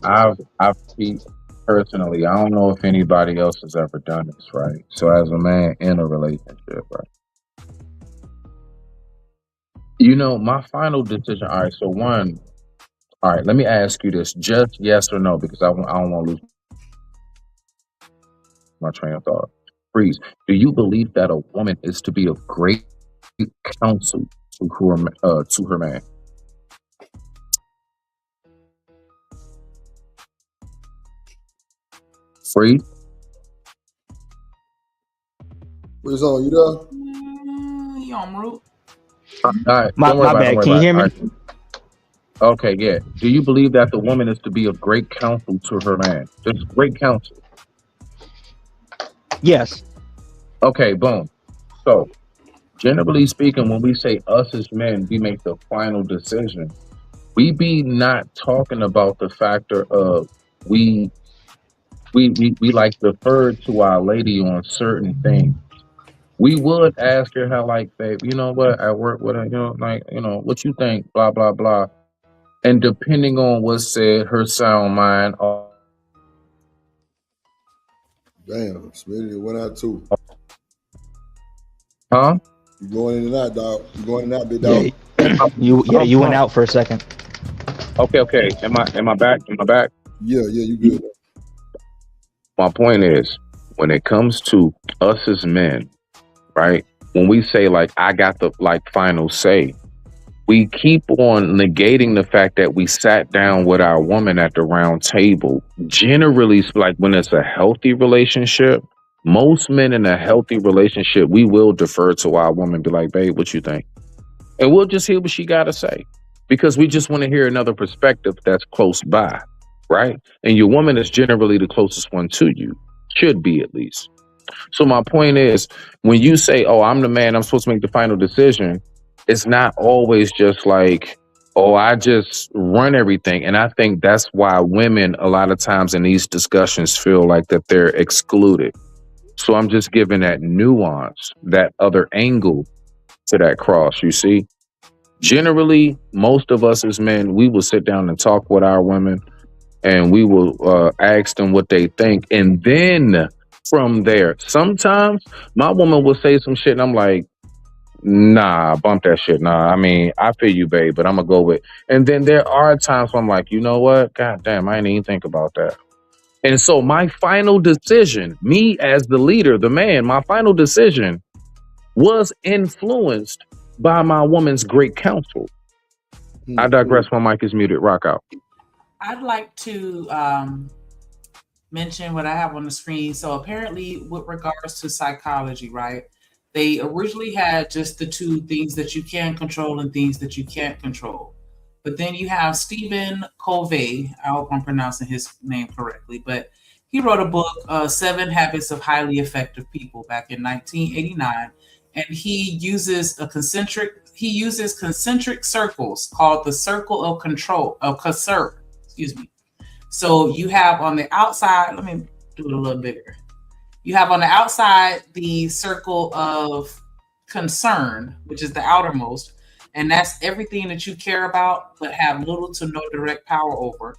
I've seen personally? I don't know if anybody else has ever done this, right? So as a man in a relationship, right? You know, my final decision. All right, so one. All right, let me ask you this: just yes or no, because I don't want to lose my train of thought. Freeze. Do you believe that a woman is to be of great counsel to her man? Freeze. Where's on? You there? You on route? All right, my bad. Can you hear me? Right. Okay, yeah. Do you believe that the woman is to be of great counsel to her man? Just great counsel. Yes. Okay, boom. So, generally speaking, when we say us as men, we make the final decision. We be not talking about the factor of we like defer to our lady on certain things. We would ask her how, like, babe, you know what, at work, what, you know, like, you know, what you think, blah, blah, blah. And depending on what's said, her sound mind. Damn, Smitty went out too. Huh? You going in and out, dog. You going in and out, big dog. You went out for a second. Okay. Am I back? Am I back? Yeah, you good. My point is, when it comes to us as men, right? When we say like I got the like final say, we keep on negating the fact that we sat down with our woman at the round table. Generally, like when it's a healthy relationship, most men in a healthy relationship, we will defer to our woman, be like, babe, what you think? And we'll just hear what she got to say because we just want to hear another perspective that's close by, right? And your woman is generally the closest one to you, should be at least. So my point is, when you say, oh, I'm the man, I'm supposed to make the final decision, it's not always just like, oh, I just run everything. And I think that's why women a lot of times in these discussions feel like that they're excluded. So I'm just giving that nuance, that other angle to that cross, you see? Generally, most of us as men, we will sit down and talk with our women and we will ask them what they think. And then from there, sometimes my woman will say some shit and I'm like, nah, bump that shit. Nah, I mean, I feel you, babe, but I'm going to go with. And then there are times where I'm like, you know what? God damn, I didn't even think about that. And so my final decision, me as the leader, the man, my final decision was influenced by my woman's great counsel. I digress. My mic is muted. Rock out. I'd like to mention what I have on the screen. So apparently with regards to psychology, right? They originally had just the two things that you can control and things that you can't control. But then you have Stephen Covey. I hope I'm pronouncing his name correctly, but he wrote a book, 7 Habits of Highly Effective People, back in 1989. And he uses concentric circles called the circle of control, excuse me. So you have on the outside, let me do it a little bigger. You have on the outside the circle of concern, which is the outermost, and that's everything that you care about but have little to no direct power over.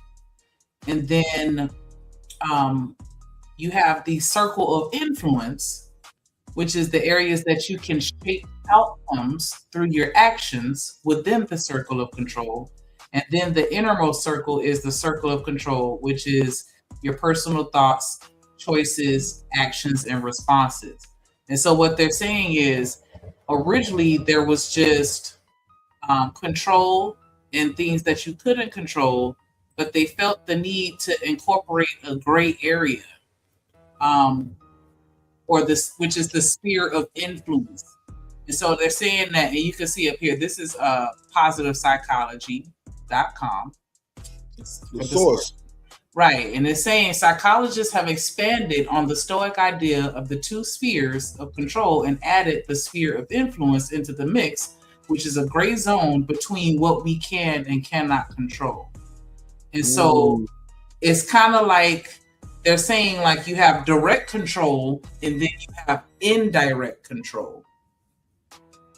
And then you have the circle of influence, which is the areas that you can shape outcomes through your actions within the circle of control. And then the innermost circle is the circle of control, which is your personal thoughts, choices, actions, and responses. And so what they're saying is, originally there was just control and things that you couldn't control, but they felt the need to incorporate a gray area, which is the sphere of influence. And so they're saying that, and you can see up here, this is positivepsychology.com. The source. Right. And it's saying psychologists have expanded on the Stoic idea of the two spheres of control and added the sphere of influence into the mix, which is a gray zone between what we can and cannot control. And so it's kind of like they're saying, like, you have direct control and then you have indirect control.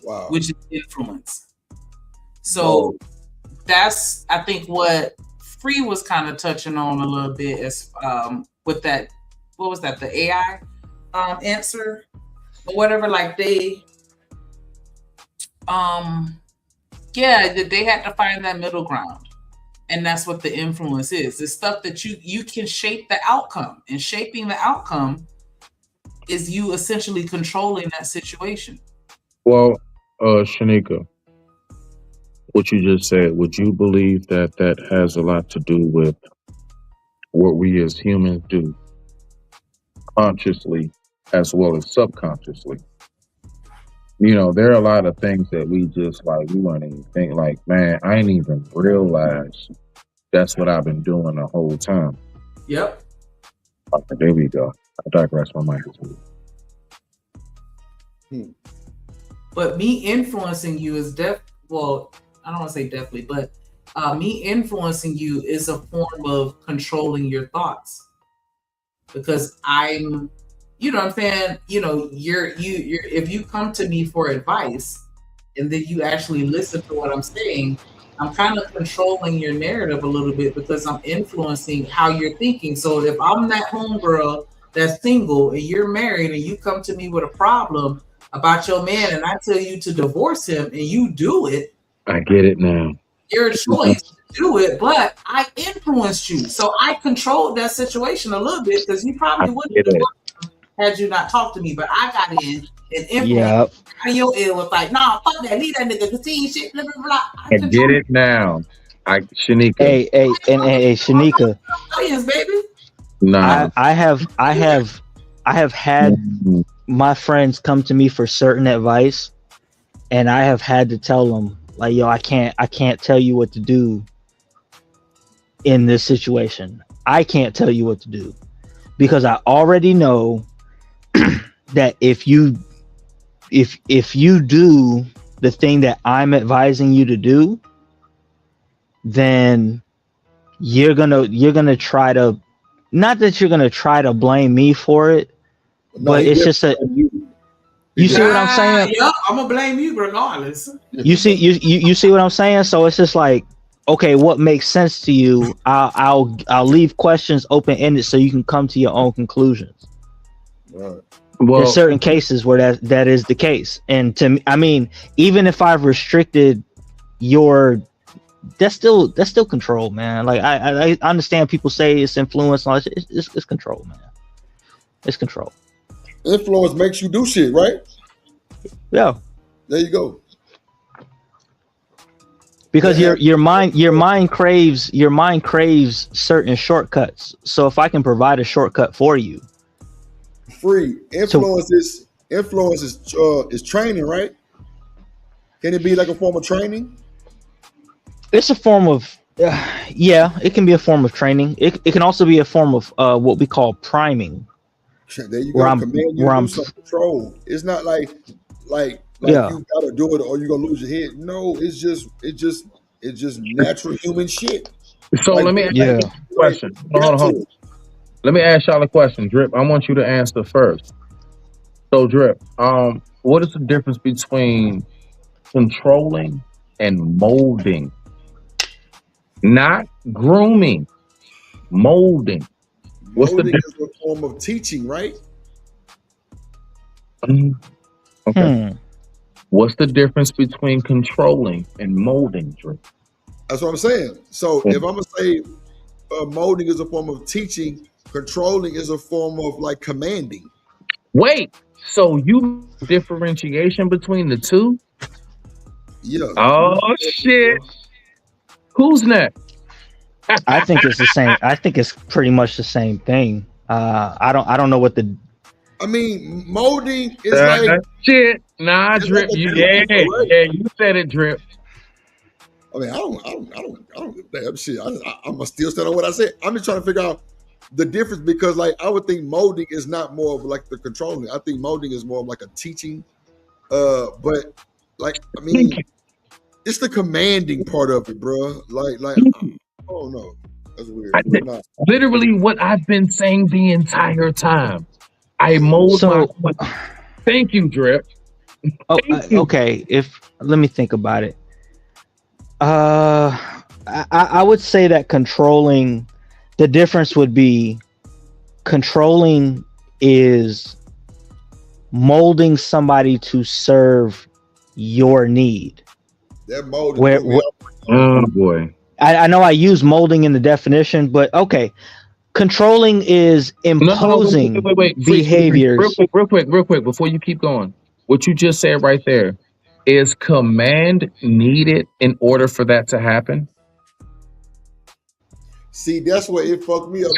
Wow. Which is influence. So that's, I think, what Free was kind of touching on a little bit as with that, what was that, the AI answer or whatever, like they they had to find that middle ground. And that's what the influence is. It's stuff that you can shape the outcome, and shaping the outcome is you essentially controlling that situation. Well, Shanika, what you just said, would you believe that that has a lot to do with what we as humans do consciously as well as subconsciously? You know, there are a lot of things that we just like, we won't even think, like, man, I ain't even realize that's what I've been doing the whole time. Yep. Okay, there we go. I digress. My mind is But me influencing you is well, I don't want to say definitely, but me influencing you is a form of controlling your thoughts, because I'm, you know what I'm saying? You know, you're if you come to me for advice and then you actually listen to what I'm saying, I'm kind of controlling your narrative a little bit because I'm influencing how you're thinking. So if I'm that homegirl that's single and you're married and you come to me with a problem about your man and I tell you to divorce him and you do it, I get it now. your choice to do it, but I influenced you. So I controlled that situation a little bit because you probably wouldn't have had you not talked to me. But I got in and influenced your ear was like, nah, fuck that, leave that nigga, see shit, blah, blah, blah. I get it now. Shanika. Hey, Shanika. Baby. Nah. I have had my friends come to me for certain advice, and I have had to tell them, like, yo, I can't tell you what to do in this situation. I can't tell you what to do because I already know that if you do the thing that I'm advising you to do, then you're gonna try to, not that you're gonna try to blame me for it, but it's just you see what I'm saying? Yeah, I'm gonna blame you regardless. You see what I'm saying? So it's just like, okay, what makes sense to you? I'll leave questions open ended so you can come to your own conclusions. Right. Well, there's certain cases where that is the case, and to me, I mean, even if I've restricted your, that's still control, man. Like I understand people say it's influence, and all this. It's control, man. It's control. Influence makes you do shit, right? Yeah. There you go. Because your mind craves certain shortcuts. So if I can provide a shortcut for you, free influence is training, right? Can it be like a form of training? It's a form of yeah, it can be a form of training. It can also be a form of what we call priming. There you go. Command you to do some control. It's not like yeah, you gotta do it or you're gonna lose your head. No, it's just natural human shit. So let me ask you a question. Hold on. Let me ask y'all a question, Drip. I want you to answer first. So, Drip, what is the difference between controlling and molding? Not grooming, molding. What's the difference? Is a form of teaching, right? Okay. What's the difference between controlling and molding, Drip? That's what I'm saying. So if I'm gonna say molding is a form of teaching, controlling is a form of like commanding. Wait, so you differentiation between the two? Yeah. Oh shit. Who's next? I think it's the same. I think it's pretty much the same thing. I don't know what the. I mean, molding is like shit. Nah, Drip. Like you said it, Drip. I mean, I don't damn shit. I'm gonna still stand on what I said. I'm just trying to figure out the difference because, like, I would think molding is not more of like the controlling. I think molding is more of like a teaching. But like, I mean, it's the commanding part of it, bro. Like, I don't know. That's weird. Literally, what I've been saying the entire time. I mold Thank you, Drip. Okay. Let me think about it. I would say that controlling, the difference would be controlling is molding somebody to serve your need. That molding. Oh boy. I know I use molding in the definition, but okay. Controlling is imposing wait. behaviors. Real quick, before you keep going. What you just said right there, is command needed in order for that to happen? See, that's where it fucked me up.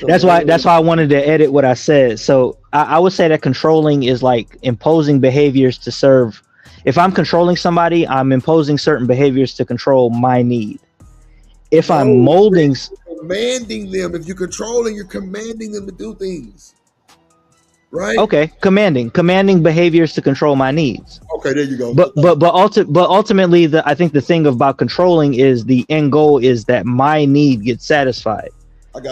That's why I wanted to edit what I said. So I would say that controlling is like imposing behaviors to serve. If I'm controlling somebody, I'm imposing certain behaviors to control my need. If I'm molding, commanding them. If you're controlling, you're commanding them to do things. Right. Okay, commanding behaviors to control my needs. Okay, there you go. But ultimately, I think the thing about controlling is the end goal is that my need gets satisfied.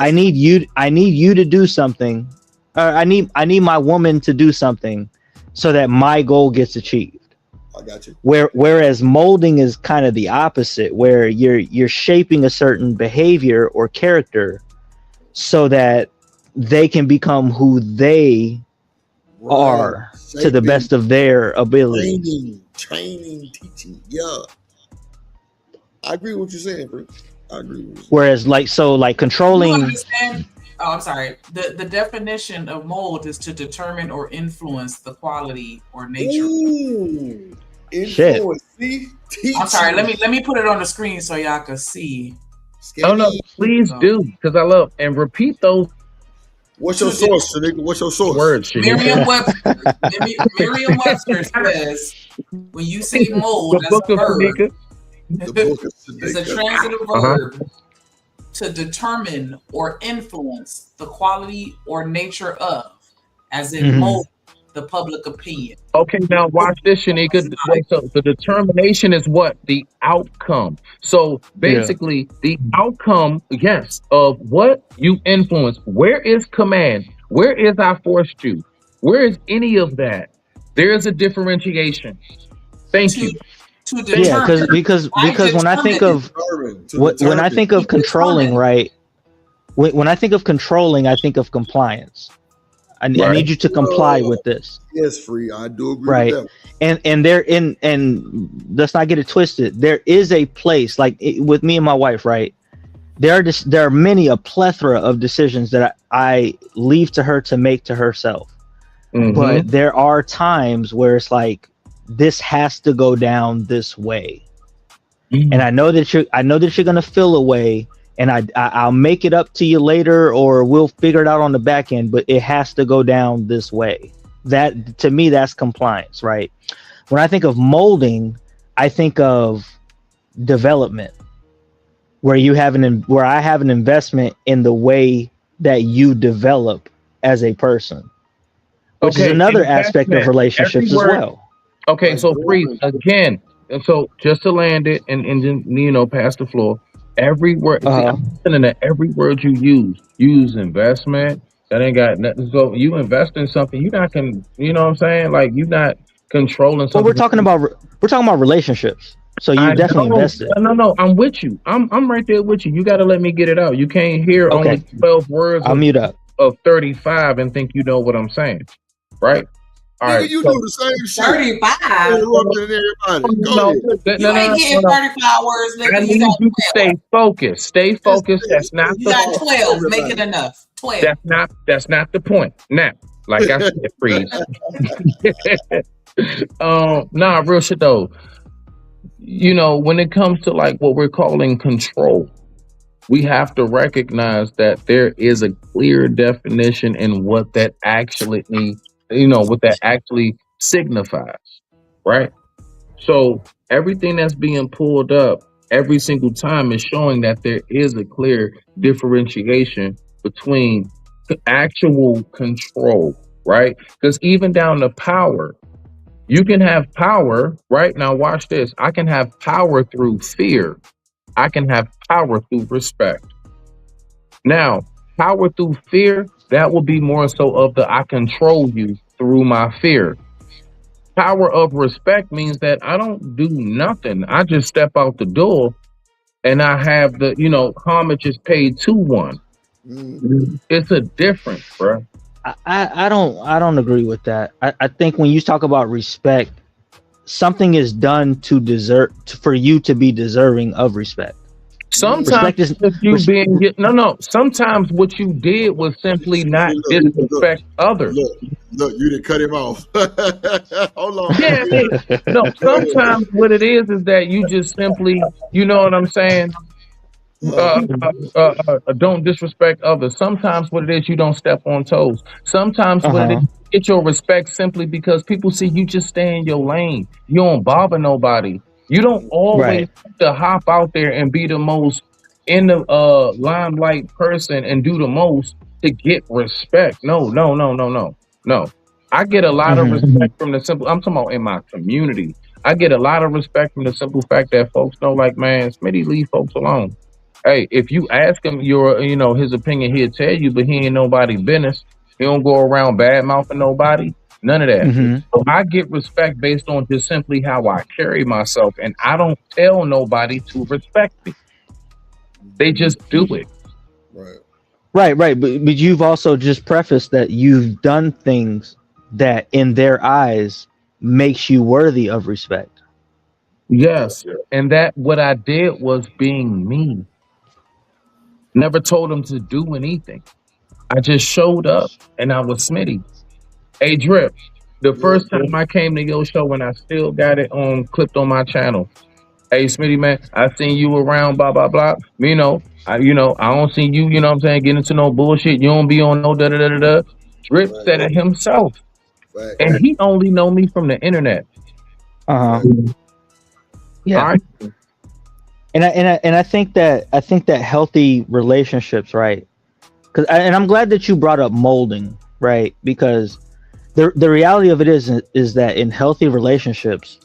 I need you to do something. I need my woman to do something so that my goal gets achieved. I got you. Whereas molding is kind of the opposite, where you're shaping a certain behavior or character so that they can become who they are to the best of their ability. training, teaching. Yeah, I agree with what you're saying, bro. I agree with you. Whereas, like, You controlling. understand? Oh, I'm sorry. The definition of mold is to determine or influence the quality or nature. Ooh, Shit. influence. See, I'm sorry. Let me put it on the screen so y'all can see. Oh no, please do, because I love and repeat those. What's your source, Shanika? What's your source? Words, Merriam-Webster. Merriam-Webster says when you say mold, that's a verb. It's a transitive verb to determine or influence the quality or nature of, as in mold the public opinion. Okay, now watch this, Shanika. So the determination is what? The outcome. So basically, the outcome, yes, of what you influence. Where is command? Where is I forced you? Where is any of that? There is a differentiation. Thank you. Yeah, because when I think of when I think of controlling, right? When I think of controlling, I think of compliance. I need you to comply with this. Yes, free. I do agree Right. with that. And let's not get it twisted. There is a place with me and my wife, right? There are a plethora of decisions that I leave to her to make to herself. But there are times where it's like, this has to go down this way. And I know that you're gonna feel a way, and I'll make it up to you later, or we'll figure it out on the back end, but it has to go down this way. That, to me, that's compliance, right? When I think of molding, I think of development, where I have an investment in the way that you develop as a person, which is another aspect of relationships as well. Okay, so free again. And so just to land it and then pass the floor. Every word, I'm listening to every word you use investment. That ain't got nothing. So you invest in something, you're not you know what I'm saying? Like, you're not controlling something. Well, we're talking about relationships. So you definitely invested. No, I'm with you. I'm right there with you. You got to let me get it out. You can't hear only 12 words. I'll mute up. Of 35 and think you know what I'm saying, right? All right, you do the same shit. 35. No, you ain't getting 35 words, nigga. I need you to stay focused. Stay focused. That's not you got 12. Make it enough. 12. That's not the point. Now, like I said, freeze. Nah, real shit though. When it comes to like what we're calling control, we have to recognize that there is a clear definition in what that actually signifies, right? So everything that's being pulled up every single time is showing that there is a clear differentiation between actual control, right? Because even down to power, you can have power, right? Now watch this. I can have power through fear. I can have power through respect. Now, power through fear, that will be more so of the I control you through my fear. Power of respect means that I don't do nothing. I just step out the door and I have the, homage is paid to one. It's a difference, bro. I don't agree with that. I think when you talk about respect, something is done for you to be deserving of respect. Sometimes sometimes what you did was simply not disrespect others. Look, you didn't cut him off. Hold on. Yeah, no, sometimes what it is that you just simply, you know what I'm saying? Don't disrespect others. Sometimes what it is, you don't step on toes. Sometimes what it is, get your respect simply because people see you just stay in your lane. You don't bother nobody. You don't always have to hop out there and be the most in the limelight person and do the most to get respect. No. I get a lot of respect from the simple. I'm talking about in my community. I get a lot of respect from the simple fact that folks know, like, man, Smitty, leave folks alone. Hey, if you ask him his opinion, he'll tell you, but he ain't nobody's business. He don't go around bad mouthing nobody. None of that. So I get respect based on just simply how I carry myself, and I don't tell nobody to respect me. They just do it. Right. But you've also just prefaced that you've done things that in their eyes makes you worthy of respect. Yes. And that what I did was being me. Never told him to do anything. I just showed up and I was Smitty. Hey Drip, the first time I came to your show and I still got it on clipped on my channel. Hey Smitty man, I seen you around, blah blah blah. I don't see you, you know what I'm saying, getting into no bullshit. You don't be on no da da da da da. Drip said it himself. And he only know me from the internet. Yeah. All right. And I think that healthy relationships, right? And I'm glad that you brought up molding, right? Because the reality of it is that in healthy relationships,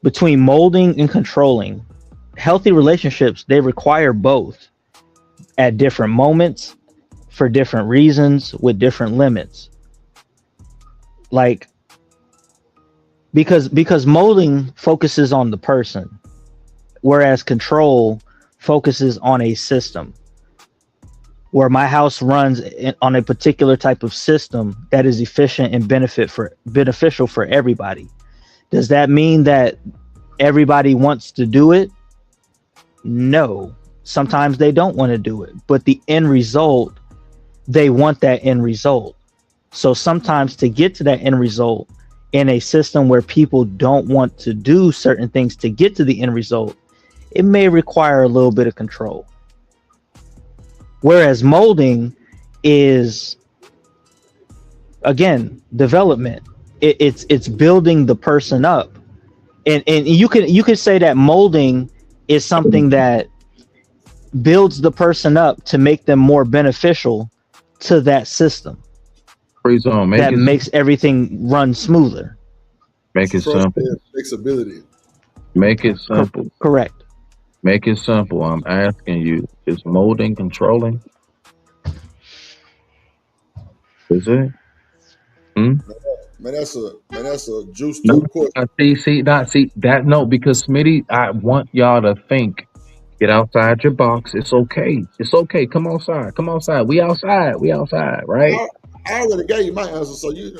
between molding and controlling, healthy relationships, they require both at different moments, for different reasons, with different limits. Like, because molding focuses on the person, whereas control focuses on a system. Where my house runs on a particular type of system that is efficient and beneficial for everybody. Does that mean that everybody wants to do it? No. Sometimes they don't want to do it, but the end result, they want that end result. So sometimes to get to that end result in a system where people don't want to do certain things to get to the end result, it may require a little bit of control. Whereas molding is, again, development. It's building the person up, and you could say that molding is something that builds the person up to make them more beneficial to that system. That makes everything run smoother. Make it simple. Flexibility. Make it simple. Correct. Make it simple. I'm asking you, is molding controlling? Is it? Man, that's a juice to question. See that. No, because Smitty, I want y'all to think. Get outside your box. It's okay. It's okay. Come outside. Come outside. We outside. We outside. Right? I already gave you my answer, so you.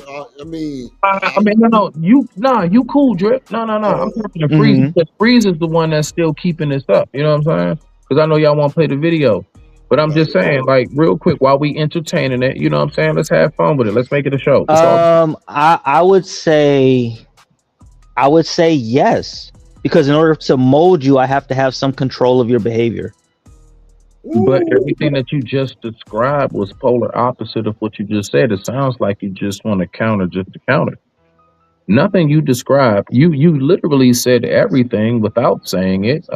You cool, Drip. No. I'm talking to Freeze. Because Freeze is the one that's still keeping this up. You know what I'm saying? Because I know y'all want to play the video, but I'm just saying, like, real quick, while we entertaining it, you know what I'm saying? Let's have fun with it. Let's make it a show. I would say yes, because in order to mold you, I have to have some control of your behavior. But everything that you just described was polar opposite of what you just said. It sounds like you just want to counter just to counter. Nothing you described. You literally said everything without saying it.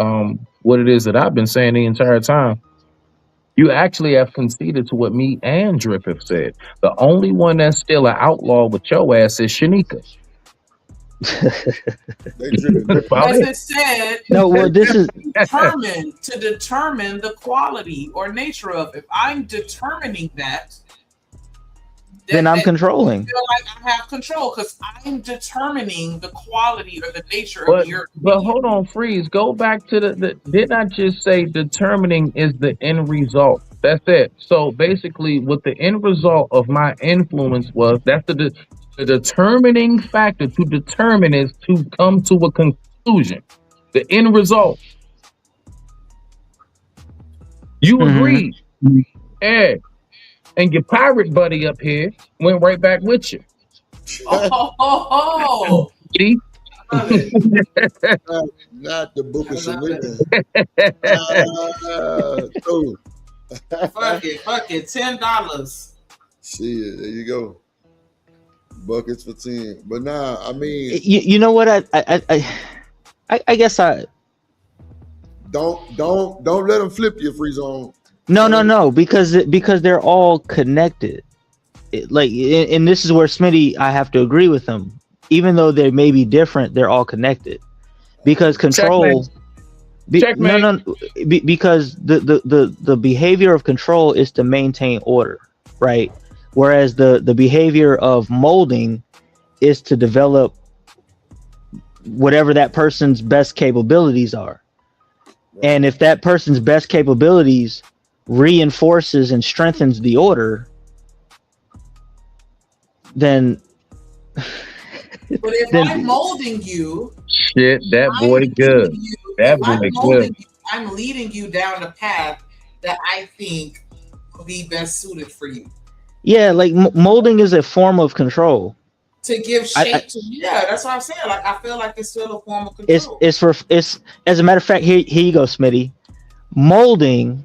What it is that I've been saying the entire time. You actually have conceded to what me and Drip have said. The only one that's still an outlaw with your ass is Shanika. As it said, no. Well, this is determine the quality or nature of. If I'm determining that, then I'm controlling. I feel like I have control because I'm determining the quality or the nature of your. But hold on, Freeze. Go back to the. Didn't I just say determining is the end result? That's it. So basically, what the end result of my influence was, that's the determining factor to determine is to come to a conclusion. The end result. You agreed. Yeah. And your pirate buddy up here went right back with you. Oh. Not the book of Serena. Fuck it, $10. See, there you go. Buckets for 10. But nah, I mean, you know what? I guess I don't let them flip your free zone. No, because they're all connected. And this is where Smitty, I have to agree with him. Even though they may be different, they're all connected. Because control, because the behavior of control is to maintain order, right? Whereas the behavior of molding is to develop whatever that person's best capabilities are. And if that person's best capabilities reinforces and strengthens the order, then But if I'm molding you, Shit, that boy good. That boy good. I'm leading you down the path that I think will be best suited for you. Yeah, like molding is a form of control. To give shape to that's what I'm saying. Like I feel like it's still a form of control. It's as a matter of fact, here you go, Smitty. Molding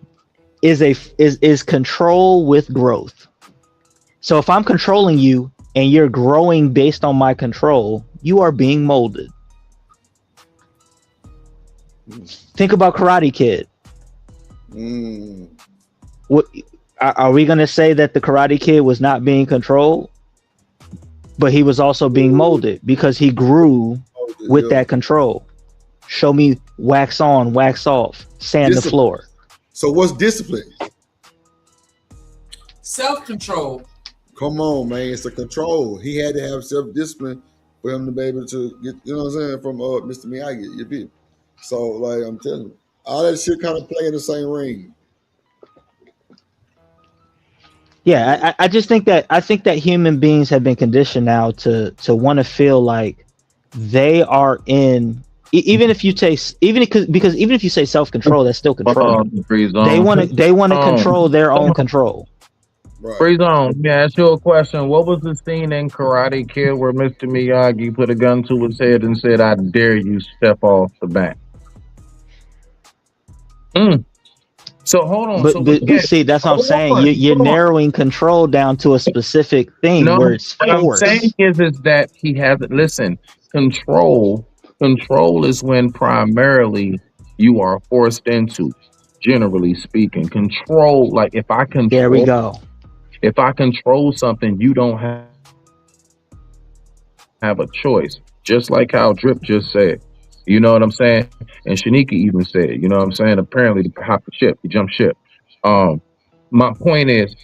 is control with growth. So if I'm controlling you and you're growing based on my control, you are being molded. Think about Karate Kid. What are we going to say that the Karate Kid was not being controlled, but he was also being molded because he grew with that control? Show me wax on, wax off, sand the floor. So what's discipline? Self-control. Come on, man. It's a control. He had to have self-discipline for him to be able to get, you know what I'm saying, from Mr. Miyagi. You feel? So, like, I'm telling you, all that shit kind of play in the same ring. Yeah, I just think that human beings have been conditioned now to want to feel like they are in. Even if you if you say self-control, that's still control. They want to control their own control. Freeze on. Let me ask you a question. What was the scene in Karate Kid where Mr. Miyagi put a gun to his head and said, "I dare you step off the bank"? So hold on. But see, that's what I'm saying. You're narrowing control down to a specific thing where it's force. What I'm saying is that he hasn't. Listen, control is when primarily you are forced into. Generally speaking, control. Like if I control. There we go. If I control something, you don't have a choice. Just like how Drip just said. You know what I'm saying? And Shanika even said, you know what I'm saying? Apparently to hop the ship, you jump ship. My point is,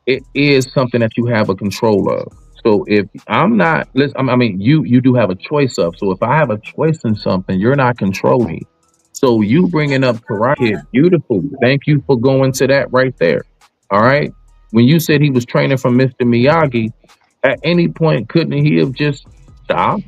it is something that you have a control of. So if I'm not, I mean, you do have a choice of. So if I have a choice in something, you're not controlling. So you bringing up Karate, beautiful. Thank you for going to that right there. All right. When you said he was training from Mr. Miyagi, at any point, couldn't he have just stopped?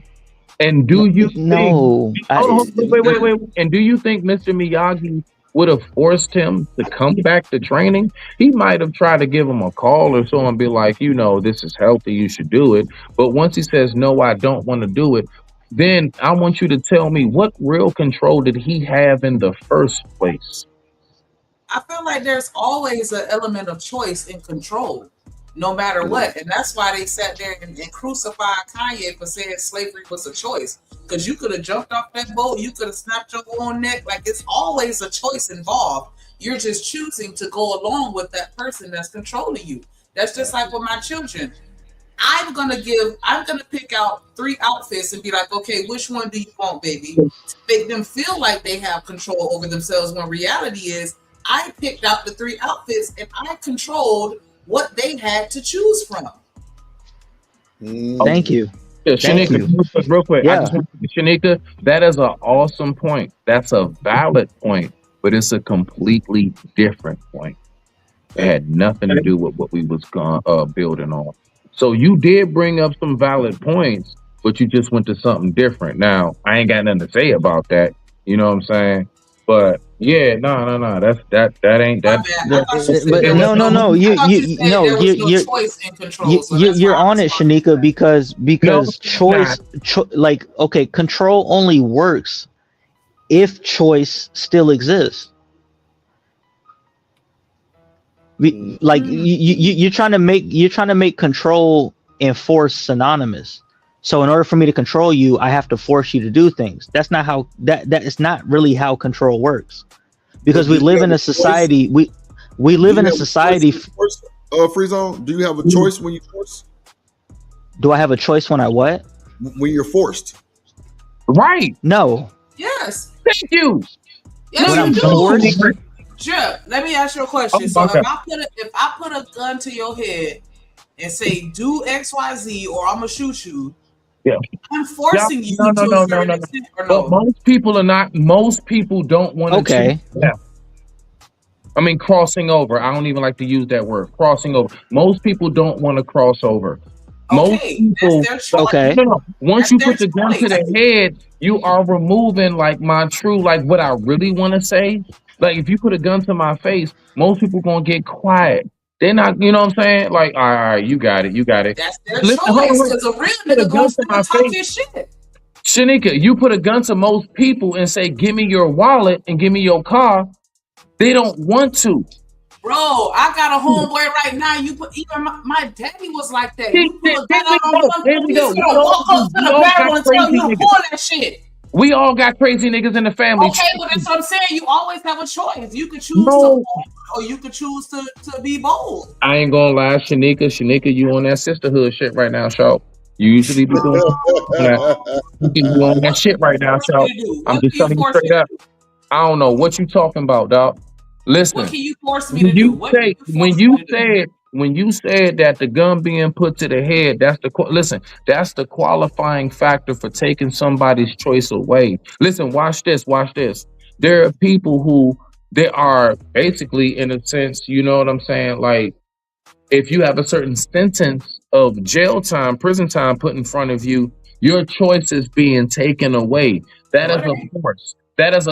And do you think? Wait. And do you think Mr. Miyagi would have forced him to come back to training? He might have tried to give him a call or so and be like, you know, this is healthy, you should do it. But once he says, no, I don't want to do it, then I want you to tell me, what real control did he have in the first place? I feel like there's always an element of choice in control, no matter what. And that's why they sat there and crucified Kanye for saying slavery was a choice. Because you could have jumped off that boat, you could have snapped your own neck. Like, it's always a choice involved. You're just choosing to go along with that person that's controlling you. That's just like with my children. I'm gonna pick out 3 outfits and be like, okay, which one do you want, baby? To make them feel like they have control over themselves, when reality is I picked out the 3 outfits and I controlled what they had to choose from. Thank you. Yeah, Shanika, real quick. Yeah. Shanika, that is an awesome point. That's a valid point, but it's a completely different point. It had nothing to do with what we was building on. So you did bring up some valid points, but you just went to something different. Now, I ain't got nothing to say about that. You know what I'm saying? But yeah, no. That ain't that. You're on it, Shanika, because choice, okay, control only works if choice still exists. You're trying to make control and force synonymous. So in order for me to control you, I have to force you to do things. That's not how that is not really how control works. Because we live in a society. We live in a society. Free zone. Do you have a choice when you force? Do I have a choice when I what? When you're forced. Right. No. Yes. Thank you. Yes, when I'm you forced. do. Sure. Let me ask you a question. So if I put a gun to your head and say do XYZ or I'm gonna shoot you, I'm forcing you to a certain extent or no? But most people are not. Most people don't want to. Okay. Yeah. I mean, crossing over. I don't even like to use that word. Crossing over. Most people don't want to cross over. Most people, that's their choice. Okay. no. Once That's you their put the gun to choice. the head, you are removing like my true, like what I really want to say. Like if you put a gun to my face, most people gonna get quiet. They're not, you know what I'm saying? Like, all right, you got it, you got it. That's their Listen, hold choice. on. Because a real Put a nigga gonna gun to still my talk face. his shit. Shanika, you put a gun to most people and say, give me your wallet and give me your car. They don't want to. Bro, I got a homeboy right now. You put even my daddy was like that. You pull a gun out on him, There we he's go. gonna walk up to We the all barrel got and tell crazy you to niggas. pull that shit. We all got crazy niggas in the family. Okay, but that's what I'm saying. You always have a choice. You could choose to No. hold or you could choose to be bold. I ain't gonna lie, Shanika, you on that sisterhood shit right now, show. You usually be doing that. You on that shit right now, show. I'm just telling you straight up. I don't know what you talking about, dog. Listen, What can you force me to do? when you said that the gun being put to the head, that's the qualifying factor for taking somebody's choice away. Listen, watch this. There are people who they are basically, in a sense, you know what I'm saying? Like, if you have a certain sentence of jail time, prison time put in front of you, your choice is being taken away. That is a force.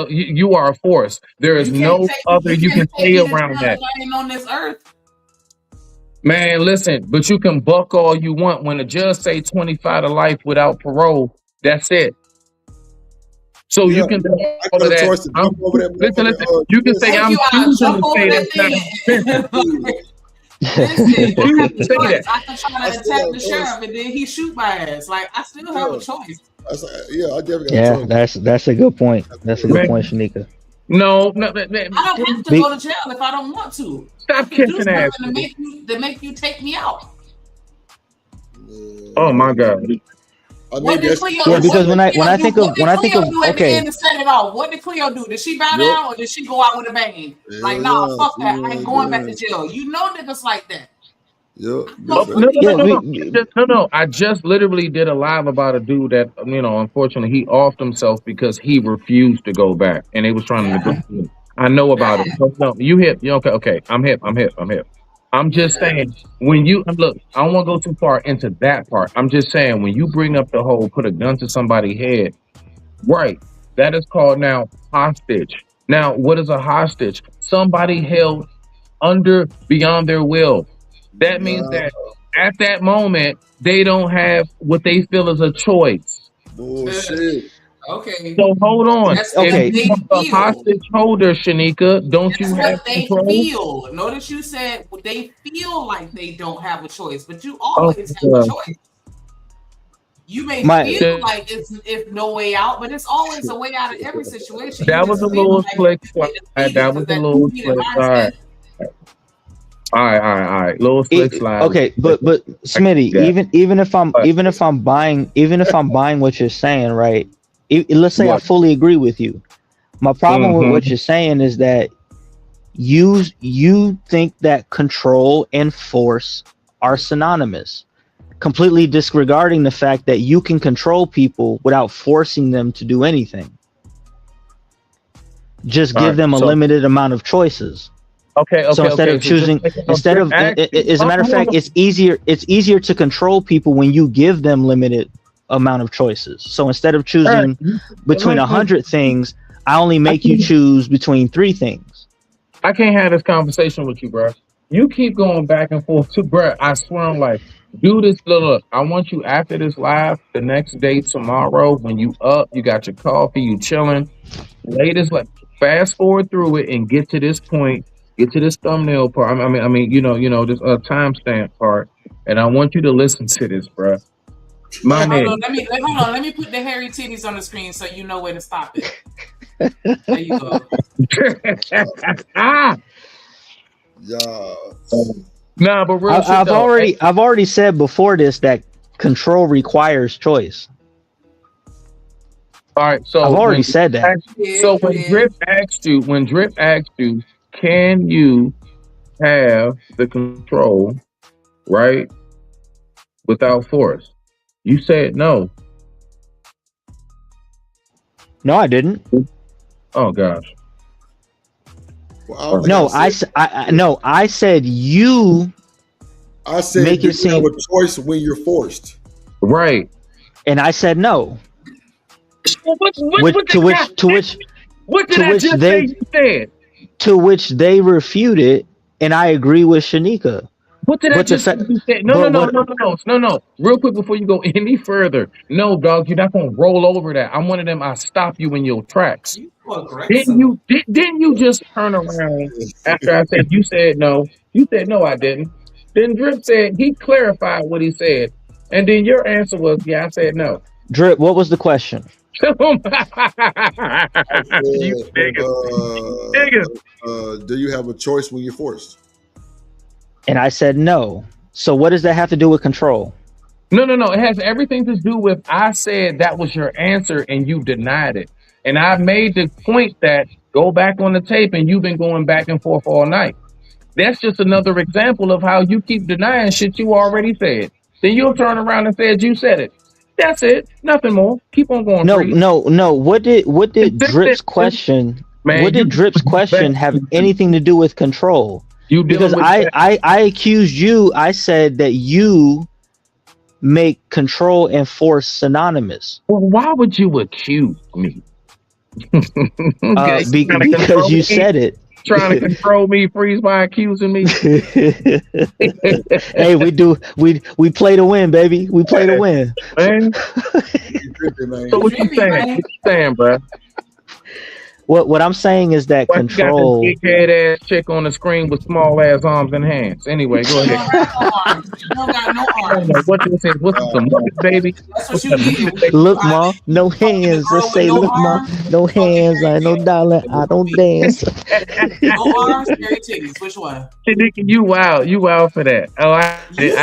You are a force. There is no other you can say around that. I ain't on this earth. Man, listen, but you can buck all you want. When the judge say 25 to life without parole, that's it. So you can do all of that. Listen, you can say I'm choosing to say that's not Listen, I have a choice. I can try to attack the sheriff and then he shoot my ass. Like I still have a choice. I definitely got a choice. That's a good point. That's a good point, Shanika. No, I don't have to go to jail if I don't want to. Stop kissing ass. To make you take me out. Oh my God. Because when I think of okay. To set it off, what did Cleo do? Did she bow down or did she go out with a bang? Like, nah, fuck that. I ain't going back to jail. You know niggas like that. No. I just literally did a live about a dude that, unfortunately he offed himself because he refused to go back and they was trying to negotiate. I know about it. No, you hip. Okay. I'm hip. I'm just saying, when you look, I don't want to go too far into that part. I'm just saying, when you bring up the whole put a gun to somebody's head, right? That is called now hostage. Now, what is a hostage? Somebody held beyond their will. That means that at that moment, they don't have what they feel is a choice. Bullshit. Okay. So hold on. That's If you are a hostage holder, Shanika, don't you have control? They feel. Notice you said they feel like they don't have a choice, but you always have a choice. You may feel like it's no way out, but it's always a way out of every situation. That was a little slick slide. That was a little slick slide. All right. Little slick slide. Okay, but Smitty, even if I'm buying what you're saying, right? Let's say I fully agree with you. My problem with what you're saying is that you think that control and force are synonymous, completely disregarding the fact that you can control people without forcing them to do anything. Just give them a limited amount of choices. Okay. So instead of choosing, as a matter of fact, it's easier to control people when you give them limited amount of choices. So instead of choosing between 100 things, I only make you choose between 3 things. I can't have this conversation with you, bro. You keep going back and forth too, bro. I swear on life. Do this. Look, I want you after this live, the next day tomorrow, when you up, you got your coffee, you chilling. Latest, like fast forward through it and get to this point. Get to this thumbnail part. I mean, this timestamp part, and I want you to listen to this, bro. Hold on, let me put the hairy titties on the screen so you know where to stop it. There you go. Nah, but real I've already said before this that control requires choice. All right, so I've already said that. So when Drip asked you, can you have the control, right, without force? You said no. No, I didn't. Oh gosh. No, I said you I said, make do it you have seem a choice when you're forced? Right. and I said no. What To did I which just they say you said? to which they refuted, and I agree with Shanika. What did I But the just say fact, you said? No. but what? Real quick before you go any further. No, dog, you're not gonna roll over that. I'm one of them. I stop you in your tracks. You so Didn't aggressive. you just turn around after I said you said no? You said no, I didn't. Then Drip said he clarified what he said, and then your answer was yeah, I said no. Drip, what was the question? You I niggas. do you have a choice when you're forced? And I said no. So what does that have to do with control? No. It has everything to do with I said that was your answer and you denied it. And I made the point that go back on the tape and you've been going back and forth all night. That's just another example of how you keep denying shit you already said. Then you'll turn around and say you said it. That's it. Nothing more. Keep on going, No, Freeze. no. What did Drip's question? Man, what did Drip's question have anything to do with control? You Because dealing with I accused you. I said that you make control and force synonymous. Well, why would you accuse me? Because you said it. Trying to control me, Freeze, by accusing me. Hey, we play to win, baby. We play to win. Man. So what you saying? What you saying, bro? What I'm saying is that control. You got this big head ass chick on the screen with small ass arms and hands. Anyway, go ahead. You don't got no arms. What this is? What's the Muppet baby? That's what you need. Look, ma, no hands. Let's say, look, ma, no hands. I no dollar. I don't dance. No arms, hairy titties. Which one? Nigga, you wild for that. Oh, I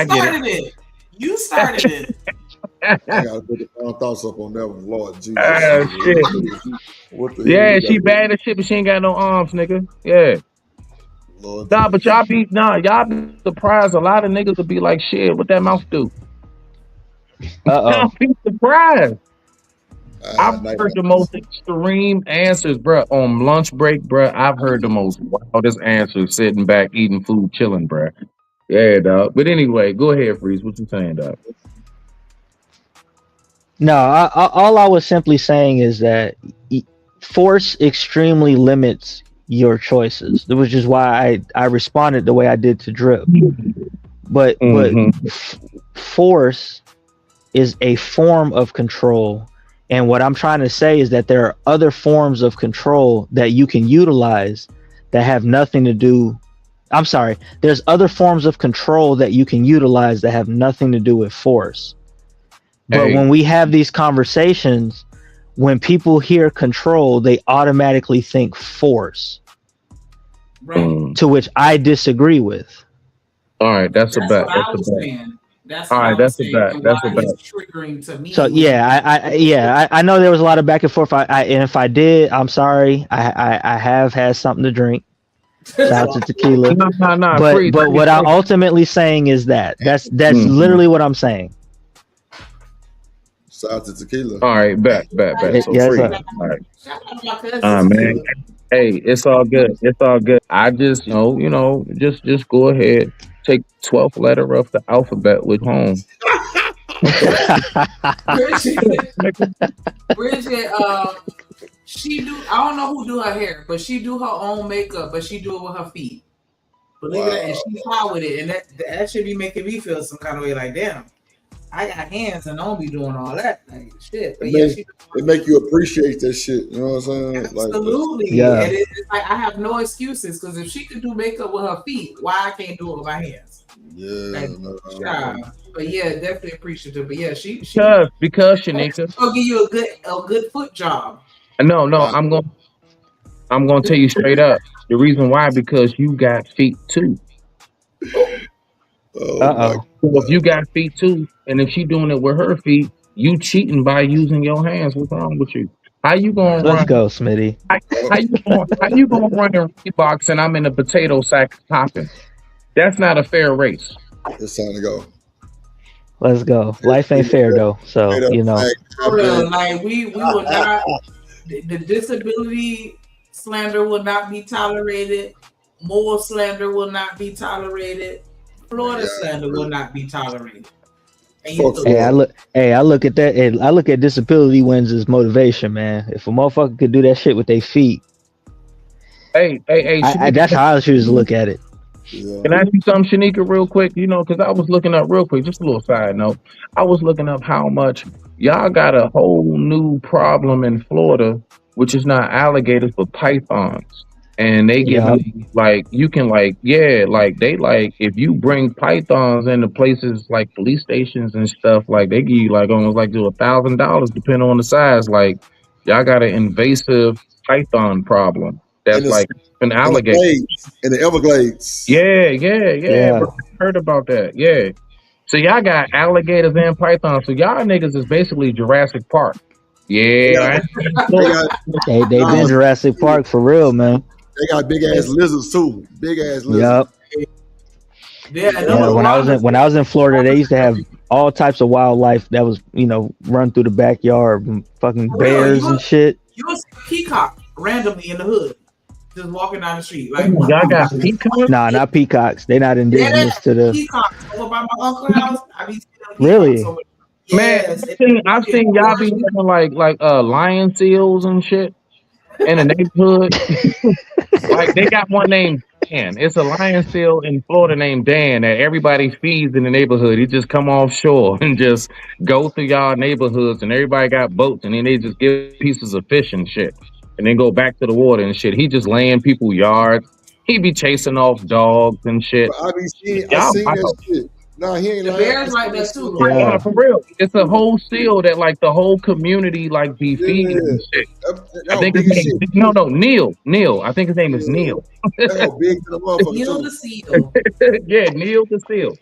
get it. You started it. I gotta put the final thoughts up on that one, Lord Jesus. Shit. What the Yeah, hell she bad as shit, but she ain't got no arms, nigga. Yeah. Lord but y'all be surprised. A lot of niggas will be like, shit, what that mouth do? Y'all be surprised. I've heard the most extreme answers, bro. On lunch break, bro, I've heard the most wildest answers sitting back, eating food, chilling, bro. Yeah, dog. But anyway, go ahead, Freeze. What you saying, dog? No, all I was simply saying is that force extremely limits your choices, which is why I responded the way I did to Drip. But force is a form of control, and what I'm trying to say is that there are other forms of control that you can utilize that have nothing to do. I'm sorry, there's other forms of control that you can utilize that have nothing to do with force. But when we have these conversations, when people hear control, they automatically think force, to which I disagree with. All right, that's a bet. That's all right, that's a bet. That's a bet. Triggering to me. So I know there was a lot of back and forth. And if I did, I'm sorry. I have had something to drink. Shout out to tequila. But what I'm ultimately saying is that's literally what I'm saying. Shout out to tequila. All right, bet. So yes, Free. sir. All right. Man. Hey, it's all good. I just, just go ahead. Take 12th letter of the alphabet with home. Bridget, she do. I don't know who do her hair, but she do her own makeup, but she do it with her feet. Believe it, and she's hot with it, and that should be making me feel some kind of way. Like, damn, I got hands and I don't be doing all that like shit. But it make you appreciate that shit. You know what I'm saying? Absolutely. Yeah. And it's like I have no excuses because if she could do makeup with her feet, why I can't do it with my hands? Yeah. But yeah, definitely appreciative. But yeah, she because Shanika, she'll give you a good foot job. No, I'm gonna tell you straight up. The reason why, because you got feet too. So if you got feet too, and if she doing it with her feet, you cheating by using your hands. What's wrong with you? How you gonna Let's go, Smitty. How you gonna run in Reeboks and I'm in a potato sack popping? That's not a fair race. It's time to go. Let's go. Life ain't fair though, so For real, like we will not. The disability slander will not be tolerated. Moral slander will not be tolerated. Florida slander will not be tolerated. And I look at that. I look at disability wins as motivation, man. If a motherfucker could do that shit with their feet, hey, that's how I choose to look at it. Can I ask you something, Shanika, real quick? You know, because I was looking up real quick, just a little side note. I was looking up how much y'all got a whole new problem in Florida, which is not alligators but pythons, and they give like you can like they like if you bring pythons into places like police stations and stuff, like they give you like almost like to $1,000 depending on the size. Like y'all got an invasive python problem that's like an alligator. In the Everglades. Yeah. Bro, I heard about that. Yeah. So y'all got alligators and pythons. So y'all niggas is basically Jurassic Park. Yeah. They've been Jurassic Park for real, man. They got big ass lizards too. Big ass lizards. Yep. Yeah, when I was in Florida, they used to have all types of wildlife that was, run through the backyard, fucking bears and shit. You will see a peacock randomly in the hood, just walking down the street. Like y'all got peacocks? Nah, not peacocks. They're not indigenous to the. Peacocks over by my uncle's house. I be really. Man, I've seen y'all be having like lion seals and shit in the neighborhood. Like they got one named Dan. It's a lion seal in Florida named Dan that everybody feeds in the neighborhood. He just come offshore and just go through y'all neighborhoods, and everybody got boats, and then they just give pieces of fish and shit, and then go back to the water and shit. He just laying people yards. He be chasing off dogs and shit. I seen that shit. Nah, he ain't the bears like that too. Yeah, for real. It's a whole seal that like the whole community like be feeding and shit. I think his name Neil. I think his name is Neil. How big the motherfucker? Neil the seal. Yeah, Neil the seal.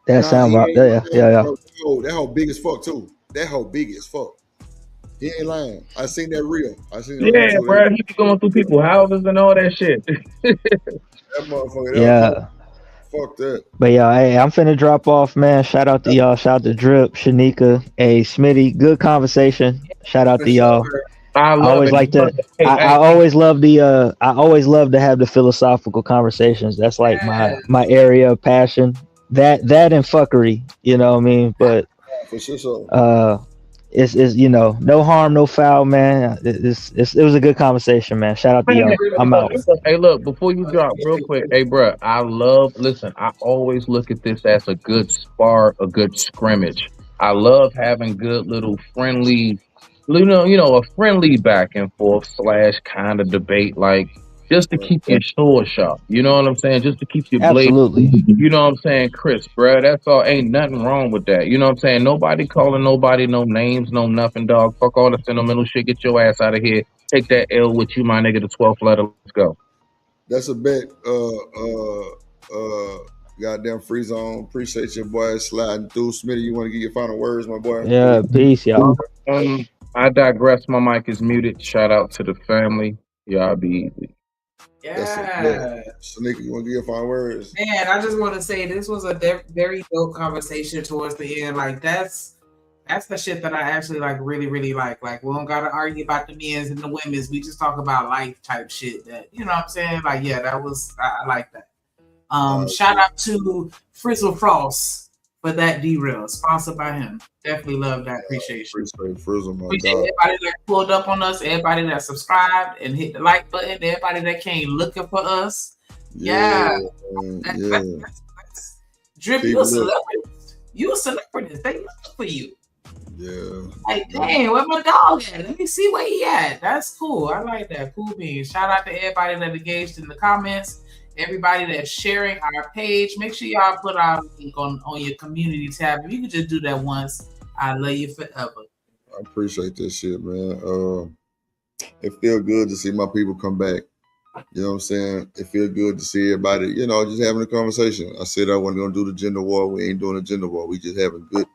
That sound right. Yeah. That hoe big as fuck too. That hoe big as fuck. He ain't lying. I seen that reel. Yeah, bro. He be going through people's houses and all that shit. That motherfucker. Yeah. Fuck that. But hey, I'm finna drop off, man. Shout out to y'all. Shout out to Drip, Shanika, Smitty. Good conversation. Shout out to y'all. I always like to. I always love the. I always love to have the philosophical conversations. That's like my area of passion. That and fuckery. You know what I mean? But for sure. It's no harm, no foul, man. It was a good conversation, man. Shout out to y'all. I'm out. Hey, look, before you drop real quick, hey, bro, I always look at this as a good spar, a good scrimmage. I love having good little friendly, a friendly back and forth / kind of debate, like just to keep your sword sharp. You know what I'm saying? Just to keep your blade. Absolutely. You know what I'm saying, Chris, bro? That's all. Ain't nothing wrong with that. You know what I'm saying? Nobody calling nobody no names, no nothing, dog. Fuck all the sentimental shit. Get your ass out of here. Take that L with you, my nigga. The 12th letter. Let's go. That's a bet. Goddamn free zone. Appreciate your boy sliding through. Smitty, you want to get your final words, my boy? Yeah, peace, y'all. I digress. My mic is muted. Shout out to the family. Y'all be easy. Yeah. Shanika, you want to give your final words? Man, I just want to say this was a very dope conversation towards the end. Like that's the shit that I actually like really, really like. Like we don't gotta argue about the men's and the women's. We just talk about life type shit that, you know what I'm saying? Like, yeah, I like that. Shout out to Frizzle Frost for that derail, sponsored by him. Definitely love that. Appreciate Frizzle, my appreciate dog. everybody that pulled up on us, everybody that subscribed and hit the like button, everybody that came looking for us. Yeah. Drip, you a celebrity. You a celebrity. They looking for you. Yeah. Like, dang, where my dog at? Let me see where he at. That's cool. I like that. Cool beans. Shout out to everybody that engaged in the comments. Everybody that's sharing our page. Make sure y'all put our link on your community tab. If you could just do that once, I love you forever. I appreciate this shit, man. It feels good to see my people come back. You know what I'm saying? It feels good to see everybody, just having a conversation. I said I wasn't going to do the gender war. We ain't doing a gender war. We just having good,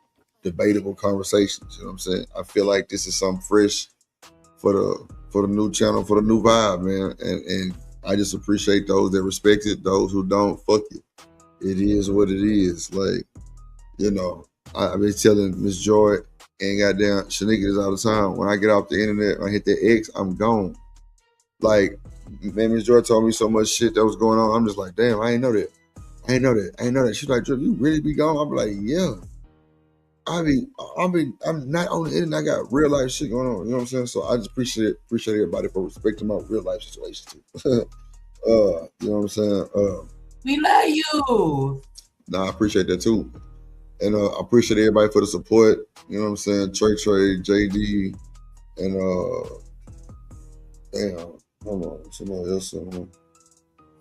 debatable conversations. You know what I'm saying? I feel like this is something fresh for the new channel, for the new vibe, man. And I just appreciate those that respect it. Those who don't, fuck it. It is what it is. Like, I've been telling Miss Joy and goddamn Shanika this all the time. When I get off the internet, I hit that X, I'm gone. Like, man, Miss Joy told me so much shit that was going on. I'm just like, damn, I ain't know that. I ain't know that. She's like, Drip, you really be gone? I'm like, yeah. I'm not on the internet. I got real life shit going on. You know what I'm saying? So I just appreciate everybody for respecting my real life situation too. You know what I'm saying? We love you. Nah, I appreciate that too. And I appreciate everybody for the support. You know what I'm saying? Trey, JD, and damn, hold on, somebody else.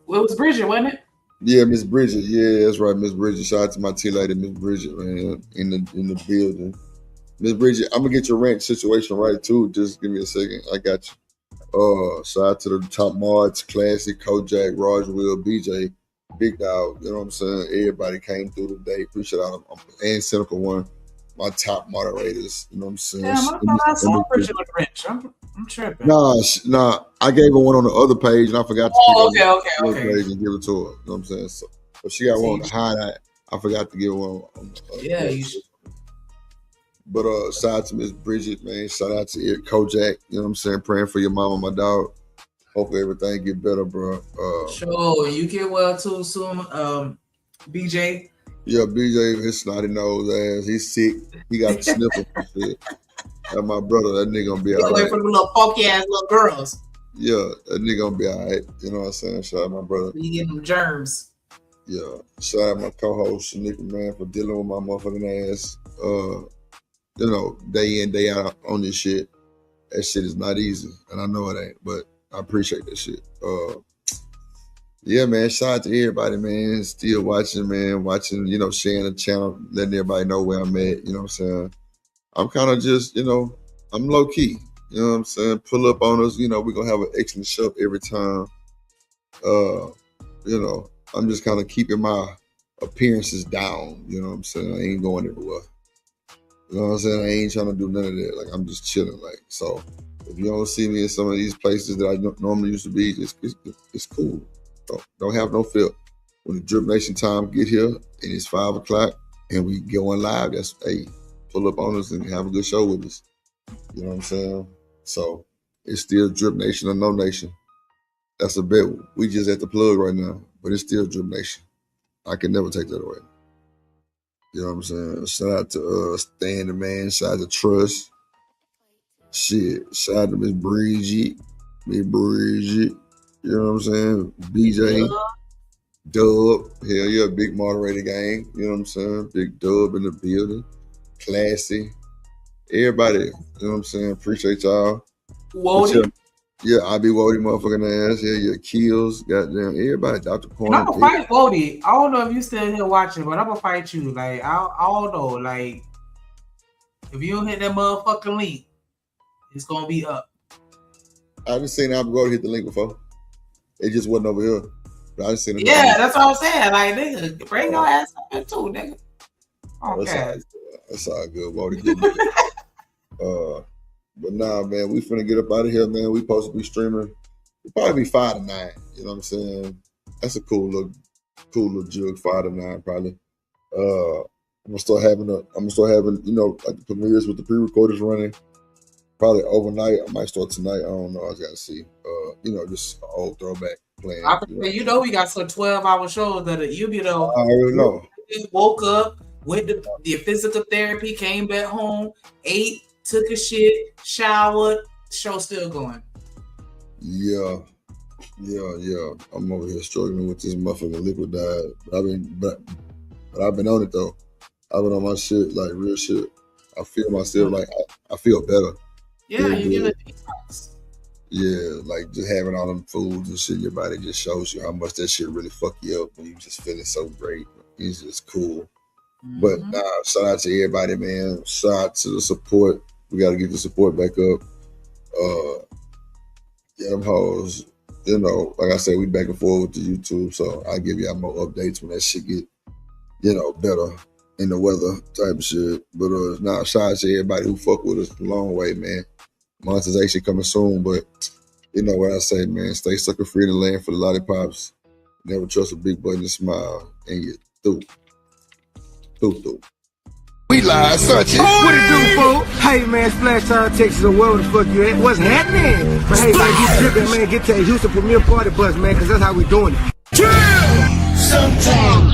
Well, it was Bridget, wasn't it? Yeah, Miss Bridget. Yeah, that's right, Miss Bridget. Shout out to my tea lady, Miss Bridget, man, in the building. Miss Bridget, I'm gonna get your rent situation right too. Just give me a second. I got you. Shout out to the top mods, Classic, Kojak, Raj Will, BJ, Big Dog. You know what I'm saying? Everybody came through today. Appreciate all of them. And Cynical One, my top moderators. You know what I'm saying? Damn, I thought I saw Bridget with Rich. I'm tripping. Nah. I gave her one on the other page, and I forgot to Okay. page and give it to her. You know what I'm saying? So, but she got one on the highlight. I forgot to give her one. You should. But shout out to Miss Bridget, man. Shout out to Kojak. You know what I'm saying? Praying for your mama, my dog. Hopefully everything get better, bro. Sure, you get well too soon. BJ. Yeah, BJ, his snotty nose ass. He's sick. He got the sniffles and shit. That's my brother. That nigga gonna be all right. Away from the little funky ass little girls. Yeah, that nigga gonna be all right. You know what I'm saying? Shout out my brother. You getting them germs. Yeah. Shout out my co-host, Shanika, man, for dealing with my motherfucking ass. You know, day in, day out on this shit. That shit is not easy. And I know it ain't, but I appreciate that shit. Yeah, man, shout out to everybody, man. Still watching, you know, sharing the channel, letting everybody know where I'm at, you know what I'm saying? I'm kind of just, you know, I'm low key, you know what I'm saying? Pull up on us, you know, we're gonna have an excellent show every time. You know, I'm just kind of keeping my appearances down, you know what I'm saying? I ain't going everywhere. You know what I'm saying? I ain't trying to do none of that. Like, I'm just chilling. Like, so if you don't see me in some of these places that I normally used to be, it's cool. Don't have no fear. When the Drip Nation time get here and it's 5 o'clock and we going live, that's, hey, pull up on us and have a good show with us. You know what I'm saying? So it's still Drip Nation or no nation. That's a bet. We just at the plug right now, but it's still Drip Nation. I can never take that away. You know what I'm saying? Shout out to Stan the Man. Shout out to Trust. Shit. Shout out to Miss Bridget. You know what I'm saying? BJ. Dub. Hell yeah, big moderator gang. You know what I'm saying? Big Dub in the building. Classy. Everybody. You know what I'm saying? Appreciate y'all. Wody. Yeah, I be Wody motherfucking ass. Yeah, Kills. Goddamn. Everybody. Dr. Corner. I'm gonna fight Wody. I don't know if you still here watching, but I'm gonna fight you. Like, I don't know. Like, if you don't hit that motherfucking link, it's gonna be up. I just seen Albergo hit the link before. It just wasn't over here. But I just seen it. Yeah, that's what I'm saying. Like, nigga, bring your ass up there too, nigga. Okay. That's all good. Wody good. But nah, man, we finna get up out of here, man. We supposed to be streaming. It'll probably be 5 to 9. You know what I'm saying? That's a cool little jug, 5 to 9 probably. I'm gonna start having, you know, like the premieres with the pre-recorders running. Probably overnight. I might start tonight. I don't know. I just gotta see. You know, just an old throwback playing. You know, we got some 12-hour shows that you know. I already know. Woke up, went to the physical therapy, came back home, ate, took a shit, showered, show still going. Yeah. I'm over here struggling with this motherfucking liquid diet. But I've been on it though. I've been on my shit, like real shit. I feel myself like I feel better. Yeah, you get a detox. Yeah, like just having all them foods and shit in your body just shows you how much that shit really fuck you up when you just feeling so great. It's just cool. Mm-hmm. But shout out to everybody, man. Shout out to the support. We got to get the support back up. Yeah, them hoes, you know, like I said, we back and forth with the YouTube, so I'll give y'all more updates when that shit get, you know, better in the weather type of shit. But shout out to everybody who fuck with us a long way, man. Monetization coming soon, but you know what I say, man. Stay sucker free in the land for the lollipops. Never trust a big button to smile, and you through. We live, such it. What it do, fool? Hey, man, Splash Town, Texas, or wherever the fuck you at. What's happening? But hey, like, you tripping, man, get to a Houston Premier Party Bus, man, because that's how we doing it. Sometimes.